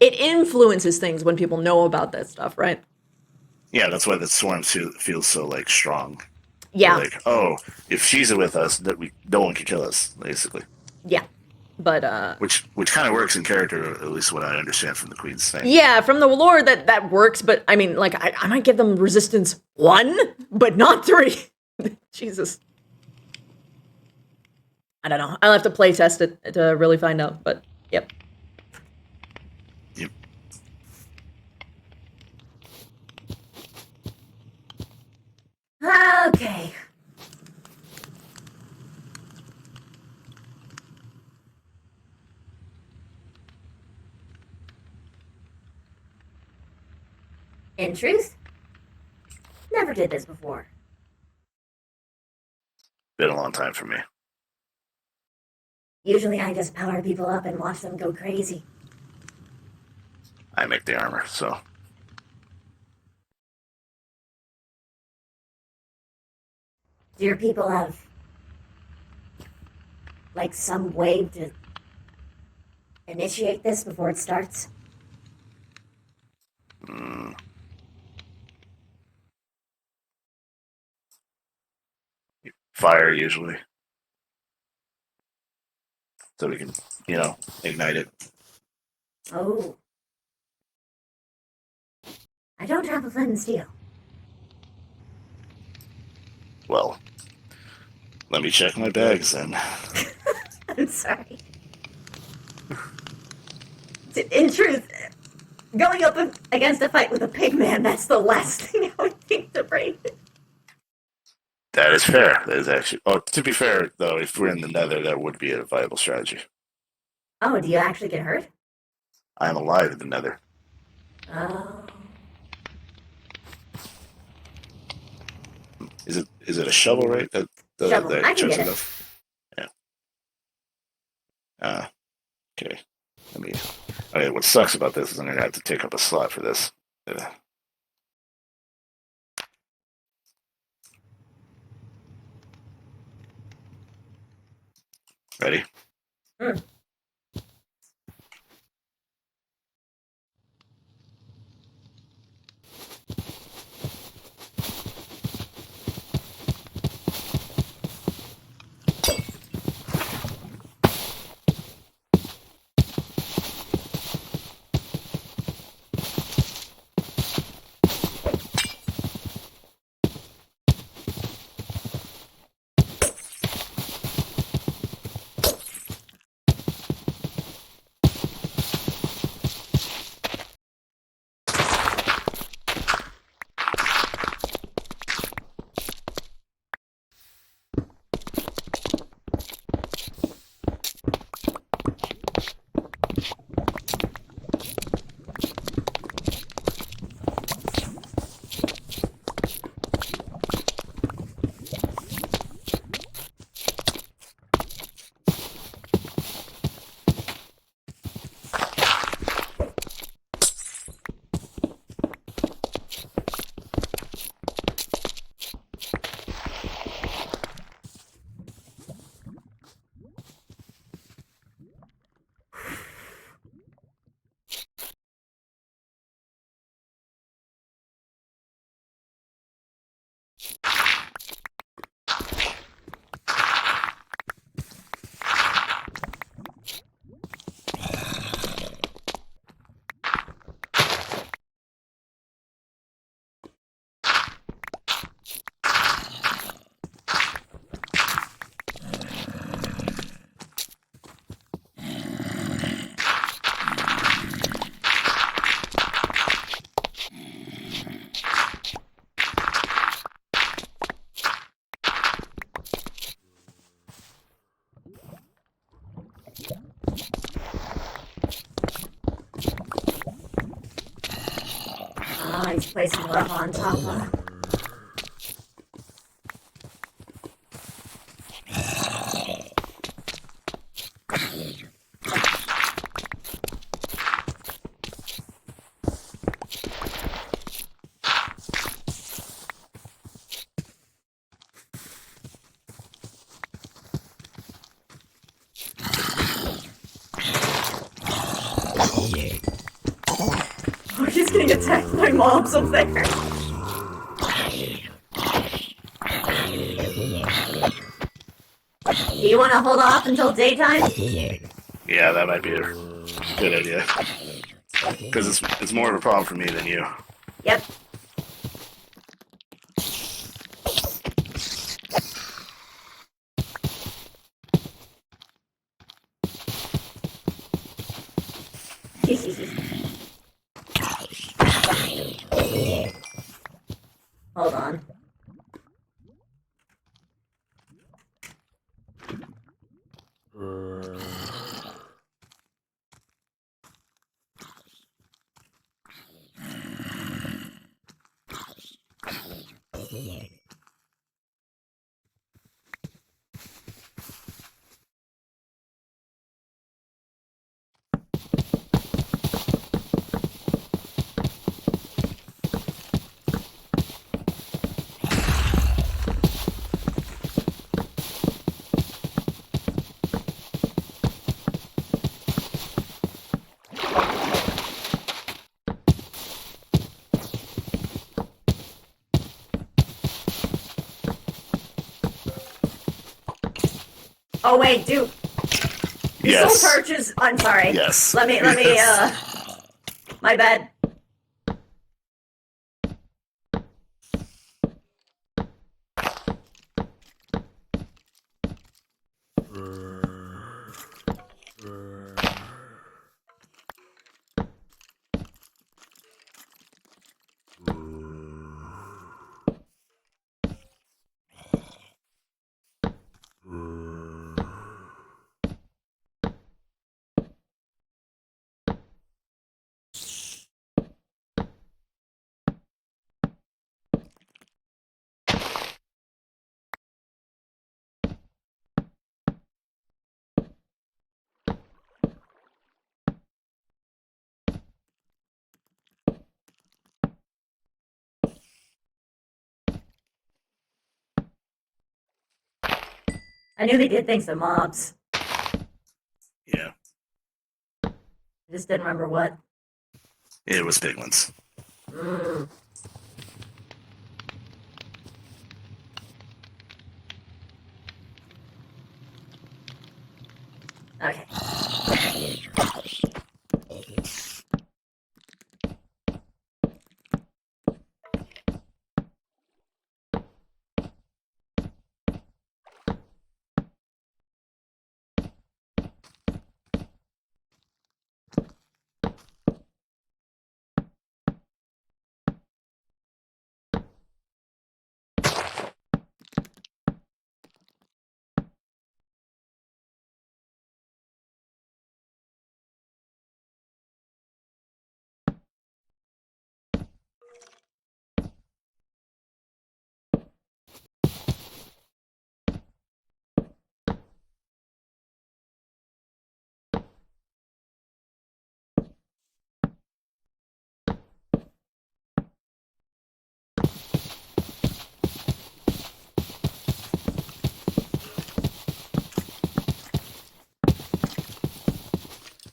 [SPEAKER 1] influences things when people know about that stuff, right?
[SPEAKER 19] Yeah, that's why the swarm feels so like strong.
[SPEAKER 1] Yeah.
[SPEAKER 19] Like, oh, if she's with us, that no one can kill us, basically.
[SPEAKER 1] Yeah. But
[SPEAKER 19] which kind of works in character, at least what I understand from the Queen's thing.
[SPEAKER 1] Yeah, from the lore that works, but I mean, like, I might give them resistance 1, but not 3. Jesus. I don't know. I'll have to play test it to really find out, but yep.
[SPEAKER 19] Yep.
[SPEAKER 2] Okay. In truth, never did this before.
[SPEAKER 19] Been a long time for me.
[SPEAKER 2] Usually I just power people up and watch them go crazy.
[SPEAKER 19] I make the armor, so.
[SPEAKER 2] Do your people have, like, some way to initiate this before it starts?
[SPEAKER 19] Fire, usually. So we can, ignite it.
[SPEAKER 2] Oh. I don't have a flint and steel.
[SPEAKER 19] Well, let me check my bags then.
[SPEAKER 2] I'm sorry. In truth, going up against a fight with a pig man, that's the last thing I would think to bring.
[SPEAKER 19] That is fair. That is actually. Oh, to be fair, though, if we're in the Nether, that would be a viable strategy.
[SPEAKER 2] Oh, do you actually get hurt?
[SPEAKER 19] I'm alive in the Nether.
[SPEAKER 2] Oh.
[SPEAKER 19] Is it a shovel, right?
[SPEAKER 2] Shovel. I can get it.
[SPEAKER 19] Yeah. Okay. Okay, what sucks about this is I'm gonna have to take up a slot for this. Ready?
[SPEAKER 2] he's placing love on Papa. Oh, he's getting attacked by mobs up there. Do you want to hold off until daytime?
[SPEAKER 19] Yeah, that might be a good idea. Because it's more of a problem for me than you.
[SPEAKER 2] Yep. Hold on. Oh wait, dude. The
[SPEAKER 19] Yes.
[SPEAKER 2] soul torch is. I'm sorry.
[SPEAKER 19] Yes.
[SPEAKER 2] Let me.
[SPEAKER 19] Yes.
[SPEAKER 2] My bad. I knew they did things to mobs.
[SPEAKER 19] Yeah.
[SPEAKER 2] I just didn't remember what.
[SPEAKER 19] It was big ones.
[SPEAKER 2] Mm. Okay.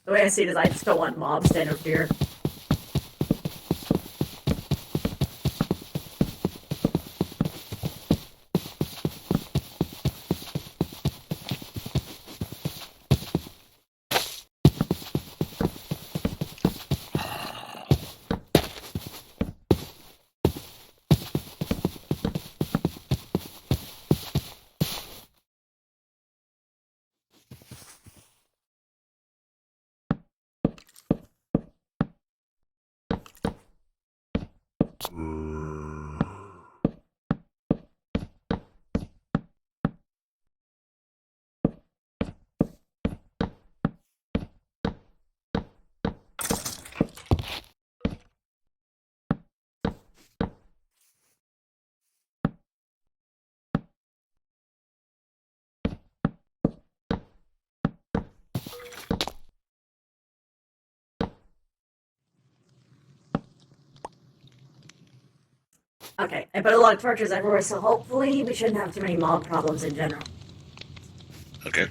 [SPEAKER 2] The way I see it is I just don't want mobs to interfere. Okay, I put a lot of torches everywhere, so hopefully we shouldn't have too many mob problems in general.
[SPEAKER 19] Okay.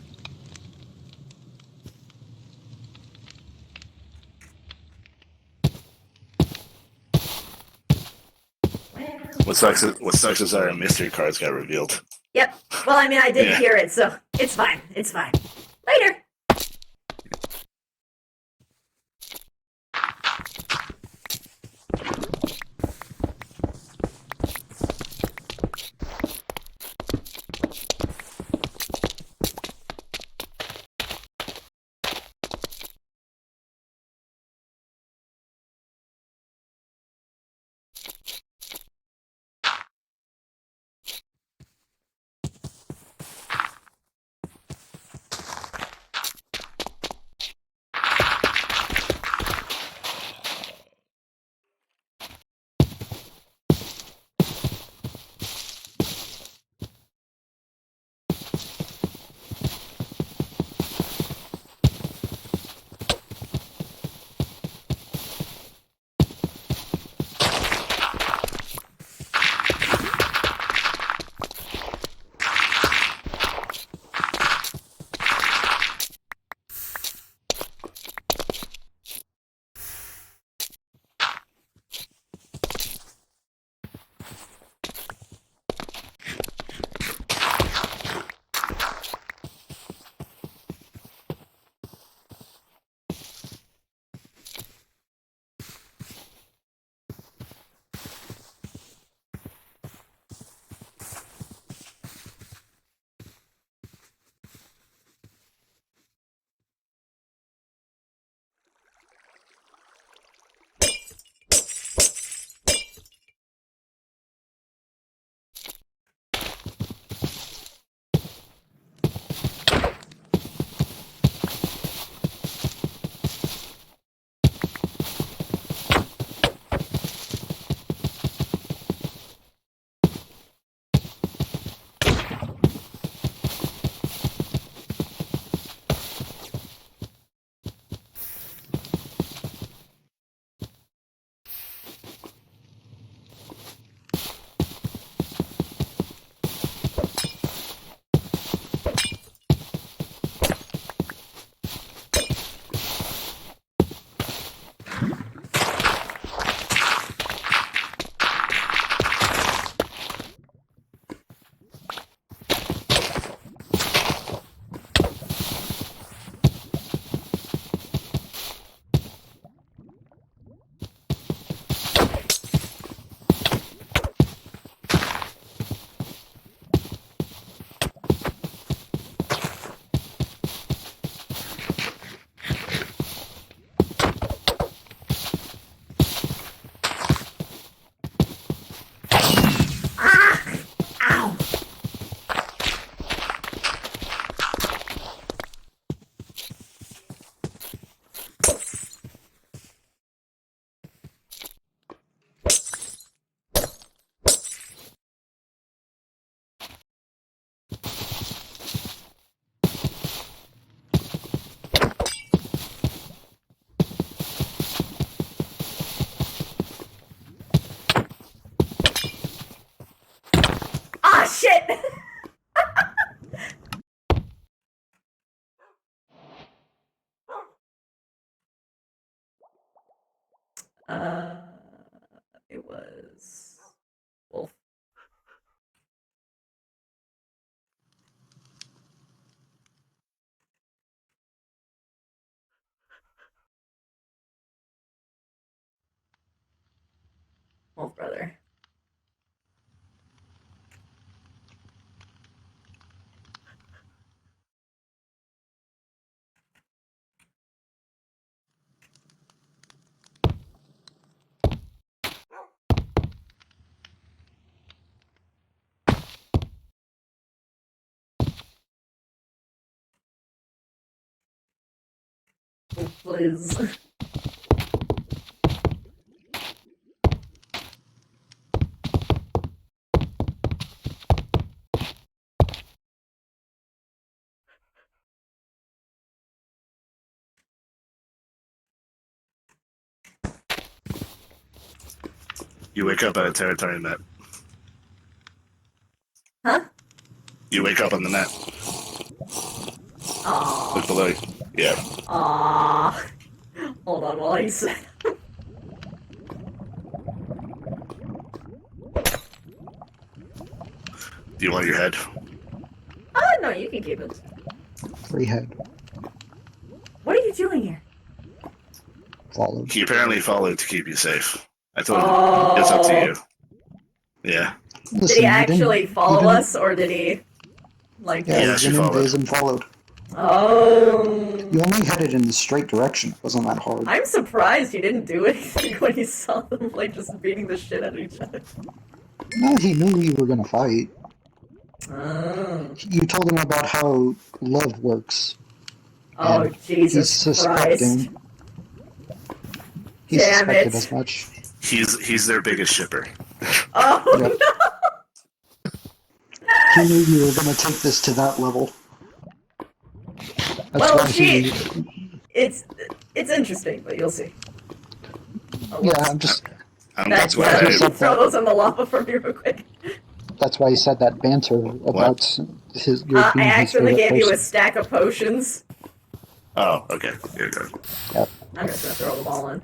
[SPEAKER 19] What sucks is our mystery cards got revealed.
[SPEAKER 2] Yep. Well, I mean, I did
[SPEAKER 19] Yeah.
[SPEAKER 2] hear it, so it's fine. It's fine. Later. Ah, shit! uh, it was Wolf. Wolf brother. Please.
[SPEAKER 19] You wake up at a territory map.
[SPEAKER 2] Huh?
[SPEAKER 19] You wake up on the net.
[SPEAKER 2] Aww.
[SPEAKER 19] Look below you. Yeah.
[SPEAKER 2] Aww. Hold on while I say.
[SPEAKER 19] Do you want your head?
[SPEAKER 2] No, you can keep it.
[SPEAKER 8] Free head.
[SPEAKER 2] What are you doing here?
[SPEAKER 8] Followed.
[SPEAKER 19] He apparently followed to keep you safe. I told him it's up to you. Yeah.
[SPEAKER 2] Did he actually follow us, or did he, like...
[SPEAKER 8] Yeah,
[SPEAKER 19] Yes,
[SPEAKER 8] he
[SPEAKER 19] you
[SPEAKER 8] went
[SPEAKER 19] followed.
[SPEAKER 8] and followed.
[SPEAKER 2] Oh...
[SPEAKER 8] You only headed in the straight direction. It wasn't that hard.
[SPEAKER 2] I'm surprised he didn't do anything when he saw them, like, just beating the shit out of each other.
[SPEAKER 8] No, he knew you were gonna fight.
[SPEAKER 2] Oh.
[SPEAKER 8] You told him about how love works.
[SPEAKER 2] Oh,
[SPEAKER 8] and
[SPEAKER 2] Jesus
[SPEAKER 8] he's suspecting.
[SPEAKER 2] Christ.
[SPEAKER 8] He
[SPEAKER 2] Damn
[SPEAKER 8] suspected
[SPEAKER 2] it.
[SPEAKER 8] as much.
[SPEAKER 19] He's their biggest shipper.
[SPEAKER 2] Oh,
[SPEAKER 8] Yep.
[SPEAKER 2] no!
[SPEAKER 8] He knew you were gonna take this to that level. That's
[SPEAKER 2] Well,
[SPEAKER 8] why he...
[SPEAKER 2] It's interesting, but you'll see. Oh,
[SPEAKER 8] Yeah, I'm just...
[SPEAKER 2] That's
[SPEAKER 8] glad
[SPEAKER 2] why
[SPEAKER 8] I-
[SPEAKER 2] you throw those in the lava for me real quick.
[SPEAKER 8] That's why he said that banter about his... Your
[SPEAKER 2] I
[SPEAKER 8] being his
[SPEAKER 2] accidentally
[SPEAKER 8] favorite
[SPEAKER 2] gave you a
[SPEAKER 8] person.
[SPEAKER 2] stack of potions.
[SPEAKER 19] Oh, okay. Here you go.
[SPEAKER 8] Yep.
[SPEAKER 2] I'm just gonna throw them all in.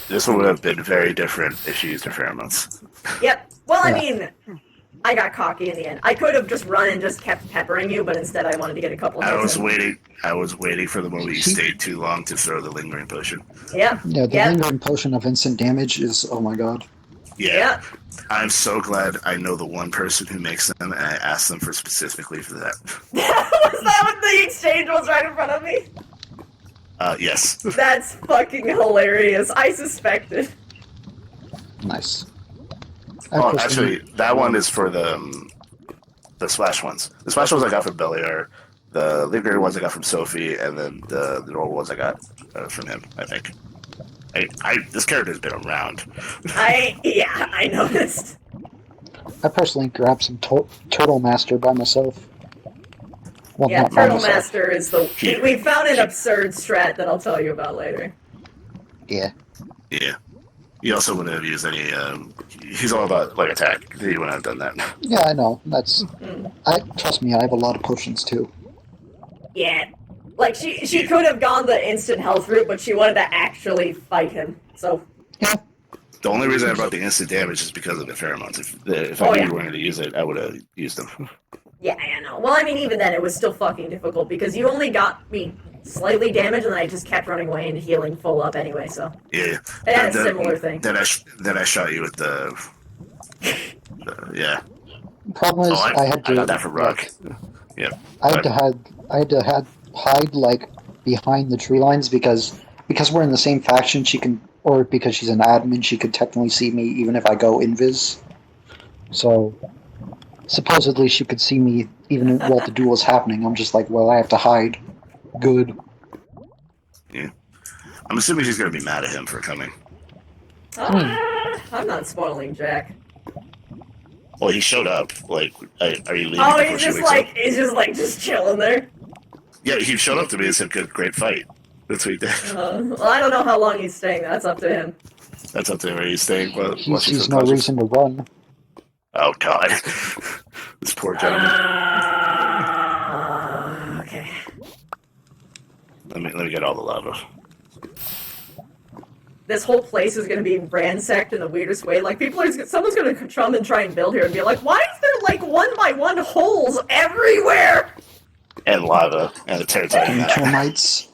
[SPEAKER 19] This would have been very different if she used her pheromones.
[SPEAKER 2] Yep. Well, I
[SPEAKER 19] Yeah.
[SPEAKER 2] mean, I got cocky in the end. I could have just run and just kept peppering you, but instead I wanted to get a couple
[SPEAKER 19] I
[SPEAKER 2] hits
[SPEAKER 19] was
[SPEAKER 2] in.
[SPEAKER 19] waiting. I was waiting for the moment you stayed too long to throw the lingering potion.
[SPEAKER 2] Yeah.
[SPEAKER 8] Yeah, the lingering potion of instant damage is... Oh my god.
[SPEAKER 19] Yeah. I'm so glad I know the one person who makes them, and I asked them for specifically for that.
[SPEAKER 2] Was that what the exchange was right in front of me?
[SPEAKER 19] Yes.
[SPEAKER 2] That's fucking hilarious. I suspected.
[SPEAKER 8] Nice.
[SPEAKER 19] Oh, actually, that one is for the splash ones. The splash ones I got from Beliar, the lingering ones I got from Sophie, and then the normal ones I got from him, I think. This character's been around.
[SPEAKER 2] I noticed.
[SPEAKER 8] I personally grabbed some Turtle Master by myself. Well,
[SPEAKER 2] Yeah,
[SPEAKER 8] not by
[SPEAKER 2] Turtle
[SPEAKER 8] myself.
[SPEAKER 2] Master is the... We found an absurd strat that I'll tell you about later.
[SPEAKER 8] Yeah.
[SPEAKER 19] Yeah. He also wouldn't have used any, he's all about, like, attack. He wouldn't have done that.
[SPEAKER 8] Yeah, I know. That's... Trust me, I have a lot of potions too.
[SPEAKER 2] Yeah. Like, she could have gone the instant health route, but she wanted to actually fight him, so...
[SPEAKER 19] The only reason I brought the instant damage is because of the pheromones. If I knew you weren't going to use it, I would have used them.
[SPEAKER 2] Yeah, I know. Well, I mean, even then, it was still fucking difficult, because you only got me slightly damaged, and then I just kept running away and healing full up anyway, so...
[SPEAKER 19] Yeah.
[SPEAKER 2] It had a similar thing.
[SPEAKER 19] Then I shot you with the yeah.
[SPEAKER 8] Problem is, I had to...
[SPEAKER 19] I got that from Rock. Yeah.
[SPEAKER 8] I had to hide like behind the tree lines because we're in the same faction. She can, or because she's an admin, she could technically see me even if I go invis. So supposedly she could see me even while the duel is happening. I'm just like, well, I have to hide. Good.
[SPEAKER 19] Yeah. I'm assuming she's gonna be mad at him for coming.
[SPEAKER 2] I'm not spoiling Jack.
[SPEAKER 19] Well, he showed up. Like, are you leaving?
[SPEAKER 2] Oh,
[SPEAKER 19] before she wakes up?
[SPEAKER 2] just chilling there.
[SPEAKER 19] Yeah, he showed up to me and said, "Good, great fight." That's what he did.
[SPEAKER 2] Well, I don't know how long he's staying. That's up to him.
[SPEAKER 19] That's up to him where he's staying. Well,
[SPEAKER 8] He sees no reason to run.
[SPEAKER 19] Oh God, this poor gentleman.
[SPEAKER 2] Okay.
[SPEAKER 19] Let me get all the lava.
[SPEAKER 2] This whole place is going to be ransacked in the weirdest way. Like, someone's going to come and try and build here and be like, why is there, like, 1 by 1 holes everywhere?
[SPEAKER 19] And lava and a territory.
[SPEAKER 8] And termites.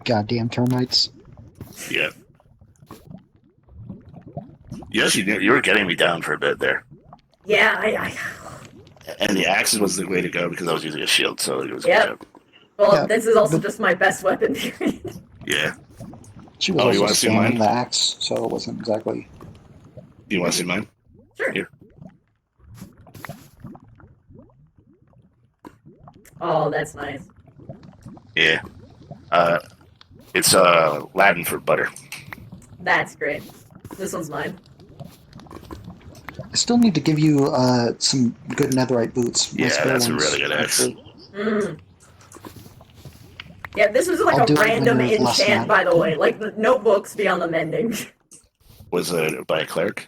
[SPEAKER 8] Goddamn termites.
[SPEAKER 19] Yeah. Yes, you were getting me down for a bit there.
[SPEAKER 2] Yeah,
[SPEAKER 19] And the axes was the way to go because I was using a shield, so it was
[SPEAKER 2] Yep.
[SPEAKER 19] good.
[SPEAKER 2] Well, this is also just my best weapon, period.
[SPEAKER 19] Yeah.
[SPEAKER 8] She was
[SPEAKER 19] you
[SPEAKER 8] also
[SPEAKER 19] want to see
[SPEAKER 8] spamming
[SPEAKER 19] mine?
[SPEAKER 8] the axe, so it wasn't exactly...
[SPEAKER 19] You want to see mine?
[SPEAKER 2] Sure.
[SPEAKER 19] Here.
[SPEAKER 2] Oh, that's nice.
[SPEAKER 19] Yeah. It's Latin for butter.
[SPEAKER 2] That's great. This one's mine.
[SPEAKER 8] I still need to give you some good netherite boots. My
[SPEAKER 19] Yeah,
[SPEAKER 8] spare
[SPEAKER 19] that's a
[SPEAKER 8] ones,
[SPEAKER 19] really good axe.
[SPEAKER 8] actually.
[SPEAKER 2] Mm. Yeah, this was like
[SPEAKER 8] I'll do
[SPEAKER 2] a
[SPEAKER 8] it when
[SPEAKER 2] random
[SPEAKER 8] there's less
[SPEAKER 2] enchant,
[SPEAKER 8] map.
[SPEAKER 2] by the way. Like, the notebooks beyond the mending.
[SPEAKER 19] Was it by a cleric?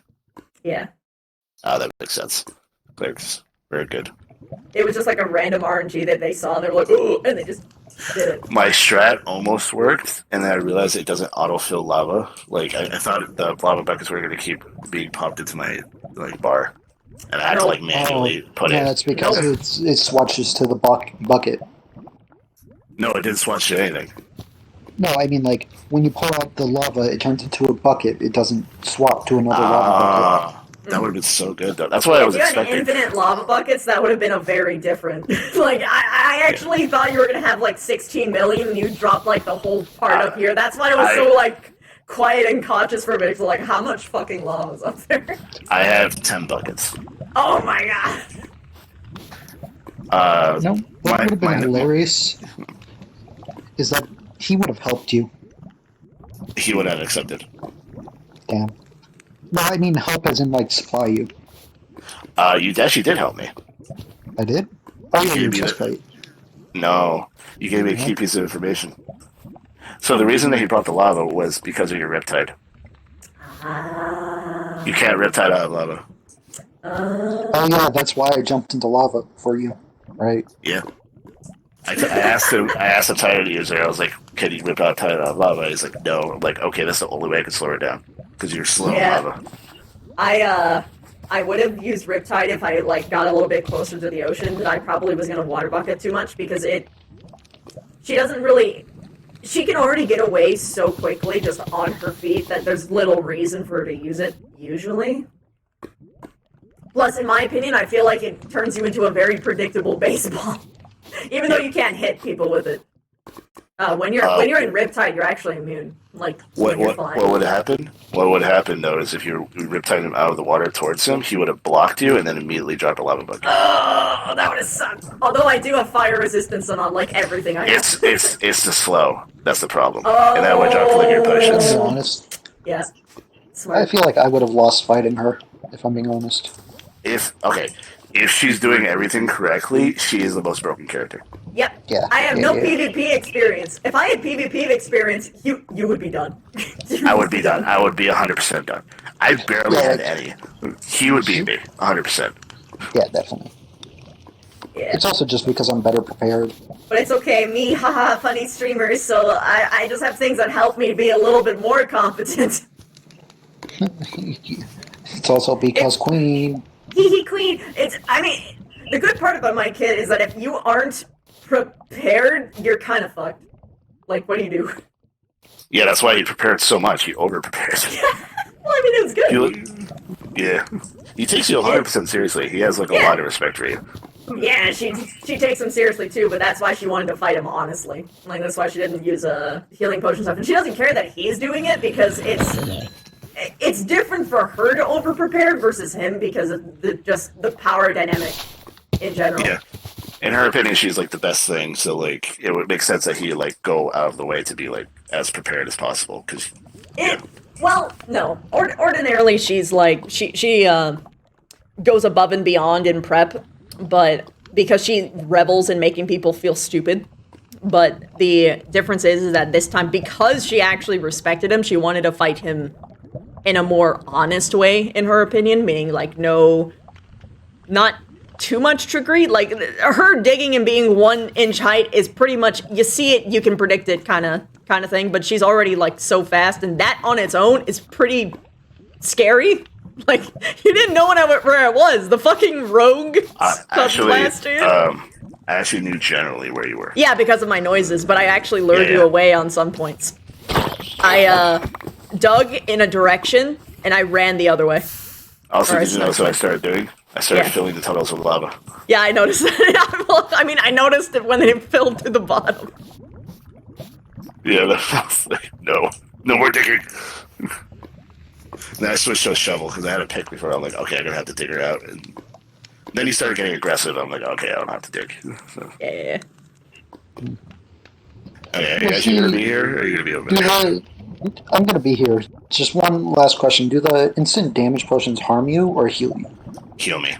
[SPEAKER 1] Yeah.
[SPEAKER 19] Ah, that makes sense. Clerics, very good.
[SPEAKER 1] It was just like a random RNG that they saw, and they're like, "Ooh," and they just did it.
[SPEAKER 19] My strat almost worked, and then I realized it doesn't autofill lava. Like I thought the lava buckets were going to keep being popped into my bar, and I had to like manually put it.
[SPEAKER 8] No, that's because it swatches to the bucket.
[SPEAKER 19] No, it didn't swatch to anything.
[SPEAKER 8] No, I mean like when you pour out the lava, it turns into a bucket. It doesn't swap to another lava bucket.
[SPEAKER 19] That would have been so good, though. That's what I was expecting.
[SPEAKER 1] If you had infinite lava buckets, that would have been a very different. Like, I actually thought you were going to have, like, 16 million, and you dropped, like, the whole part up here. That's why I was so, like, quiet and cautious for a minute. So, like, how much fucking lava is up there?
[SPEAKER 19] I have 10 buckets.
[SPEAKER 1] Oh, my god.
[SPEAKER 8] No, what would have been hilarious is that he would have helped you.
[SPEAKER 19] He would have accepted.
[SPEAKER 8] Damn. No, I mean help as in, like, supply you.
[SPEAKER 19] You actually did help me.
[SPEAKER 8] I did? Oh,
[SPEAKER 19] You
[SPEAKER 8] yeah,
[SPEAKER 19] gave
[SPEAKER 8] you
[SPEAKER 19] me
[SPEAKER 8] just
[SPEAKER 19] the-
[SPEAKER 8] right.
[SPEAKER 19] No, you gave me a key piece of information. So the reason that he brought the lava was because of your riptide. You can't riptide out of lava.
[SPEAKER 8] Oh, yeah, that's why I jumped into lava for you, right?
[SPEAKER 19] Yeah. I asked him. I asked the Titan user. I was like, "Can you rip out Titan out of lava?" He's like, "No." I'm like, "Okay, that's the only way I can slow her down because you're slow in
[SPEAKER 1] Yeah.
[SPEAKER 19] lava."
[SPEAKER 1] I would have used Riptide if I, like, got a little bit closer to the ocean, but I probably was going to water bucket too much because she doesn't really... She can already get away so quickly just on her feet that there's little reason for her to use it, usually. Plus, in my opinion, I feel like it turns you into a very predictable baseball. Even though you can't hit people with it. When you're in Riptide, you're actually immune. Like, when you're flying.
[SPEAKER 19] What would happen? What would happen though is if you riptide him out of the water towards him, he would have blocked you and then immediately dropped a lava bucket.
[SPEAKER 1] Oh, that would have sucked. Although I do have fire resistance on, like, everything I have.
[SPEAKER 19] It's the slow. That's the problem. And that would drop like your
[SPEAKER 8] To
[SPEAKER 19] potions.
[SPEAKER 8] be honest,
[SPEAKER 1] Yeah.
[SPEAKER 8] I feel like I would have lost fighting her, if I'm being honest.
[SPEAKER 19] If she's doing everything correctly, she is the most broken character.
[SPEAKER 1] Yep.
[SPEAKER 8] Yeah.
[SPEAKER 1] I have no PvP experience. If I had PvP experience, you would be done.
[SPEAKER 19] I would be done. I would be 100% done. I barely had any. He would beat me 100%.
[SPEAKER 8] Yeah, definitely.
[SPEAKER 1] Yeah.
[SPEAKER 8] It's also just because I'm better prepared.
[SPEAKER 1] But it's okay, me, haha, funny streamer, so I just have things that help me be a little bit more competent.
[SPEAKER 8] It's also because Queen.
[SPEAKER 1] Hee queen. The good part about my kid is that if you aren't prepared, you're kind of fucked. Like, what do you do?
[SPEAKER 19] Yeah, that's why he prepared so much. He over-prepared.
[SPEAKER 1] Well, I mean, it was good.
[SPEAKER 19] Yeah. He takes you 100% seriously. He has, like, a lot of respect for you.
[SPEAKER 1] Yeah, she takes him seriously too, but that's why she wanted to fight him honestly. Like, that's why she didn't use healing potion stuff, and she doesn't care that he's doing it because it's different for her to over-prepare versus him because of the power dynamic in general.
[SPEAKER 19] Yeah. In her opinion, she's, like, the best thing, so, like, it would make sense that he, like, go out of the way to be, like, as prepared as possible, because...
[SPEAKER 1] Well, no. Ordinarily, she's like she goes above and beyond in prep, but because she revels in making people feel stupid. But the difference is that this time, because she actually respected him, she wanted to fight him in a more honest way, in her opinion, meaning like not too much trickery. Like her digging and being 1 inch height is pretty much, you see it, you can predict it kind of thing, but she's already like so fast, and that on its own is pretty scary. Like, you didn't know where I was. The fucking rogue
[SPEAKER 19] Actually,
[SPEAKER 1] bastard.
[SPEAKER 19] I actually knew generally where you were.
[SPEAKER 1] Yeah, because of my noises, but I actually lured you away on some points. I dug in a direction, and I ran the other way.
[SPEAKER 19] Also, did you notice what I started doing? I started
[SPEAKER 1] Yeah.
[SPEAKER 19] filling the tunnels with lava.
[SPEAKER 1] Yeah, I noticed that. Well, I mean, I noticed it when it filled to the bottom.
[SPEAKER 19] Yeah, that was like, no more digging. Then I switched to a shovel because I had a pick before. I'm like, okay, I'm gonna have to dig her out. And then he started getting aggressive. I'm like, okay, I don't have to dig. So.
[SPEAKER 1] Yeah.
[SPEAKER 19] Okay, are you guys gonna be here, or are you gonna be over there?
[SPEAKER 8] I'm gonna be here. Just one last question. Do the instant damage potions harm you or heal you?
[SPEAKER 19] Heal me.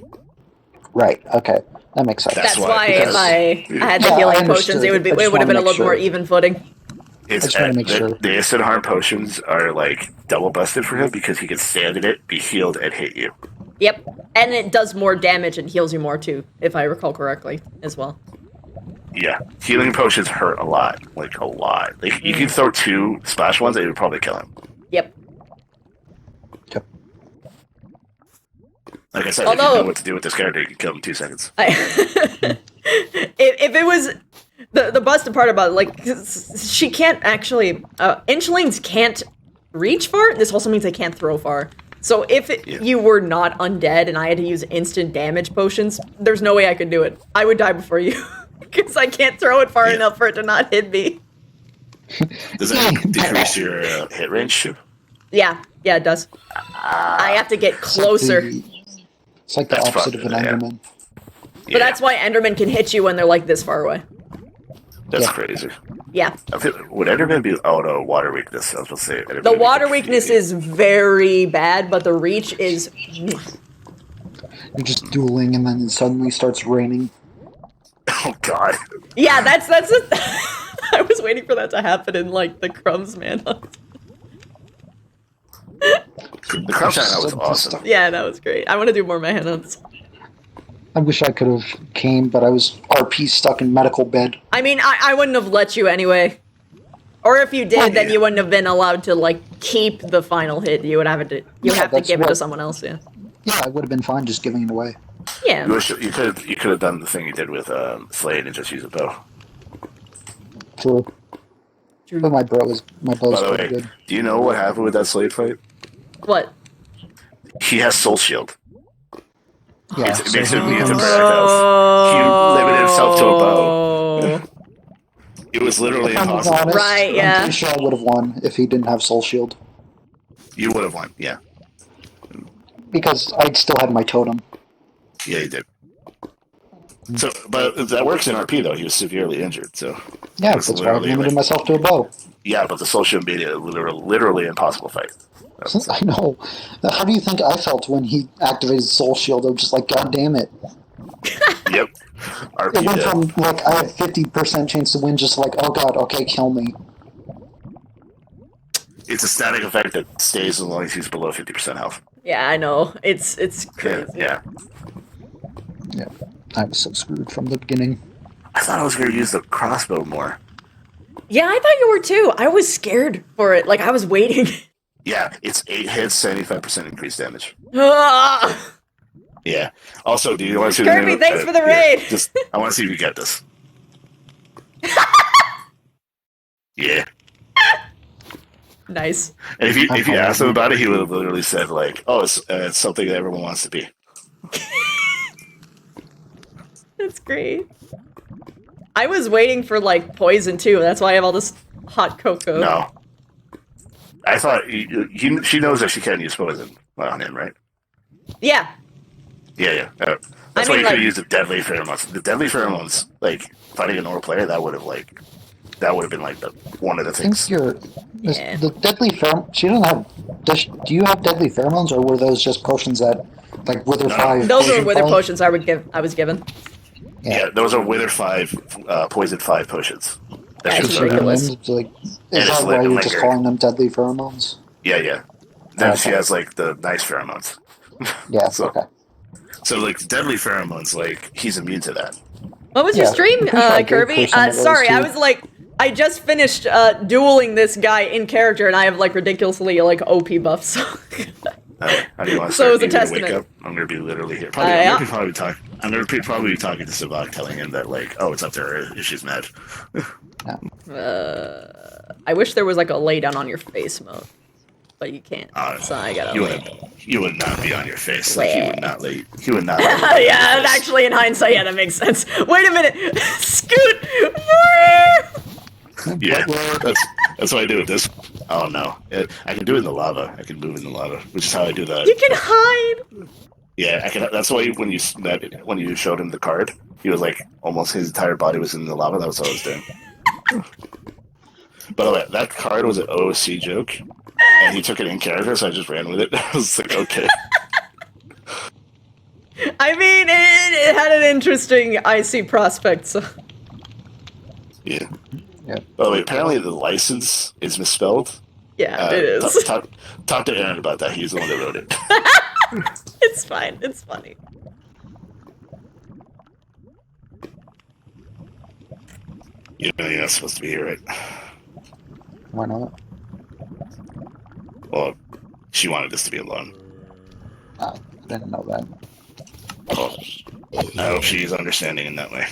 [SPEAKER 8] Right, okay. That makes sense.
[SPEAKER 1] That's why if I had the
[SPEAKER 8] Yeah, I
[SPEAKER 1] healing
[SPEAKER 8] understood.
[SPEAKER 1] potions, it would
[SPEAKER 8] I just
[SPEAKER 1] have been a
[SPEAKER 8] wanna
[SPEAKER 1] little
[SPEAKER 8] make
[SPEAKER 1] more
[SPEAKER 8] sure.
[SPEAKER 1] even footing.
[SPEAKER 8] I just want to make sure.
[SPEAKER 19] The instant harm potions are like double busted for him because he can stand in it, be healed, and hit you.
[SPEAKER 1] Yep, and it does more damage and heals you more too, if I recall correctly, as well.
[SPEAKER 19] Yeah, healing potions hurt a lot, like a lot. Like you can throw 2 splash ones, and it would probably kill him.
[SPEAKER 1] Yep.
[SPEAKER 19] Like I said, if you know what to do with this character, you can kill him in 2 seconds.
[SPEAKER 1] If it was the busted part about it, like she can't actually inchlings can't reach far. This also means they can't throw far. So if you were not undead and I had to use instant damage potions, there's no way I could do it. I would die before you because I can't throw it far enough for it to not hit me.
[SPEAKER 19] Does that decrease your hit range too?
[SPEAKER 1] Yeah, it does. I have to get closer.
[SPEAKER 8] It's like the opposite of an Enderman.
[SPEAKER 1] But that's why Endermen can hit you when they're like this far away.
[SPEAKER 19] That's crazy.
[SPEAKER 1] Yeah.
[SPEAKER 19] Would Enderman be? Oh no, water weakness. I was supposed to say. Enderman
[SPEAKER 1] The water weakness is very bad, but the reach is.
[SPEAKER 8] You're just dueling, and then it suddenly starts raining.
[SPEAKER 19] Oh God.
[SPEAKER 1] Yeah, that's I was waiting for that to happen in like the Crumbs Manhunt.
[SPEAKER 19] The Crumbs Manhunt was awesome.
[SPEAKER 1] Yeah, that was great. I want to do more Manhunts.
[SPEAKER 8] I wish I could have came, but I was RP stuck in medical bed.
[SPEAKER 1] I mean, I wouldn't have let you anyway. Or if you did, then you wouldn't have been allowed to like keep the final hit. You would have to give it to someone else. Yeah.
[SPEAKER 8] Yeah, I would have been fine just giving it away.
[SPEAKER 1] Yeah.
[SPEAKER 19] You could have done the thing you did with Slade and just use a bow.
[SPEAKER 8] True. But my bow's
[SPEAKER 19] By the
[SPEAKER 8] pretty
[SPEAKER 19] way,
[SPEAKER 8] good.
[SPEAKER 19] do you know what happened with that Slade fight?
[SPEAKER 1] What?
[SPEAKER 19] He has Soul Shield.
[SPEAKER 8] Yeah,
[SPEAKER 19] it makes him immune to prayer health. He limited himself to a bow. It was literally
[SPEAKER 8] If I'm
[SPEAKER 19] impossible.
[SPEAKER 8] honest,
[SPEAKER 1] Right,
[SPEAKER 8] I'm
[SPEAKER 1] yeah.
[SPEAKER 8] pretty sure I would have won if he didn't have Soul Shield.
[SPEAKER 19] You would have won, yeah.
[SPEAKER 8] Because I still had my totem.
[SPEAKER 19] Yeah, you did. So, but that works in RP though. He was severely injured, so.
[SPEAKER 8] Yeah, that's why I limited myself to a bow.
[SPEAKER 19] Yeah, but the Soul Shield made it a literally impossible fight.
[SPEAKER 8] I know. How do you think I felt when he activated Soul Shield? I was just like, God damn it.
[SPEAKER 19] Yep. RP
[SPEAKER 8] It went
[SPEAKER 19] did.
[SPEAKER 8] from, like, I had 50% chance to win, just like, oh god, okay, kill me.
[SPEAKER 19] It's a static effect that stays as long as he's below 50% health.
[SPEAKER 1] Yeah, I know. It's crazy.
[SPEAKER 19] Yeah.
[SPEAKER 8] Yeah. I was so screwed from the beginning.
[SPEAKER 19] I thought I was going to use the crossbow more.
[SPEAKER 1] Yeah, I thought you were too. I was scared for it. Like I was waiting.
[SPEAKER 19] Yeah, it's 8 hits, 75% increased damage.
[SPEAKER 1] Ah!
[SPEAKER 19] Yeah. Also, do you want to see
[SPEAKER 1] Kirby, thanks for the raid.
[SPEAKER 19] I want to see if you get this. Yeah.
[SPEAKER 1] Nice.
[SPEAKER 19] And if you asked him about it, he would have literally said like, "Oh, it's something that everyone wants to be."
[SPEAKER 1] That's great. I was waiting for like poison too. That's why I have all this hot cocoa.
[SPEAKER 19] No. I thought she knows that she can't use poison on him, right?
[SPEAKER 1] Yeah.
[SPEAKER 19] Yeah. That's
[SPEAKER 1] I
[SPEAKER 19] why
[SPEAKER 1] mean,
[SPEAKER 19] you
[SPEAKER 1] like-
[SPEAKER 19] could have used the deadly pheromones. The deadly pheromones, like fighting a normal player, that would have been like one of the
[SPEAKER 8] I think
[SPEAKER 19] things.
[SPEAKER 8] the deadly pheromone. She doesn't have. Do you have deadly pheromones, or were those just potions that, like Wither 5?
[SPEAKER 1] Those are wither
[SPEAKER 8] five?
[SPEAKER 1] potions I was given.
[SPEAKER 19] Yeah, those are Wither 5, Poison 5 potions.
[SPEAKER 1] That's
[SPEAKER 19] should
[SPEAKER 1] ridiculous.
[SPEAKER 8] It's like,
[SPEAKER 19] And
[SPEAKER 8] is
[SPEAKER 19] it's
[SPEAKER 8] that why you're
[SPEAKER 19] lingering.
[SPEAKER 8] just calling them deadly pheromones?
[SPEAKER 19] Yeah. Then
[SPEAKER 8] Okay.
[SPEAKER 19] she has like the nice pheromones.
[SPEAKER 8] Yeah.
[SPEAKER 19] So-
[SPEAKER 8] Okay.
[SPEAKER 19] So like deadly pheromones, like he's immune to that.
[SPEAKER 1] What was your
[SPEAKER 8] Yeah,
[SPEAKER 1] stream,
[SPEAKER 8] I'm pretty sure I did
[SPEAKER 1] Kirby?
[SPEAKER 8] for some of those,
[SPEAKER 1] Sorry, I
[SPEAKER 8] too.
[SPEAKER 1] was like, I just finished dueling this guy in character, and I have like ridiculously like OP buffs.
[SPEAKER 19] How do you want to
[SPEAKER 1] So
[SPEAKER 19] start?
[SPEAKER 1] it was a
[SPEAKER 19] You gonna wake
[SPEAKER 1] testament.
[SPEAKER 19] up? I'm gonna be literally here.
[SPEAKER 1] Yeah.
[SPEAKER 19] I'm gonna probably be talking to Savak, telling him that like, oh, it's up to her if she's mad.
[SPEAKER 1] I wish there was like a lay down on your face mode, but you can't. So I gotta.
[SPEAKER 19] You would not be on your face. Like, he would not lay. He would not.
[SPEAKER 1] Yeah, and actually, in hindsight, yeah, that makes sense. Wait a minute, Scoot.
[SPEAKER 19] Yeah, that's what I do with this. Oh no, I can do it in the lava. I can move in the lava, which is how I do that.
[SPEAKER 1] You can hide.
[SPEAKER 19] Yeah, I can. That's why when you showed him the card, he was like almost his entire body was in the lava. That was what I was doing. By the way, that card was an OOC joke, and he took it in character, so I just ran with it. I was like, okay.
[SPEAKER 1] I mean, it had an interesting IC prospect. So
[SPEAKER 19] Yeah.
[SPEAKER 8] Yeah.
[SPEAKER 19] By the way, apparently the license is misspelled.
[SPEAKER 1] Yeah, it is.
[SPEAKER 19] Talk to Aaron about that. He's the one that wrote it.
[SPEAKER 1] It's fine. It's funny.
[SPEAKER 19] You know you're not supposed to be here, right?
[SPEAKER 8] Why not?
[SPEAKER 19] Well, she wanted us to be alone.
[SPEAKER 8] I didn't know that.
[SPEAKER 19] Well, I hope she's understanding in that way.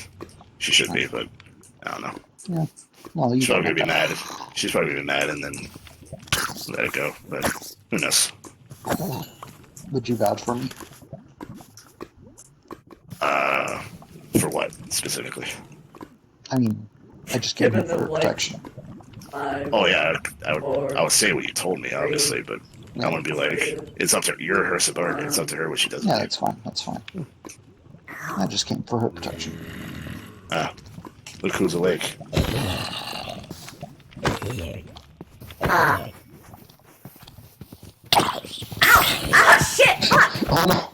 [SPEAKER 19] She should be, but I don't know.
[SPEAKER 8] Yeah. Well, you
[SPEAKER 19] She's
[SPEAKER 8] don't
[SPEAKER 19] probably
[SPEAKER 8] know
[SPEAKER 19] gonna be
[SPEAKER 8] that.
[SPEAKER 19] mad. She's probably gonna be mad and then let it go. But who knows?
[SPEAKER 8] Would you vouch for me?
[SPEAKER 19] For what specifically?
[SPEAKER 8] I mean, I just came here for protection.
[SPEAKER 19] Oh yeah, I would say what you told me, obviously, but I want to be like, it's up to you're her subordinate. It's up to her what she does.
[SPEAKER 8] Yeah, that's fine. That's fine. I just came for her protection.
[SPEAKER 19] Look who's awake.
[SPEAKER 2] Ow! Ow! Shit! Fuck!
[SPEAKER 8] Oh no!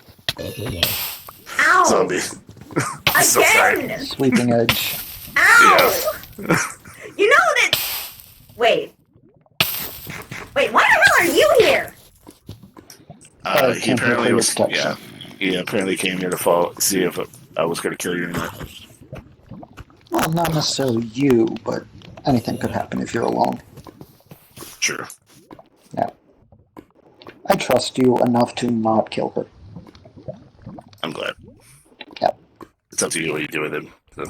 [SPEAKER 2] Ow!
[SPEAKER 19] Zombie. So sorry.
[SPEAKER 2] Again!
[SPEAKER 8] Sweeping edge.
[SPEAKER 2] Ow! You know that. Wait. Wait, why the hell are you here?
[SPEAKER 19] He apparently was. Yeah, he apparently came here to see if I was going to kill you or not.
[SPEAKER 8] Well, not necessarily you, but anything could happen if you're alone.
[SPEAKER 19] Sure.
[SPEAKER 8] Yeah. I trust you enough to not kill her.
[SPEAKER 19] I'm glad.
[SPEAKER 8] Yeah.
[SPEAKER 19] It's up to you what you do with him. So.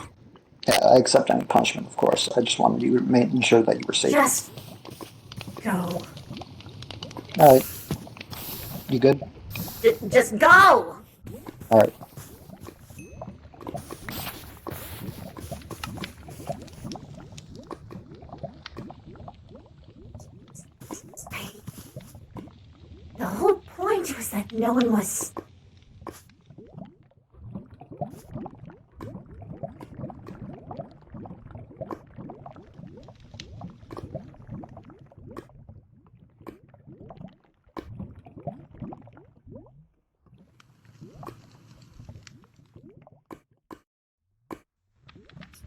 [SPEAKER 8] Yeah, I accept any punishment, of course. I just wanted you making sure that you were safe.
[SPEAKER 2] Just go.
[SPEAKER 8] Alright. You good?
[SPEAKER 2] Just go!
[SPEAKER 8] Alright.
[SPEAKER 2] The whole point was that no one was.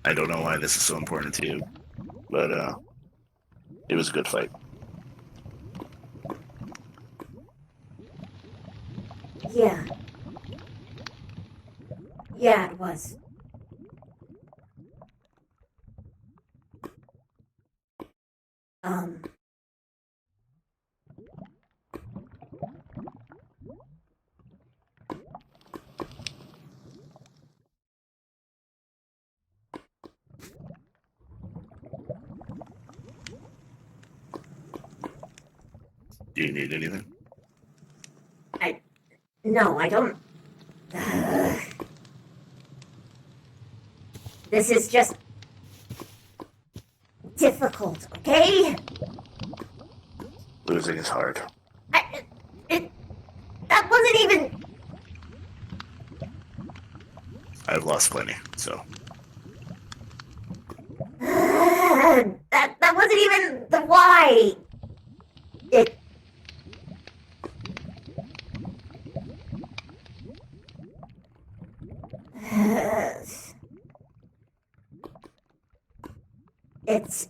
[SPEAKER 19] I don't know why this is so important to you, but it was a good fight.
[SPEAKER 2] Yeah. Yeah, it was.
[SPEAKER 19] Do you need anything?
[SPEAKER 2] No, I don't. This is just difficult, okay?
[SPEAKER 19] Losing is hard.
[SPEAKER 2] That wasn't even.
[SPEAKER 19] I've lost plenty, so.
[SPEAKER 2] That wasn't even the why. It's.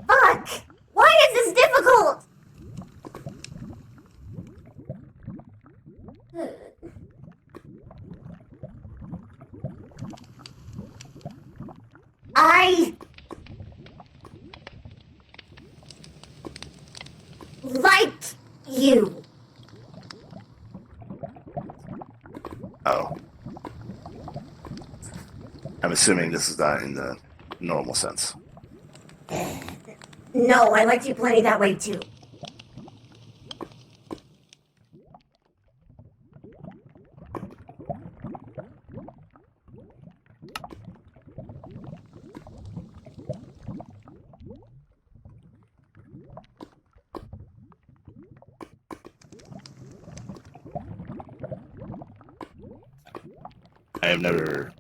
[SPEAKER 2] Fuck! Why is this difficult? I like you.
[SPEAKER 19] Oh. I'm assuming this is not in the normal sense.
[SPEAKER 2] No, I liked you plenty that way too.
[SPEAKER 19] I have never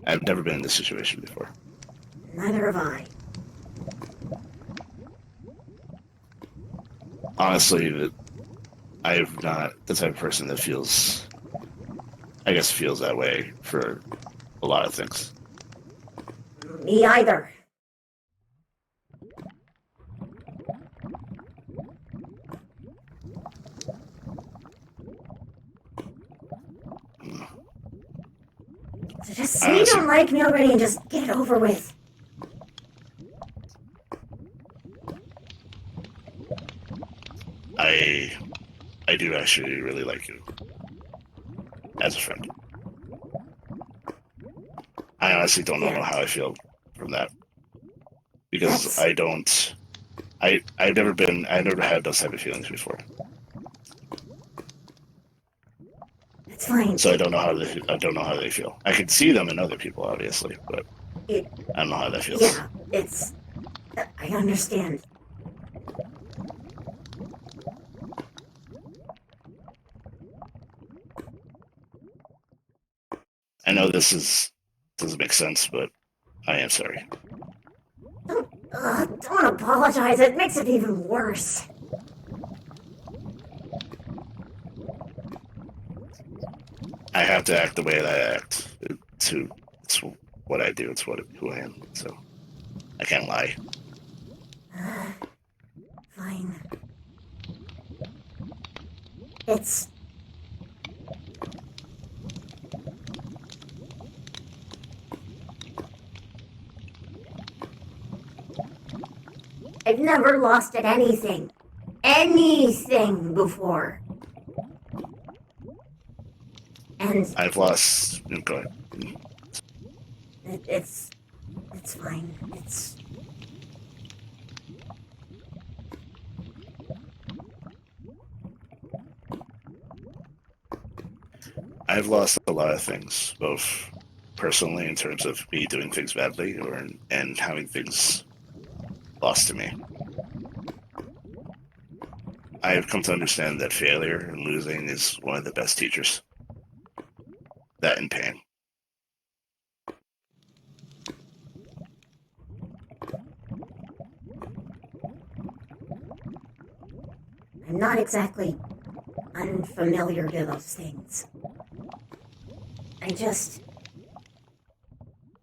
[SPEAKER 19] I've never been in this situation before.
[SPEAKER 2] Neither have I.
[SPEAKER 19] Honestly, I'm not the type of person that feels that way for a lot of things.
[SPEAKER 2] Me either. So just say you don't like me already and just get it over with.
[SPEAKER 19] I do actually really like you as a friend. I honestly don't know how I feel from that because I've never had those type of feelings before.
[SPEAKER 2] It's fine.
[SPEAKER 19] So I don't know how they feel. I can see them in other people, obviously, but I don't know how that feels.
[SPEAKER 2] Yeah, I understand.
[SPEAKER 19] I know doesn't make sense, but I am sorry.
[SPEAKER 2] Don't apologize. It makes it even worse.
[SPEAKER 19] I have to act the way that I act. It's what I do. It's who I am. So I can't lie.
[SPEAKER 2] Fine. I've never lost at anything. Anything before. And
[SPEAKER 19] I've lost. Go ahead.
[SPEAKER 2] It's fine.
[SPEAKER 19] I've lost a lot of things, both personally in terms of me doing things badly, and having things lost to me. I have come to understand that failure and losing is one of the best teachers. That and pain.
[SPEAKER 2] I'm not exactly unfamiliar to those things.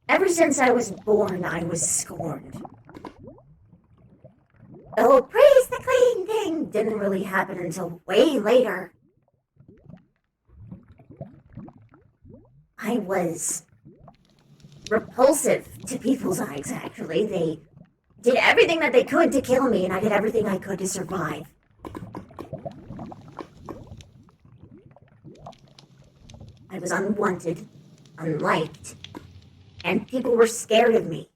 [SPEAKER 2] Ever since I was born, I was scorned. Oh, praise the clean thing didn't really happen until way later. I was repulsive to people's eyes, actually. They did everything that they could to kill me, and I did everything I could to survive. I was unwanted, unliked, and people were scared of me.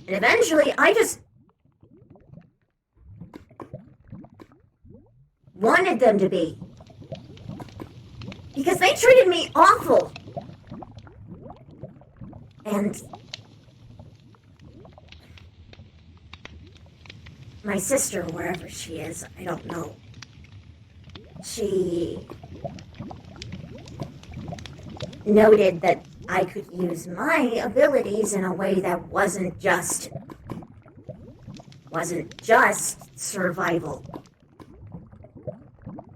[SPEAKER 2] And eventually, I just wanted them to be. Because they treated me awful. And my sister, wherever she is, I don't know. She noted that I could use my abilities in a way that wasn't just survival.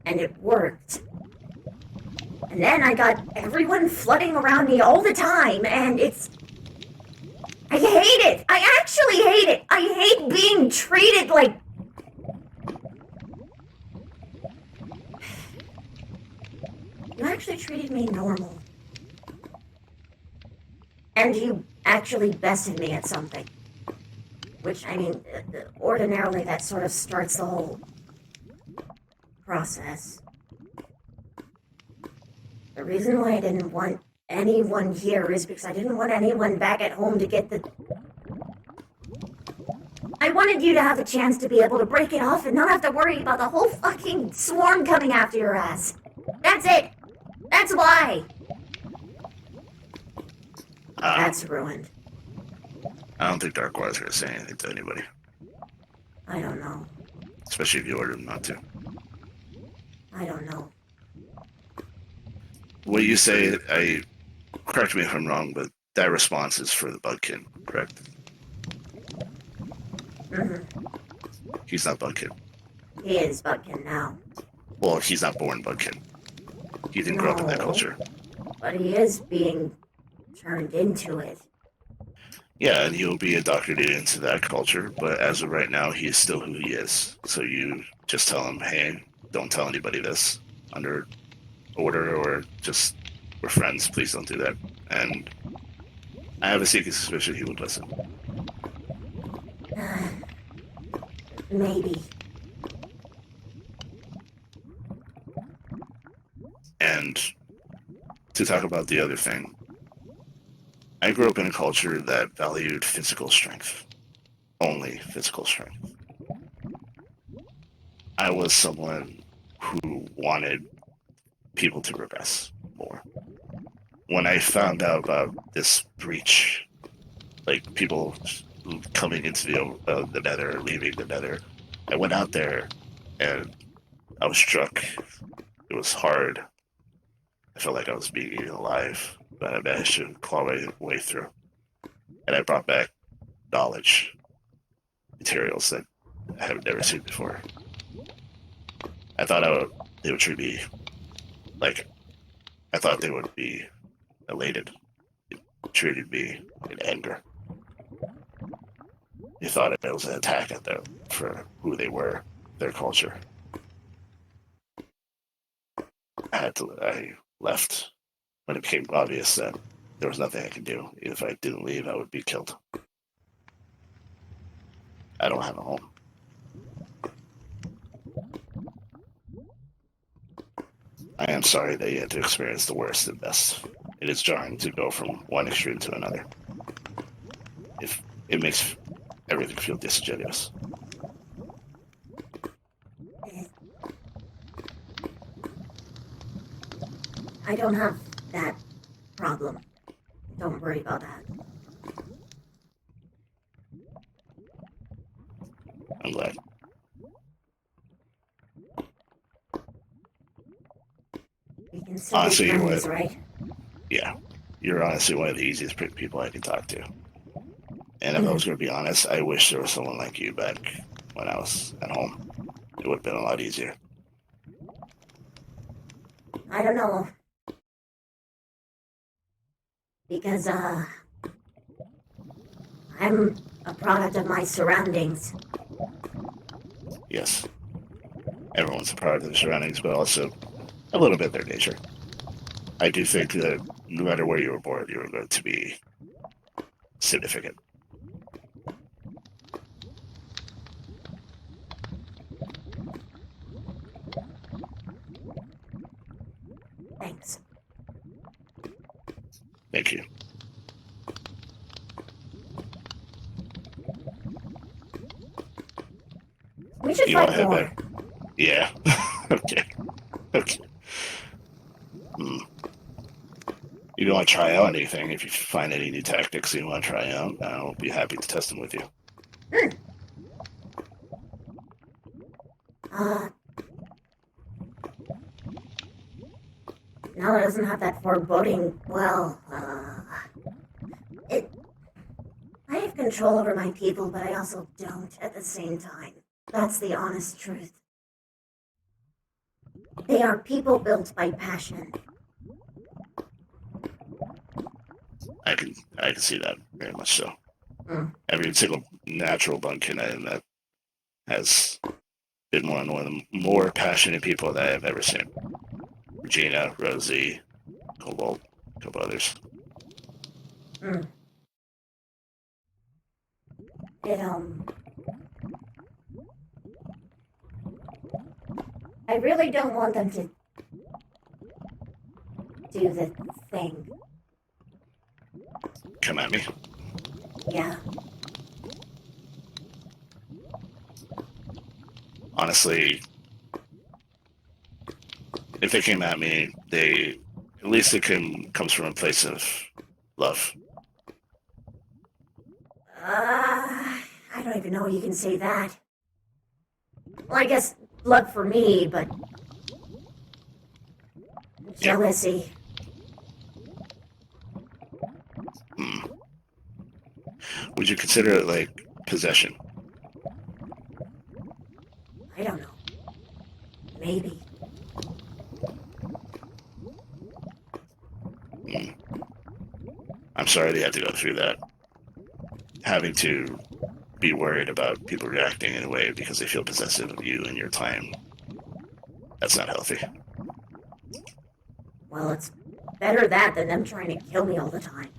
[SPEAKER 2] And it worked. And then I got everyone flooding around me all the time, and I hate it! I actually hate it! I hate being treated like... You actually treated me normal. And you actually bested me at something. Which, I mean, ordinarily that sort of starts the whole process. The reason why I didn't want anyone here is because I didn't want anyone back at home to get the... I wanted you to have a chance to be able to break it off and not have to worry about the whole fucking swarm coming after your ass. That's it! That's why! That's ruined.
[SPEAKER 19] I don't think Darkwater's gonna say anything to anybody.
[SPEAKER 2] I don't know.
[SPEAKER 19] Especially if you order him not to.
[SPEAKER 2] I don't know.
[SPEAKER 19] what you say, correct me if I'm wrong, but that response is for the Budkin, correct? He's not Budkin.
[SPEAKER 2] He is Budkin now.
[SPEAKER 19] Well, he's not born Budkin. He didn't grow up in that culture.
[SPEAKER 2] But he is being turned into it.
[SPEAKER 19] Yeah, and he'll be indoctrinated into that culture, but as of right now, he is still who he is. So you just tell him, hey, don't tell anybody this under order, or just, we're friends, please don't do that. And I have a sneaking suspicion he would listen.
[SPEAKER 2] Maybe.
[SPEAKER 19] And to talk about the other thing, I grew up in a culture that valued physical strength. Only physical strength. I was someone who wanted people to progress more. When I found out about this breach, like people coming into the nether, leaving the nether, I went out there and I was struck. It was hard. I felt like I was being eaten alive, but I managed to claw my way through. And I brought back knowledge, materials that I have never seen before. I thought they would treat me like, I thought they would be elated. They treated me in anger. They thought it was an attack at them for who they were, their culture. I left when it became obvious that there was nothing I could do. If I didn't leave, I would be killed. I don't have a home. I am sorry that you had to experience the worst and best. It is jarring to go from one extreme to another. It makes everything feel disingenuous.
[SPEAKER 2] I don't have that problem. Don't worry about that.
[SPEAKER 19] I'm glad.
[SPEAKER 2] We can still
[SPEAKER 19] Honestly,
[SPEAKER 2] be
[SPEAKER 19] you're
[SPEAKER 2] friends, right?
[SPEAKER 19] Yeah. You're honestly one of the easiest people I can talk to. And if I was going to be honest, I wish there was someone like you back when I was at home. It would have been a lot easier.
[SPEAKER 2] I don't know. Because, I'm a product of my surroundings.
[SPEAKER 19] Yes. Everyone's a product of their surroundings, but also a little bit their nature. I do think that no matter where you were born, you were going to be significant.
[SPEAKER 2] Thanks.
[SPEAKER 19] Thank you.
[SPEAKER 2] We should
[SPEAKER 19] You want
[SPEAKER 2] fight
[SPEAKER 19] to head
[SPEAKER 2] more.
[SPEAKER 19] back? Yeah. Okay. Okay. You don't want to try out anything. If you find any new tactics you want to try out, I'll be happy to test them with you.
[SPEAKER 2] Now it doesn't have that foreboding, well, I have control over my people, but I also don't at the same time. That's the honest truth. They are people built by passion.
[SPEAKER 19] I can see that very much so.
[SPEAKER 2] Mm.
[SPEAKER 19] Every single natural Bunkin that has been one of the more passionate people that I've ever seen. Regina, Rosie, Cobalt, a couple others.
[SPEAKER 2] Mm. I really don't want them to do the thing.
[SPEAKER 19] Come at me.
[SPEAKER 2] Yeah.
[SPEAKER 19] Honestly, if they came at me, at least it comes from a place of love.
[SPEAKER 2] I don't even know you can say that. Well, I guess love for me, but jealousy.
[SPEAKER 19] Would you consider it like possession?
[SPEAKER 2] I don't know. Maybe.
[SPEAKER 19] I'm sorry they had to go through that. Having to be worried about people reacting in a way because they feel possessive of you and your time. That's not healthy.
[SPEAKER 2] Well, it's better that than them trying to kill me all the time.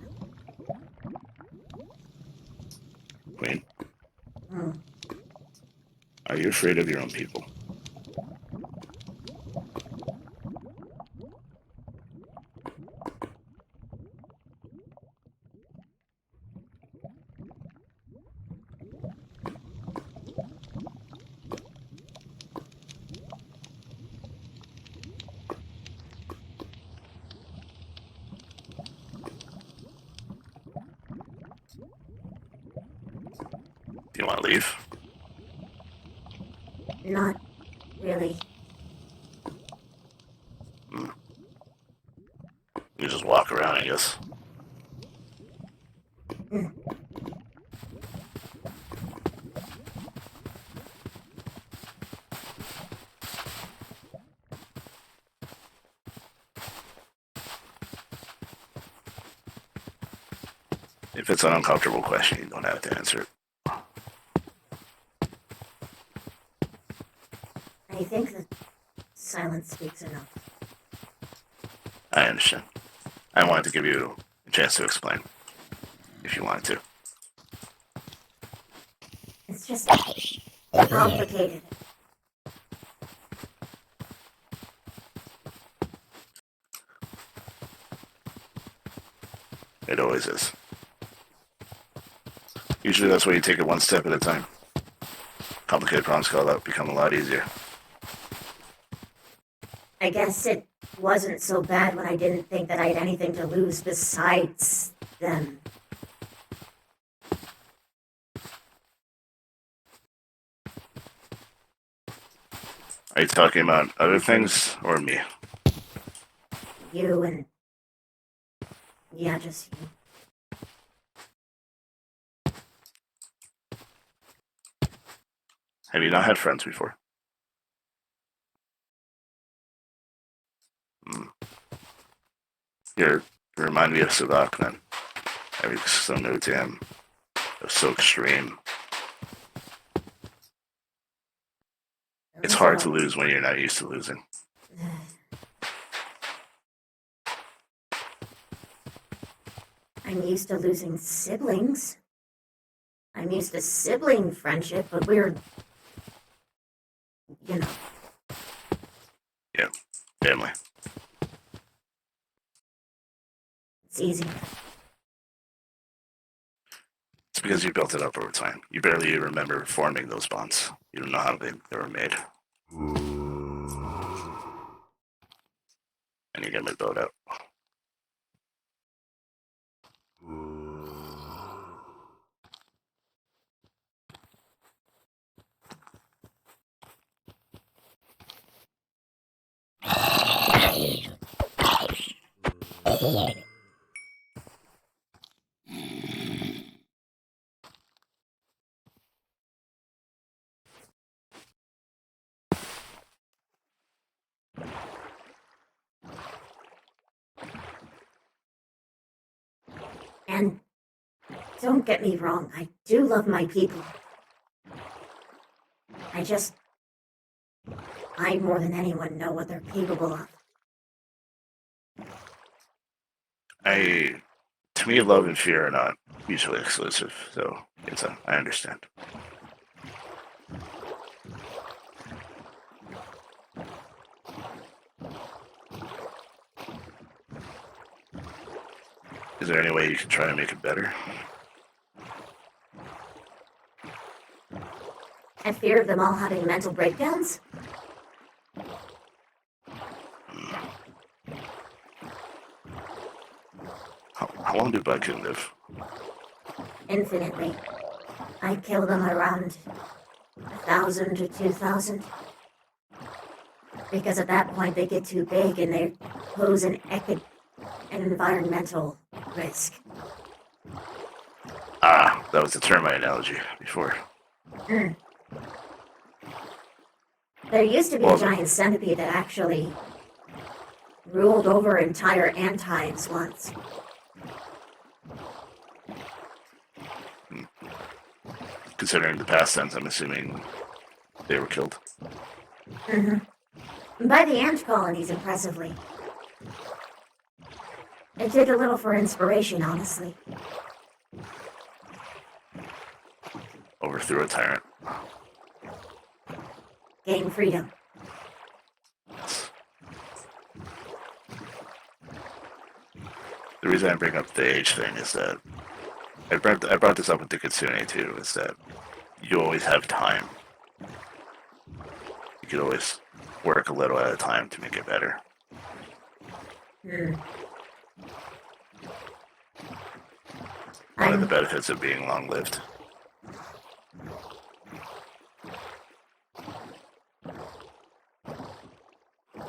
[SPEAKER 19] Queen,
[SPEAKER 2] Hmm.
[SPEAKER 19] are you afraid of your own people? Do you want to leave?
[SPEAKER 2] Not really.
[SPEAKER 19] You just walk around, I guess. If it's an uncomfortable question, you don't have to answer it.
[SPEAKER 2] I think that silence speaks enough.
[SPEAKER 19] I understand. I wanted to give you a chance to explain, if you wanted to.
[SPEAKER 2] It's just complicated.
[SPEAKER 19] It always is. Usually that's why you take it one step at a time. Complicated problems become a lot easier.
[SPEAKER 2] I guess it wasn't so bad when I didn't think that I had anything to lose besides them.
[SPEAKER 19] Are you talking about other things or me?
[SPEAKER 2] You and... Yeah, just you.
[SPEAKER 19] Have you not had friends before? You remind me of Savak then. Everything's so new to him. It was so extreme. It's hard to lose when you're not used to losing.
[SPEAKER 2] I'm used to losing siblings. I'm used to sibling friendship, but we're... You know.
[SPEAKER 19] Yeah, family.
[SPEAKER 2] It's easy.
[SPEAKER 19] It's because you built it up over time. You barely remember forming those bonds. You don't know how they were made. And you get me built up.
[SPEAKER 2] And don't get me wrong, I do love my people. I more than anyone know what they're capable of.
[SPEAKER 19] To me, love and fear are not mutually exclusive, so I understand. Is there any way you can try to make it better?
[SPEAKER 2] I fear of them all having mental breakdowns?
[SPEAKER 19] How long do Baiku live?
[SPEAKER 2] Infinitely. I kill them around 1,000 to 2,000. Because at that point they get too big and they pose an environmental risk.
[SPEAKER 19] That was the termite analogy before.
[SPEAKER 2] Mm. There used to be a giant centipede that actually ruled over entire ant hives once.
[SPEAKER 19] Considering the past tense, I'm assuming they were killed.
[SPEAKER 2] By the ant colonies, impressively. It did a little for inspiration, honestly.
[SPEAKER 19] Overthrew a tyrant.
[SPEAKER 2] Gain freedom.
[SPEAKER 19] The reason I bring up the age thing is that I brought this up with the Kitsune too, is that you always have time. You could always work a little at a time to make it better. One of the benefits of being long-lived.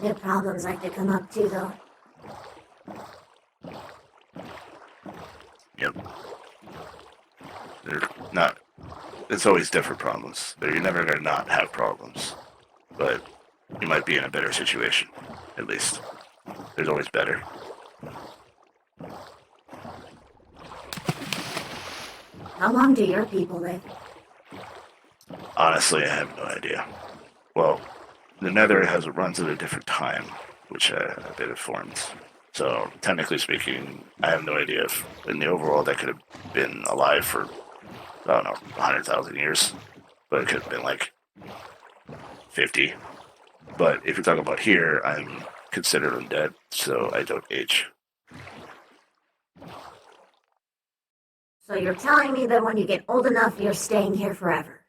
[SPEAKER 2] New problems like to come up too, though.
[SPEAKER 19] Yep. They're not. It's always different problems. You're never going to not have problems. But you might be in a better situation, at least. There's always better.
[SPEAKER 2] How long do your people live?
[SPEAKER 19] Honestly, I have no idea. Well, the Nether runs at a different time, which I've been informed. So, technically speaking, I have no idea if in the overworld I could have been alive for, I don't know, 100,000 years. But it could have been like 50. But if you're talking about here, I'm considered undead, so I don't age.
[SPEAKER 2] So you're telling me that when you get old enough, you're staying here forever?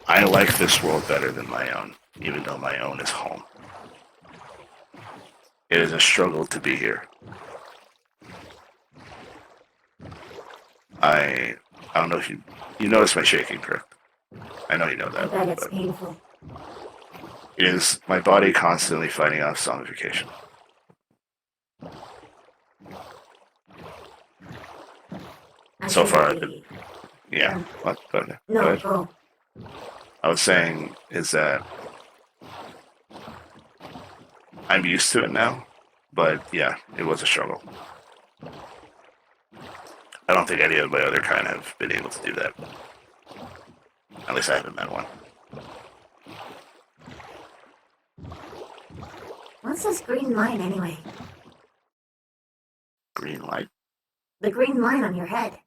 [SPEAKER 19] I like this world better than my own, even though my own is home. It is a struggle to be here. I don't know if you notice my shaking, correct? I know you know that.
[SPEAKER 2] I bet it's painful.
[SPEAKER 19] It is my body constantly fighting off zombification. So far, yeah. What? Go ahead.
[SPEAKER 2] No,
[SPEAKER 19] Go ahead.
[SPEAKER 2] go.
[SPEAKER 19] I was saying is that I'm used to it now, but yeah, it was a struggle. I don't think any of my other kind have been able to do that. At least I haven't met one.
[SPEAKER 2] What's this green line anyway?
[SPEAKER 19] Green light?
[SPEAKER 2] The green line on your head.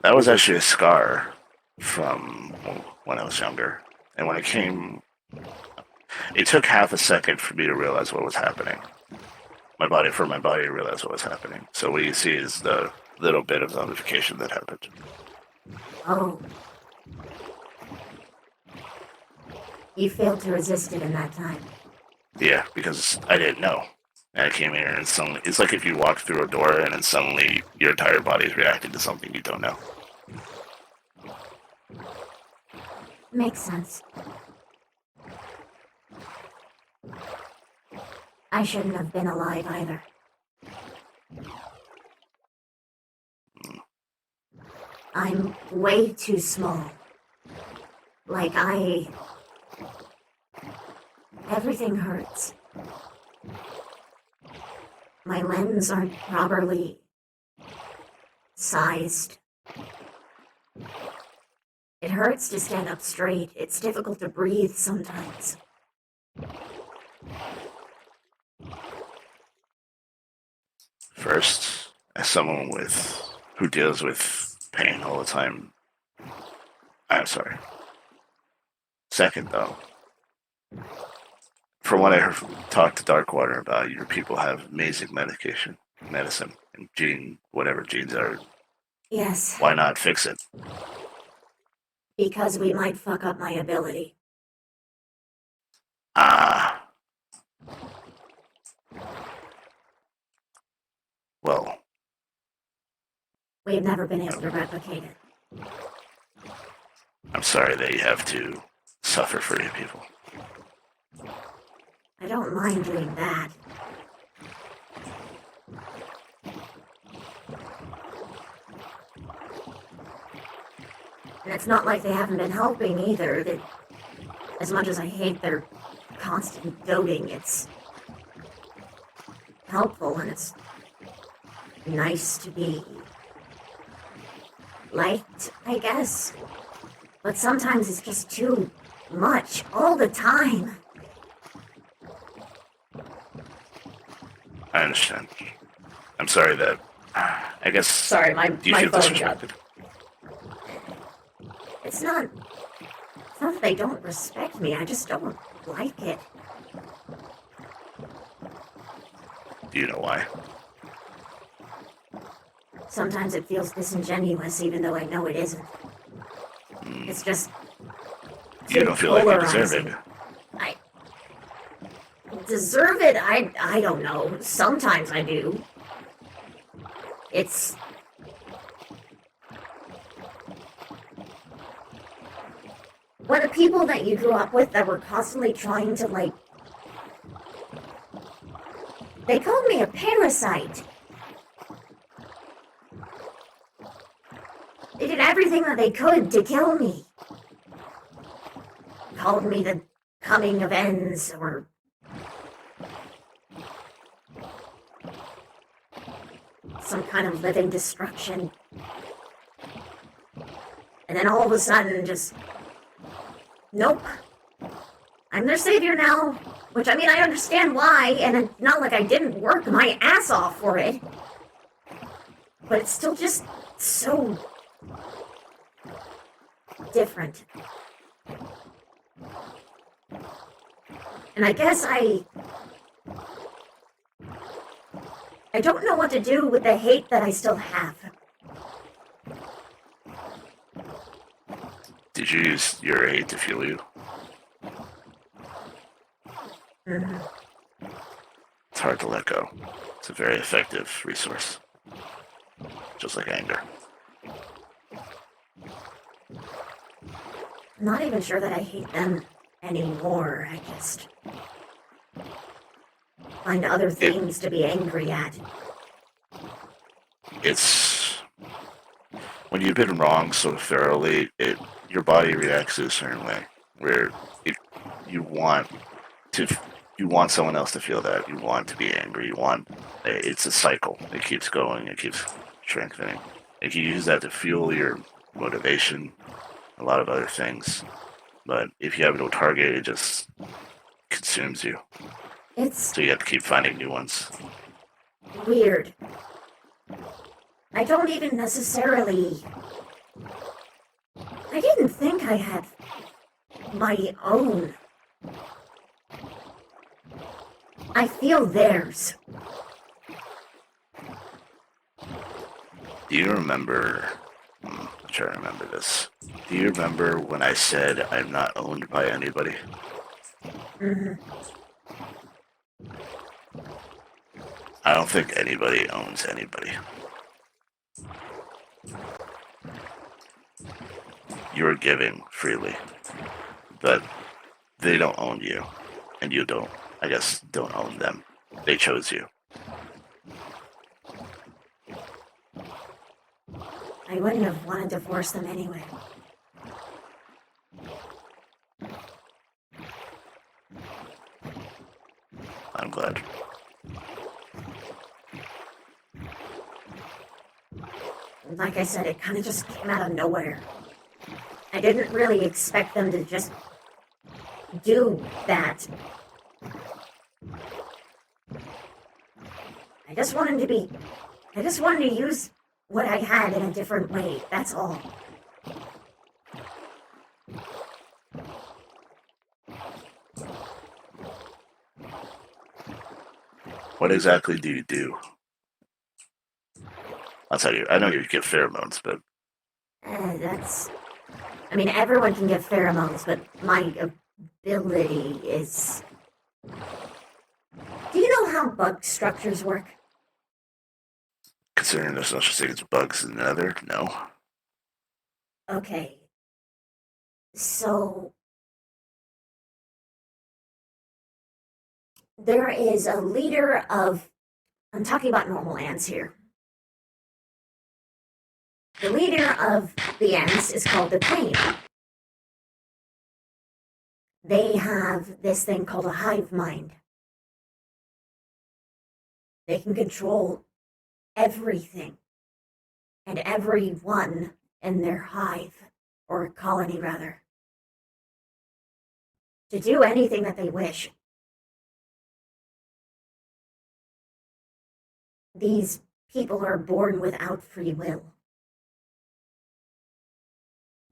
[SPEAKER 19] That was actually a scar from when I was younger. And when I came, it took half a second for me to realize what was happening. For my body to realize what was happening. So what you see is the little bit of zombification that happened.
[SPEAKER 2] Oh. You failed to resist it in that time.
[SPEAKER 19] Yeah, because I didn't know. And I came here and suddenly, it's like if you walk through a door and then suddenly your entire body is reacting to something you don't know.
[SPEAKER 2] Makes sense. I shouldn't have been alive either. I'm way too small. Like everything hurts. My limbs aren't properly sized. It hurts to stand up straight. It's difficult to breathe sometimes.
[SPEAKER 19] First, as someone who deals with pain all the time, I'm sorry. Second, though, from what I heard talk to Darkwater about, your people have amazing medicine, and whatever genes are.
[SPEAKER 2] Yes.
[SPEAKER 19] Why not fix it?
[SPEAKER 2] Because we might fuck up my ability.
[SPEAKER 19] Well.
[SPEAKER 2] We've never been able to replicate it.
[SPEAKER 19] I'm sorry that you have to suffer for your people.
[SPEAKER 2] I don't mind doing that. And it's not like they haven't been helping either. That, as much as I hate their constant goading, it's helpful and it's nice to be liked, I guess. But sometimes it's just too much all the time.
[SPEAKER 19] I understand. I'm sorry that. I guess.
[SPEAKER 2] Sorry, my
[SPEAKER 19] you feel
[SPEAKER 2] phone
[SPEAKER 19] disrespected?
[SPEAKER 2] It's not that they don't respect me, I just don't like it.
[SPEAKER 19] Do you know why?
[SPEAKER 2] Sometimes it feels disingenuous, even though I know it isn't. It's just
[SPEAKER 19] You don't feel like you deserve it.
[SPEAKER 2] I deserve it? I don't know. Sometimes I do. It's... When the people that you grew up with that were constantly trying to, like... They called me a parasite. They did everything that they could to kill me. Called me the coming of ends, or... some kind of living destruction. And then all of a sudden, just... Nope. I'm their savior now. Which, I mean, I understand why, and it's not like I didn't work my ass off for it. But it's still just so... different. And I guess I don't know what to do with the hate that I still have.
[SPEAKER 19] Did you use your hate to fuel you?
[SPEAKER 2] Mm-hmm.
[SPEAKER 19] It's hard to let go. It's a very effective resource. Just like anger.
[SPEAKER 2] I'm not even sure that I hate them anymore. I just find other things to be angry at.
[SPEAKER 19] It's when you've been wronged so thoroughly, your body reacts a certain way where you want someone else to feel that. You want to be angry. It's a cycle. It keeps going. It keeps strengthening. And you use that to fuel your motivation, a lot of other things. But if you have no target, it just consumes you. So you have to keep finding new ones.
[SPEAKER 2] Weird. I don't even necessarily... I didn't think I had my own. I feel theirs.
[SPEAKER 19] Do you remember... I'm trying to remember this. Do you remember when I said I'm not owned by anybody?
[SPEAKER 2] Mm-hmm.
[SPEAKER 19] I don't think anybody owns anybody. You're giving freely, but they don't own you, and you don't, I guess, don't own them. They chose you.
[SPEAKER 2] I wouldn't have wanted to force them anyway.
[SPEAKER 19] I'm glad.
[SPEAKER 2] Like I said, it kind of just came out of nowhere. I didn't really expect them to just do that. I just wanted to use what I had in a different way, that's all.
[SPEAKER 19] What exactly do you do? I'll tell you, I know you get pheromones, but...
[SPEAKER 2] I mean, everyone can get pheromones, but my ability is... Do you know how bug structures work?
[SPEAKER 19] Considering there's no such thing as bugs in the nether, no.
[SPEAKER 2] Okay. So... there is a leader of, I'm talking about normal ants here. The leader of the ants is called the Queen. They have this thing called a hive mind. They can control everything and everyone in their hive, or colony rather, to do anything that they wish. These people are born without free will.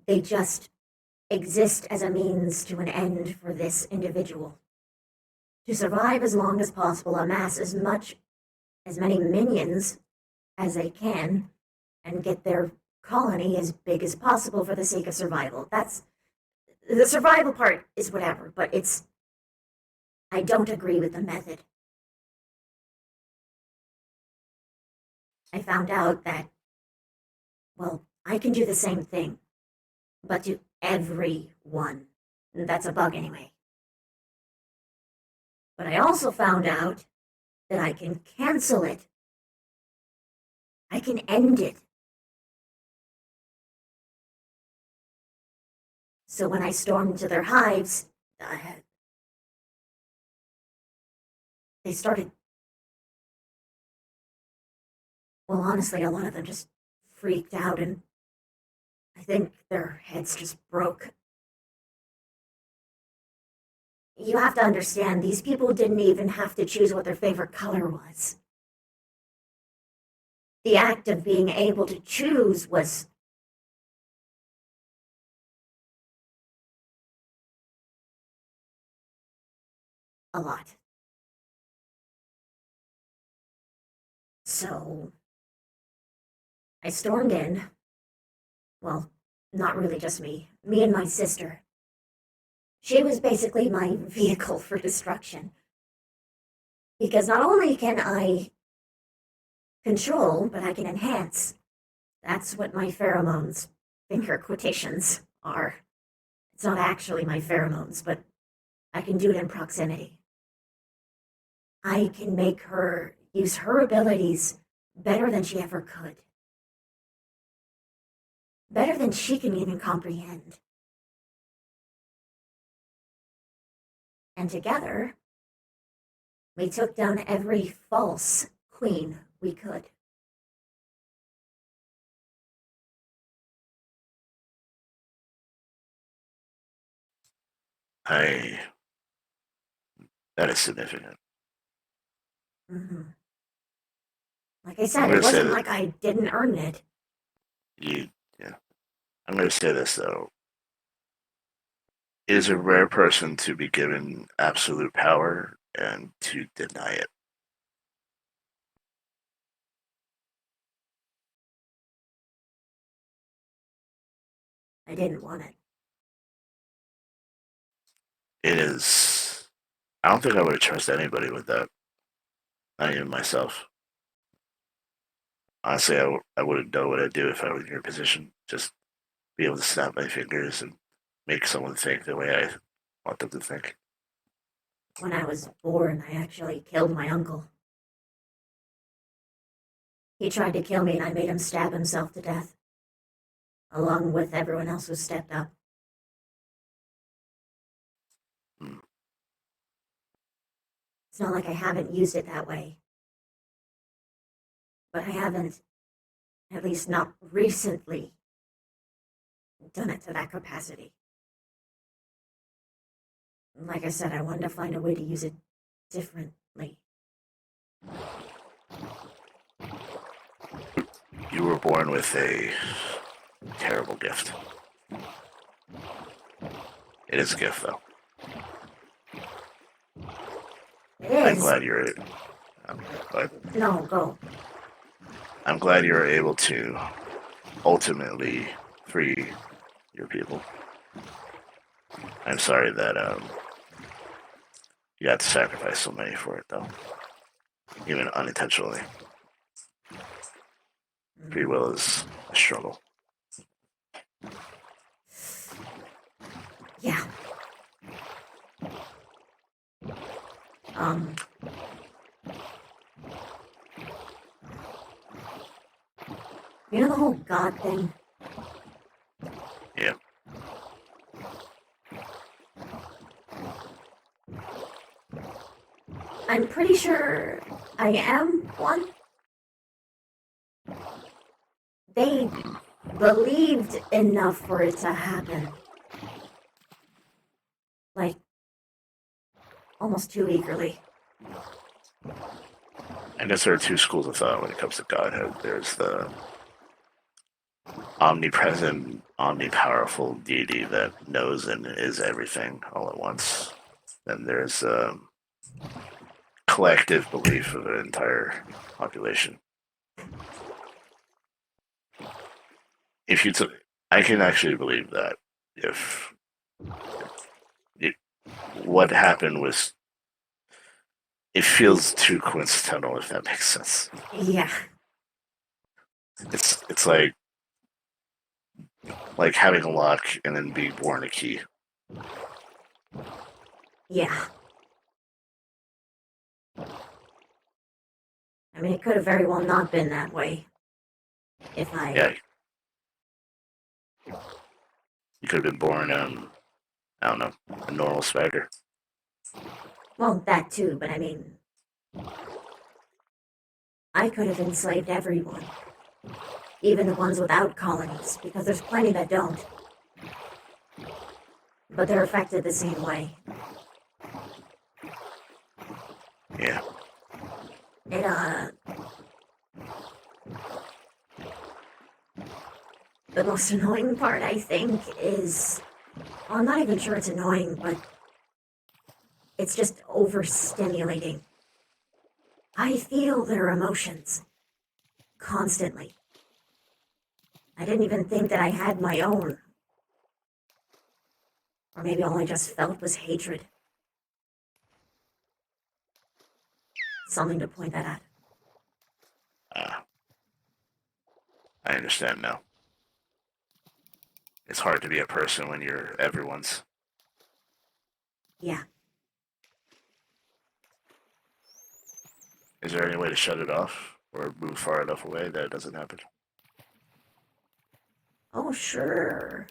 [SPEAKER 2] They just exist as a means to an end for this individual. To survive as long as possible, amass as many minions as they can, and get their colony as big as possible for the sake of survival. That's the survival part is whatever, but I don't agree with the method. I found out that, well, I can do the same thing, but to everyone. That's a bug anyway. But I also found out that I can cancel it. I can end it. So when I stormed into their hives, they started. Well, honestly, a lot of them just freaked out, and I think their heads just broke. You have to understand, these people didn't even have to choose what their favorite color was. The act of being able to choose was a lot. So I stormed in. Well, not really just me. Me and my sister. She was basically my vehicle for destruction. Because not only can I control, but I can enhance. That's what my pheromones, finger quotations, are. It's not actually my pheromones, but I can do it in proximity. I can make her use her abilities better than she ever could. Better than she can even comprehend. And together, we took down every false queen we could.
[SPEAKER 19] That is significant.
[SPEAKER 2] Mm-hmm. Like I said, it wasn't like I didn't earn it.
[SPEAKER 19] Yeah. I'm going to say this, though. It is a rare person to be given absolute power and to deny it.
[SPEAKER 2] I didn't want it.
[SPEAKER 19] It is. I don't think I would trust anybody with that. Not even myself. Honestly, I wouldn't know what I'd do if I was in your position. Just be able to snap my fingers and make someone think the way I want them to think.
[SPEAKER 2] When I was born, I actually killed my uncle. He tried to kill me and I made him stab himself to death. Along with everyone else who stepped up. It's not like I haven't used it that way. But I haven't, at least not recently, done it to that capacity. Like I said, I wanted to find a way to use it differently.
[SPEAKER 19] You were born with a terrible gift. It is a gift, though.
[SPEAKER 2] It is.
[SPEAKER 19] I'm glad you're.
[SPEAKER 2] No, go.
[SPEAKER 19] I'm glad you're able to ultimately free your people. I'm sorry that you had to sacrifice so many for it, though, even unintentionally. Free will is a struggle.
[SPEAKER 2] Yeah. Um, you know the whole God thing?
[SPEAKER 19] Yeah.
[SPEAKER 2] I'm pretty sure I am one. They believed enough for it to happen. Like, almost too eagerly.
[SPEAKER 19] I guess there are two schools of thought when it comes to Godhead. There's the omnipresent, omnipowerful deity that knows and is everything all at once. Then there's collective belief of an entire population. If you took, I can actually believe that if what happened was, it feels too coincidental, if that makes sense.
[SPEAKER 2] Yeah.
[SPEAKER 19] It's like having a lock and then being born a key.
[SPEAKER 2] Yeah. I mean, it could have very well not been that way. If I...
[SPEAKER 19] Yeah. You could have been born, I don't know, a normal spider.
[SPEAKER 2] Well, that too, but I mean... I could have enslaved everyone. Even the ones without colonies, because there's plenty that don't. But they're affected the same way.
[SPEAKER 19] Yeah.
[SPEAKER 2] It, the most annoying part, I think, is... Well, I'm not even sure it's annoying, but... It's just overstimulating. I feel their emotions. Constantly. I didn't even think that I had my own. Or maybe all I just felt was hatred. Something to point that at.
[SPEAKER 19] I understand now. It's hard to be a person when you're everyone's.
[SPEAKER 2] Yeah.
[SPEAKER 19] Is there any way to shut it off or move far enough away that it doesn't happen?
[SPEAKER 2] Oh, sure.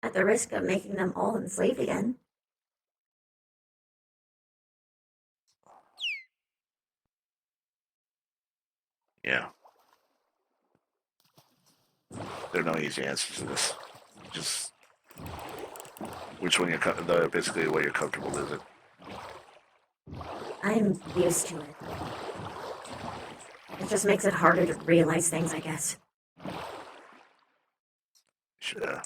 [SPEAKER 2] At the risk of making them all enslaved again.
[SPEAKER 19] Yeah. There are no easy answers to this. Just which one you're basically what you're comfortable with it.
[SPEAKER 2] I'm used to it. It just makes it harder to realize things, I guess.
[SPEAKER 19] Yeah.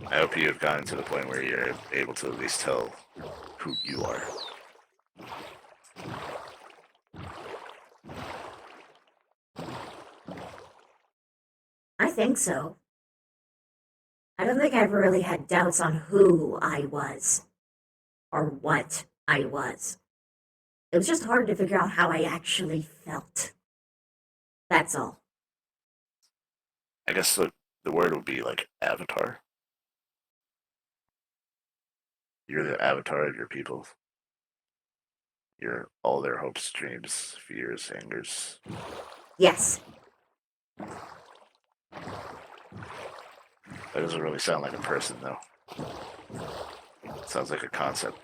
[SPEAKER 19] I hope you have gotten to the point where you're able to at least tell who you are.
[SPEAKER 2] I think so. I don't think I ever really had doubts on who I was. Or what I was. It was just hard to figure out how I actually felt. That's all.
[SPEAKER 19] I guess the word would be like avatar. You're the avatar of your people. You're all their hopes, dreams, fears, angers.
[SPEAKER 2] Yes.
[SPEAKER 19] That doesn't really sound like a person, though. It sounds like a concept.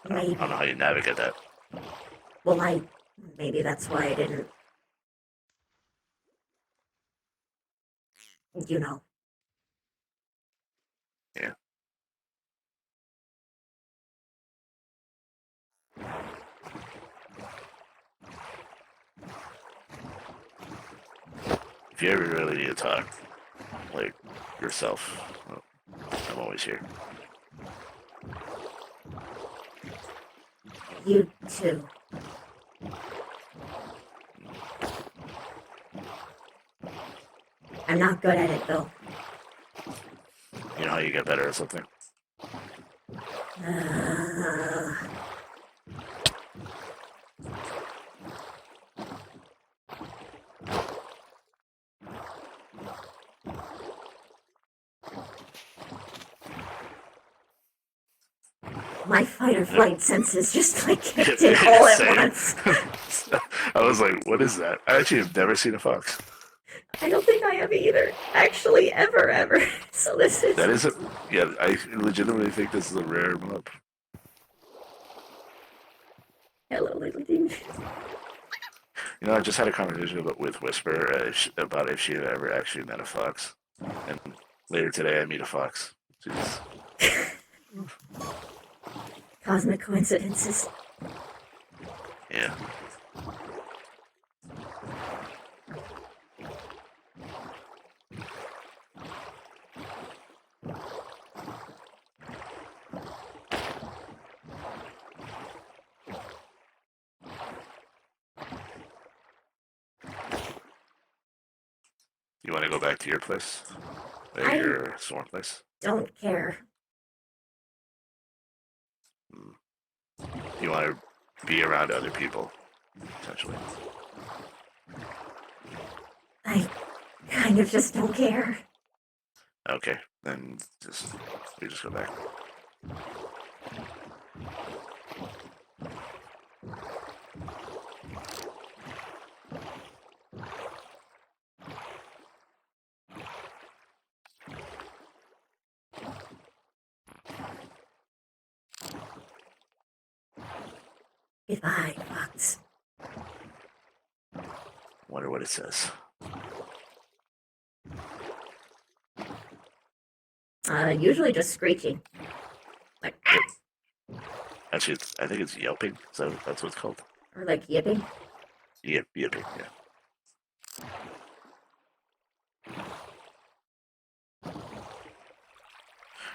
[SPEAKER 2] Maybe.
[SPEAKER 19] I don't know how you navigate that.
[SPEAKER 2] Well, maybe that's why I didn't... You know.
[SPEAKER 19] Yeah. If you ever really need to talk, like yourself, I'm always here.
[SPEAKER 2] You too. I'm not good at it, though.
[SPEAKER 19] You know how you get better at something?
[SPEAKER 2] My fight or flight senses just like kicked
[SPEAKER 19] Yeah,
[SPEAKER 2] in all at
[SPEAKER 19] same.
[SPEAKER 2] once.
[SPEAKER 19] I was like, what is that? I actually have never seen a fox.
[SPEAKER 2] I don't think I have either. Actually, ever. So this is...
[SPEAKER 19] That is a... Yeah, I legitimately think this is a rare mob.
[SPEAKER 2] Hello, little dude.
[SPEAKER 19] You know, I just had a conversation with Whisper about if she had ever actually met a fox. And later today, I meet a fox. Jeez.
[SPEAKER 2] Cosmic coincidences.
[SPEAKER 19] Yeah. You want to go back to your place? Your swarm place?
[SPEAKER 2] Don't care.
[SPEAKER 19] You want to be around other people, essentially.
[SPEAKER 2] I kind of just don't care.
[SPEAKER 19] Okay, then we just go back.
[SPEAKER 2] Goodbye, fox.
[SPEAKER 19] Wonder what it says.
[SPEAKER 2] Usually just screeching. Like,
[SPEAKER 19] Actually, I think it's yelping. So that's what it's called.
[SPEAKER 2] or like yipping.
[SPEAKER 19] Yipping. Yeah.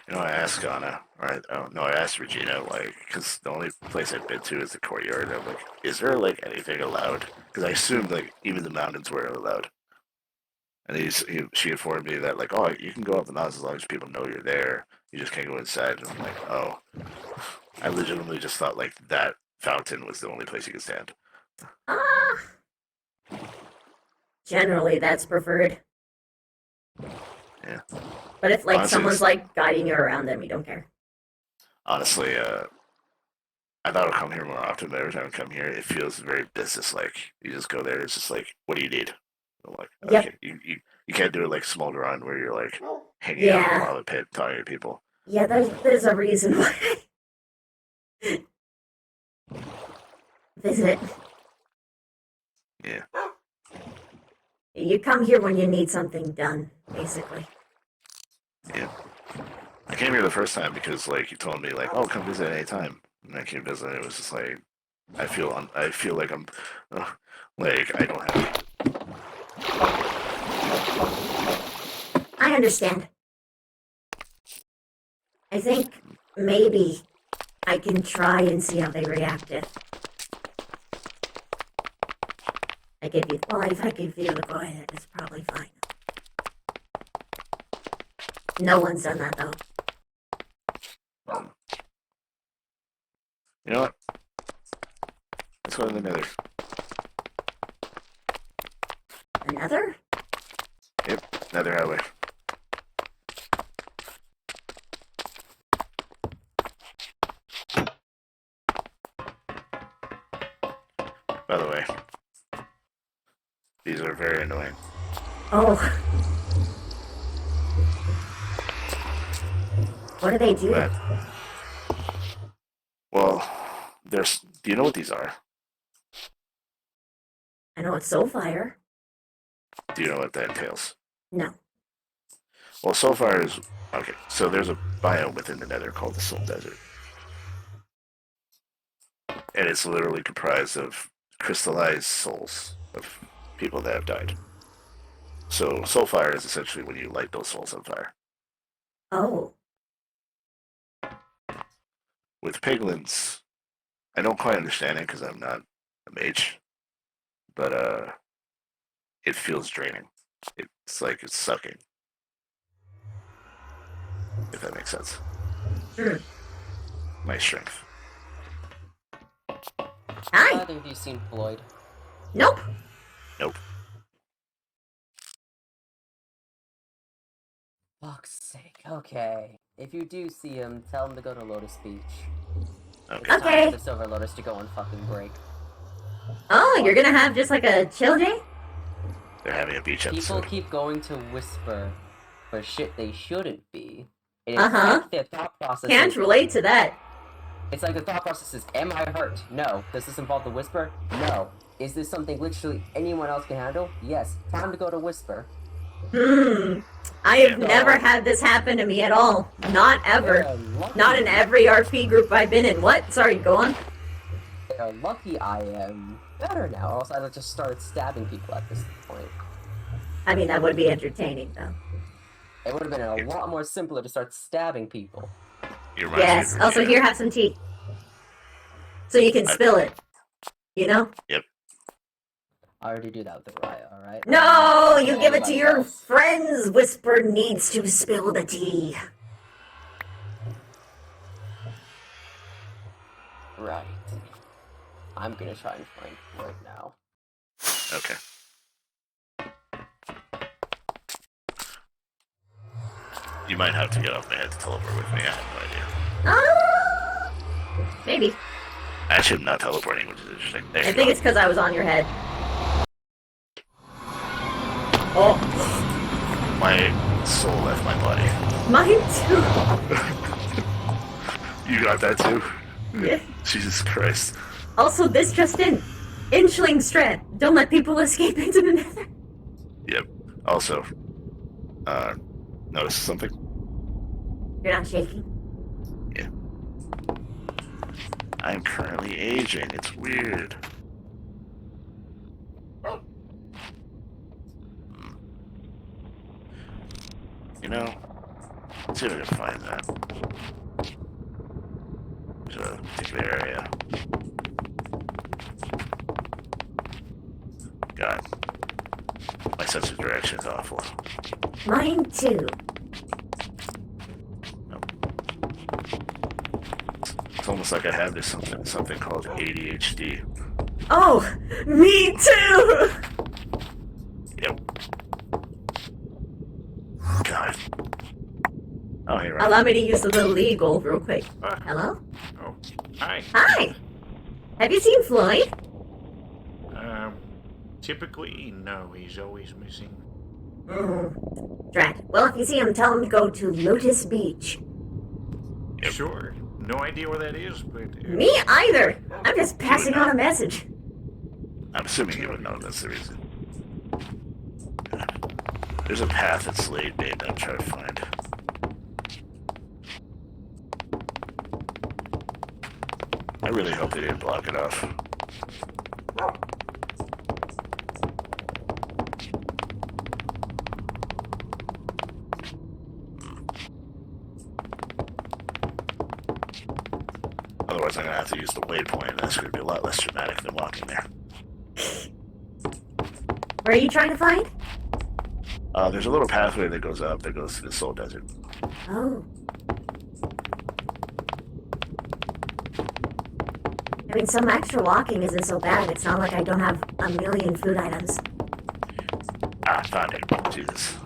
[SPEAKER 19] You know, I asked Anna, or I asked Regina, like, because the only place I've been to is the courtyard. I'm like, is there like anything allowed? Because I assumed like even the mountains were allowed. And she informed me that like, oh, you can go up the mountains as long as people know you're there. You just can't go inside. And I'm like, oh, I legitimately just thought like that fountain was the only place you could stand.
[SPEAKER 2] Generally, that's preferred.
[SPEAKER 19] Yeah.
[SPEAKER 2] But if like
[SPEAKER 19] Honestly,
[SPEAKER 2] someone's like guiding you around them, you don't care.
[SPEAKER 19] Honestly, I thought I'd come here more often, but every time I come here, it feels very business-like. You just go there, it's just like, what do you need? I'm like, okay, you can't do it like Smolder On where you're like hanging out in a lava pit talking to people.
[SPEAKER 2] Yeah, there's a reason why. Visit.
[SPEAKER 19] Yeah.
[SPEAKER 2] You come here when you need something done, basically.
[SPEAKER 19] Yeah. I came here the first time because like you told me like, oh, come visit anytime. And I came visit. And it was just like, I feel like I'm, like I don't have.
[SPEAKER 2] I understand. I think maybe I can try and see how they reacted. If I give you the go ahead, it's probably fine. No one's done that though.
[SPEAKER 19] You know what? Let's go to the Nether.
[SPEAKER 2] Another?
[SPEAKER 19] Yep, Nether Highway. By the way, these are very annoying.
[SPEAKER 2] Oh. What do they do?
[SPEAKER 19] Well, do you know what these are?
[SPEAKER 2] I know it's Soulfire.
[SPEAKER 19] Do you know what that entails?
[SPEAKER 2] No.
[SPEAKER 19] Well, Soulfire is okay. So there's a biome within the Nether called the Soul Desert, and it's literally comprised of crystallized souls of people that have died. So Soulfire is essentially when you light those souls on fire.
[SPEAKER 2] Oh.
[SPEAKER 19] With piglins, I don't quite understand it because I'm not a mage, but it feels draining. It's like it's sucking. If that makes sense. My strength.
[SPEAKER 2] Hi.
[SPEAKER 16] Have you seen Floyd?
[SPEAKER 2] Nope.
[SPEAKER 19] Nope.
[SPEAKER 16] Fuck's sake. Okay. If you do see him, tell him to go to Lotus Beach. It's time
[SPEAKER 2] Okay.
[SPEAKER 16] for the Silver Lotus to go on fucking break.
[SPEAKER 2] Oh, you're gonna have just like a chill day?
[SPEAKER 19] They're having a beach
[SPEAKER 16] People
[SPEAKER 19] episode.
[SPEAKER 16] keep going to whisper for shit they shouldn't be. And it's
[SPEAKER 2] Uh-huh.
[SPEAKER 16] like their thought process
[SPEAKER 2] Can't
[SPEAKER 16] is,
[SPEAKER 2] relate to that.
[SPEAKER 16] It's like the thought process is, am I hurt? No. Does this involve the whisper? No. Is this something literally anyone else can handle? Yes. Time to go to whisper.
[SPEAKER 2] I have never had this happen to me at all. Not ever. Not in every RP group I've been in. What? Sorry, go on.
[SPEAKER 16] They're lucky I am better now, or else I'd have just started stabbing people at this point.
[SPEAKER 2] I mean, that would be entertaining, though.
[SPEAKER 16] It would have been a lot more simpler to start stabbing people.
[SPEAKER 2] Yes. Also, here, have some tea. So you can spill it. You know?
[SPEAKER 19] Yep.
[SPEAKER 16] I already do that with the riot, alright?
[SPEAKER 2] No! You give it to your friends! Whisper needs to spill the tea.
[SPEAKER 16] Right. I'm gonna try and find right now.
[SPEAKER 19] Okay. You might have to get off my head to teleport with me. I have no idea.
[SPEAKER 2] Maybe.
[SPEAKER 19] Actually, I'm not teleporting, which is interesting. There
[SPEAKER 2] I
[SPEAKER 19] you
[SPEAKER 2] think
[SPEAKER 19] go.
[SPEAKER 2] it's because I was on your head. Oh.
[SPEAKER 19] My soul left my body.
[SPEAKER 2] Mine too.
[SPEAKER 19] You got that too?
[SPEAKER 2] Yeah.
[SPEAKER 19] Jesus Christ.
[SPEAKER 2] Also, this just in. Inchling strat. Don't let people escape into the nether.
[SPEAKER 19] Yep. Also, notice something?
[SPEAKER 2] You're not shaking.
[SPEAKER 19] I'm currently aging. It's weird. You know, let's see if I can find that. There's a particular area. God. My sense of direction is awful.
[SPEAKER 2] Mine too.
[SPEAKER 19] It's almost like I have this something called ADHD.
[SPEAKER 2] Oh, me too!
[SPEAKER 19] Yep. God. Oh, hey, right.
[SPEAKER 2] Allow me to use the little eagle real quick. Hello?
[SPEAKER 22] Oh, hi.
[SPEAKER 2] Hi! Have you seen Floyd?
[SPEAKER 22] Typically, no, he's always missing.
[SPEAKER 2] Drat. Well, if you see him, tell him to go to Lotus Beach.
[SPEAKER 22] Sure. No idea where that is, but...
[SPEAKER 2] Me either! I'm just passing on a message.
[SPEAKER 19] I'm assuming you would know that's the reason. There's a path that's laid bait that I'm trying to find. I really hope they didn't block it off. Otherwise, I'm gonna have to use the waypoint, and that's gonna be a lot less dramatic than walking there.
[SPEAKER 2] Where are you trying to find?
[SPEAKER 19] There's a little pathway that goes up that goes to the Soul Desert.
[SPEAKER 2] Oh. I mean, some extra walking isn't so bad. It's not like I don't have a million food items.
[SPEAKER 19] Ah, found it. Jesus.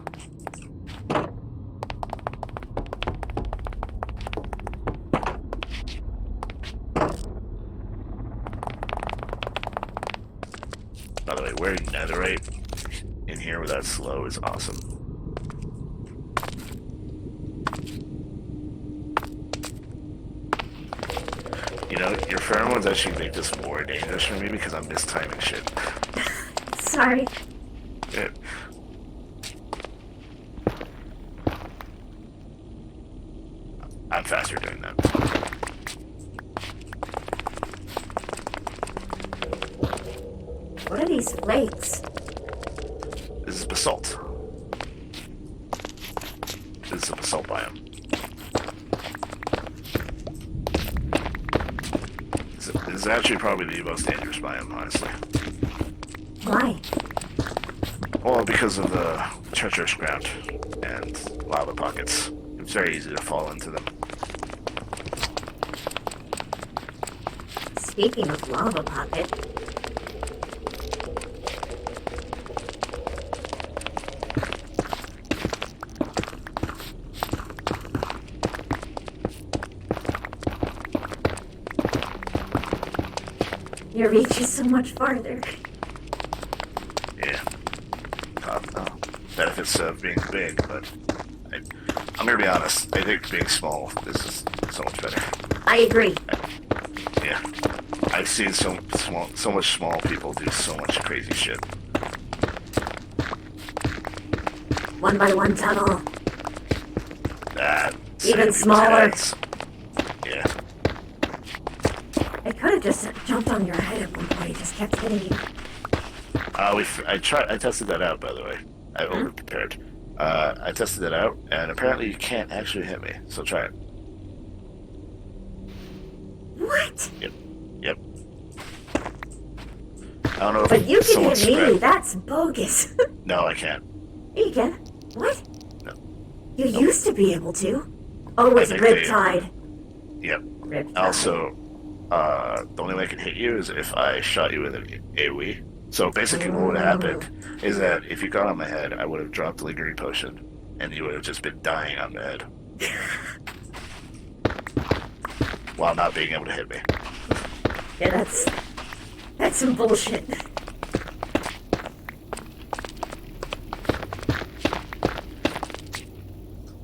[SPEAKER 19] By the way, wearing netherite in here without slow is awesome. You know, your pheromones actually make this more dangerous for me because I'm mistiming shit.
[SPEAKER 2] Sorry.
[SPEAKER 19] Yeah. I'm faster doing that.
[SPEAKER 2] What are these flakes?
[SPEAKER 19] This is basalt. This is a basalt biome. This is actually probably the most dangerous biome, honestly.
[SPEAKER 2] Why?
[SPEAKER 19] Well, because of the treacherous ground and lava pockets. It's very easy to fall into them.
[SPEAKER 2] Speaking of lava pocket, Your reach is so much farther.
[SPEAKER 19] Yeah. Benefits of being big, but I'm gonna be honest. I think being small is so much better.
[SPEAKER 2] I agree.
[SPEAKER 19] Yeah. I've seen so much small people do so much crazy shit.
[SPEAKER 2] 1x1 tunnel.
[SPEAKER 19] Even
[SPEAKER 2] smaller.
[SPEAKER 19] Yeah.
[SPEAKER 2] I could have just jumped on your head at one point. It just kept hitting you.
[SPEAKER 19] I tested that out, by the way. I over-prepared. I tested it out, and apparently you can't actually hit me, so try it.
[SPEAKER 2] What?
[SPEAKER 19] Yep. I don't know if
[SPEAKER 2] But you can
[SPEAKER 19] someone
[SPEAKER 2] hit me.
[SPEAKER 19] spread-
[SPEAKER 2] That's bogus.
[SPEAKER 19] No, I can't.
[SPEAKER 2] You can. What?
[SPEAKER 19] No.
[SPEAKER 2] You used to be able to. Oh, it's
[SPEAKER 19] I think
[SPEAKER 2] Riptide.
[SPEAKER 19] Yep.
[SPEAKER 2] Riptide.
[SPEAKER 19] Also, the only way I can hit you is if I shot you with an AoE. So basically what would have happened is that if you got on my head, I would have dropped the Lingering Potion, and you would have just been dying on the head. While not being able to hit me.
[SPEAKER 2] Yeah, that's some bullshit.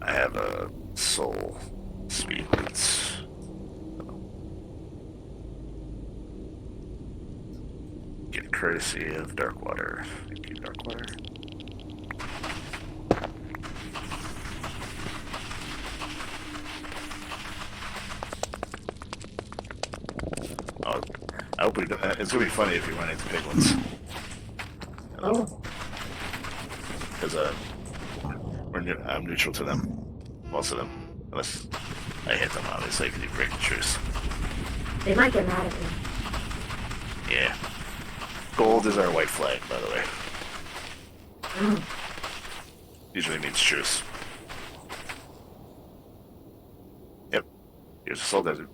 [SPEAKER 19] I have a soul speed boots. Get courtesy of Darkwater. Thank you, Darkwater. Oh, I hope we don't, it's gonna be funny if you run into piglins.
[SPEAKER 2] Oh.
[SPEAKER 19] Because I'm neutral to them. Most of them. Unless I hit them, obviously, because you break the truce.
[SPEAKER 2] They might get mad at me.
[SPEAKER 19] Yeah. Gold is our white flag, by the way.
[SPEAKER 2] Mm.
[SPEAKER 19] Usually means truce. Yep. Here's a soul desert.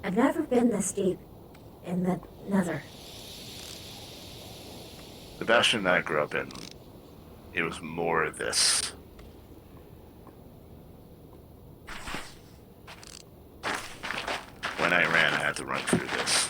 [SPEAKER 2] I've never been this deep in the Nether.
[SPEAKER 19] The Bastion that I grew up in, it was more this. When I ran, I had to run through this.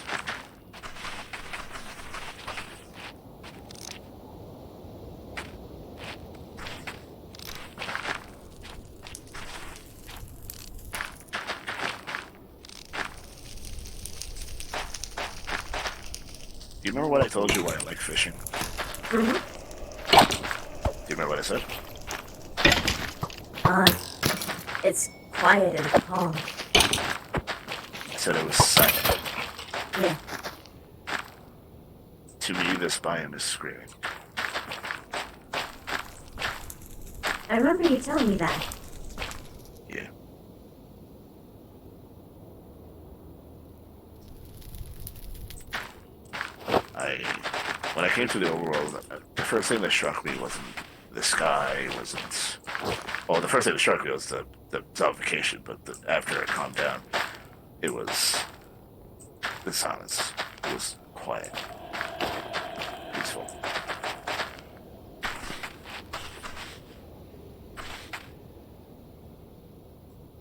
[SPEAKER 19] Do you remember what I told you why I like fishing?
[SPEAKER 2] Mm-hmm.
[SPEAKER 19] Do you remember what I said?
[SPEAKER 2] It's quiet and calm.
[SPEAKER 19] I said it was silent.
[SPEAKER 2] Yeah.
[SPEAKER 19] To me, this biome is screaming.
[SPEAKER 2] I remember you telling me that.
[SPEAKER 19] Yeah. When I came to the overworld, the first thing that struck me wasn't the sky, wasn't... Well, the first thing that struck me was the zombification, but after it calmed down, it was the silence. It was quiet. Peaceful.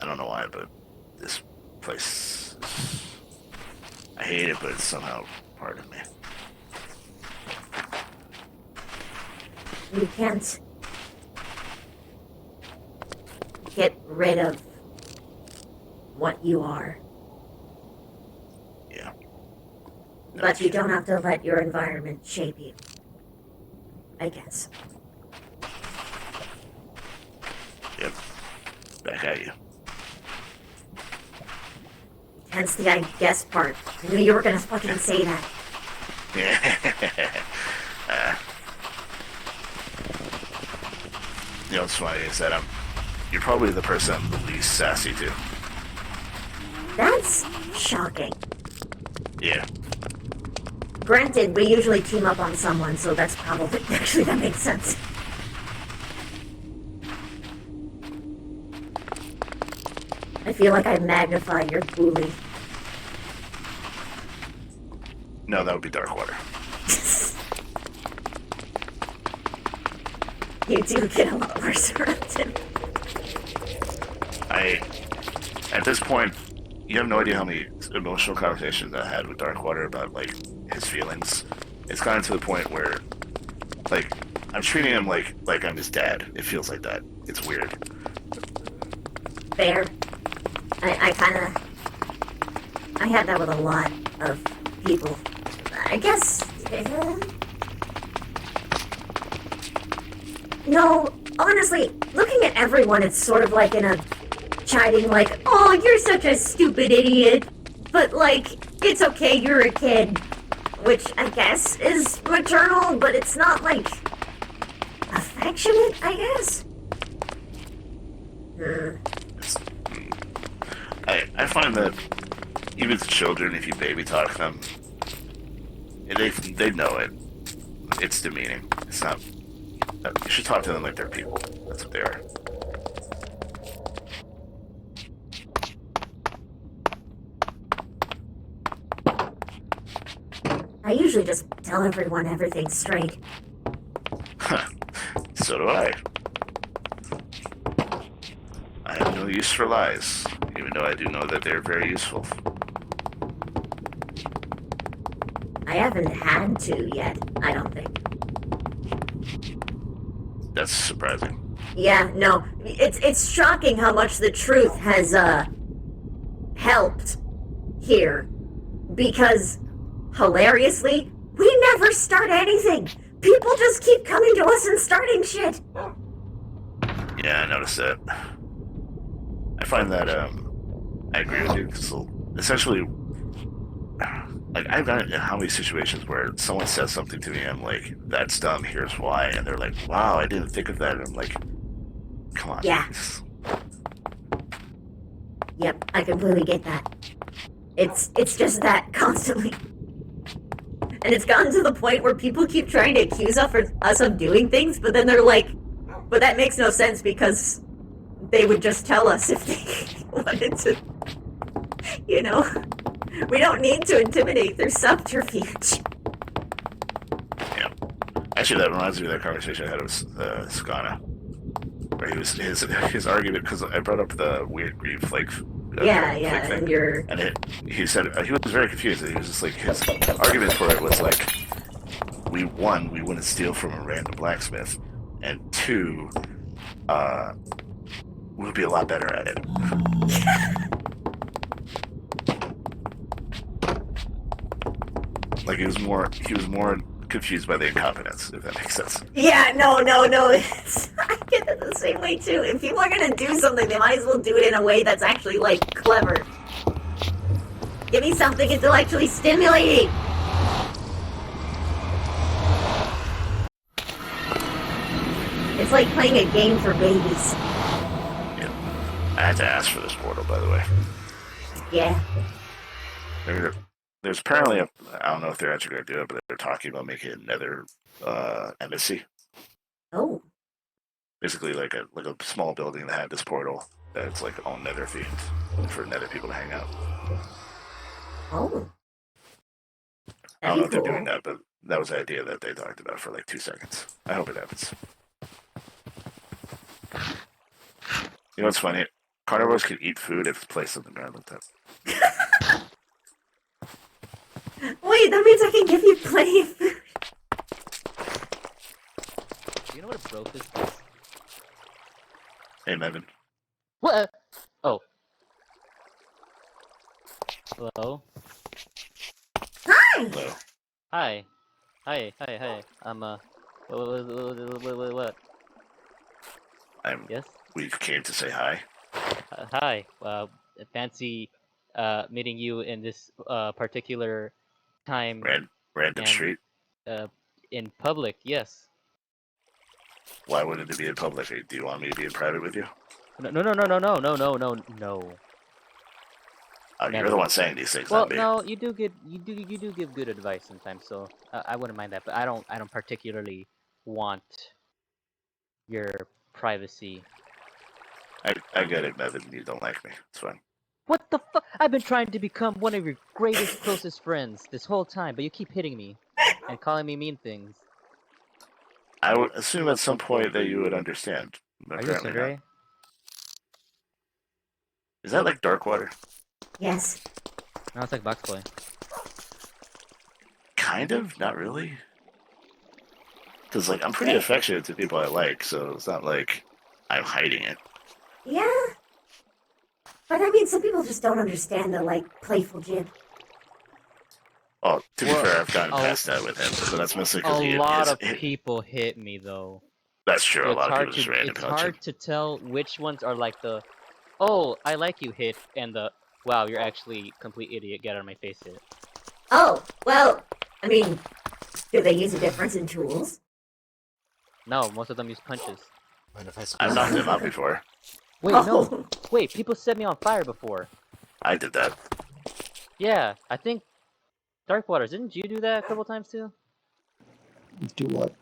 [SPEAKER 19] I don't know why, but this place is... I hate it, but it's somehow part of me.
[SPEAKER 2] You can't get rid of what you are.
[SPEAKER 19] Yeah.
[SPEAKER 2] But you don't have to let your environment shape you. I guess.
[SPEAKER 19] Yep. Back at you.
[SPEAKER 2] Hence the I guess part. I knew you were gonna fucking say that.
[SPEAKER 19] Yeah. You know what's funny is that you're probably the person I'm the least sassy to.
[SPEAKER 2] That's shocking.
[SPEAKER 19] Yeah.
[SPEAKER 2] Granted, we usually team up on someone, so that's probably... Actually, that makes sense. I feel like I magnify your bully.
[SPEAKER 19] No, that would be Darkwater.
[SPEAKER 2] You do get a lot worse around him.
[SPEAKER 19] At this point, you have no idea how many emotional conversations I had with Darkwater about like his feelings. It's gotten to the point where, like, I'm treating him like I'm his dad. It feels like that. It's weird.
[SPEAKER 2] Fair. I kind of... I had that with a lot of people. I guess... No, honestly, looking at everyone, it's sort of like in a chiding, like, oh, you're such a stupid idiot. But, like, it's okay, you're a kid. Which, I guess, is maternal, but it's not, like, affectionate, I guess?
[SPEAKER 19] I find that even to children, if you baby talk them, they know it. It's demeaning. It's not. You should talk to them like they're people. That's what they are.
[SPEAKER 2] I usually just tell everyone everything straight.
[SPEAKER 19] So do I. I have no use for lies, even though I do know that they're very useful.
[SPEAKER 2] I haven't had to yet, I don't think.
[SPEAKER 19] That's surprising.
[SPEAKER 2] Yeah, no, it's shocking how much the truth has, helped here. Because, hilariously, we never start anything! People just keep coming to us and starting shit!
[SPEAKER 19] Yeah, I noticed that. I find that, I agree with you, because essentially, like, I've got how many situations where someone says something to me, I'm like, that's dumb, here's why, and they're like, wow, I didn't think of that, and I'm like, come on.
[SPEAKER 2] Yeah. Yep, I completely get that. It's just that constantly. And it's gotten to the point where people keep trying to accuse us of doing things, but then they're like, but that makes no sense because they would just tell us if they wanted to. You know? We don't need to intimidate through subterfuge.
[SPEAKER 19] Yeah. Actually, that reminds me of that conversation I had with Skana. Where he was, his argument, because I brought up the weird green flake
[SPEAKER 2] Yeah,
[SPEAKER 19] thing.
[SPEAKER 2] and you're...
[SPEAKER 19] And he said, he was very confused. He was just like, his argument for it was like, we wouldn't steal from a random blacksmith, and two, we'll be a lot better at it. Like he was more confused by the incompetence, if that makes sense.
[SPEAKER 2] Yeah, no. I get it the same way too. If people are gonna do something, they might as well do it in a way that's actually, like, clever. Give me something intellectually stimulating. It's like playing a game for babies.
[SPEAKER 19] Yeah. I had to ask for this portal, by the way.
[SPEAKER 2] Yeah.
[SPEAKER 19] There's apparently I don't know if they're actually going to do it, but they're talking about making another embassy.
[SPEAKER 2] Oh.
[SPEAKER 19] Basically, like a small building that had this portal that's like all Nether themed for Nether people to hang out.
[SPEAKER 2] Oh.
[SPEAKER 19] I don't know if they're doing that, but that was the idea that they talked about for like 2 seconds. I hope it happens. You know what's funny? Carnivores can eat food if it's placed on the ground like that.
[SPEAKER 2] Wait, that means I can give you plenty of food.
[SPEAKER 21] Do you know what a broke is?
[SPEAKER 19] Hey, Mevin.
[SPEAKER 21] What? Oh. Hello?
[SPEAKER 2] Hi!
[SPEAKER 19] Hello.
[SPEAKER 21] Hi. Hi. What? Yes?
[SPEAKER 19] We came to say hi.
[SPEAKER 21] Hi. Fancy meeting you in this particular time.
[SPEAKER 19] Random street?
[SPEAKER 21] In public, yes.
[SPEAKER 19] Why wouldn't it be in public? Do you want me to be in private with you?
[SPEAKER 21] No.
[SPEAKER 19] You're the one saying these things,
[SPEAKER 21] Well,
[SPEAKER 19] not me.
[SPEAKER 21] no, you do give good advice sometimes, so I wouldn't mind that. But I don't particularly want your privacy.
[SPEAKER 19] I get it, Mevin. You don't like me. It's fine.
[SPEAKER 21] What the fuck? I've been trying to become one of your greatest, closest friends this whole time, but you keep hitting me and calling me mean things.
[SPEAKER 19] I would assume at some point that you would understand.
[SPEAKER 21] Are you a tsundere?
[SPEAKER 19] Is that like Darkwater?
[SPEAKER 2] Yes.
[SPEAKER 21] No, it's like box play.
[SPEAKER 19] Kind of, not really. Because like I'm pretty affectionate to people I like, so it's not like I'm hiding it.
[SPEAKER 2] Yeah. But I mean, some people just don't understand the, like, playful jib.
[SPEAKER 19] Oh, to be
[SPEAKER 21] Well,
[SPEAKER 19] fair, I've gotten
[SPEAKER 21] a-
[SPEAKER 19] past that with him, but that's mostly
[SPEAKER 21] A
[SPEAKER 19] because he
[SPEAKER 21] lot of
[SPEAKER 19] hit.
[SPEAKER 21] people hit me though.
[SPEAKER 19] That's true.
[SPEAKER 21] So
[SPEAKER 19] A
[SPEAKER 21] it's
[SPEAKER 19] lot of
[SPEAKER 21] hard
[SPEAKER 19] people
[SPEAKER 21] to
[SPEAKER 19] just random
[SPEAKER 21] it's
[SPEAKER 19] punch him.
[SPEAKER 21] hard to tell which ones are like the, oh, I like you hit, and the, wow, you're actually complete idiot, get out of my face hit.
[SPEAKER 2] Oh, well, I mean, do they use a difference in tools?
[SPEAKER 21] No, most of them use punches.
[SPEAKER 19] I've knocked him out before.
[SPEAKER 21] Wait,
[SPEAKER 2] Oh.
[SPEAKER 21] no. Wait, people set me on fire before.
[SPEAKER 19] I did that.
[SPEAKER 21] Yeah, I think Dark Waters, didn't you do that a couple times too?
[SPEAKER 8] Do what?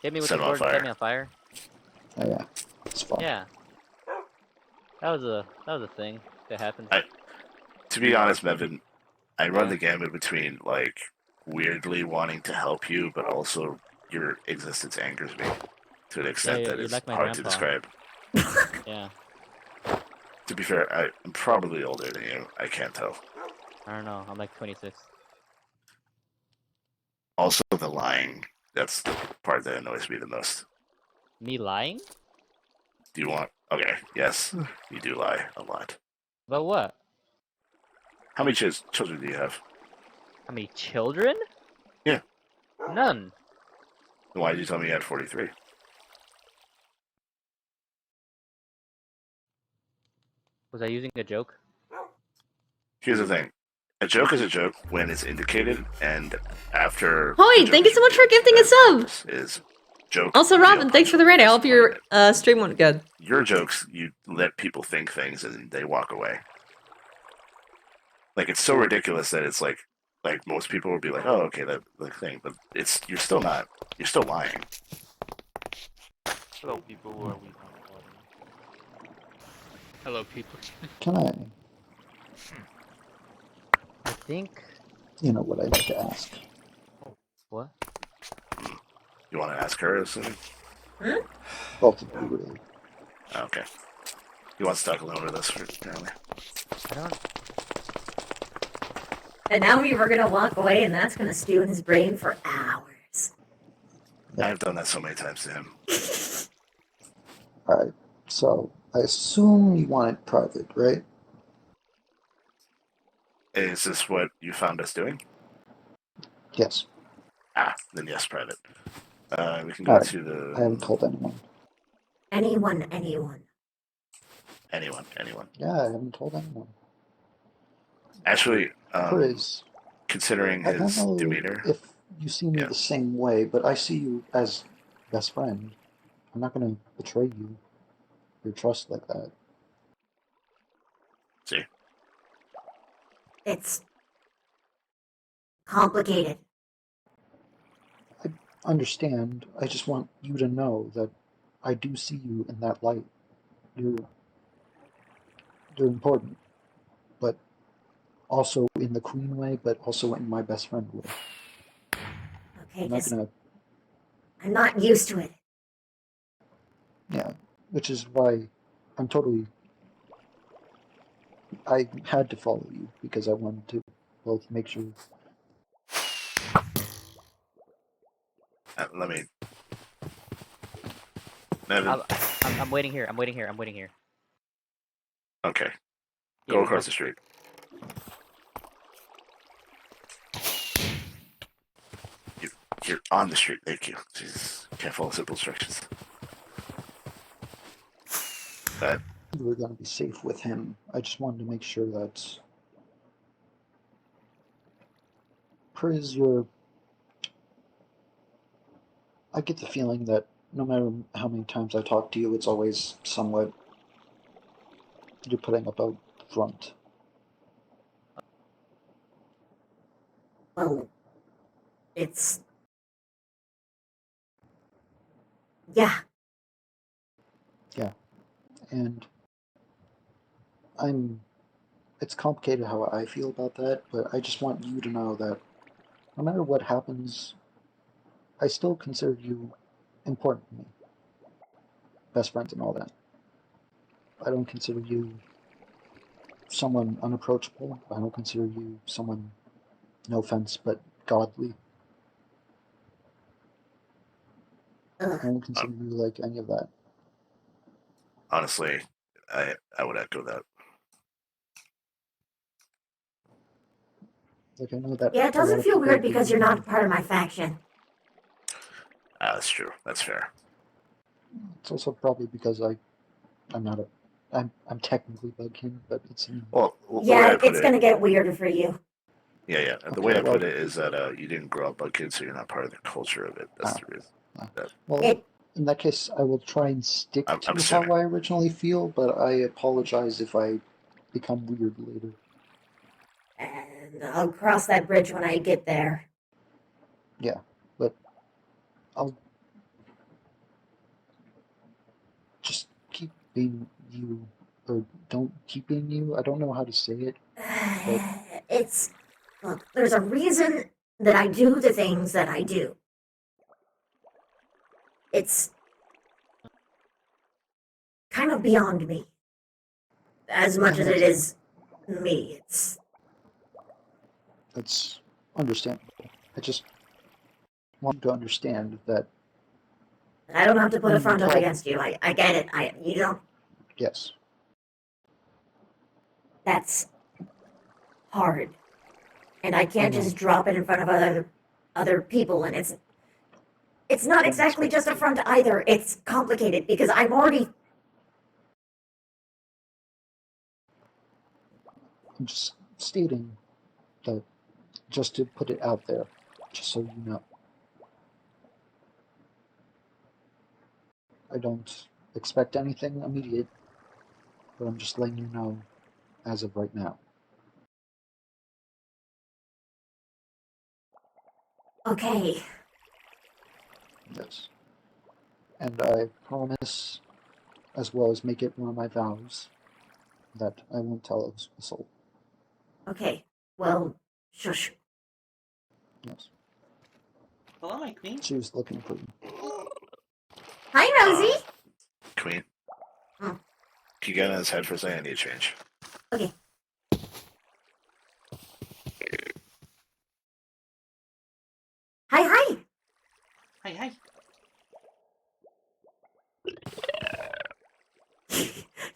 [SPEAKER 21] Hit me with
[SPEAKER 19] Set
[SPEAKER 21] the
[SPEAKER 19] him on
[SPEAKER 21] sword and set
[SPEAKER 19] fire.
[SPEAKER 21] me on fire.
[SPEAKER 8] Oh yeah, it's fun.
[SPEAKER 21] Yeah. That was a thing that happened.
[SPEAKER 19] To be honest, Mevin, I run
[SPEAKER 21] Yeah.
[SPEAKER 19] the gamut between like weirdly wanting to help you, but also your existence angers me to an extent that
[SPEAKER 21] you're
[SPEAKER 19] is
[SPEAKER 21] like my
[SPEAKER 19] hard to
[SPEAKER 21] grandpa.
[SPEAKER 19] describe.
[SPEAKER 21] Yeah.
[SPEAKER 19] To be fair, I'm probably older than you. I can't tell.
[SPEAKER 21] I don't know. I'm like 26.
[SPEAKER 19] Also, the lying. That's the part that annoys me the most.
[SPEAKER 21] Me lying?
[SPEAKER 19] Do you want? Okay, yes, you do lie a lot.
[SPEAKER 21] About what?
[SPEAKER 19] How many children do you have?
[SPEAKER 21] How many children?
[SPEAKER 19] Yeah.
[SPEAKER 21] None.
[SPEAKER 19] Then why did you tell me you had 43?
[SPEAKER 21] Was I using a joke?
[SPEAKER 19] Here's the thing. A joke is a joke when it's indicated, and after.
[SPEAKER 1] Hoi, thank you so much for gifting a sub!
[SPEAKER 19] Is joke.
[SPEAKER 1] Also, Robin, thanks for the raid. I hope your stream went good.
[SPEAKER 19] Your jokes, you let people think things and they walk away. Like, it's so ridiculous that it's like most people would be like, oh, okay, that thing, but you're still not, you're still lying.
[SPEAKER 10] Hello, people who are weak on water.
[SPEAKER 21] Hello, people.
[SPEAKER 8] Can I?
[SPEAKER 21] I think.
[SPEAKER 8] You know what I'd like to ask.
[SPEAKER 21] What?
[SPEAKER 19] You want to ask her or something?
[SPEAKER 8] Both of you, really.
[SPEAKER 19] Okay. He wants to talk alone with us, apparently.
[SPEAKER 21] I don't.
[SPEAKER 2] And now we were gonna walk away, and that's gonna stew in his brain for hours.
[SPEAKER 19] I've done that so many times to him.
[SPEAKER 8] Alright, so I assume you want it private, right?
[SPEAKER 19] Is this what you found us doing?
[SPEAKER 8] Yes.
[SPEAKER 19] Then yes, private. We can go
[SPEAKER 8] Alright,
[SPEAKER 19] to the...
[SPEAKER 8] I haven't told anyone.
[SPEAKER 2] Anyone.
[SPEAKER 19] Anyone.
[SPEAKER 8] Yeah, I haven't told anyone.
[SPEAKER 19] Actually,
[SPEAKER 8] Chris,
[SPEAKER 19] considering
[SPEAKER 8] I don't
[SPEAKER 19] his
[SPEAKER 8] know
[SPEAKER 19] demeanor...
[SPEAKER 8] if you see me the same way, but I see you as best friend. I'm not going to betray you, your trust like that.
[SPEAKER 19] See?
[SPEAKER 2] It's complicated.
[SPEAKER 8] I understand. I just want you to know that I do see you in that light. You're important, but also in the queen way, but also in my best friend way.
[SPEAKER 2] Okay,
[SPEAKER 8] I'm not gonna.
[SPEAKER 2] I'm not used to it.
[SPEAKER 8] Yeah, which is why I'm totally. I had to follow you because I wanted to both make sure.
[SPEAKER 19] Let me... Nevin.
[SPEAKER 21] I'm waiting here.
[SPEAKER 19] Okay.
[SPEAKER 21] Yeah,
[SPEAKER 19] Go across the street. You're on the street. Thank you. Jesus. Can't follow simple instructions.
[SPEAKER 8] You were going to be safe with him. I just wanted to make sure that. Priz, I get the feeling that no matter how many times I talk to you, it's always somewhat. You're putting up a front.
[SPEAKER 2] Well, it's... Yeah.
[SPEAKER 8] Yeah. And it's complicated how I feel about that, but I just want you to know that no matter what happens, I still consider you important to me. Best friends and all that. I don't consider you someone unapproachable. I don't consider you someone, no offense, but godly. I don't consider you like any of that.
[SPEAKER 19] Honestly, I would echo that.
[SPEAKER 8] Like I know that.
[SPEAKER 2] Yeah, it doesn't feel weird because you're not part of my faction.
[SPEAKER 19] That's true. That's fair.
[SPEAKER 8] It's also probably because I'm not a. I'm technically Bug King, but it's.
[SPEAKER 19] Well,
[SPEAKER 2] Yeah, it's gonna get weirder for you.
[SPEAKER 19] Yeah. The way I put it is that you didn't grow up Bug Kid, so you're not part of the culture of it. That's the reason.
[SPEAKER 8] Well, in that case, I will try and stick
[SPEAKER 19] I'm
[SPEAKER 8] to
[SPEAKER 19] assuming.
[SPEAKER 8] how I originally feel, but I apologize if I become weird later.
[SPEAKER 2] And I'll cross that bridge when I get there.
[SPEAKER 8] Yeah, but I'll just keep being you, or don't keep being you. I don't know how to say it. But
[SPEAKER 2] Look, there's a reason that I do the things that I do. It's kind of beyond me. As much as it is me,
[SPEAKER 8] that's understandable. I just want you to understand that.
[SPEAKER 2] I don't have to put a front up against you. I get it. You don't.
[SPEAKER 8] Yes.
[SPEAKER 2] That's hard. And I can't just drop it in front of other people, and it's not exactly just a front either. It's complicated because I'm already.
[SPEAKER 8] I'm just stating that, just to put it out there, just so you know. I don't expect anything immediate, but I'm just letting you know as of right now.
[SPEAKER 2] Okay.
[SPEAKER 8] Yes. And I promise, as well as make it one of my vows, that I won't tell a soul.
[SPEAKER 2] Okay. Well, shush.
[SPEAKER 8] Yes.
[SPEAKER 5] Hello, my queen.
[SPEAKER 8] She was looking for you.
[SPEAKER 2] Hi, Rosie.
[SPEAKER 19] Queen.
[SPEAKER 2] Oh.
[SPEAKER 19] Can you get in his head for a second? I need a change.
[SPEAKER 2] Okay. Hi.
[SPEAKER 5] Hi.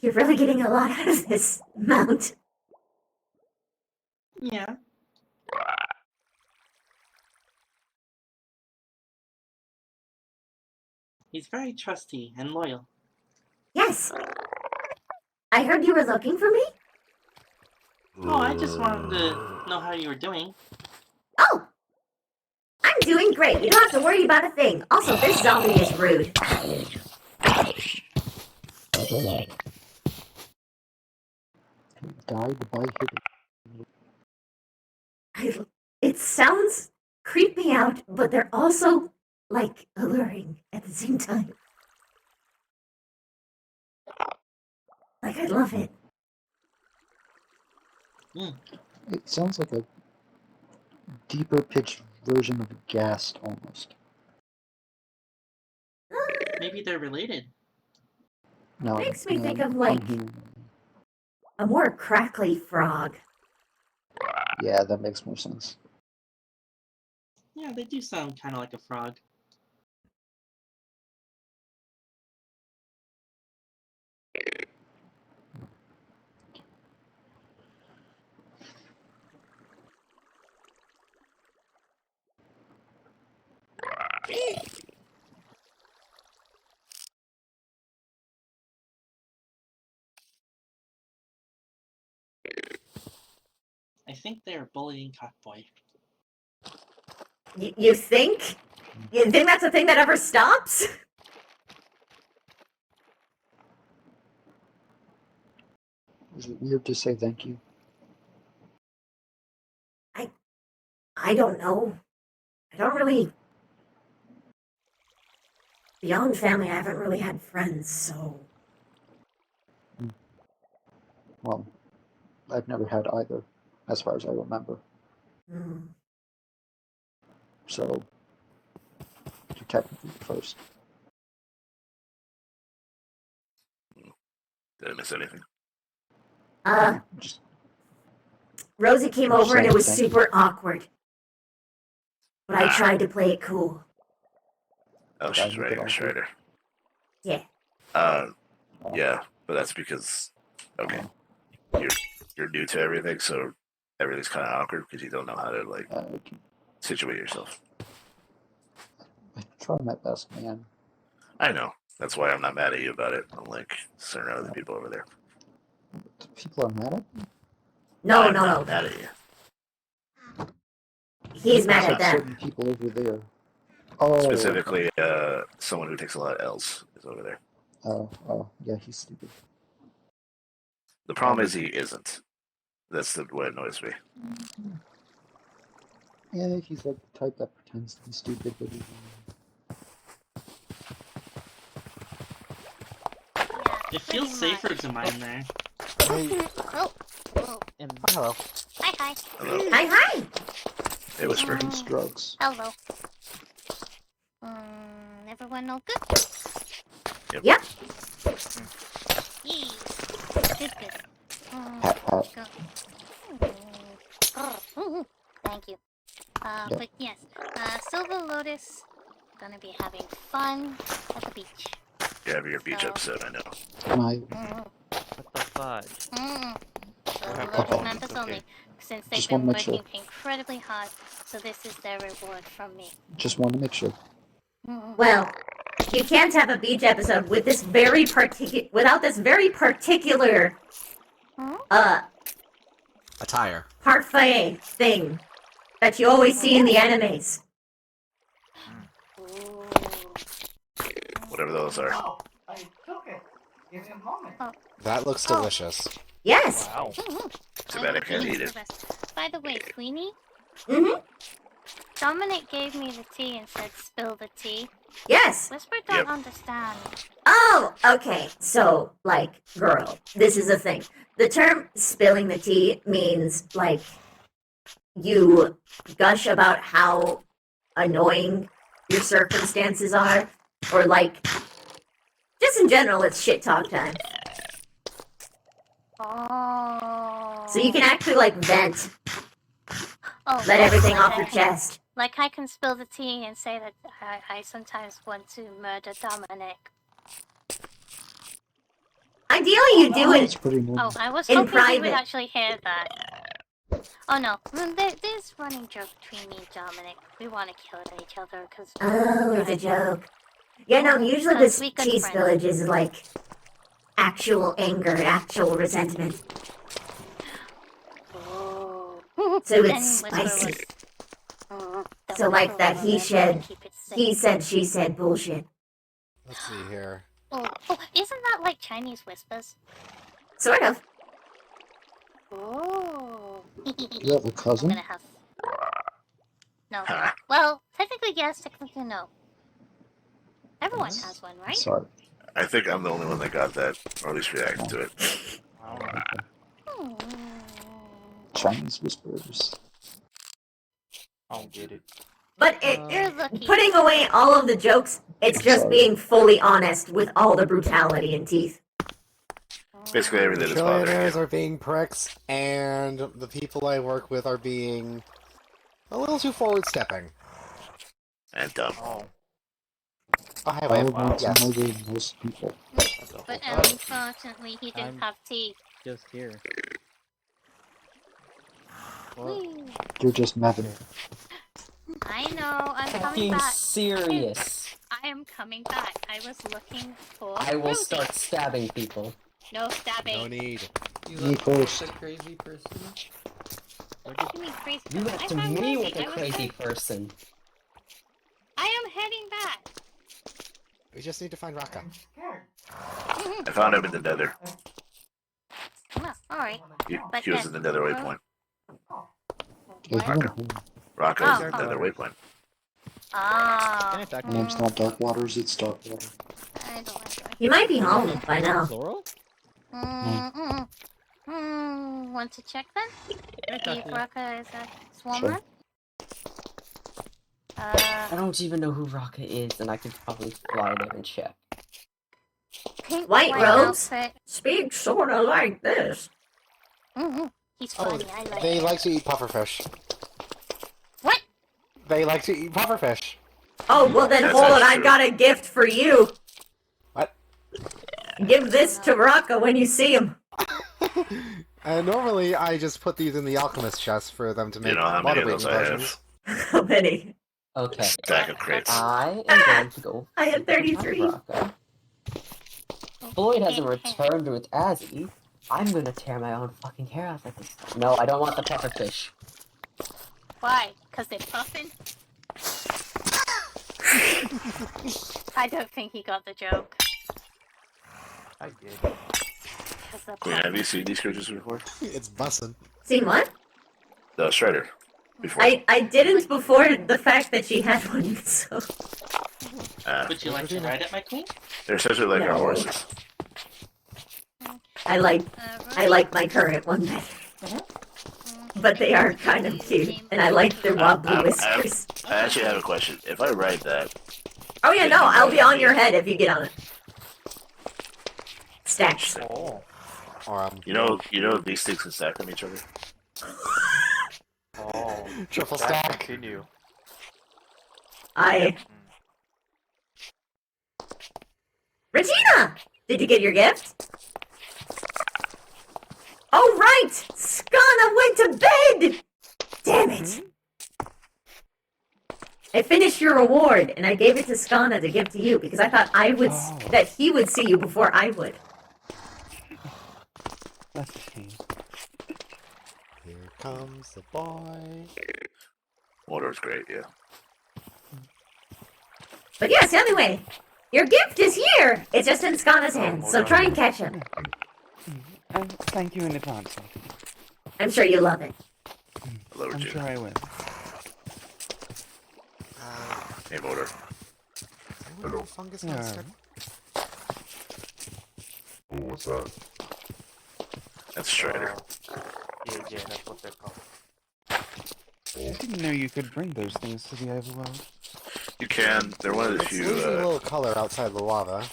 [SPEAKER 2] You're really getting a lot out of this mount.
[SPEAKER 5] Yeah. He's very trusty and loyal.
[SPEAKER 2] Yes. I heard you were looking for me?
[SPEAKER 5] Oh, I just wanted to know how you were doing.
[SPEAKER 2] Oh! I'm doing great. You don't have to worry about a thing. Also, this zombie is rude.
[SPEAKER 8] Died by hitting.
[SPEAKER 2] It sounds creep me out, but they're also, like, alluring at the same time. Like, I love it.
[SPEAKER 8] It sounds like a deeper pitched version of Ghast, almost.
[SPEAKER 5] Maybe they're related.
[SPEAKER 8] No,
[SPEAKER 2] Makes me think of,
[SPEAKER 8] I'm
[SPEAKER 2] like,
[SPEAKER 8] hearing-
[SPEAKER 2] a more crackly frog.
[SPEAKER 8] Yeah, that makes more sense.
[SPEAKER 5] Yeah, they do sound kind of like a frog. I think they are bullying Cockboy.
[SPEAKER 2] You think? You think that's a thing that ever stops?
[SPEAKER 8] Is it weird to say thank you?
[SPEAKER 2] I don't know. I don't really... Beyond family, I haven't really had friends, so...
[SPEAKER 8] Well, I've never had either, as far as I remember. So, you're technically the first.
[SPEAKER 19] Did I miss anything?
[SPEAKER 2] Rosie came
[SPEAKER 8] I'm
[SPEAKER 2] over and it
[SPEAKER 8] sorry,
[SPEAKER 2] was
[SPEAKER 8] thank you.
[SPEAKER 2] super awkward. But I tried to play it cool.
[SPEAKER 3] Oh,
[SPEAKER 8] Did I
[SPEAKER 3] she's
[SPEAKER 8] make it
[SPEAKER 3] riding a
[SPEAKER 8] awkward?
[SPEAKER 3] Strider.
[SPEAKER 2] Yeah.
[SPEAKER 3] Yeah, but that's because, okay, you're new to everything, so everything's kind of awkward because you don't know how to, like, situate yourself.
[SPEAKER 8] I try my best, man.
[SPEAKER 3] I know. That's why I'm not mad at you about it, unlike certain other people over there.
[SPEAKER 8] People are mad at me?
[SPEAKER 2] No,
[SPEAKER 3] I'm
[SPEAKER 2] no,
[SPEAKER 3] not
[SPEAKER 2] no.
[SPEAKER 3] mad at you.
[SPEAKER 2] He's mad at them.
[SPEAKER 8] Certain people over there. Oh,
[SPEAKER 3] Specifically, someone who takes a lot of L's is over there.
[SPEAKER 8] Oh, yeah, he's stupid.
[SPEAKER 3] The problem is he isn't. That's what annoys me.
[SPEAKER 8] Yeah, he's like the type that pretends to be stupid, but he's
[SPEAKER 5] It feels safer to mine there.
[SPEAKER 6] Hello.
[SPEAKER 20] Hi.
[SPEAKER 3] Hello.
[SPEAKER 2] Hi.
[SPEAKER 3] Hey, Whisper.
[SPEAKER 8] He's drugs.
[SPEAKER 20] Hello. Everyone all good?
[SPEAKER 3] Yep.
[SPEAKER 20] Yay. Good.
[SPEAKER 8] Pat.
[SPEAKER 20] Thank you. But yes, Silver Lotus gonna be having fun at the beach.
[SPEAKER 3] You have your beach episode, I know.
[SPEAKER 6] What the fudge?
[SPEAKER 20] Silver Lotus members only, since they've
[SPEAKER 8] Just
[SPEAKER 20] been
[SPEAKER 8] wanna make
[SPEAKER 20] working
[SPEAKER 8] sure.
[SPEAKER 20] incredibly hard, so this is their reward from me.
[SPEAKER 8] Just want to make sure.
[SPEAKER 2] Well, you can't have a beach episode with this without this very particular
[SPEAKER 11] Attire.
[SPEAKER 2] parfait thing that you always see in the animes.
[SPEAKER 3] Whatever those are.
[SPEAKER 5] Oh, I took it. Give me a moment.
[SPEAKER 11] That looks delicious.
[SPEAKER 2] Yes.
[SPEAKER 3] Wow. Too bad I can't eat it.
[SPEAKER 20] By the way, Queenie,
[SPEAKER 2] Mm-hmm.
[SPEAKER 20] Dominic gave me the tea and said spill the tea.
[SPEAKER 2] Yes.
[SPEAKER 20] Whisper don't understand.
[SPEAKER 2] Oh, okay. So, like, girl, this is a thing. The term spilling the tea means, like, you gush about how annoying your circumstances are, or, like, just in general, it's shit talk time.
[SPEAKER 20] Oh.
[SPEAKER 2] So you can actually, like, vent.
[SPEAKER 20] Oh,
[SPEAKER 2] Let everything off
[SPEAKER 20] I
[SPEAKER 2] your
[SPEAKER 20] can-
[SPEAKER 2] chest.
[SPEAKER 20] Like I can spill the tea and say that I sometimes want to murder Dominic.
[SPEAKER 2] Ideally, you do it
[SPEAKER 20] Oh, I was
[SPEAKER 2] in
[SPEAKER 20] hoping you would
[SPEAKER 2] private.
[SPEAKER 20] actually hear that. Oh no, there's running joke between me and Dominic. We want to kill each other because.
[SPEAKER 2] Oh, it's a joke. Yeah, no, usually this
[SPEAKER 20] we good
[SPEAKER 2] tea
[SPEAKER 20] friends.
[SPEAKER 2] spillage is, like, actual anger, actual resentment. So
[SPEAKER 20] Then
[SPEAKER 2] it's
[SPEAKER 20] Whisper
[SPEAKER 2] spicy.
[SPEAKER 20] was-
[SPEAKER 2] So like that he said, she said bullshit.
[SPEAKER 11] Let's see here.
[SPEAKER 20] Oh, isn't that like Chinese whispers?
[SPEAKER 2] Sort of.
[SPEAKER 20] Oh.
[SPEAKER 8] You have a cousin?
[SPEAKER 20] I'm gonna have. No. Well, technically yes, technically no. Everyone has one, right?
[SPEAKER 8] Sorry.
[SPEAKER 3] I think I'm the only one that got that, or at least reacted to it.
[SPEAKER 8] Chinese whispers.
[SPEAKER 10] I don't get it.
[SPEAKER 2] But
[SPEAKER 20] You're lucky.
[SPEAKER 2] putting away all of the jokes, it's just
[SPEAKER 8] Sorry.
[SPEAKER 2] being fully honest with all the brutality and teeth.
[SPEAKER 3] Basically everything that's bothering
[SPEAKER 11] Trillionaires
[SPEAKER 3] you.
[SPEAKER 11] are being pricks, and the people I work with are being a little too forward-stepping.
[SPEAKER 3] And dumb.
[SPEAKER 11] Highway.
[SPEAKER 8] Wow.
[SPEAKER 11] Yes.
[SPEAKER 8] Most people.
[SPEAKER 20] But unfortunately, he didn't
[SPEAKER 6] I'm-
[SPEAKER 20] have tea.
[SPEAKER 6] Just here.
[SPEAKER 20] Whee.
[SPEAKER 8] You're just Mevin.
[SPEAKER 20] I know, I'm coming
[SPEAKER 16] Fucking
[SPEAKER 20] back.
[SPEAKER 16] serious.
[SPEAKER 20] I am coming back. I was looking for.
[SPEAKER 16] I will
[SPEAKER 20] Rosie.
[SPEAKER 16] start stabbing people.
[SPEAKER 20] No stabbing.
[SPEAKER 11] No need.
[SPEAKER 8] Me first.
[SPEAKER 12] Crazy person.
[SPEAKER 20] What do you mean crazy?
[SPEAKER 16] You
[SPEAKER 20] person?
[SPEAKER 16] went
[SPEAKER 20] I
[SPEAKER 16] to
[SPEAKER 20] found
[SPEAKER 16] me
[SPEAKER 20] Rosie.
[SPEAKER 16] with a
[SPEAKER 20] I was
[SPEAKER 16] crazy
[SPEAKER 20] like,
[SPEAKER 16] person.
[SPEAKER 20] I am heading back.
[SPEAKER 11] We just need to find Raka.
[SPEAKER 3] I found him in the nether.
[SPEAKER 20] Oh, alright.
[SPEAKER 3] He was in the nether waypoint.
[SPEAKER 8] Raka.
[SPEAKER 3] Rocco's
[SPEAKER 20] Oh,
[SPEAKER 3] in the nether waypoint.
[SPEAKER 20] Ah.
[SPEAKER 8] My name's not Dark Waters, it's Dark Water.
[SPEAKER 20] I don't like it.
[SPEAKER 2] He might be home by now.
[SPEAKER 6] Plural?
[SPEAKER 20] Want to check then?
[SPEAKER 6] talk
[SPEAKER 20] If
[SPEAKER 6] to you.
[SPEAKER 20] Raka is at Swarm
[SPEAKER 8] Sure.
[SPEAKER 20] Run?
[SPEAKER 16] I don't even know who Raka is, and I could probably fly there and check.
[SPEAKER 20] Pink
[SPEAKER 2] White robes
[SPEAKER 20] outfit.
[SPEAKER 2] speak sorta like this.
[SPEAKER 20] He's funny. I like
[SPEAKER 11] They
[SPEAKER 20] him.
[SPEAKER 11] like to eat pufferfish.
[SPEAKER 20] What?
[SPEAKER 11] They like to eat pufferfish.
[SPEAKER 1] Oh, well then hold on, I got a gift for you.
[SPEAKER 11] What?
[SPEAKER 1] Give this to Rocco when you see him.
[SPEAKER 11] Normally, I just put these in the alchemist chest for them to make
[SPEAKER 19] know how many
[SPEAKER 11] water
[SPEAKER 19] of those
[SPEAKER 11] breathing
[SPEAKER 19] I have?
[SPEAKER 11] potions.
[SPEAKER 1] How many?
[SPEAKER 16] Okay.
[SPEAKER 19] Stack of crates.
[SPEAKER 16] I am going to go.
[SPEAKER 1] I had 33.
[SPEAKER 16] Rocco. Floyd hasn't returned with Azzy. I'm gonna tear my own fucking hair out like this. No, I don't want the pufferfish.
[SPEAKER 20] Why? Because they're puffing? I don't think he got the joke.
[SPEAKER 10] I did.
[SPEAKER 19] Queen, have you seen these creatures before?
[SPEAKER 11] It's bussin'.
[SPEAKER 1] Seen what?
[SPEAKER 19] The Shredder. Before.
[SPEAKER 1] I didn't before the fact that she had one, so...
[SPEAKER 5] Would you like to ride it, my queen?
[SPEAKER 19] They're essentially like our
[SPEAKER 1] No.
[SPEAKER 19] horses.
[SPEAKER 1] I like my current one better. But they are kind of cute, and I like their wobbly whiskers.
[SPEAKER 19] I actually have a question. If I ride that,
[SPEAKER 1] Oh yeah, no, I'll be on your head if you get on it. Stacks.
[SPEAKER 19] you know these things can stack on each other.
[SPEAKER 10] Oh.
[SPEAKER 11] Triple
[SPEAKER 10] That
[SPEAKER 11] stack.
[SPEAKER 10] Continue.
[SPEAKER 1] Regina! Did you get your gift? Oh right! Skana went to bed! Damn it! I finished your reward, and I gave it to Skana to give to you, because I thought that he would see you before I would.
[SPEAKER 6] That's a shame.
[SPEAKER 11] Here comes the boy.
[SPEAKER 19] Water's great, yeah.
[SPEAKER 1] But yes, anyway, your gift is here! It's just in Skana's hands, so try and catch him.
[SPEAKER 6] Thank you in advance.
[SPEAKER 1] I'm sure you love it.
[SPEAKER 6] I'm sure I will.
[SPEAKER 19] Hey, Motor.
[SPEAKER 11] Hello. Fungus
[SPEAKER 6] Yeah.
[SPEAKER 11] monster.
[SPEAKER 19] Oh, what's that? That's Shredder.
[SPEAKER 10] Yeah, that's what they're called.
[SPEAKER 6] I didn't know you could bring those things to the overworld.
[SPEAKER 19] You can. They're one of the
[SPEAKER 11] It's
[SPEAKER 19] few.
[SPEAKER 11] losing a little color outside the lava.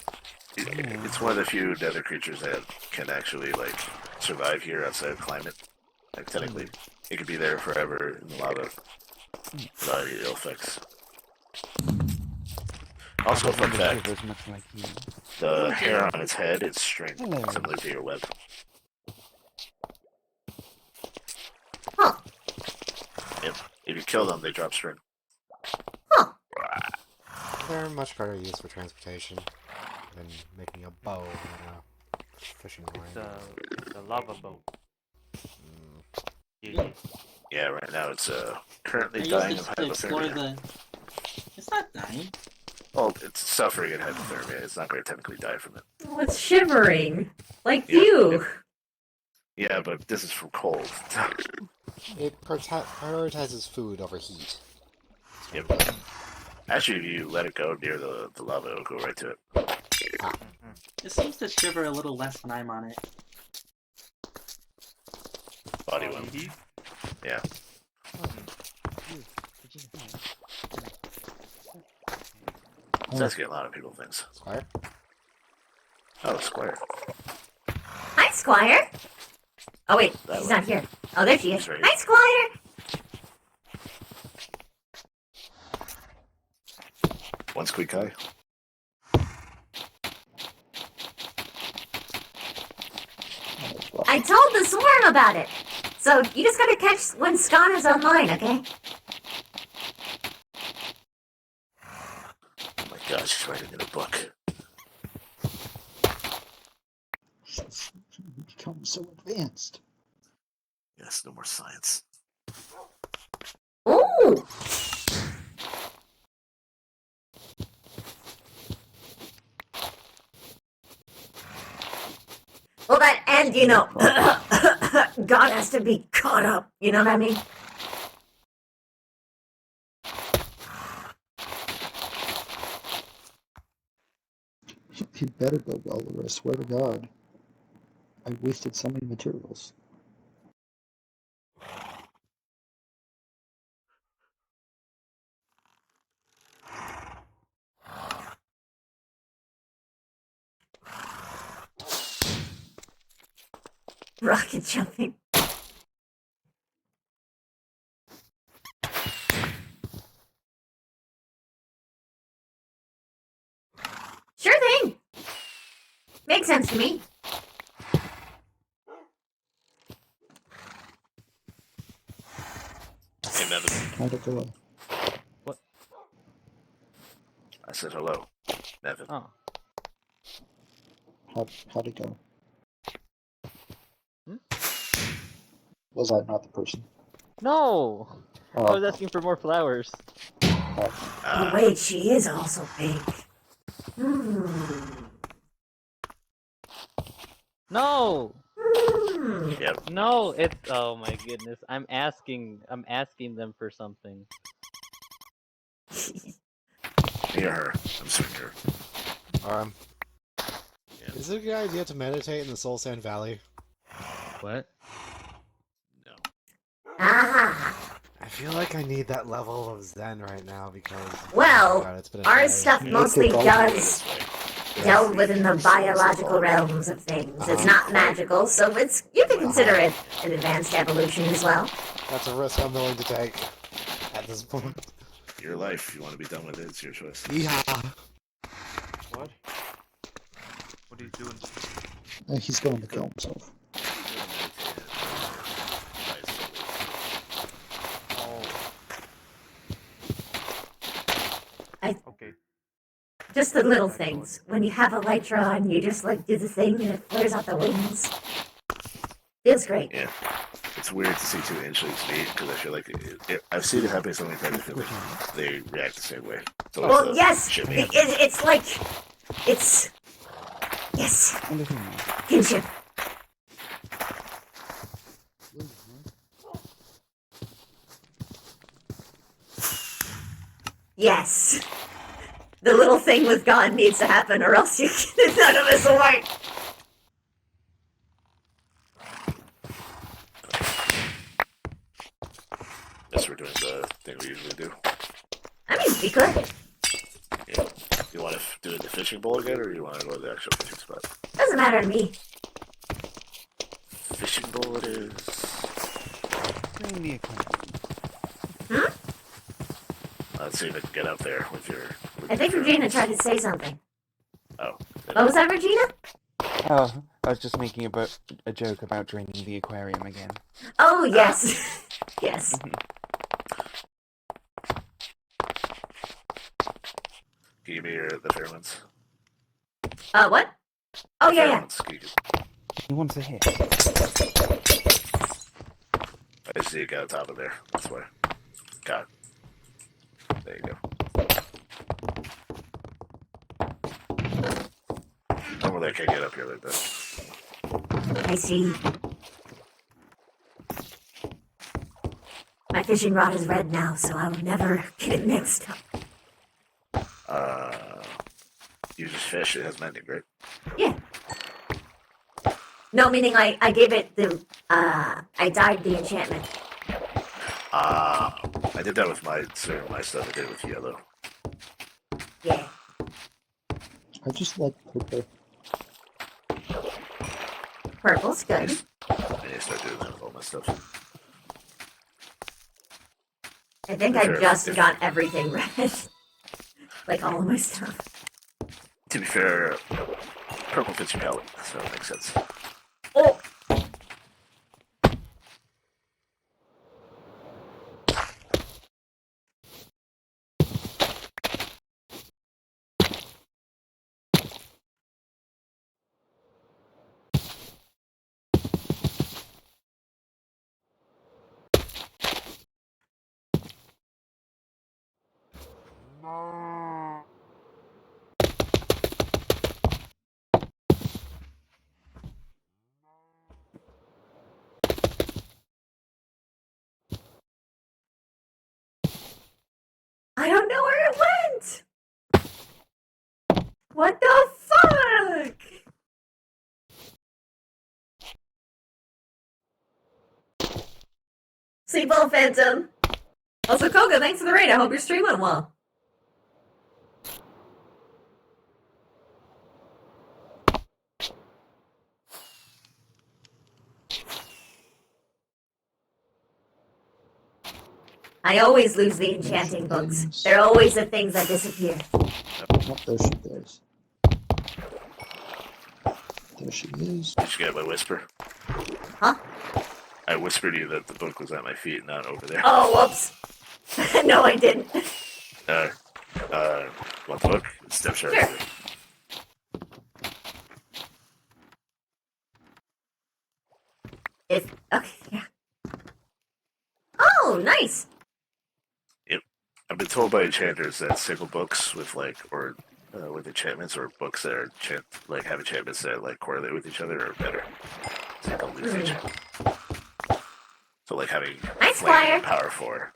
[SPEAKER 19] It's one of the few nether creatures that can actually like survive here outside of climate. Like technically, it could be there forever in the lava without any ill effects. Also, fun fact: the hair on its head is string, similar to your web.
[SPEAKER 1] Huh.
[SPEAKER 19] Yep. If you kill them, they drop string.
[SPEAKER 11] They're much better used for transportation than making a bow and a fishing line.
[SPEAKER 10] The lava boat.
[SPEAKER 19] Yeah, right now it's currently
[SPEAKER 5] I
[SPEAKER 19] dying
[SPEAKER 5] used
[SPEAKER 19] of
[SPEAKER 5] to explore
[SPEAKER 19] hypothermia.
[SPEAKER 5] It's not dying.
[SPEAKER 19] Well, it's suffering in hypothermia. It's not going to technically die from it.
[SPEAKER 1] Oh, it's shivering. Like you.
[SPEAKER 19] Yeah, but this is from cold.
[SPEAKER 11] It prioritizes food over heat.
[SPEAKER 19] Yep. Actually, if you let it go near the lava, it'll go right to it.
[SPEAKER 5] It seems to shiver a little less when I'm on it.
[SPEAKER 19] Body one. Yeah. So that's getting a lot of people things.
[SPEAKER 11] Squire?
[SPEAKER 19] Oh, Squire.
[SPEAKER 1] Hi, Squire. Oh wait, she's not here. Oh, there she is. Hi, Squire.
[SPEAKER 19] One squeak eye.
[SPEAKER 2] I told the swarm about it. So you just gotta catch when Skana's online, okay?
[SPEAKER 19] Oh my god, she's writing in a book.
[SPEAKER 8] She's become so advanced.
[SPEAKER 19] Yes, no more science.
[SPEAKER 1] Ooh. Well, that, and you know, God has to be caught up. You know what I mean?
[SPEAKER 8] You better go well, or I swear to God. I wasted so many materials.
[SPEAKER 1] Rocket jumping.
[SPEAKER 2] Sure thing. Makes sense to me.
[SPEAKER 19] Hey, Nevin.
[SPEAKER 8] How'd it go?
[SPEAKER 6] What?
[SPEAKER 19] I said hello, Nevin.
[SPEAKER 6] Oh.
[SPEAKER 8] How'd it go?
[SPEAKER 6] Hmm?
[SPEAKER 8] Was I not the person?
[SPEAKER 6] No!
[SPEAKER 8] Oh.
[SPEAKER 6] I was asking for more flowers.
[SPEAKER 2] Oh, wait, she is also pink.
[SPEAKER 6] No!
[SPEAKER 19] Yep.
[SPEAKER 6] No, it's oh my goodness. I'm asking them for something.
[SPEAKER 19] Me or her? I'm certain her.
[SPEAKER 11] Is it a good idea to meditate in the Soul Sand Valley?
[SPEAKER 6] What?
[SPEAKER 11] I feel like I need that level of Zen right now because...
[SPEAKER 2] Well,
[SPEAKER 11] oh God, it's been a
[SPEAKER 2] our
[SPEAKER 11] day.
[SPEAKER 2] stuff mostly does delve within the biological realms of things. It's not magical, so you can consider it an advanced evolution as well.
[SPEAKER 11] That's a risk I'm willing to take at this point.
[SPEAKER 19] Your life. If you want to be done with it, it's your choice.
[SPEAKER 11] Yeah.
[SPEAKER 10] What? What are you doing?
[SPEAKER 8] He's going to kill himself.
[SPEAKER 10] Okay.
[SPEAKER 2] Just the little things. When you have elytra on, you just like do the thing and it flares out the wings. Feels great.
[SPEAKER 19] Yeah. It's weird to see two Inchlings meet because I feel like I've seen it happen so many times. I feel like they react the same way. So
[SPEAKER 2] Well, yes, it's like it's yes, kinship. Yes. The little thing with God needs to happen, or else none of this will work.
[SPEAKER 19] Guess we're doing the thing we usually do.
[SPEAKER 2] I mean, we could.
[SPEAKER 19] Yeah. You want to do the fishing bowl again, or you want to go to the actual fishing spot?
[SPEAKER 2] Doesn't matter to me.
[SPEAKER 19] Fishing bowl it is.
[SPEAKER 6] Bring me a
[SPEAKER 19] Let's see if I can get up there with your...
[SPEAKER 2] I think Regina tried to say something.
[SPEAKER 19] Oh.
[SPEAKER 2] What was that, Regina?
[SPEAKER 17] Oh, I was just making a joke about draining the aquarium again.
[SPEAKER 2] Oh, yes. Yes.
[SPEAKER 19] Can you give me the pheromones?
[SPEAKER 2] What? Oh, yeah.
[SPEAKER 17] He wants a hit.
[SPEAKER 19] I just see it got on top of there. That's why. Got it. There you go. Normally I can't get up here like that.
[SPEAKER 2] I see. My fishing rod is red now, so I will never get it mixed up.
[SPEAKER 19] You just fish, it has mending, right?
[SPEAKER 2] Yeah. No, meaning I gave it the, I dyed the enchantment.
[SPEAKER 19] I did that with my stuff. I did it with yellow.
[SPEAKER 2] Yeah.
[SPEAKER 8] I just like purple.
[SPEAKER 2] Purple's good.
[SPEAKER 19] I need to start doing that with all my stuff.
[SPEAKER 2] I think I just got everything red. Like all of my stuff.
[SPEAKER 19] To be fair, purple fits your palette, so it makes sense.
[SPEAKER 2] Oh! I don't know where it went! What the fuck? Sleep well, Phantom. Also, Koga, thanks for the raid. I hope your stream went well. I always lose the enchanting books. They're always the things that disappear.
[SPEAKER 8] Oh, there she goes. There she is.
[SPEAKER 19] Did you get my whisper?
[SPEAKER 2] Huh?
[SPEAKER 19] I whispered to you that the book was at my feet, not over there.
[SPEAKER 2] Oh, whoops. No, I didn't.
[SPEAKER 19] What book? Step Sharp.
[SPEAKER 2] Sure. Okay, yeah. Oh, nice.
[SPEAKER 19] Yep. I've been told by enchanters that single books with with enchantments or books that are have enchantments that correlate with each other are better. So you don't lose each other. So having
[SPEAKER 2] Nice,
[SPEAKER 19] flame
[SPEAKER 2] Squire.
[SPEAKER 19] and power 4.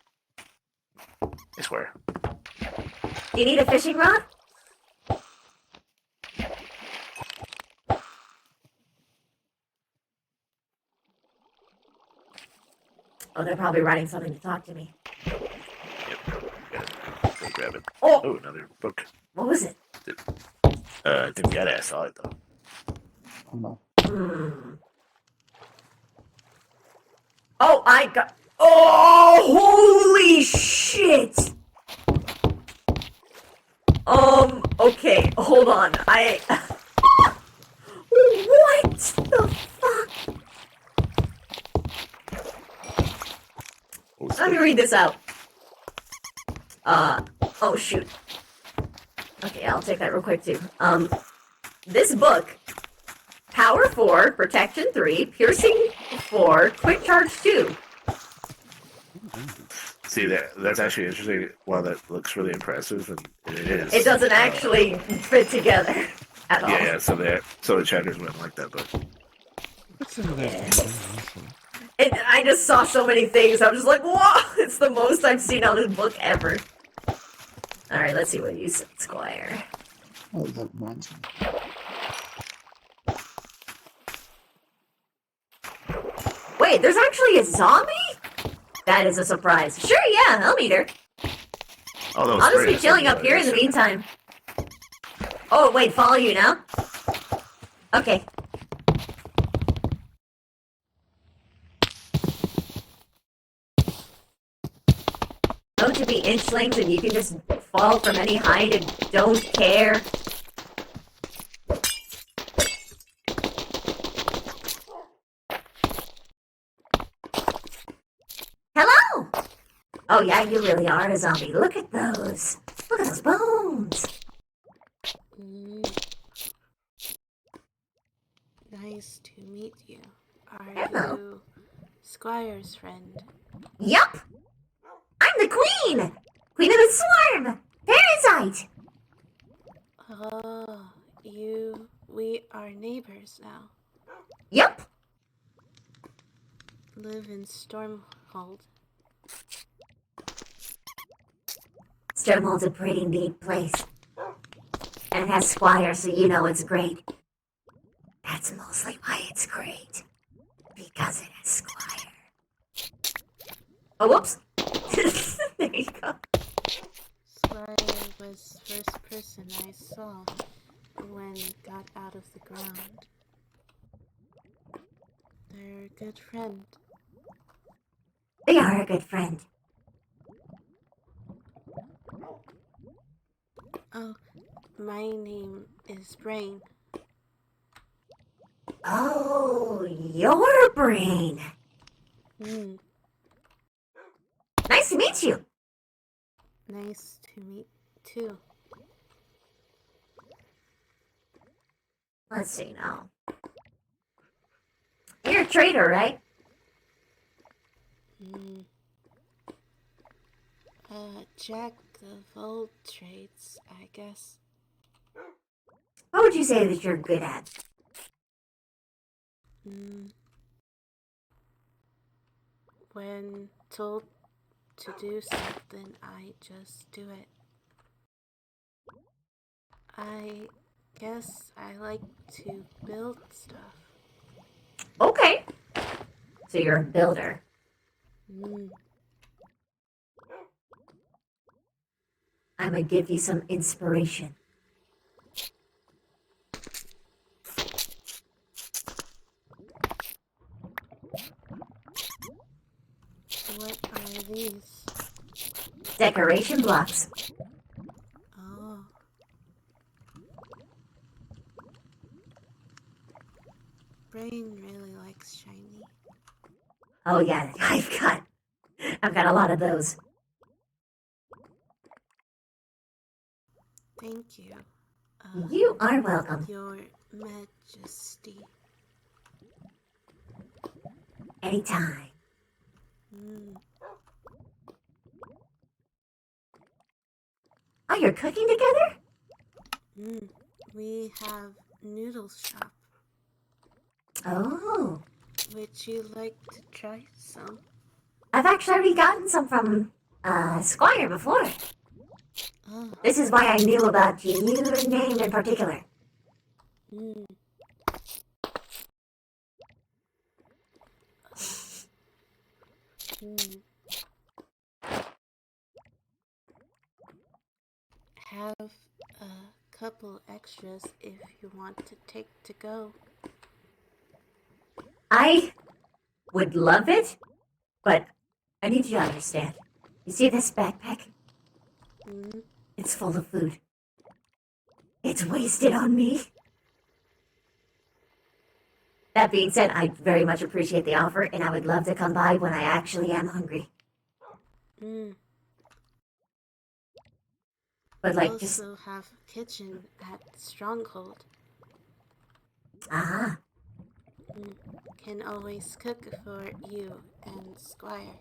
[SPEAKER 19] I swear.
[SPEAKER 2] Do you need a fishing rod? Oh, they're probably writing something to talk to me.
[SPEAKER 19] Go grab it.
[SPEAKER 2] Oh!
[SPEAKER 19] Another book.
[SPEAKER 2] What was it?
[SPEAKER 19] Didn't get it. I saw it though.
[SPEAKER 8] Oh no.
[SPEAKER 2] Oh, I got. Oh, holy shit! Okay, hold on. What the fuck? Let me read this out. Oh shoot. Okay, I'll take that real quick too. This book, Power 4, Protection 3, Piercing 4, Quick Charge 2.
[SPEAKER 19] See, that's actually interesting. While that looks really impressive, and it is.
[SPEAKER 2] It doesn't actually fit together at all.
[SPEAKER 19] Yeah, so the enchanters wouldn't like that book.
[SPEAKER 17] What's in there?
[SPEAKER 2] I just saw so many things. I'm just like, whoa! It's the most I've seen on this book ever. Alright, let's see what you said, Squire.
[SPEAKER 8] Oh, that reminds me.
[SPEAKER 2] Wait, there's actually a zombie? That is a surprise. Sure, yeah, I'll meet her.
[SPEAKER 19] Oh,
[SPEAKER 2] I'll just be chilling up here in the meantime. Oh, wait, follow you now? Okay. Don't you be inchlings and you can just fall from any height and don't care? Hello! Oh yeah, you really are a zombie. Look at those. Look at those bones.
[SPEAKER 7] Nice to meet you. Are
[SPEAKER 2] Hello.
[SPEAKER 7] you Squire's friend?
[SPEAKER 2] Yup! I'm the queen! Queen of the swarm! Parasite!
[SPEAKER 7] Oh, we are neighbors now.
[SPEAKER 2] Yup!
[SPEAKER 7] Live in Stormhold.
[SPEAKER 2] Stormhold's a pretty neat place. And it has Squire, so you know it's great. That's mostly why it's great. Because it has Squire. Oh, whoops! There you go.
[SPEAKER 7] Squire was first person I saw when got out of the ground. They're a good friend.
[SPEAKER 2] They are a good friend.
[SPEAKER 7] Oh, my name is Brain.
[SPEAKER 2] Oh, your brain. Nice to meet you.
[SPEAKER 7] Nice to meet too.
[SPEAKER 2] Let's see now. You're a trader, right?
[SPEAKER 7] Jack of all trades, I guess.
[SPEAKER 2] What would you say that you're good at?
[SPEAKER 7] When told to do something, I just do it. I guess I like to build stuff.
[SPEAKER 2] Okay. So you're a builder. I'm gonna give you some inspiration.
[SPEAKER 7] What are these?
[SPEAKER 2] Decoration blocks.
[SPEAKER 7] Oh. brain really likes shiny.
[SPEAKER 2] Oh yeah, I've got a lot of those.
[SPEAKER 7] Thank you.
[SPEAKER 2] You are welcome.
[SPEAKER 7] Your Majesty.
[SPEAKER 2] Anytime. Oh, you're cooking together?
[SPEAKER 7] We have noodle shop.
[SPEAKER 2] Oh.
[SPEAKER 7] Would you like to try some?
[SPEAKER 2] I've actually already gotten some from Squire before.
[SPEAKER 7] Oh.
[SPEAKER 2] This is why I knew about your name in particular.
[SPEAKER 7] Have a couple extras if you want to take to go.
[SPEAKER 2] I would love it, but I need you to understand. You see this backpack? It's full of food. It's wasted on me. That being said, I very much appreciate the offer, and I would love to come by when I actually am hungry. But
[SPEAKER 7] We
[SPEAKER 2] like, just...
[SPEAKER 7] also have kitchen at Stronghold.
[SPEAKER 2] Ah.
[SPEAKER 7] Can always cook for you and Squire.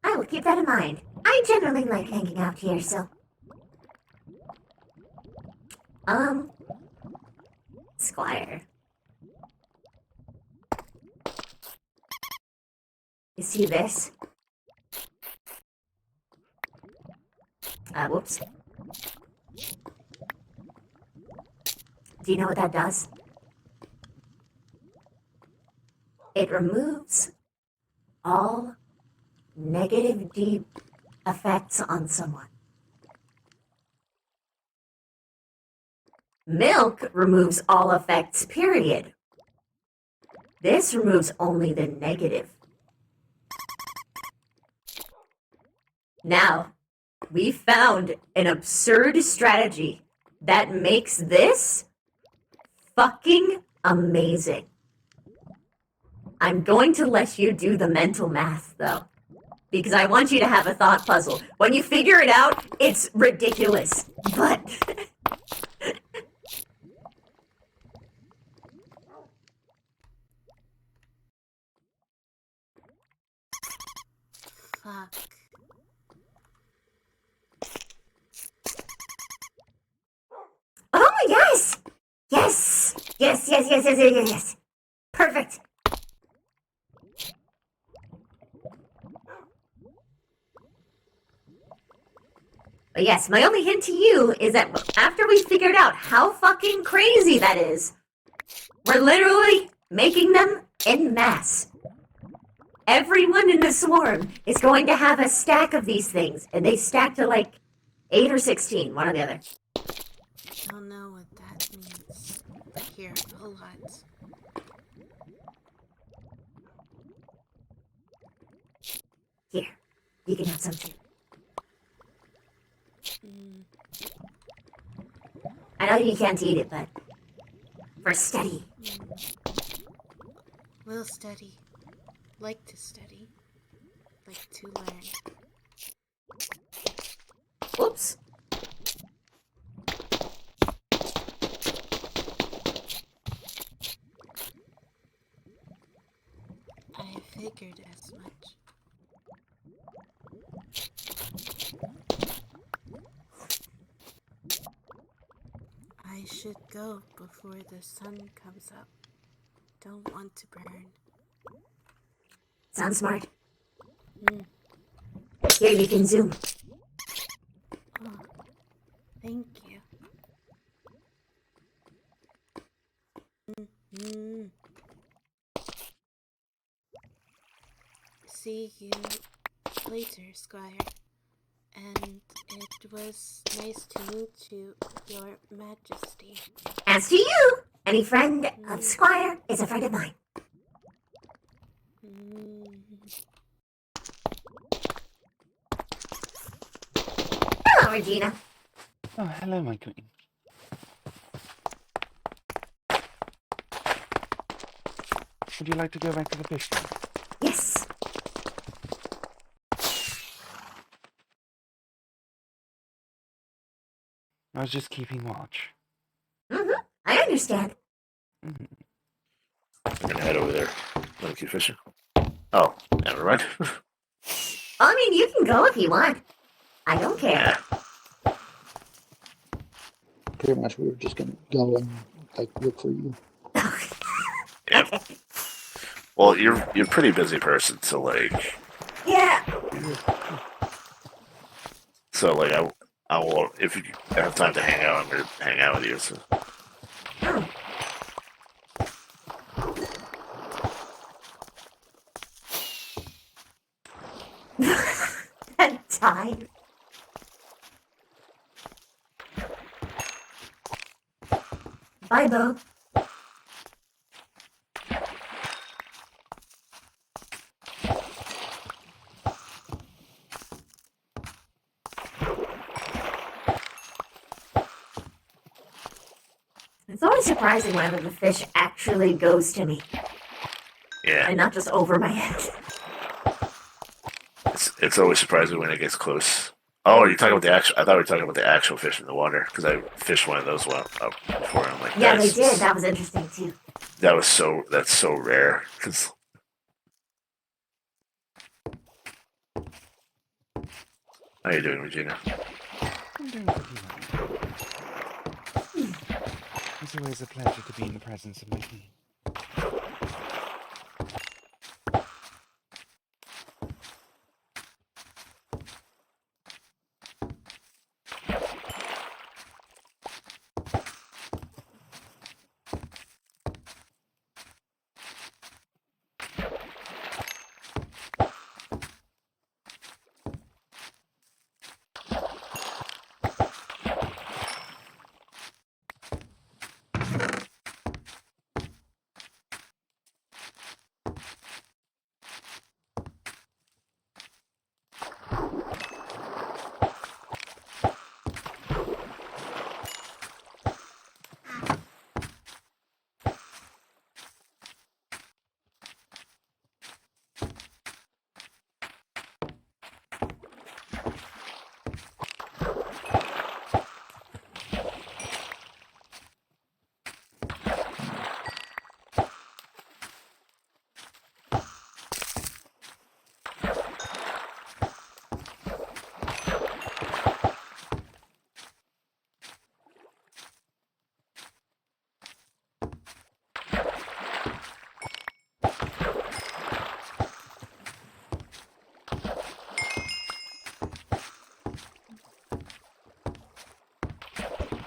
[SPEAKER 2] I will keep that in mind. I generally like hanging out here, so... Squire. You see this? Whoops. Do you know what that does? It removes all negative deep effects on someone. Milk removes all effects, period. This removes only the negative. Now, we found an absurd strategy that makes this fucking amazing. I'm going to let you do the mental math, though, because I want you to have a thought puzzle. When you figure it out, it's ridiculous, but...
[SPEAKER 7] Fuck.
[SPEAKER 2] Oh, yes! Yes! Yes. Perfect. But yes, my only hint to you is that after we figured out how fucking crazy that is, we're literally making them en masse. Everyone in the swarm is going to have a stack of these things, and they stack to like 8 or 16, one or the other.
[SPEAKER 7] Don't know what that means. I hear a lot.
[SPEAKER 2] Here, you can have some too. I know you can't eat it, but for study.
[SPEAKER 7] We'll study. Like to study. Like to learn.
[SPEAKER 2] Whoops.
[SPEAKER 7] I figured as much. I should go before the sun comes up. Don't want to burn.
[SPEAKER 2] Sounds smart. Here, you can zoom.
[SPEAKER 7] Oh, thank you. See you later, Squire. And it was nice to meet you, Your Majesty.
[SPEAKER 2] As to you, any friend of Squire is a friend of mine. Hello, Regina.
[SPEAKER 17] Oh, hello, my queen. Would you like to go back to the fish tank?
[SPEAKER 2] Yes.
[SPEAKER 17] I was just keeping watch.
[SPEAKER 2] I understand.
[SPEAKER 19] I'm gonna head over there. Let me keep fishing. Oh, never mind.
[SPEAKER 2] I mean, you can go if you want. I don't care.
[SPEAKER 8] Pretty much, we were just gonna go and like look for you.
[SPEAKER 19] Yeah. Well, you're a pretty busy person, so like.
[SPEAKER 2] Yeah.
[SPEAKER 19] So like I will if you have time to hang out, I'm gonna hang out with you. So.
[SPEAKER 2] I'm tired. Bye, Bo. It's always surprising whenever the fish actually goes to me.
[SPEAKER 19] Yeah.
[SPEAKER 2] And not just over my head.
[SPEAKER 19] It's always surprising when it gets close. Oh, you're talking about the actual. I thought we were talking about the actual fish in the water because I fished one of those up before. And I'm like,
[SPEAKER 2] Yeah, they did. That was interesting too.
[SPEAKER 19] That's so rare. Cause how you doing, Regina?
[SPEAKER 17] I'm doing pretty well. It's always a pleasure to be in the presence of my king.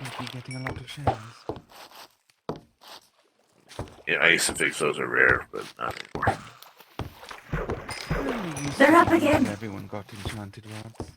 [SPEAKER 17] You'll be getting a lot of shells.
[SPEAKER 19] Yeah, I used to think those are rare, but not anymore.
[SPEAKER 2] They're up again.
[SPEAKER 17] Everyone got enchanted rods.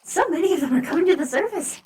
[SPEAKER 2] So many of them are coming to the surface.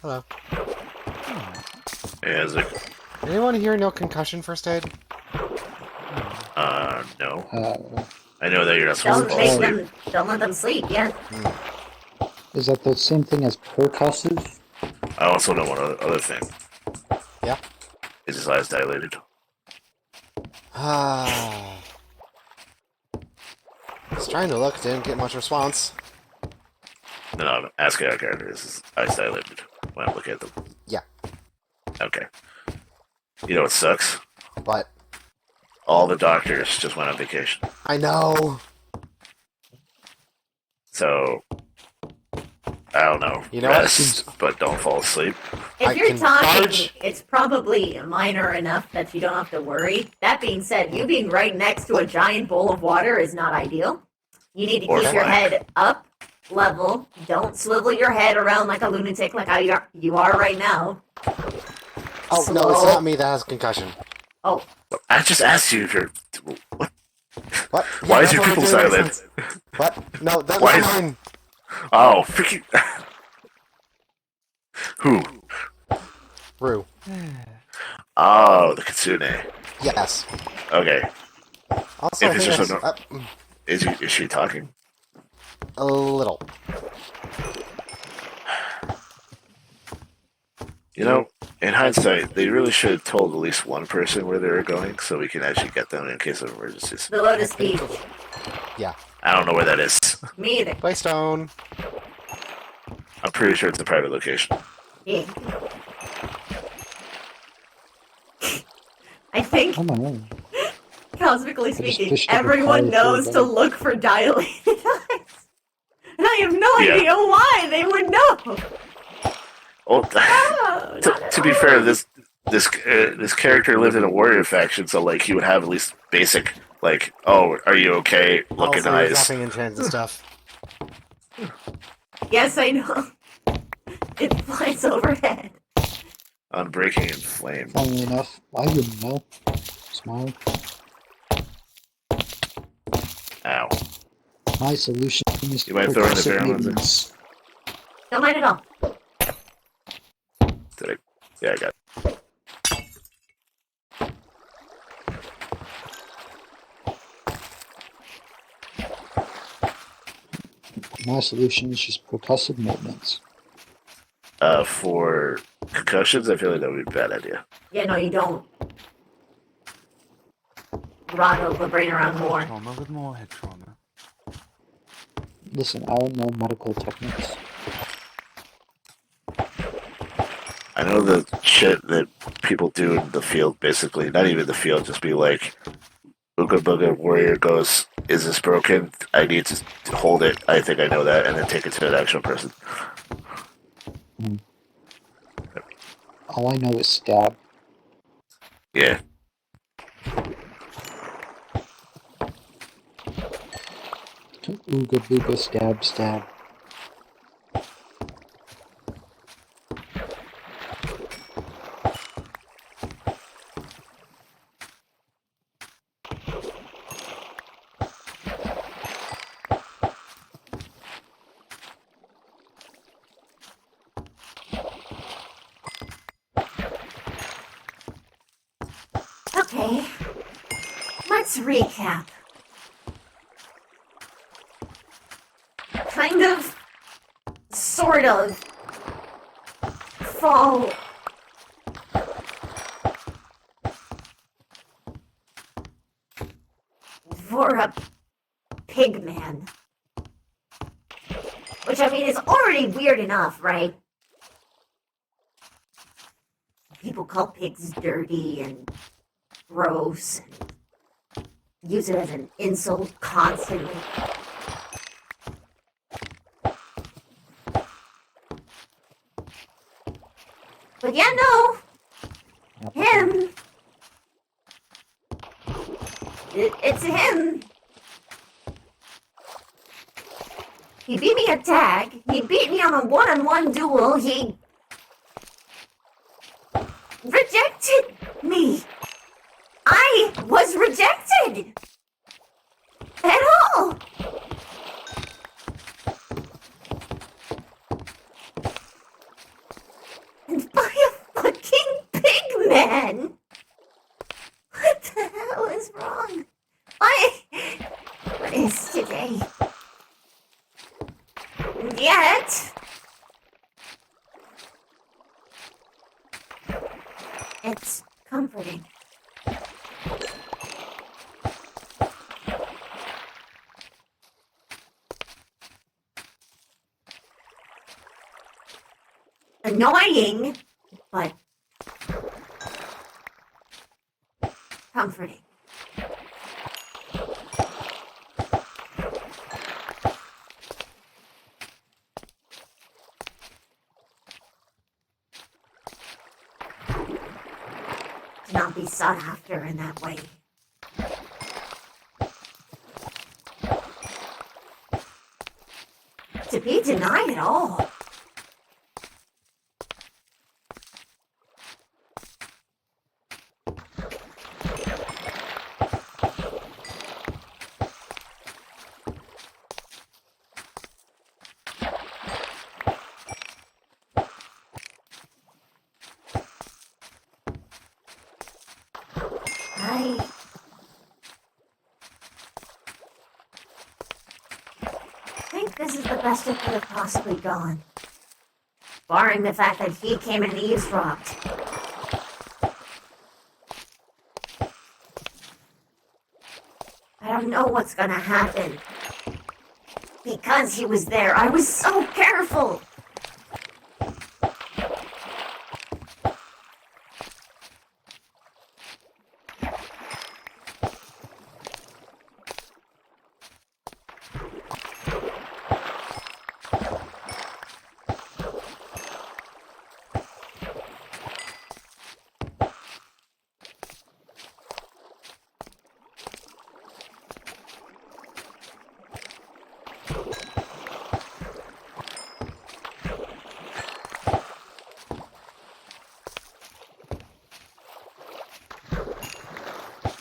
[SPEAKER 11] Hello.
[SPEAKER 19] Hey, Isaac.
[SPEAKER 11] Anyone here know concussion first aid?
[SPEAKER 19] No. I know that you're not supposed to
[SPEAKER 2] Don't
[SPEAKER 19] fall
[SPEAKER 2] make
[SPEAKER 19] asleep.
[SPEAKER 2] them. Don't let them sleep. Yeah.
[SPEAKER 8] Is that the same thing as percussive?
[SPEAKER 19] I also know one other thing.
[SPEAKER 11] Yeah?
[SPEAKER 19] Is his eyes dilated?
[SPEAKER 11] Ah. He's trying to look, didn't get much response.
[SPEAKER 19] No, I'm asking our character. Is his eyes dilated when I look at them?
[SPEAKER 11] Yeah.
[SPEAKER 19] Okay. You know what sucks?
[SPEAKER 11] What?
[SPEAKER 19] All the doctors just went on vacation.
[SPEAKER 11] I know.
[SPEAKER 19] So, I don't know.
[SPEAKER 11] You know
[SPEAKER 19] Rest, but don't fall asleep.
[SPEAKER 2] If you're talking, it's probably minor enough that you don't have to worry. That being said, you being right next to a giant bowl of water is not ideal. You need to
[SPEAKER 19] Or
[SPEAKER 2] keep your
[SPEAKER 19] flat.
[SPEAKER 2] head up, level. Don't swivel your head around like a lunatic like how you are right now.
[SPEAKER 11] Oh, no, it's not me that has concussion.
[SPEAKER 2] Oh.
[SPEAKER 19] I just asked you if you're... What?
[SPEAKER 11] What?
[SPEAKER 19] Why is
[SPEAKER 11] that's
[SPEAKER 19] your
[SPEAKER 11] what
[SPEAKER 19] pupil
[SPEAKER 11] we're doing
[SPEAKER 19] silent?
[SPEAKER 11] since- What? No, that
[SPEAKER 19] Why
[SPEAKER 11] was
[SPEAKER 19] is-
[SPEAKER 11] mine.
[SPEAKER 19] Oh, freaking... Who?
[SPEAKER 11] Rue.
[SPEAKER 19] Oh, the Kitsune.
[SPEAKER 11] Yes.
[SPEAKER 19] Okay.
[SPEAKER 11] Also,
[SPEAKER 19] If
[SPEAKER 11] I
[SPEAKER 19] it's
[SPEAKER 11] think
[SPEAKER 19] just
[SPEAKER 11] that's...
[SPEAKER 19] is she talking?
[SPEAKER 11] A little.
[SPEAKER 19] You know, in hindsight, they really should have told at least one person where they were going so we can actually get them in case of emergencies.
[SPEAKER 2] The Lotus Beach.
[SPEAKER 11] Yeah.
[SPEAKER 19] I don't know where that is.
[SPEAKER 2] Me either.
[SPEAKER 11] Playstone.
[SPEAKER 19] I'm pretty sure it's a private location.
[SPEAKER 2] Yeah. I think, cosmically speaking,
[SPEAKER 8] fished up a
[SPEAKER 2] everyone
[SPEAKER 8] pile
[SPEAKER 2] knows
[SPEAKER 8] full
[SPEAKER 2] to
[SPEAKER 8] of
[SPEAKER 2] look for dilated eyes. And I have no
[SPEAKER 19] Yeah.
[SPEAKER 2] idea why they would know.
[SPEAKER 19] Well, to be fair, this character lived in a warrior faction, so like he would have at least basic like, oh, are you okay? Looking
[SPEAKER 11] Also, you're
[SPEAKER 19] eyes.
[SPEAKER 11] dropping enchants and stuff.
[SPEAKER 2] Yes, I know. It flies overhead.
[SPEAKER 19] Unbreaking and flame.
[SPEAKER 8] Funnily enough, I wouldn't know. Smile.
[SPEAKER 19] Ow.
[SPEAKER 8] My solution is
[SPEAKER 19] You mind throwing the
[SPEAKER 8] percussive
[SPEAKER 19] barrel in there?
[SPEAKER 8] movements.
[SPEAKER 2] Don't mind at all.
[SPEAKER 19] Did I? Yeah, I got it.
[SPEAKER 8] My solution is just percussive movements.
[SPEAKER 19] For concussions, I feel like that would be a bad idea.
[SPEAKER 2] Yeah, no, you don't. Rattle the brain around more.
[SPEAKER 17] Trauma with more head trauma.
[SPEAKER 8] Listen, I don't know medical techniques.
[SPEAKER 19] I know the shit that people do in the field, basically. Not even the field, just be like, Ooga Booga Warrior goes, is this broken? I need to hold it. I think I know that. And then take it to an actual person.
[SPEAKER 8] All I know is stab.
[SPEAKER 19] Yeah.
[SPEAKER 8] Ooga booga stab stab.
[SPEAKER 2] Okay. Let's recap. Kind of, sort of, fall for a pig man. Which, I mean, is already weird enough, right? People call pigs dirty and gross and use it as an insult constantly. But yeah, no. Him. It's him. He beat me at tag. He beat me on a one-on-one duel. He rejected me. I was rejected. At all. It's comforting. Annoying, but comforting. To not be sought after in that way. To be denied it all. I think this is the best it could have possibly gone. Barring the fact that he came and eavesdropped. I don't know what's gonna happen. Because he was there, I was so careful!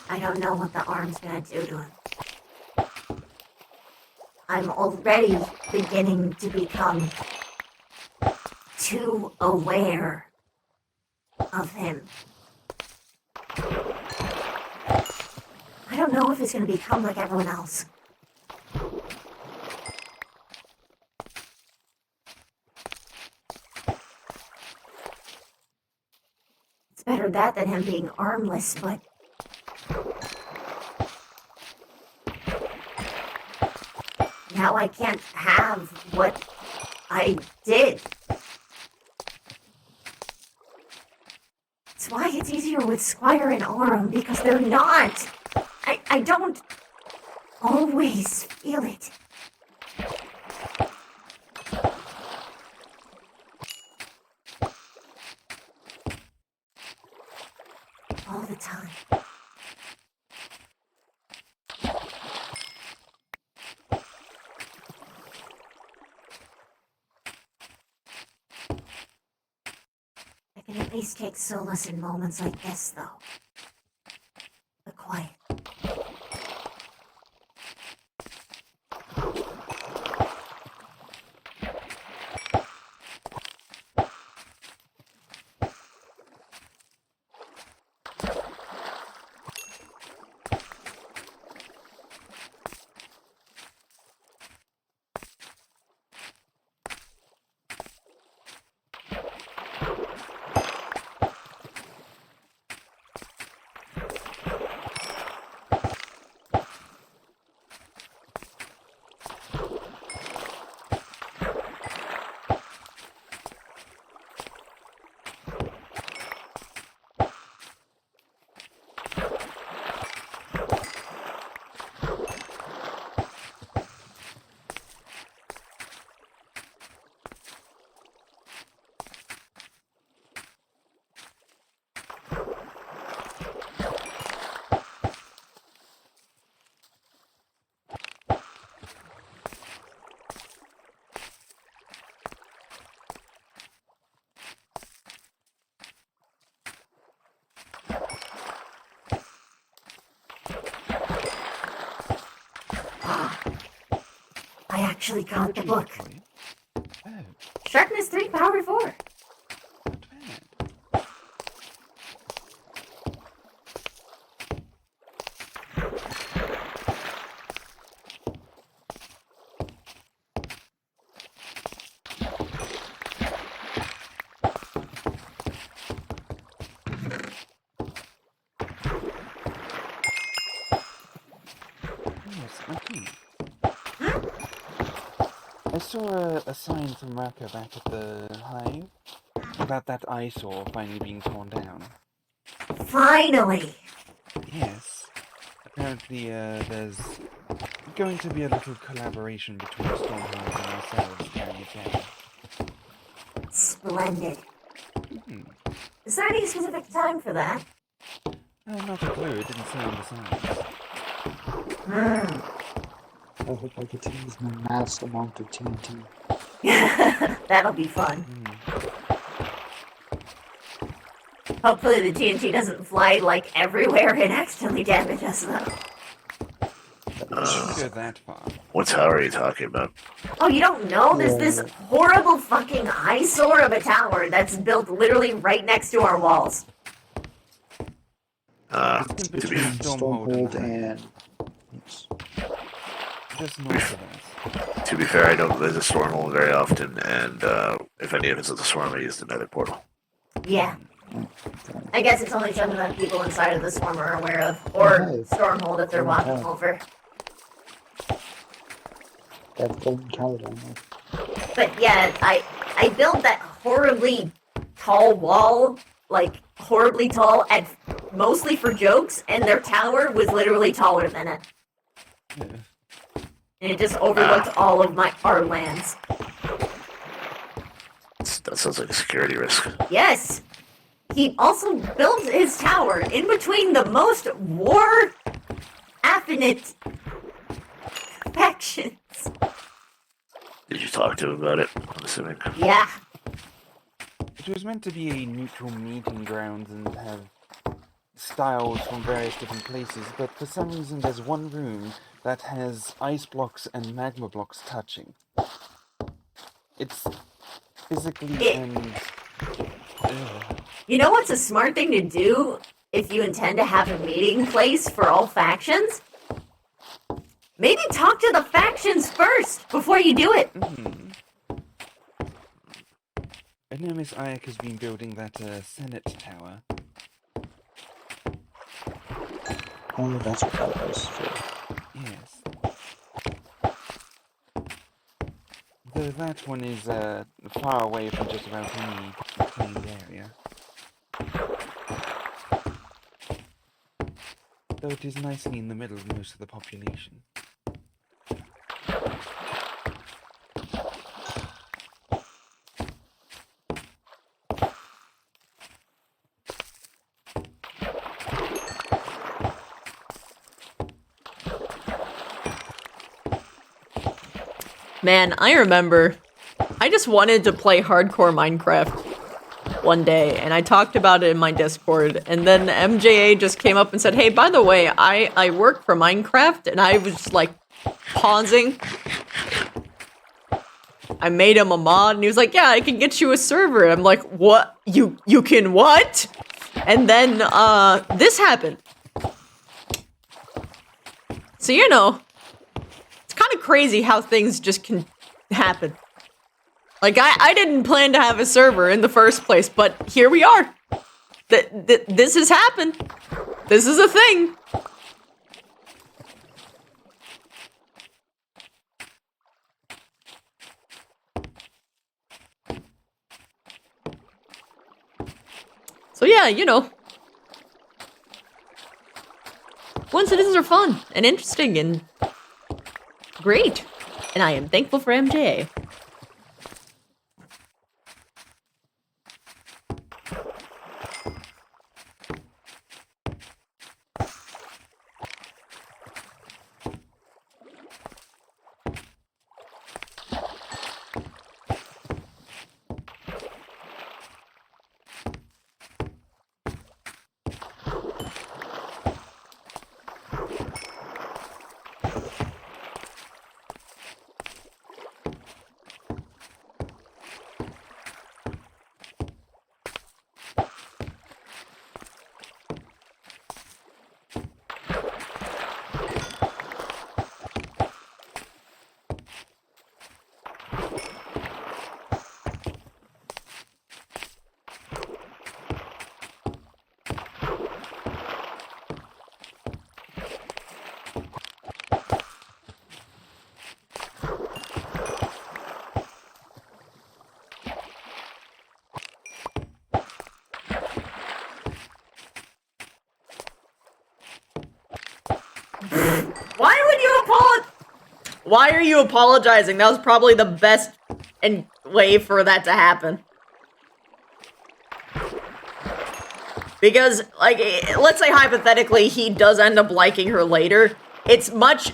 [SPEAKER 2] I don't know what the arm's gonna do to him. I'm already beginning to become too aware of him. I don't know if he's gonna become like everyone else. It's better that than him being armless, but now I can't have what I did. That's why it's easier with Squire and Aurum, because they're not. I don't always feel it. All the time. I can at least take solace in moments like this, though. The quiet. I actually got the book. Sharpness 3, Power 4.
[SPEAKER 17] I saw a sign from Raka back at the hive about that eyesore finally being torn down.
[SPEAKER 2] Finally!
[SPEAKER 17] Yes. Apparently, there's going to be a little collaboration between Stormhold and ourselves carrying it down.
[SPEAKER 2] Splendid. Is there any specific time for that?
[SPEAKER 17] Not a clue, it didn't say on the signs.
[SPEAKER 8] I hope I get to use my mass amount of TNT.
[SPEAKER 2] That'll be fun. Hopefully the TNT doesn't fly, like, everywhere and accidentally damage us, though.
[SPEAKER 17] Go that far.
[SPEAKER 19] What tower are you talking about?
[SPEAKER 2] Oh, you don't know? There's this horrible fucking eyesore of a tower that's built literally right next to our walls.
[SPEAKER 19] To be
[SPEAKER 8] Stormhold and...
[SPEAKER 17] Just north of us.
[SPEAKER 19] To be fair, I don't visit Stormhold very often, and if I need to visit the Swarm, I use the Nether portal.
[SPEAKER 2] Yeah. I guess it's only something that people inside of the Swarm are aware of, or Stormhold if they're walking over.
[SPEAKER 8] That golden cow down there.
[SPEAKER 2] But yeah, I built that horribly tall wall, like horribly tall, and mostly for jokes, and their tower was literally taller than it. And it just overlooked all of our lands.
[SPEAKER 19] That sounds like a security risk.
[SPEAKER 2] Yes! He also built his tower in between the most war-affinite factions.
[SPEAKER 19] Did you talk to him about it, I'm assuming?
[SPEAKER 2] Yeah.
[SPEAKER 17] It was meant to be a neutral meeting ground and have styles from various different places, but for some reason there's one room that has ice blocks and magma blocks touching. It's physically and...
[SPEAKER 2] You know what's a smart thing to do if you intend to have a meeting place for all factions? Maybe talk to the factions first before you do it.
[SPEAKER 17] I know Miss Ayak has been building that Senate tower.
[SPEAKER 8] Oh, that's what that was.
[SPEAKER 17] Yes. Though that one is far away from just about any cleaned area. Though it is nicely in the middle of most of the population.
[SPEAKER 1] Man, I remember I just wanted to play hardcore Minecraft one day, and I talked about it in my Discord, and then MJA just came up and said, hey, by the way, I work for Minecraft, and I was just like pausing. I made him a mod, and he was like, yeah, I can get you a server. And I'm like, what? You can what? And then this happened. So, you know, it's kind of crazy how things just can happen. Like, I didn't plan to have a server in the first place, but here we are. This has happened. This is a thing. So yeah, you know. Coincidences are fun and interesting and great. And I am thankful for MJA.
[SPEAKER 2] would you apologize?
[SPEAKER 1] Why are you apologizing? That was probably the best way for that to happen. Because, like, let's say hypothetically he does end up liking her later. It's much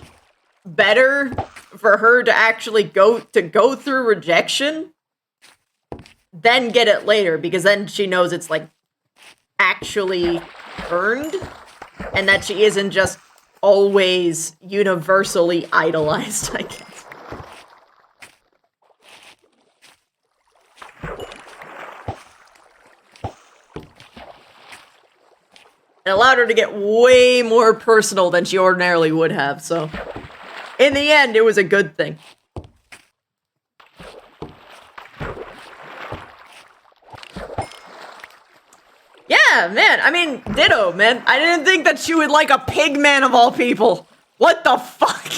[SPEAKER 1] better for her to actually go through rejection than get it later, because then she knows it's, like, actually earned, and that she isn't just always universally idolized, I guess. It allowed her to get way more personal than she ordinarily would have, so in the end, it was a good thing. Yeah, man, I mean, ditto, man. I didn't think that she would like a pig man of all people. What the fuck?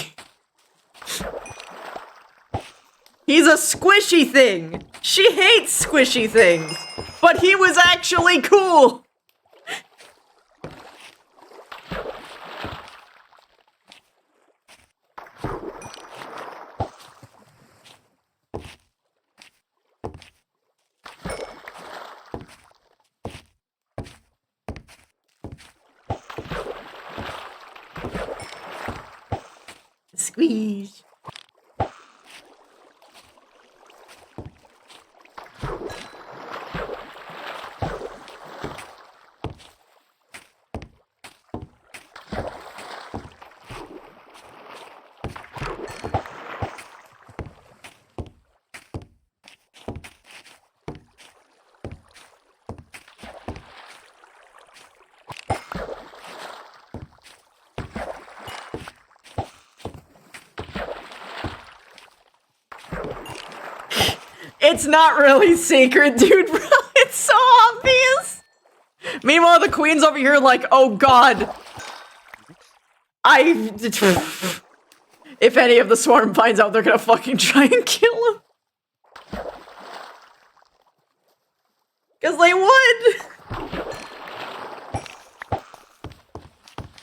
[SPEAKER 1] He's a squishy thing. She hates squishy things. But he was actually cool. Squeeze. It's not really secret, dude, bro. It's so obvious. Meanwhile, the queen's over here like, oh god. If any of the swarm finds out, they're gonna fucking try and kill him. Because they would.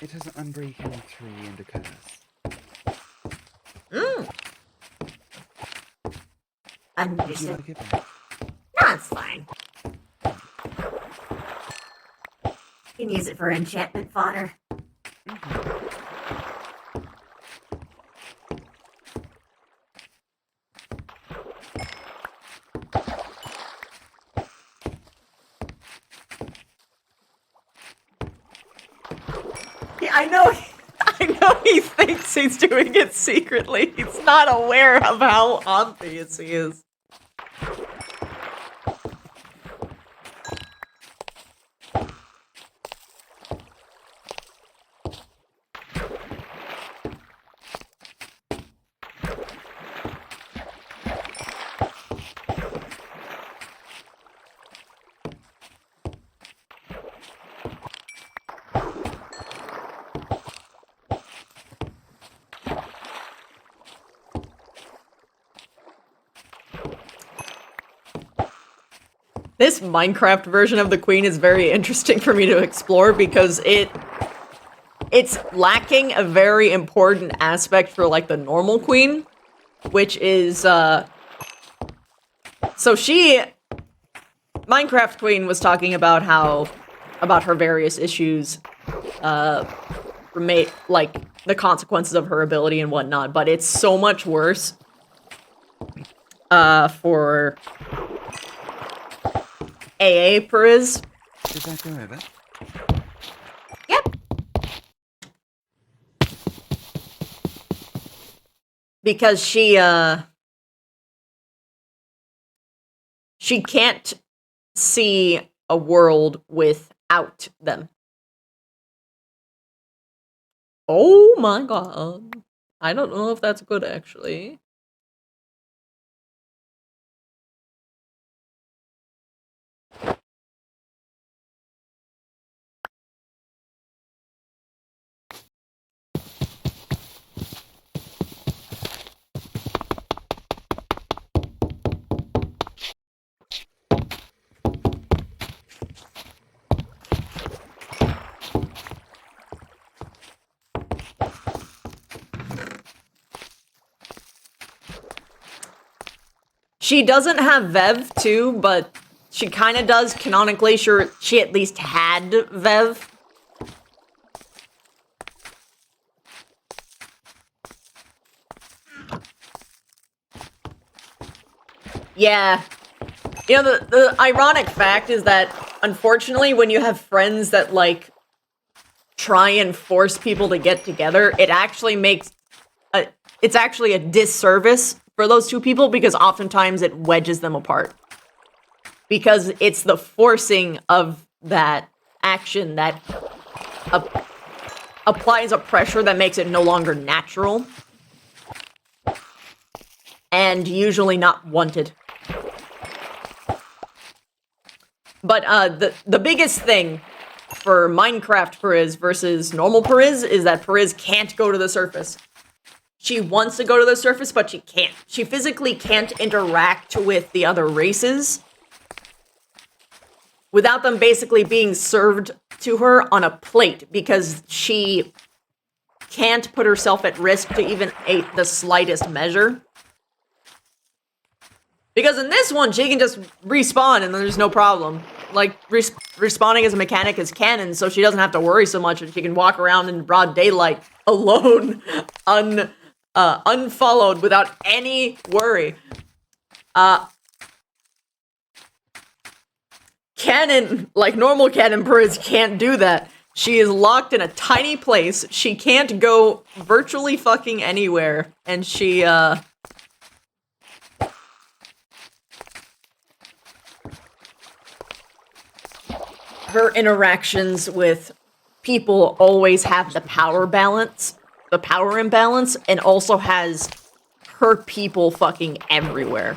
[SPEAKER 17] It has an unbreaking 3 and a curse.
[SPEAKER 2] Understood.
[SPEAKER 17] Would you like it back?
[SPEAKER 2] No, it's fine. You can use it for enchantment fodder.
[SPEAKER 1] Yeah, I know he thinks he's doing it secretly. He's not aware of how obvious he is. This Minecraft version of the Queen is very interesting for me to explore because it's lacking a very important aspect for like the normal Queen, which is Minecraft Queen was talking about about her various issues, like the consequences of her ability and whatnot, but it's so much worse for AA Periz.
[SPEAKER 17] Did that go over?
[SPEAKER 2] Yep.
[SPEAKER 1] Because she can't see a world without them. Oh my god. I don't know if that's good, actually. She doesn't have Vev too, but she kind of does canonically. Sure, she at least had Vev. Yeah. You know, the ironic fact is that, unfortunately, when you have friends that, like, try and force people to get together, it actually makes it's actually a disservice for those two people, because oftentimes it wedges them apart. Because it's the forcing of that action that applies a pressure that makes it no longer natural. And usually not wanted. But the biggest thing for Minecraft Periz versus normal Periz is that Periz can't go to the surface. She wants to go to the surface, but she can't. She physically can't interact with the other races without them basically being served to her on a plate, because she can't put herself at risk to even the slightest measure. Because in this one, she can just respawn and there's no problem. Like, respawning as a mechanic is canon, so she doesn't have to worry so much, and she can walk around in broad daylight alone, unfollowed, without any worry. Canon, like normal canon Periz, can't do that. She is locked in a tiny place. She can't go virtually fucking anywhere, and she, her interactions with people always have the power imbalance, and also has her people fucking everywhere.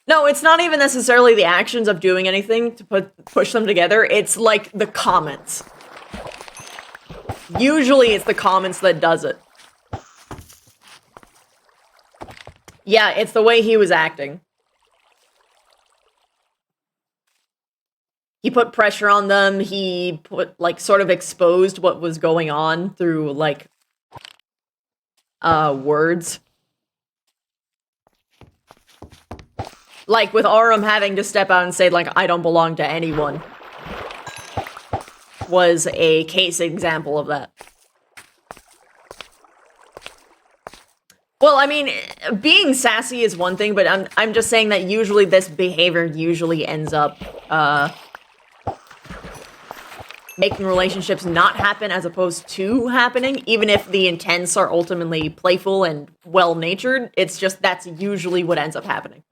[SPEAKER 1] No, it's not even necessarily the actions of doing anything to push them together, it's like the comments. Usually it's the comments that does it. Yeah, it's the way he was acting. He put pressure on them, he put, like, sort of exposed what was going on through, like, words. Like, with Aurum having to step out and say, like, I don't belong to anyone. Was a case example of that. Well, I mean, being sassy is one thing, but I'm just saying that usually this behavior usually ends up, making relationships not happen as opposed to happening, even if the intents are ultimately playful and well-natured. It's just that's usually what ends up happening.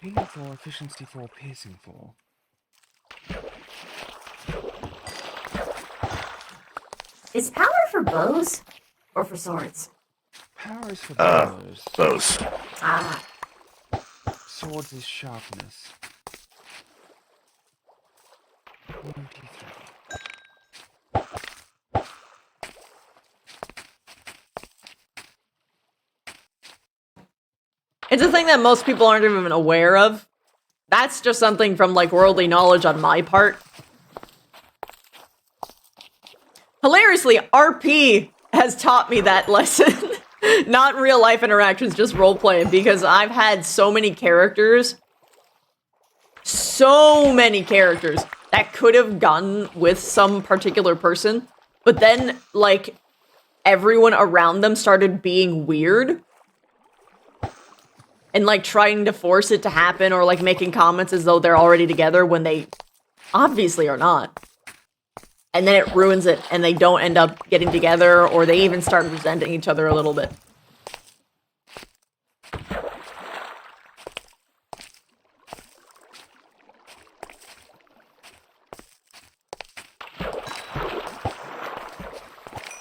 [SPEAKER 17] Ping for efficiency 4, piercing 4.
[SPEAKER 2] Is power for bows or for swords?
[SPEAKER 17] Power is for bows.
[SPEAKER 19] Bows.
[SPEAKER 2] Ah.
[SPEAKER 17] Swords is sharpness. 23.
[SPEAKER 1] It's a thing that most people aren't even aware of. That's just something from, like, worldly knowledge on my part. Hilariously, RP has taught me that lesson. Not real life interactions, just roleplay, because I've had so many characters that could have gone with some particular person, but then, like, everyone around them started being weird. And, like, trying to force it to happen, or, like, making comments as though they're already together when they obviously are not. And then it ruins it, and they don't end up getting together, or they even start resenting each other a little bit.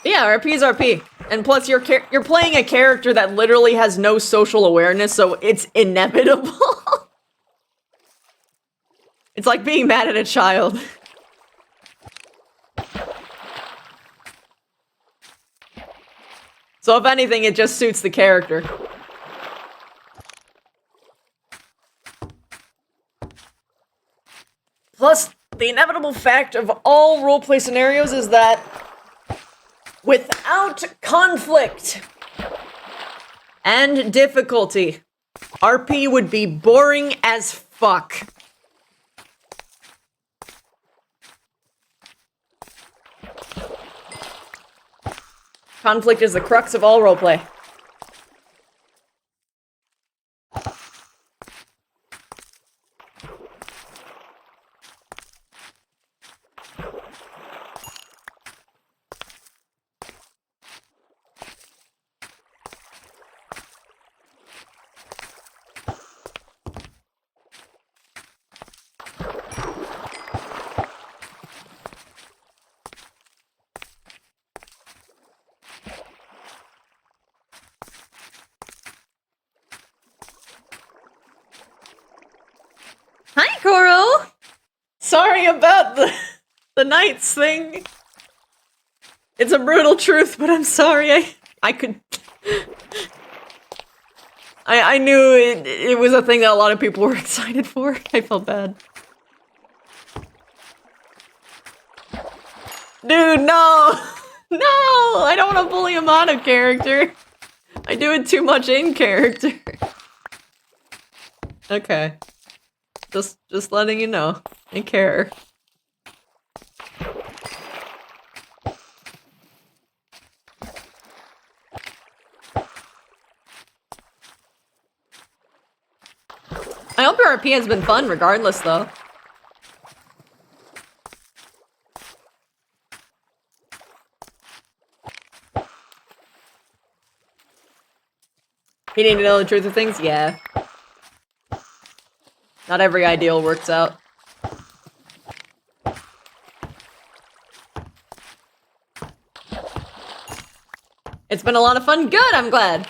[SPEAKER 1] Yeah, RP is RP. And plus, you're playing a character that literally has no social awareness, so it's inevitable. It's like being mad at a child. So if anything, it just suits the character. Plus, the inevitable fact of all roleplay scenarios is that without conflict and difficulty, RP would be boring as fuck. Conflict is the crux of all roleplay. Hi, Coral! Sorry about the Knights thing. It's a brutal truth, but I'm sorry. I knew it was a thing that a lot of people were excited for. I felt bad. Dude, no! No! I don't want to bully him out of character. I do it too much in character. Okay. Just letting you know. I care. I hope your RP has been fun regardless, though. You need to know the truth of things? Yeah. Not every ideal works out. It's been a lot of fun. Good, I'm glad.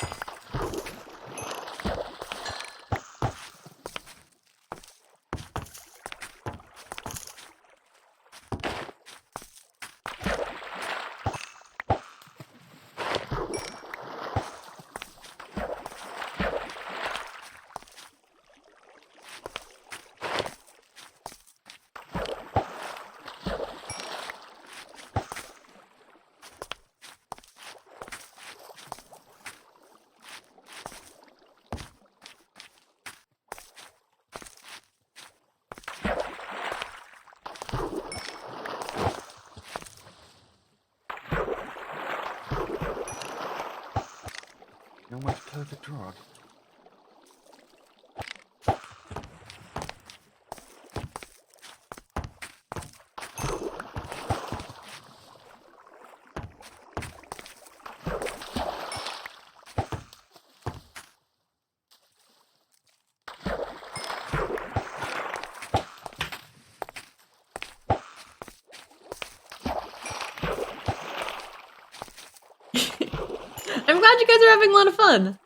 [SPEAKER 17] No much perfect rod.
[SPEAKER 1] I'm glad you guys are having a lot of fun.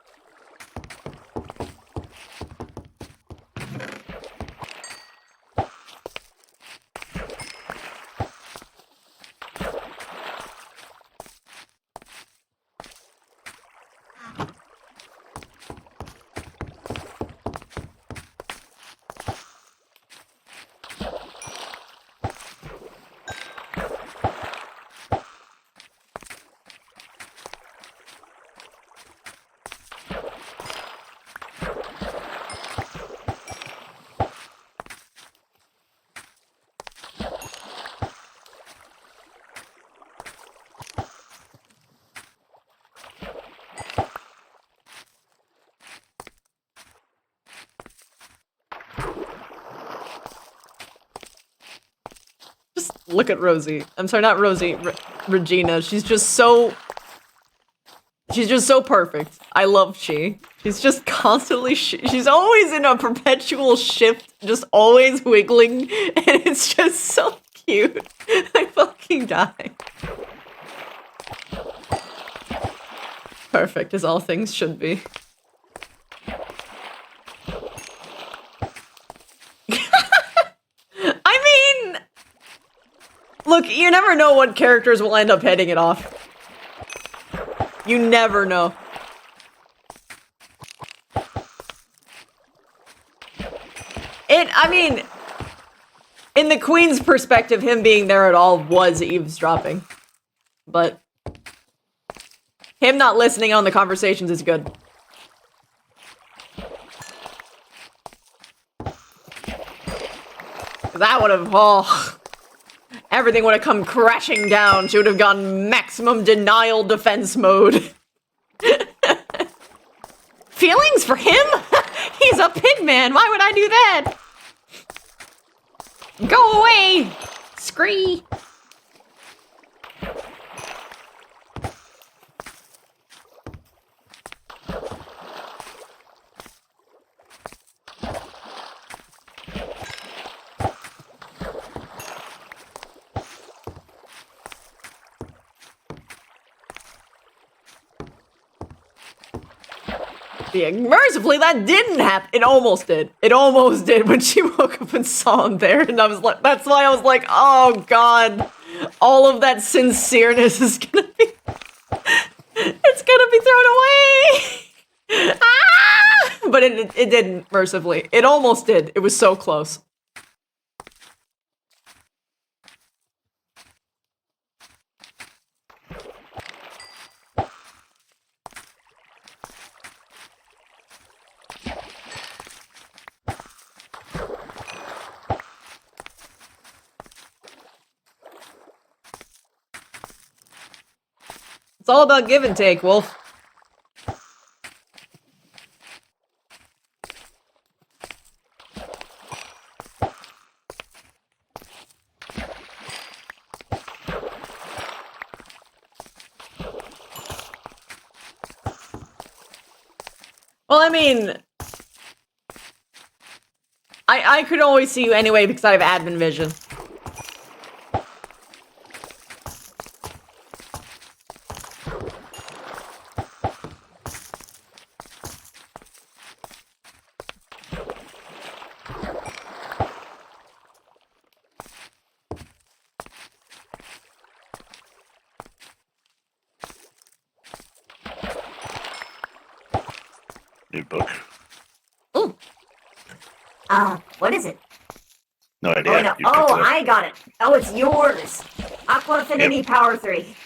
[SPEAKER 1] Just look at Rosie. I'm sorry, not Rosie. Regina. She's just so perfect. I love she. She's just constantly she's always in a perpetual shift, just always wiggling, and it's just so cute. I fucking die. Perfect, as all things should be. I mean, look, you never know what characters will end up heading it off. You never know. I mean, In the Queen's perspective, him being there at all was eavesdropping. But him not listening on the conversations is good. Cause that would have, oh, everything would have come crashing down. She would have gone maximum denial defense mode. Feelings for him? He's a pigman. Why would I do that? Go away! Scree! Yeah, mercifully, that didn't happen. It almost did. It almost did when she woke up and saw him there. And I was like, that's why I was like, oh god. All of that sincereness is gonna be... it's gonna be thrown away! Ah! But it didn't, mercifully. It almost did. It was so close. It's all about give and take, Wolf. Well, I mean, I could always see you anyway because I have admin vision.
[SPEAKER 19] New book.
[SPEAKER 2] Ooh. What is it?
[SPEAKER 19] No idea.
[SPEAKER 2] Oh, no.
[SPEAKER 19] You
[SPEAKER 2] Oh,
[SPEAKER 19] picked it up.
[SPEAKER 2] I got it. Oh, it's yours. Aqua Affinity Power 3.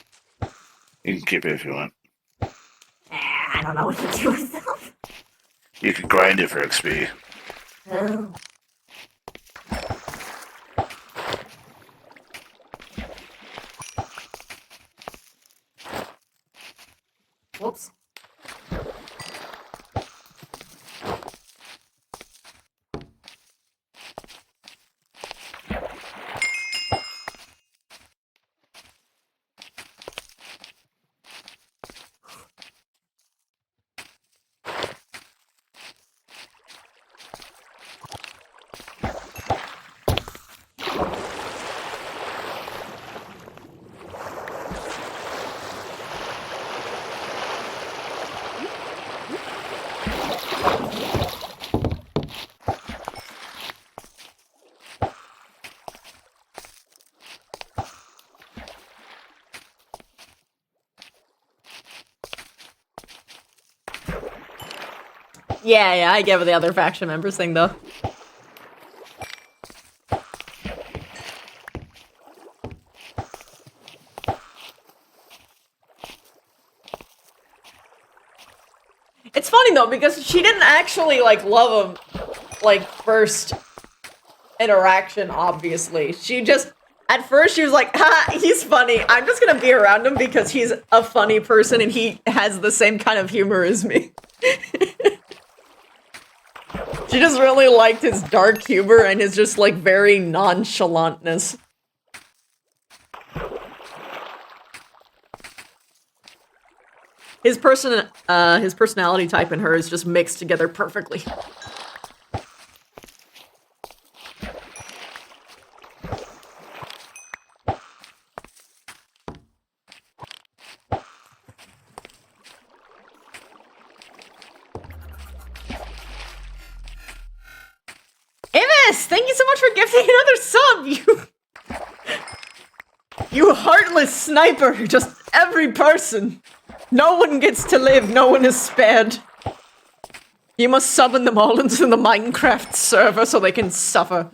[SPEAKER 19] You can keep it if you want.
[SPEAKER 2] I don't know what to do with them.
[SPEAKER 19] You can grind it for XP.
[SPEAKER 2] Oh. Whoops. Yeah, I get what the other faction members think, though. It's funny, though, because she didn't actually, like, love him, like, first interaction, obviously. She just, at first, she was like, ha, he's funny. I'm just gonna be around him because he's a funny person and he has the same kind of humor as me. She just really liked his dark humor and his just, like, very nonchalantness. His personality type and hers just mixed together perfectly. Ivis, thank you so much for gifting another sub, you heartless sniper, just every person. No one gets to live, no one is spared. You must summon them all into the Minecraft server so they can suffer.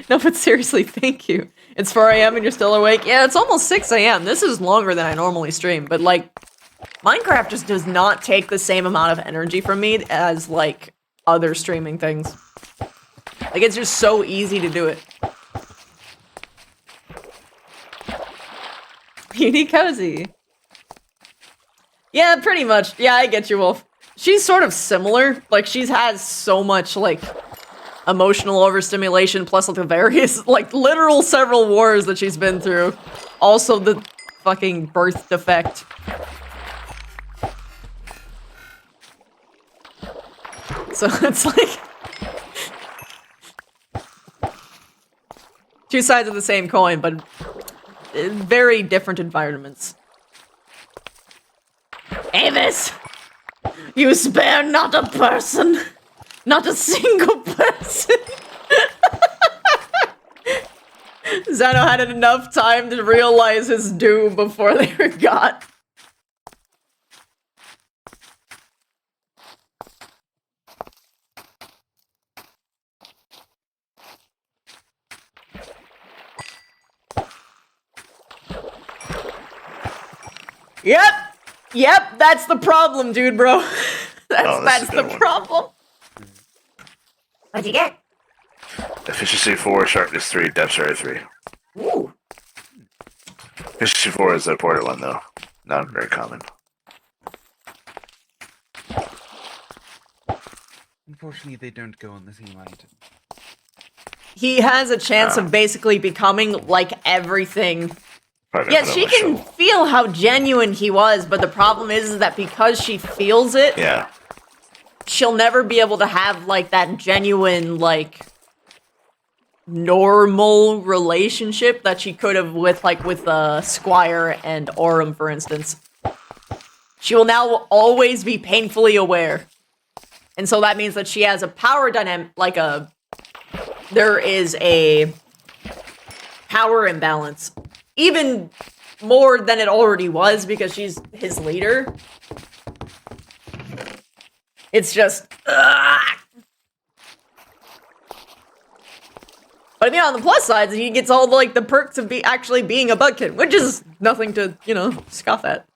[SPEAKER 1] No, but seriously, thank you. It's 4 a.m. and you're still awake? Yeah, it's almost 6 a.m. This is longer than I normally stream, but like, Minecraft just does not take the same amount of energy from me as like other streaming things. Like, it's just so easy to do it. Beauty cozy. Yeah, pretty much. Yeah, I get you, Wolf. She's sort of similar. Like, she has so much, like, emotional overstimulation, plus like, the various, like, literal several wars that she's been through. Also, the fucking birth defect. So, it's like... two sides of the same coin, but very different environments. Avis! You spare not a person! Not a single person! Zano had enough time to realize his doom before they were got. Yep! Yep, that's the problem, dude, bro. That's the problem.
[SPEAKER 2] What'd you get?
[SPEAKER 19] Efficiency 4, sharpness 3, depth area 3.
[SPEAKER 2] Ooh.
[SPEAKER 19] Efficiency 4 is the important one, though. Not very common.
[SPEAKER 17] Unfortunately, they don't go on the same item.
[SPEAKER 1] He has a chance of basically becoming like everything. Yeah, she can feel how genuine he was, but the problem is that because she feels it,
[SPEAKER 19] yeah,
[SPEAKER 1] she'll never be able to have like that genuine, like, normal relationship that she could have with Squire and Aurum, for instance. She will now always be painfully aware. And so that means that she has a power dynamic, like there is a power imbalance. Even more than it already was because she's his leader. It's just... But on the plus side, he gets all like the perks of actually being a Bugkin, which is nothing to, scoff at.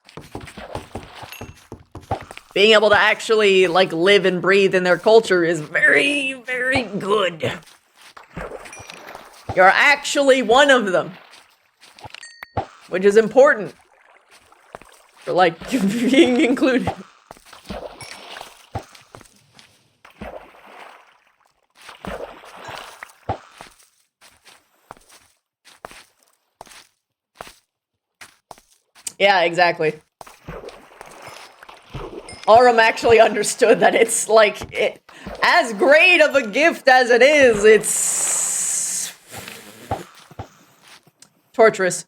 [SPEAKER 1] Being able to actually, like, live and breathe in their culture is very, very good. You're actually one of them. Which is important. For, like, being included. Yeah, exactly. Aurum actually understood that it's, like, as great of a gift as it is, it's... torturous.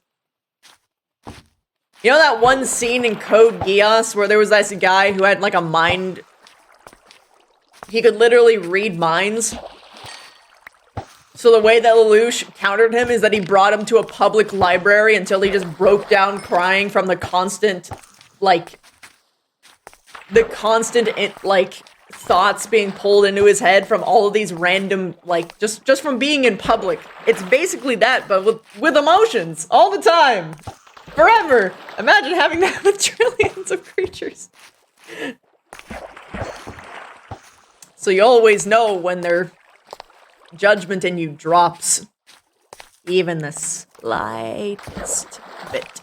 [SPEAKER 1] You know that one scene in Code Geass where there was this guy who had, like, a mind... He could literally read minds? So the way that Lelouch countered him is that he brought him to a public library until he just broke down crying from the constant, like... The constant, thoughts being pulled into his head from all of these random, like, just from being in public. It's basically that, but with emotions, all the time. Forever! Imagine having that with trillions of creatures. So you always know when their judgment in you drops. Even the slightest bit.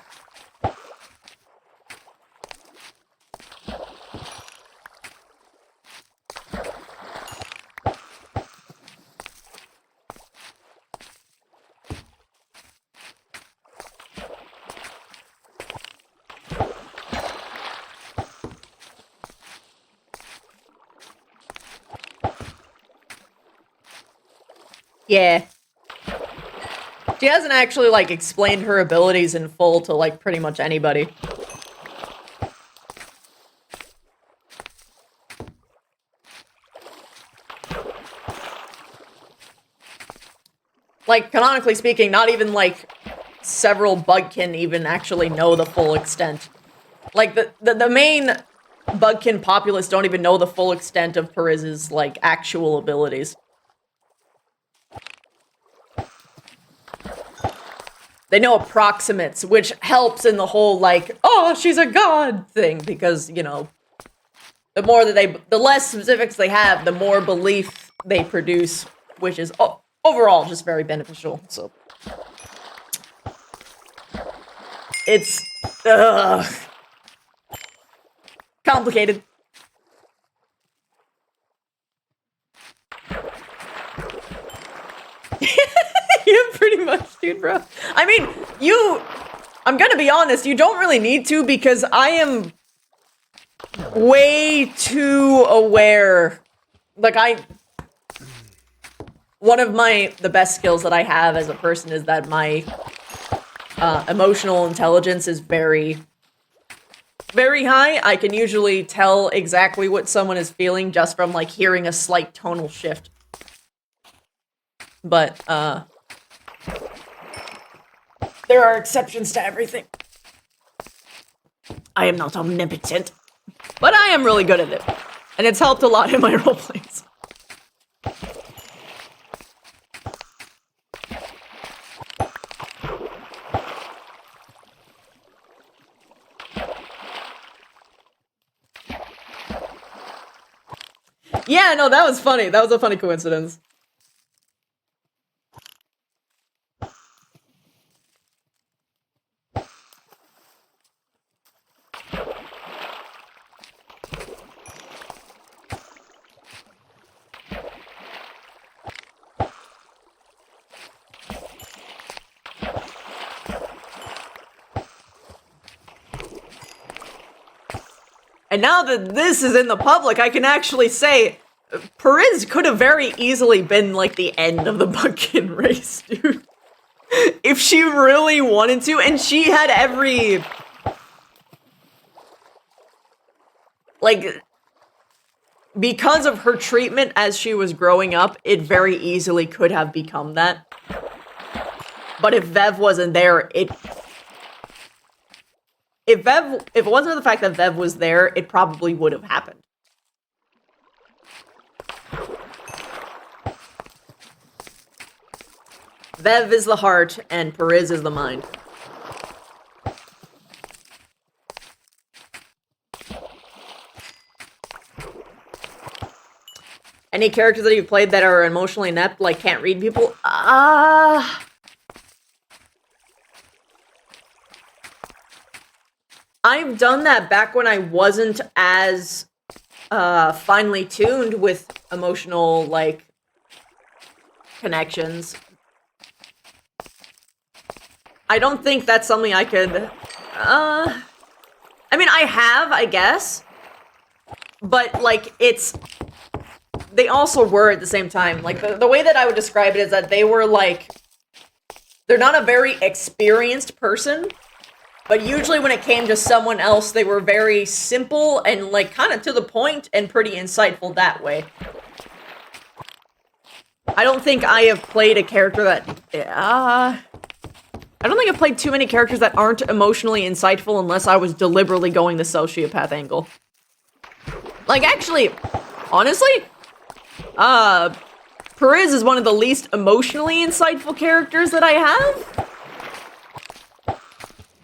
[SPEAKER 1] Yeah. She hasn't actually, like, explained her abilities in full to, like, pretty much anybody. Like, canonically speaking, not even, like, several Bugkin even actually know the full extent. Like, the main Bugkin populace don't even know the full extent of Periz's, like, actual abilities. they know approximates, which helps in the whole, like, oh, she's a god thing, because, you know, the less specifics they have, the more belief they produce, which is overall just very beneficial, so. It's, complicated. Yeah, pretty much, dude, bro. I mean, I'm gonna be honest, you don't really need to, because I am way too aware. Like, one of the best skills that I have as a person is that my emotional intelligence is very, very high. I can usually tell exactly what someone is feeling just from, like, hearing a slight tonal shift. But, there are exceptions to everything. I am not omnipotent, but I am really good at it. And it's helped a lot in my roleplays. Yeah, no, that was funny. That was a funny coincidence. And now that this is in the public, I can actually say, Perez could have very easily been, like, the end of the Bumpkin race, dude. If she really wanted to, and she had every... Like, because of her treatment as she was growing up, it very easily could have become that. But if Vev wasn't there, if it wasn't for the fact that Vev was there, it probably would have happened. Vev is the heart, and Perez is the mind. Any characters that you've played that are emotionally inept, like can't read people? I've done that back when I wasn't as finely tuned with emotional, like, connections. I don't think that's something I could... I mean, I have, I guess. But, like, it's... They also were at the same time. Like, the way that I would describe it is that they were, like... They're not a very experienced person. But usually when it came to someone else, they were very simple and, like, kind of to the point and pretty insightful that way. I don't think I have played a character that... I don't think I've played too many characters that aren't emotionally insightful unless I was deliberately going the sociopath angle. Like, actually, honestly, Perez is one of the least emotionally insightful characters that I have.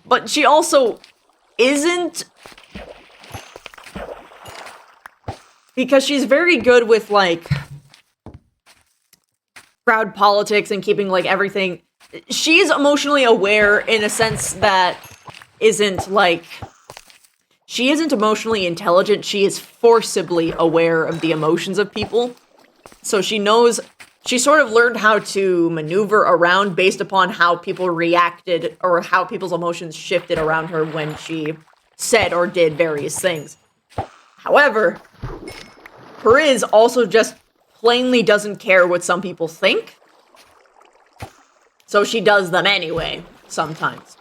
[SPEAKER 1] But she also isn't, because she's very good with, like, crowd politics and keeping, like, everything. She's emotionally aware in a sense that isn't, like, she isn't emotionally intelligent. She is forcibly aware of the emotions of people. So she knows, she sort of learned how to maneuver around based upon how people reacted or how people's emotions shifted around her when she said or did various things. However, Perez also just plainly doesn't care what some people think. So she does them anyway, sometimes.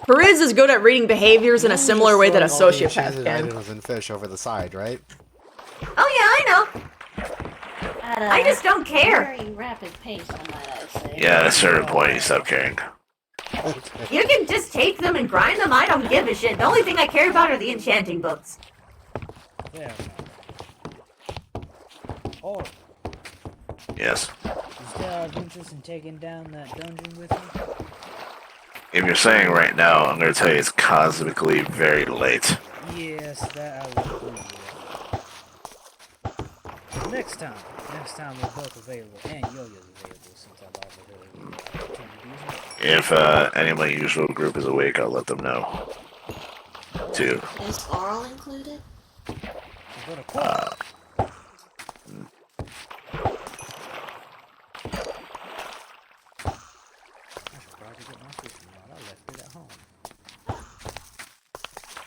[SPEAKER 1] Perez is good at reading behaviors in a similar way that a sociopath can.
[SPEAKER 11] Items and fish over the side, right?
[SPEAKER 2] Oh yeah, I know. I just don't care.
[SPEAKER 15] Very rapid pace on that, I'd say.
[SPEAKER 19] Yeah, at a certain point, you stop caring.
[SPEAKER 2] You can just take them and grind them. I don't give a shit. The only thing I care about are the enchanting books.
[SPEAKER 9] Yeah. Or
[SPEAKER 19] Yes.
[SPEAKER 9] is there of interest in taking down that dungeon with me?
[SPEAKER 19] If you're saying right now, I'm going to tell you it's cosmically very late.
[SPEAKER 9] Yes, that I will agree with. Next time we're both available, and Yo-Yo's available since I've offered her the opportunity.
[SPEAKER 19] If any of my usual group is awake, I'll let them know. Too.
[SPEAKER 15] Is oral included?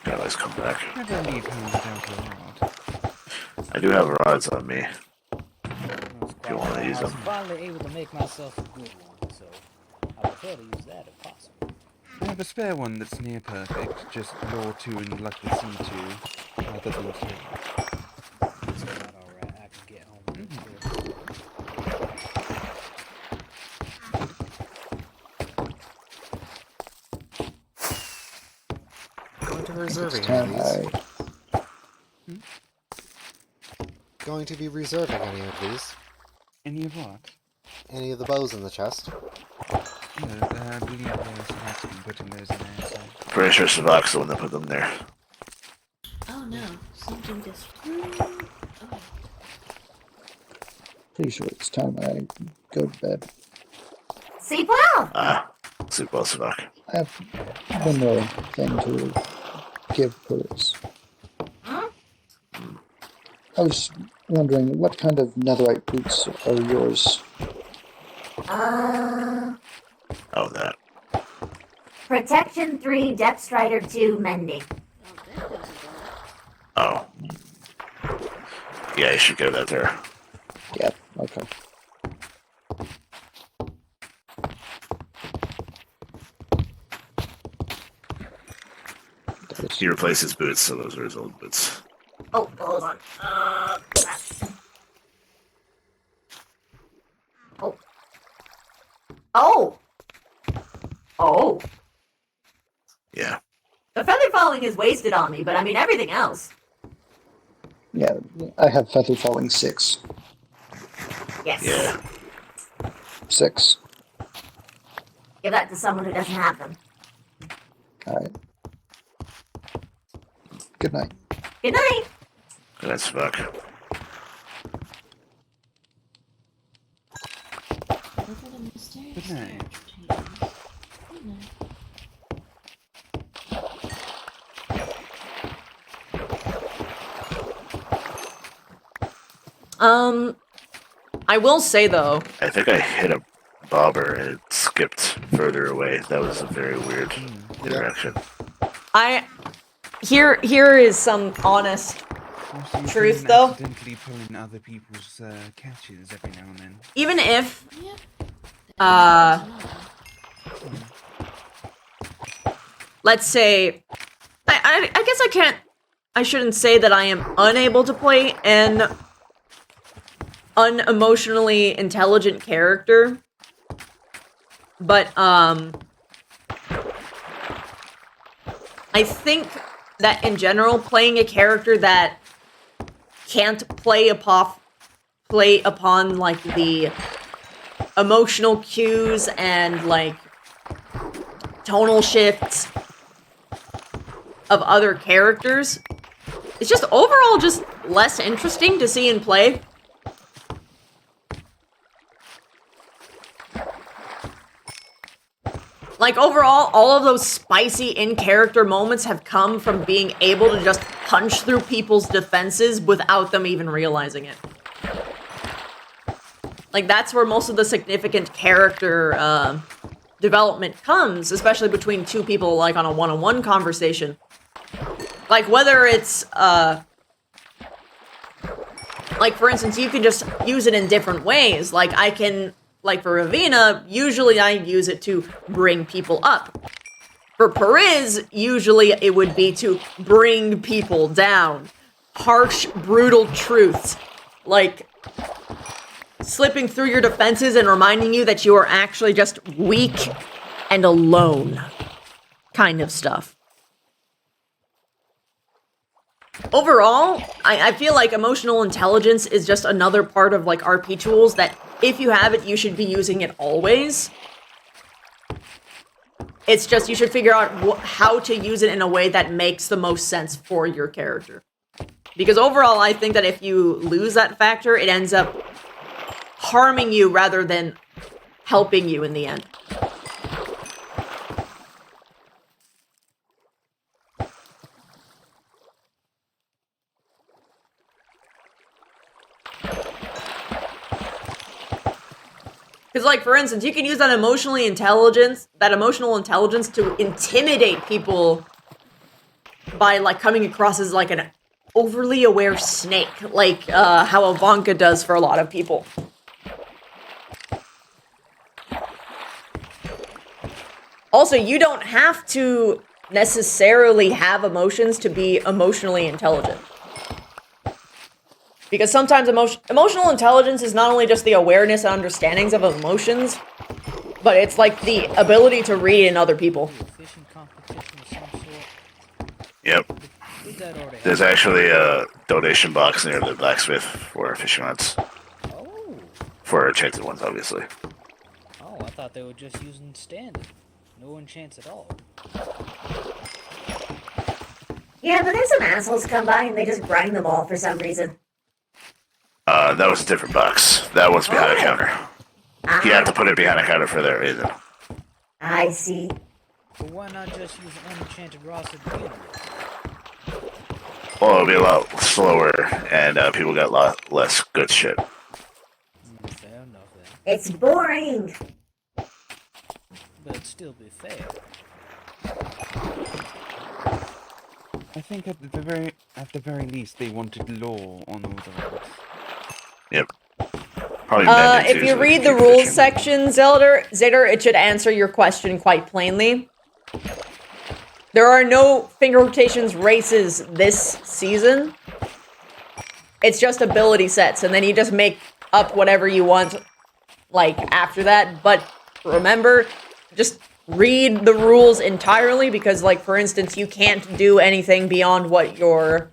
[SPEAKER 19] Yeah, let's come back.
[SPEAKER 17] Never leave home without a rod.
[SPEAKER 19] I do have rods on me. If you want to use
[SPEAKER 9] I was
[SPEAKER 19] them.
[SPEAKER 9] finally able to make myself a good one, so I prefer to use that if possible.
[SPEAKER 17] I have a spare one that's near perfect, just law 2 and lucky C2, rather than 3.
[SPEAKER 9] It's not alright, I can get home.
[SPEAKER 11] Going to be reserving
[SPEAKER 8] It's
[SPEAKER 11] any of
[SPEAKER 8] time
[SPEAKER 11] these. Going to be reserving any of these.
[SPEAKER 17] Any of what?
[SPEAKER 11] Any of the bows in the chest.
[SPEAKER 17] No, I believe Savak's been putting those in there, so...
[SPEAKER 19] Pretty sure Savak's the one that put them there.
[SPEAKER 15] Oh no, something just. Oh.
[SPEAKER 8] Pretty sure it's time I go to bed.
[SPEAKER 2] Sleep well!
[SPEAKER 19] Sleep well, Savak.
[SPEAKER 8] I have one more thing to give Purse.
[SPEAKER 2] Huh?
[SPEAKER 8] I was wondering, what kind of netherite boots are yours?
[SPEAKER 19] Oh, that.
[SPEAKER 2] Protection 3, Depth Strider 2, Mending.
[SPEAKER 19] Oh. Yeah, you should go that there.
[SPEAKER 8] Yeah, okay.
[SPEAKER 19] He replaced his boots, so those are his old boots.
[SPEAKER 2] Oh, hold on. Oh. Oh! Oh!
[SPEAKER 19] Yeah.
[SPEAKER 2] The feather falling is wasted on me, but I mean everything else.
[SPEAKER 8] Yeah, I have feather falling 6.
[SPEAKER 2] Yes.
[SPEAKER 19] Yeah.
[SPEAKER 8] 6.
[SPEAKER 2] Give that to someone who doesn't have them.
[SPEAKER 8] Alright. Good night.
[SPEAKER 2] Good night!
[SPEAKER 19] Good night, Savak.
[SPEAKER 17] Good night.
[SPEAKER 1] I will say though.
[SPEAKER 19] I think I hit a bobber and it skipped further away. That was a very weird interaction.
[SPEAKER 1] Here is some honest
[SPEAKER 17] Also, you
[SPEAKER 1] truth
[SPEAKER 17] can
[SPEAKER 1] though.
[SPEAKER 17] accidentally pull in other people's catches every now and then.
[SPEAKER 1] Even if, let's say, I guess I shouldn't say that I am unable to play an unemotionally intelligent character, but, I think that in general, playing a character that can't play upon, like, the emotional cues and, like, tonal shifts of other characters, it's just overall just less interesting to see in play. Like, overall, all of those spicy in-character moments have come from being able to just punch through people's defenses without them even realizing it. Like, that's where most of the significant character, development comes, especially between two people, like, on a one-on-one conversation. Like, whether it's, like, for instance, you can just use it in different ways. Like, I can... Like, for Ravina, usually I use it to bring people up. For Periz, usually it would be to bring people down. Harsh, brutal truths. Like, slipping through your defenses and reminding you that you are actually just weak and alone. Kind of stuff. overall, I feel like emotional intelligence is just another part of like RP tools that if you have it, you should be using it always. It's just you should figure out how to use it in a way that makes the most sense for your character. Because overall, I think that if you lose that factor, it ends up harming you rather than helping you in the end. Because, like, for instance, you can use that emotional intelligence to intimidate people by, like, coming across as, like, an overly aware snake, like, how Ivanka does for a lot of people. Also, you don't have to necessarily have emotions to be emotionally intelligent. Because sometimes emotional intelligence is not only just the awareness and understandings of emotions, but it's like the ability to read in other people.
[SPEAKER 19] Yep. There's actually a donation box near the blacksmith for fishing rods.
[SPEAKER 9] Oh.
[SPEAKER 19] For enchanted ones, obviously.
[SPEAKER 9] Oh, I thought they were just using standard. No enchants at all.
[SPEAKER 2] Yeah, but then some assholes come by and they just grind them all for some reason.
[SPEAKER 19] That was a different box. That one's behind a counter. You have to put it behind a counter for that reason.
[SPEAKER 2] I see.
[SPEAKER 9] But why not just use an unenchanted Ross at the beginning?
[SPEAKER 19] Well, it'll be a lot slower, and people got a lot less good shit.
[SPEAKER 9] Fair enough then.
[SPEAKER 2] It's boring.
[SPEAKER 9] But it'd still be fair.
[SPEAKER 17] I think at the very least they wanted law on all the roads.
[SPEAKER 19] Yep. Probably
[SPEAKER 1] If you read the rules section, Zelder, it should answer your question quite plainly. There are no finger rotations races this season. It's just ability sets, and then you just make up whatever you want, like, after that. But remember, just read the rules entirely, because, like, for instance, you can't do anything beyond what your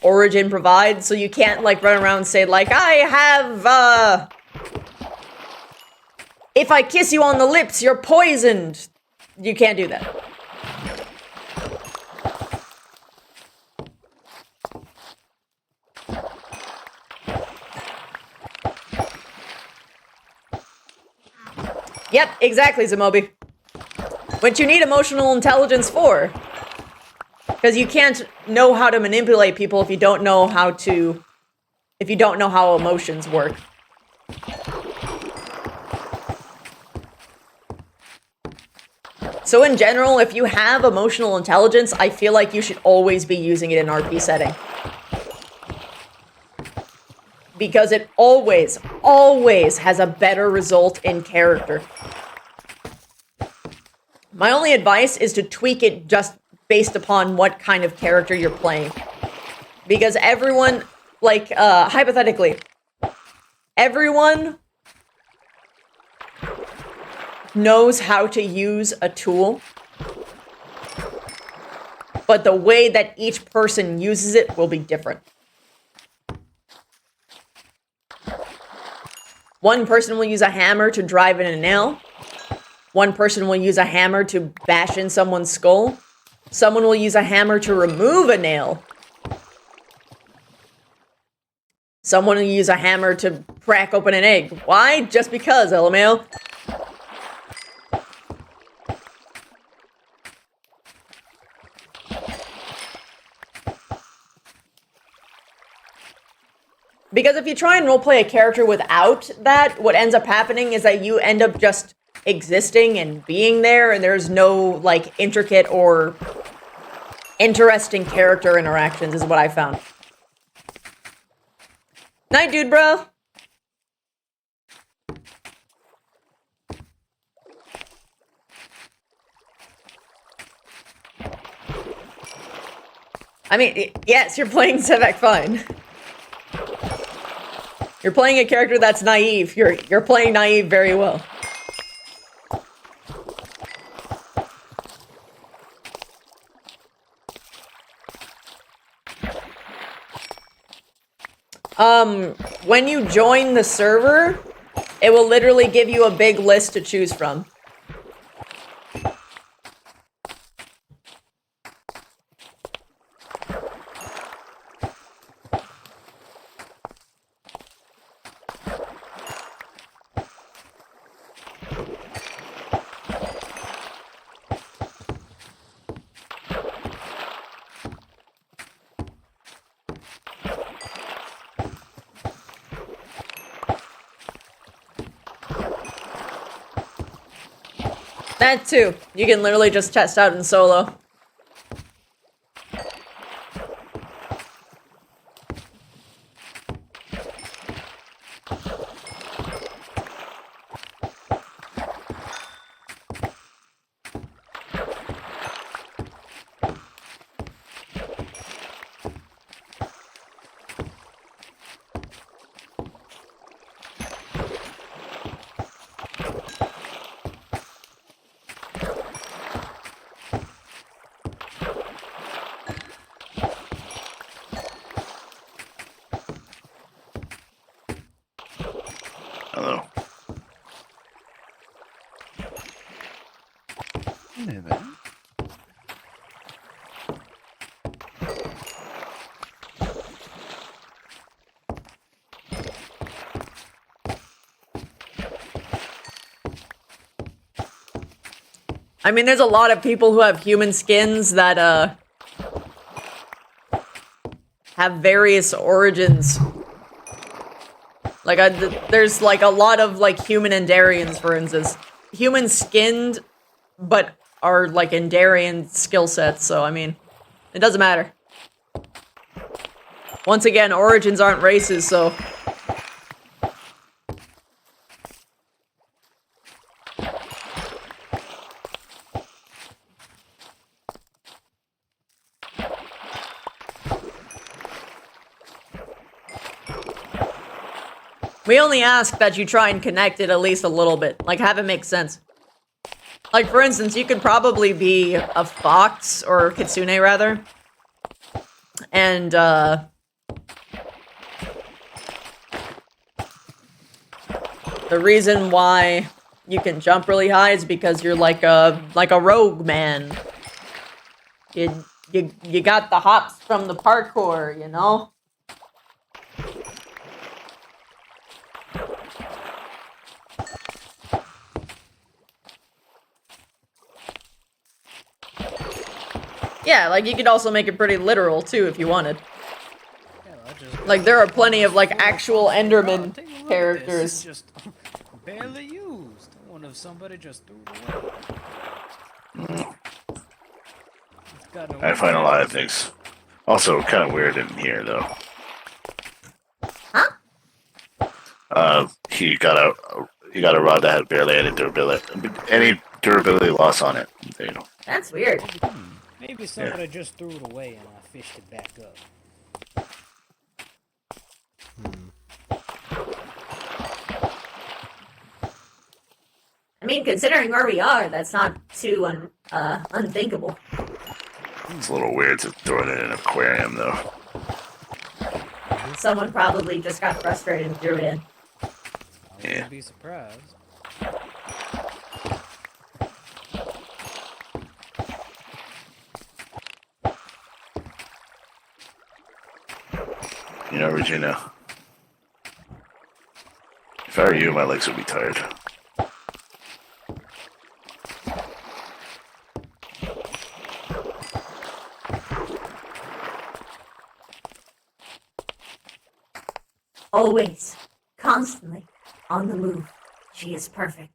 [SPEAKER 1] origin provides, so you can't, like, run around and say, like, I have, if I kiss you on the lips, you're poisoned. You can't do that. Yep, exactly, Zamobi. What you need emotional intelligence for. Because you can't know how to manipulate people if you don't know how emotions work. So in general, if you have emotional intelligence, I feel like you should always be using it in RP setting. Because it always, always has a better result in character. My only advice is to tweak it just based upon what kind of character you're playing. Because everyone, like, hypothetically, everyone knows how to use a tool, but the way that each person uses it will be different. One person will use a hammer to drive in a nail. One person will use a hammer to bash in someone's skull. Someone will use a hammer to remove a nail. Someone will use a hammer to crack open an egg. Why? Just because, LMAO. Because if you try and roleplay a character without that, what ends up happening is that you end up just existing and being there, and there's no, like, intricate or interesting character interactions, is what I found. Night, dude, bro. I mean, yes, you're playing Sevek fine. You're playing a character that's naive. You're playing naive very well. When you join the server, it will literally give you a big list to choose from. That too. You can literally just test out in solo.
[SPEAKER 19] Hello.
[SPEAKER 17] Hello there.
[SPEAKER 1] I mean, there's a lot of people who have human skins that, have various origins. Like, there's, like, a lot of, like, human Endarians, for instance. Human skinned, but are, like, Endarian skill sets, so, I mean, it doesn't matter. Once again, origins aren't races, so... We only ask that you try and connect it at least a little bit. Like, have it make sense. Like, for instance, you could probably be a fox, or kitsune, rather. And, the reason why you can jump really high is because you're like a rogue man. You got the hops from the parkour, you know? Yeah, like, you could also make it pretty literal, too, if you wanted. Like, there are plenty of, like, actual Enderman characters.
[SPEAKER 9] It's just barely used. I wonder if somebody just threw it away.
[SPEAKER 19] I find a lot of things. Also, kind of weird in here, though. He got a rod that had barely any durability loss on it. There you go.
[SPEAKER 2] That's weird.
[SPEAKER 9] Maybe somebody just threw it away and I fished it back up.
[SPEAKER 2] I mean, considering where we are, that's not too unthinkable.
[SPEAKER 19] It's a little weird to throw it in an aquarium, though.
[SPEAKER 2] Someone probably just got frustrated and threw it in.
[SPEAKER 9] I wouldn't be surprised.
[SPEAKER 19] You know, Regina, if I were you, my legs would be tired.
[SPEAKER 2] Always, constantly, on the move. She is perfect.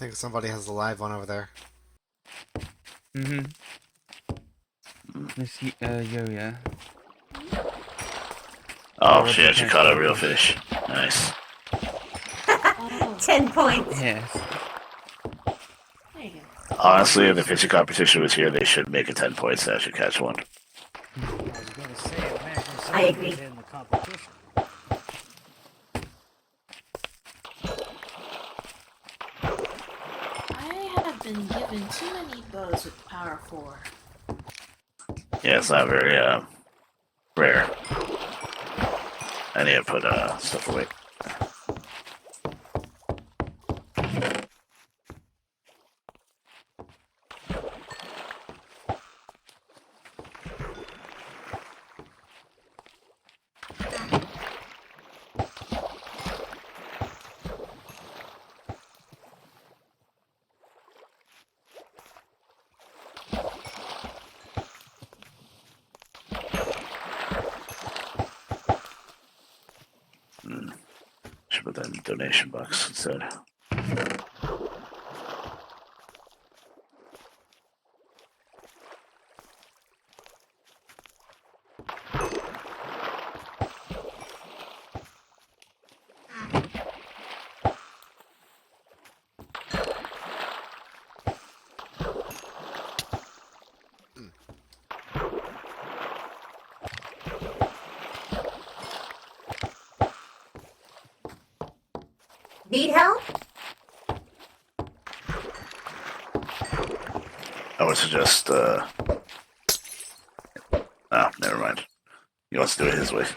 [SPEAKER 11] think somebody has the live one over there.
[SPEAKER 17] Mm-hmm. Miss Yo-Ya.
[SPEAKER 19] Oh, she actually caught a real fish. Nice.
[SPEAKER 2] 10 points.
[SPEAKER 17] Yes.
[SPEAKER 15] There you go.
[SPEAKER 19] Honestly, if the fishing competition was here, they should make it 10 points to actually catch one.
[SPEAKER 9] I was gonna say, imagine
[SPEAKER 2] I
[SPEAKER 9] somebody
[SPEAKER 2] agree.
[SPEAKER 9] was in the competition.
[SPEAKER 15] I have been given too many bows with power 4.
[SPEAKER 19] Yeah, it's not very rare. I need to put stuff away. Should put that in the donation box instead.
[SPEAKER 2] Need help?
[SPEAKER 19] I would suggest. Never mind. He wants to do it his way.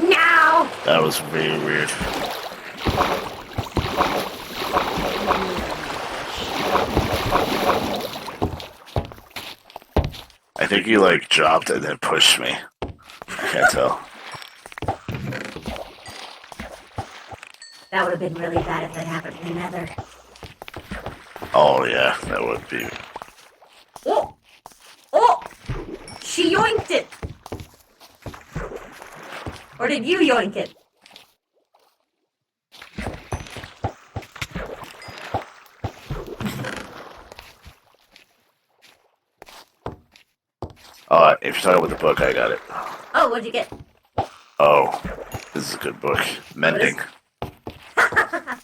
[SPEAKER 2] No!
[SPEAKER 19] That was very weird. I think he like dropped and then pushed me. I can't tell.
[SPEAKER 2] That would have been really bad if that happened in Nether.
[SPEAKER 19] Oh yeah, that would be.
[SPEAKER 2] Oh! Oh! She yoinked it! Or did you yoink it?
[SPEAKER 19] If you're talking about the book, I got it.
[SPEAKER 2] Oh, what'd you get?
[SPEAKER 19] Oh, this is a good book. Mending. I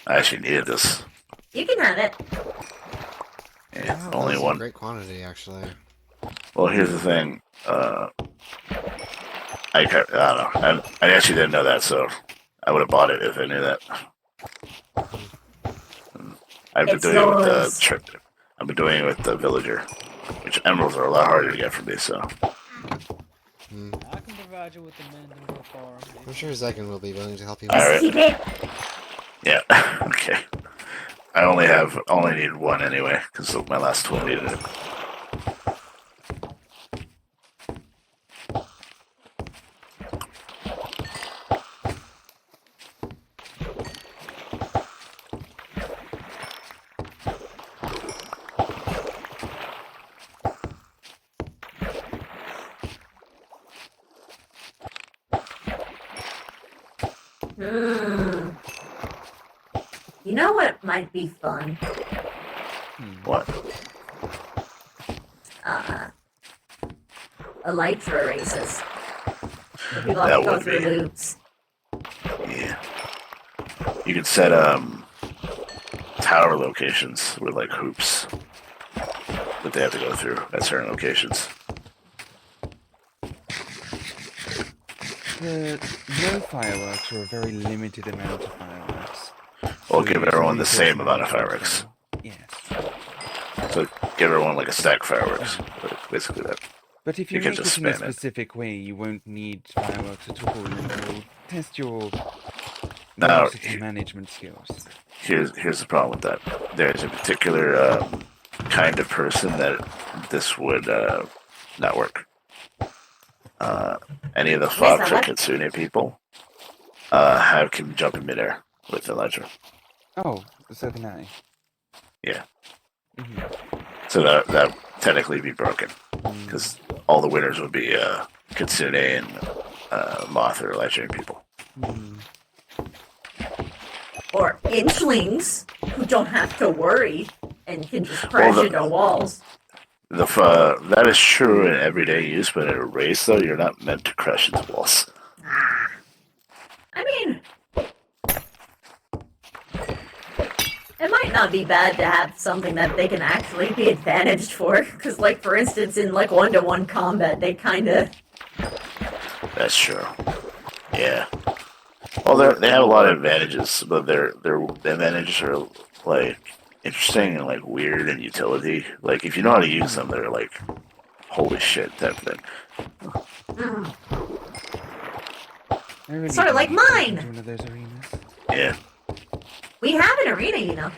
[SPEAKER 19] actually needed this.
[SPEAKER 2] You can have it.
[SPEAKER 19] Yeah, only one.
[SPEAKER 11] Great quantity, actually.
[SPEAKER 19] Well, here's the thing. I don't know. I actually didn't know that, so I would have bought it if I knew that. I've been doing it with the I've been doing it with the villager, which emeralds are a lot harder to get from me. So.
[SPEAKER 9] I can provide you with the mending book farm.
[SPEAKER 11] I'm sure Zegan will be willing to help you.
[SPEAKER 19] All right. Yeah. Okay. I only need one anyway because my last tool needed it.
[SPEAKER 2] You know what might be fun?
[SPEAKER 19] What?
[SPEAKER 2] Elytra races. If people have to go through loops.
[SPEAKER 19] Yeah. You could set tower locations with like hoops that they have to go through at certain locations.
[SPEAKER 17] No fireworks or a very limited amount of fireworks.
[SPEAKER 19] We'll give everyone the same amount of fireworks.
[SPEAKER 17] Yes.
[SPEAKER 19] So give everyone like a stack of fireworks. Basically that.
[SPEAKER 17] But if you
[SPEAKER 19] can
[SPEAKER 17] make
[SPEAKER 19] just
[SPEAKER 17] it in a
[SPEAKER 19] spam it.
[SPEAKER 17] specific way, you won't need fireworks at all, and you'll test your
[SPEAKER 19] Now,
[SPEAKER 17] velocity management skills.
[SPEAKER 19] Here's the problem with that. There's a particular kind of person that this would not work. Any of the Fox or Kitsune people can jump in midair with Elytra.
[SPEAKER 17] Oh, so can I.
[SPEAKER 19] Yeah.
[SPEAKER 17] Mm-hmm.
[SPEAKER 19] So that technically be broken because all the winners would be Kitsune and Moth or Legend people.
[SPEAKER 2] Or Inchlings, who don't have to worry and can just crash into walls.
[SPEAKER 19] That is true in everyday use, but in a race, though, you're not meant to crash into walls.
[SPEAKER 2] I mean, it might not be bad to have something that they can actually be advantaged for. Because, like, for instance, in, like, one-to-one combat, they kind of...
[SPEAKER 19] That's true. Yeah. Well, they have a lot of advantages, but their advantages are, like, interesting and, like, weird and utility. Like, if you know how to use them, they're, like, holy shit type thing.
[SPEAKER 2] Sort of like mine!
[SPEAKER 17] One of those arenas.
[SPEAKER 19] Yeah.
[SPEAKER 2] We have an arena, you know.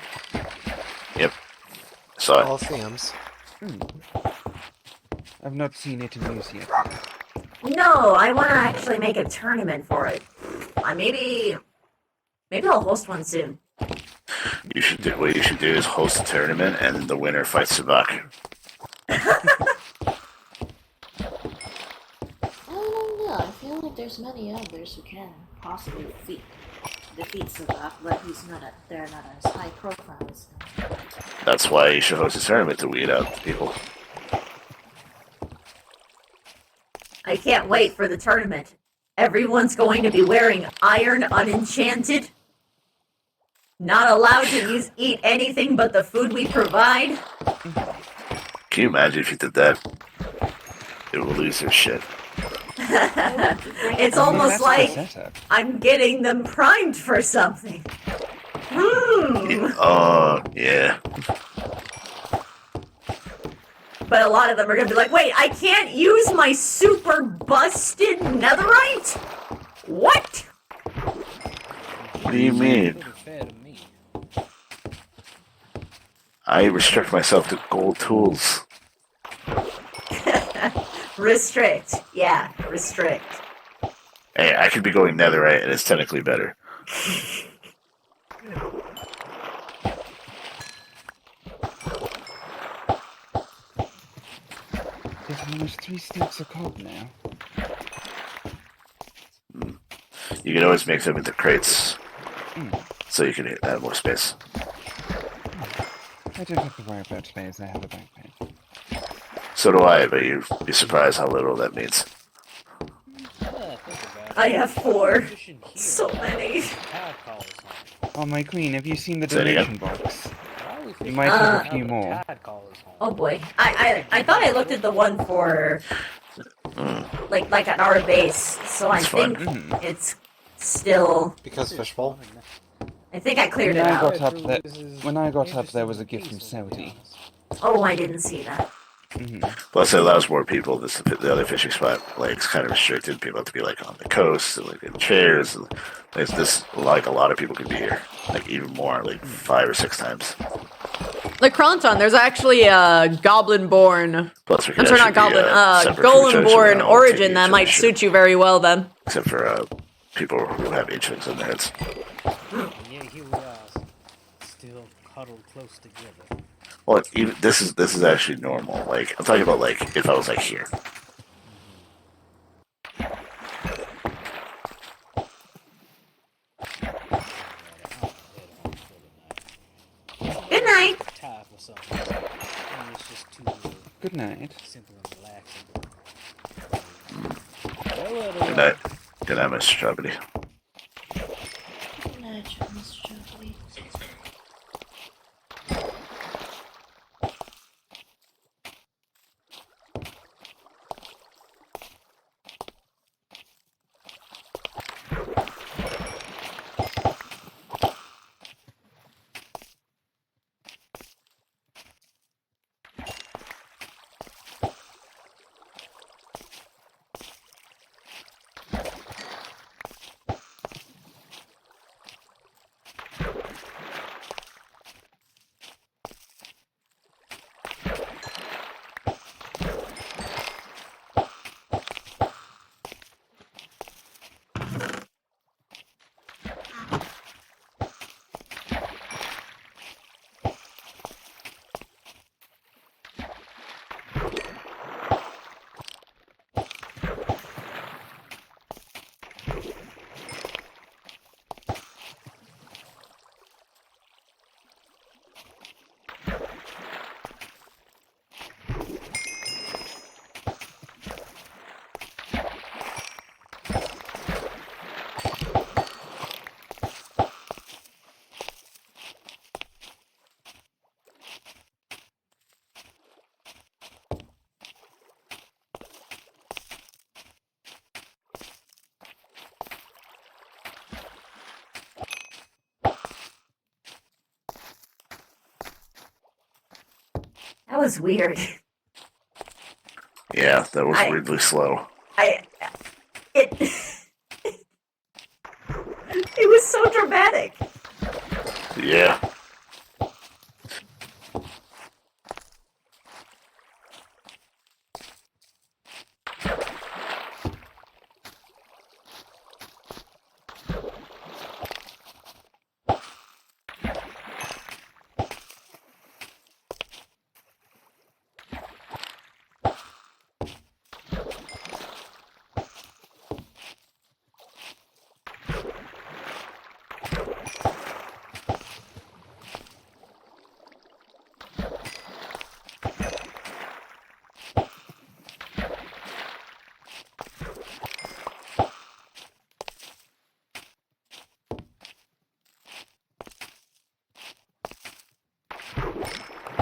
[SPEAKER 19] Yep. Saw it.
[SPEAKER 11] Coliseums.
[SPEAKER 17] I've not seen it in use yet.
[SPEAKER 2] No, I want to actually make a tournament for it. Maybe I'll host one soon.
[SPEAKER 19] What you should do is host a tournament, and the winner fights Sabak.
[SPEAKER 15] I don't know. I feel like there's many others who can possibly defeat Sabak, but they're not as high profile as him.
[SPEAKER 19] That's why you should host a tournament to weed out people.
[SPEAKER 2] I can't wait for the tournament. Everyone's going to be wearing iron unenchanted. Not allowed to eat anything but the food we provide.
[SPEAKER 19] Can you imagine if you did that? It would lose their shit.
[SPEAKER 2] It's almost like I'm getting them primed for something.
[SPEAKER 19] Yeah.
[SPEAKER 2] But a lot of them are going to be like, wait, I can't use my super busted netherite? What?
[SPEAKER 19] What do you mean? I restrict myself to gold tools.
[SPEAKER 2] Restrict. Yeah, restrict.
[SPEAKER 19] Hey, I could be going netherite, and it's technically better.
[SPEAKER 17] There's almost 3 stacks of cob now.
[SPEAKER 19] You can always make them into crates, so you can have more space.
[SPEAKER 17] I don't have to worry about space, I have a backpack.
[SPEAKER 19] So do I, but you'd be surprised how little that means.
[SPEAKER 2] I have 4. So many.
[SPEAKER 17] Oh, my queen, have you seen the
[SPEAKER 19] Say it
[SPEAKER 17] donation
[SPEAKER 19] again.
[SPEAKER 17] box? You might have a few more.
[SPEAKER 2] Oh boy. I thought I looked at the one for like at our base, so I think it's still
[SPEAKER 11] because fishbowl.
[SPEAKER 2] I think I cleared
[SPEAKER 17] When
[SPEAKER 2] it
[SPEAKER 17] I
[SPEAKER 2] out.
[SPEAKER 17] got up when I got up, there was a gift from Saudi.
[SPEAKER 2] Oh, I didn't see that.
[SPEAKER 19] Plus, it allows more people. The other fishing spot, like, it's kind of restricted. People have to be like on the coast, and, like in chairs. And it's this, like, a lot of people could be here, like even more, like 5 or 6 times.
[SPEAKER 1] Like Kronton, there's actually a Goblin-born.
[SPEAKER 19] Plus, we
[SPEAKER 1] I'm
[SPEAKER 19] could
[SPEAKER 1] sorry, not
[SPEAKER 19] actually be,
[SPEAKER 1] Goblin.
[SPEAKER 19] separate from each other, so we
[SPEAKER 1] Golem-born
[SPEAKER 19] don't all
[SPEAKER 1] origin
[SPEAKER 19] take
[SPEAKER 1] that
[SPEAKER 19] each
[SPEAKER 1] might
[SPEAKER 19] other's
[SPEAKER 1] suit you very well then.
[SPEAKER 19] Except for people who have inchings in their heads.
[SPEAKER 9] Yeah, here we are, still huddled close together.
[SPEAKER 19] Well, even this is actually normal. Like, I'm talking about, like, if I was like here.
[SPEAKER 2] Good night.
[SPEAKER 17] Good night.
[SPEAKER 19] Good night. Good night, Mr. Trubby.
[SPEAKER 15] Good night, Mr. Joey.
[SPEAKER 2] was weird.
[SPEAKER 19] Yeah, that was weirdly slow.
[SPEAKER 2] It was so dramatic.
[SPEAKER 19] Yeah.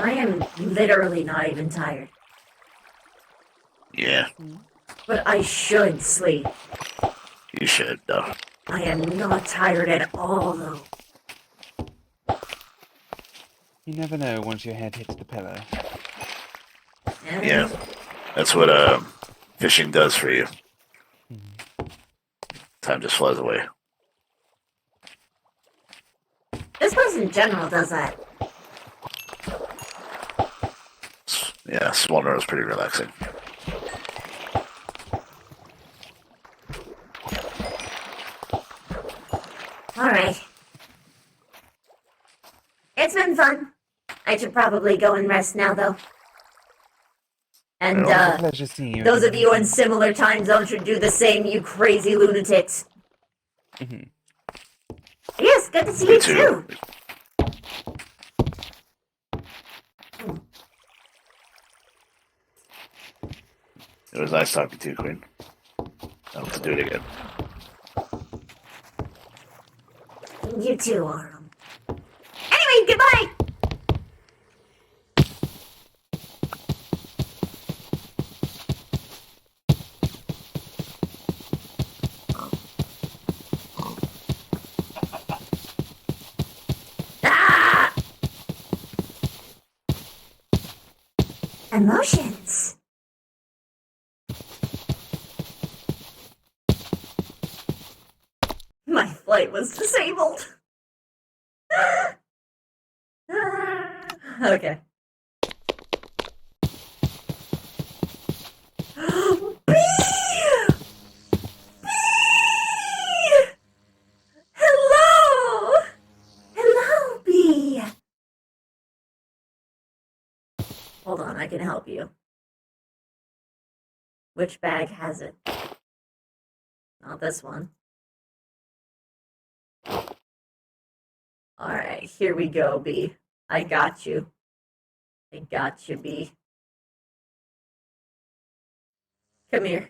[SPEAKER 2] I am literally not even tired.
[SPEAKER 19] Yeah.
[SPEAKER 2] But I should sleep.
[SPEAKER 19] You should, though.
[SPEAKER 2] I am not tired at all, though.
[SPEAKER 17] You never know once your head hits the pillow.
[SPEAKER 19] Yeah. That's what fishing does for you. Time just flies away.
[SPEAKER 2] This place in general does that.
[SPEAKER 19] Yeah, Swaller is pretty relaxing.
[SPEAKER 2] Alright. It's been fun. I should probably go and rest now, though. And,
[SPEAKER 17] It was a pleasure seeing you
[SPEAKER 2] those
[SPEAKER 17] again.
[SPEAKER 2] of you in similar time zones should do the same, you crazy lunatics. Yes, good to see you too.
[SPEAKER 19] It was nice talking to you, Queen. I hope to do it again.
[SPEAKER 2] You too, Arnold. Anyway, goodbye! Ah! Emotions. My flight was disabled. Okay. Hello! Hello, Bee! Hold on, I can help you. Which bag has it? Not this one. Alright, here we go, Bee. I got you. I got you, Bee. Come here.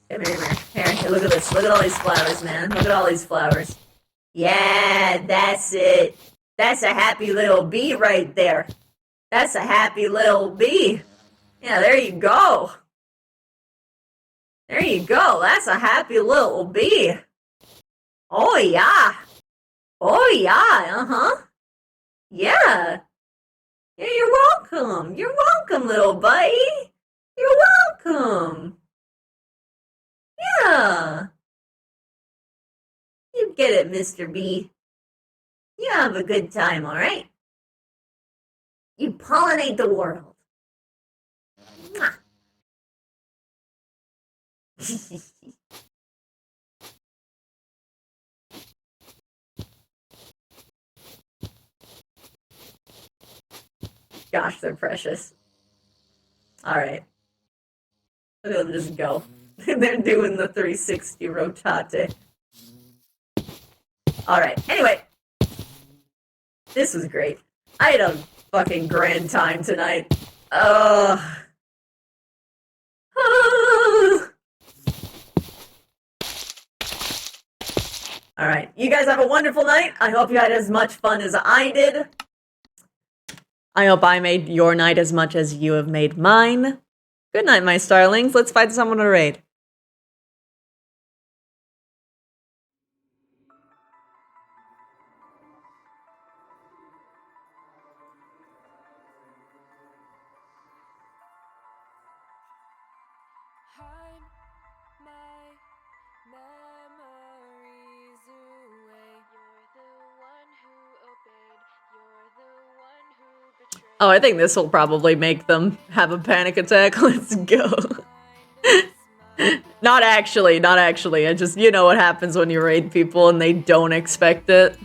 [SPEAKER 2] Come here, man. Here, look at this. Look at all these flowers, man. Look at all these flowers. Yeah, that's it. That's a happy little bee right there. That's a happy little bee. Yeah, there you go. There you go. That's a happy little bee. Oh, yeah. Oh, yeah. Uh-huh. Yeah. Yeah, you're welcome. You're welcome, little buddy. You're welcome. Yeah. You get it, Mr. B. You have a good time, all right? You pollinate the world. Mwah. Gosh, they're precious. All right. Look at them just go. They're doing the 360 rotate. All right. Anyway, this was great. I had a fucking grand time tonight. All right. You guys have a wonderful night. I hope you had as much fun as I did. I hope I made your night as much as you have made mine. Good night, my starlings. Let's find someone to raid.
[SPEAKER 1] Oh, I think this will probably make them have a panic attack. Let's go. Not actually, not actually. I just, you know what happens when you raid people and they don't expect it.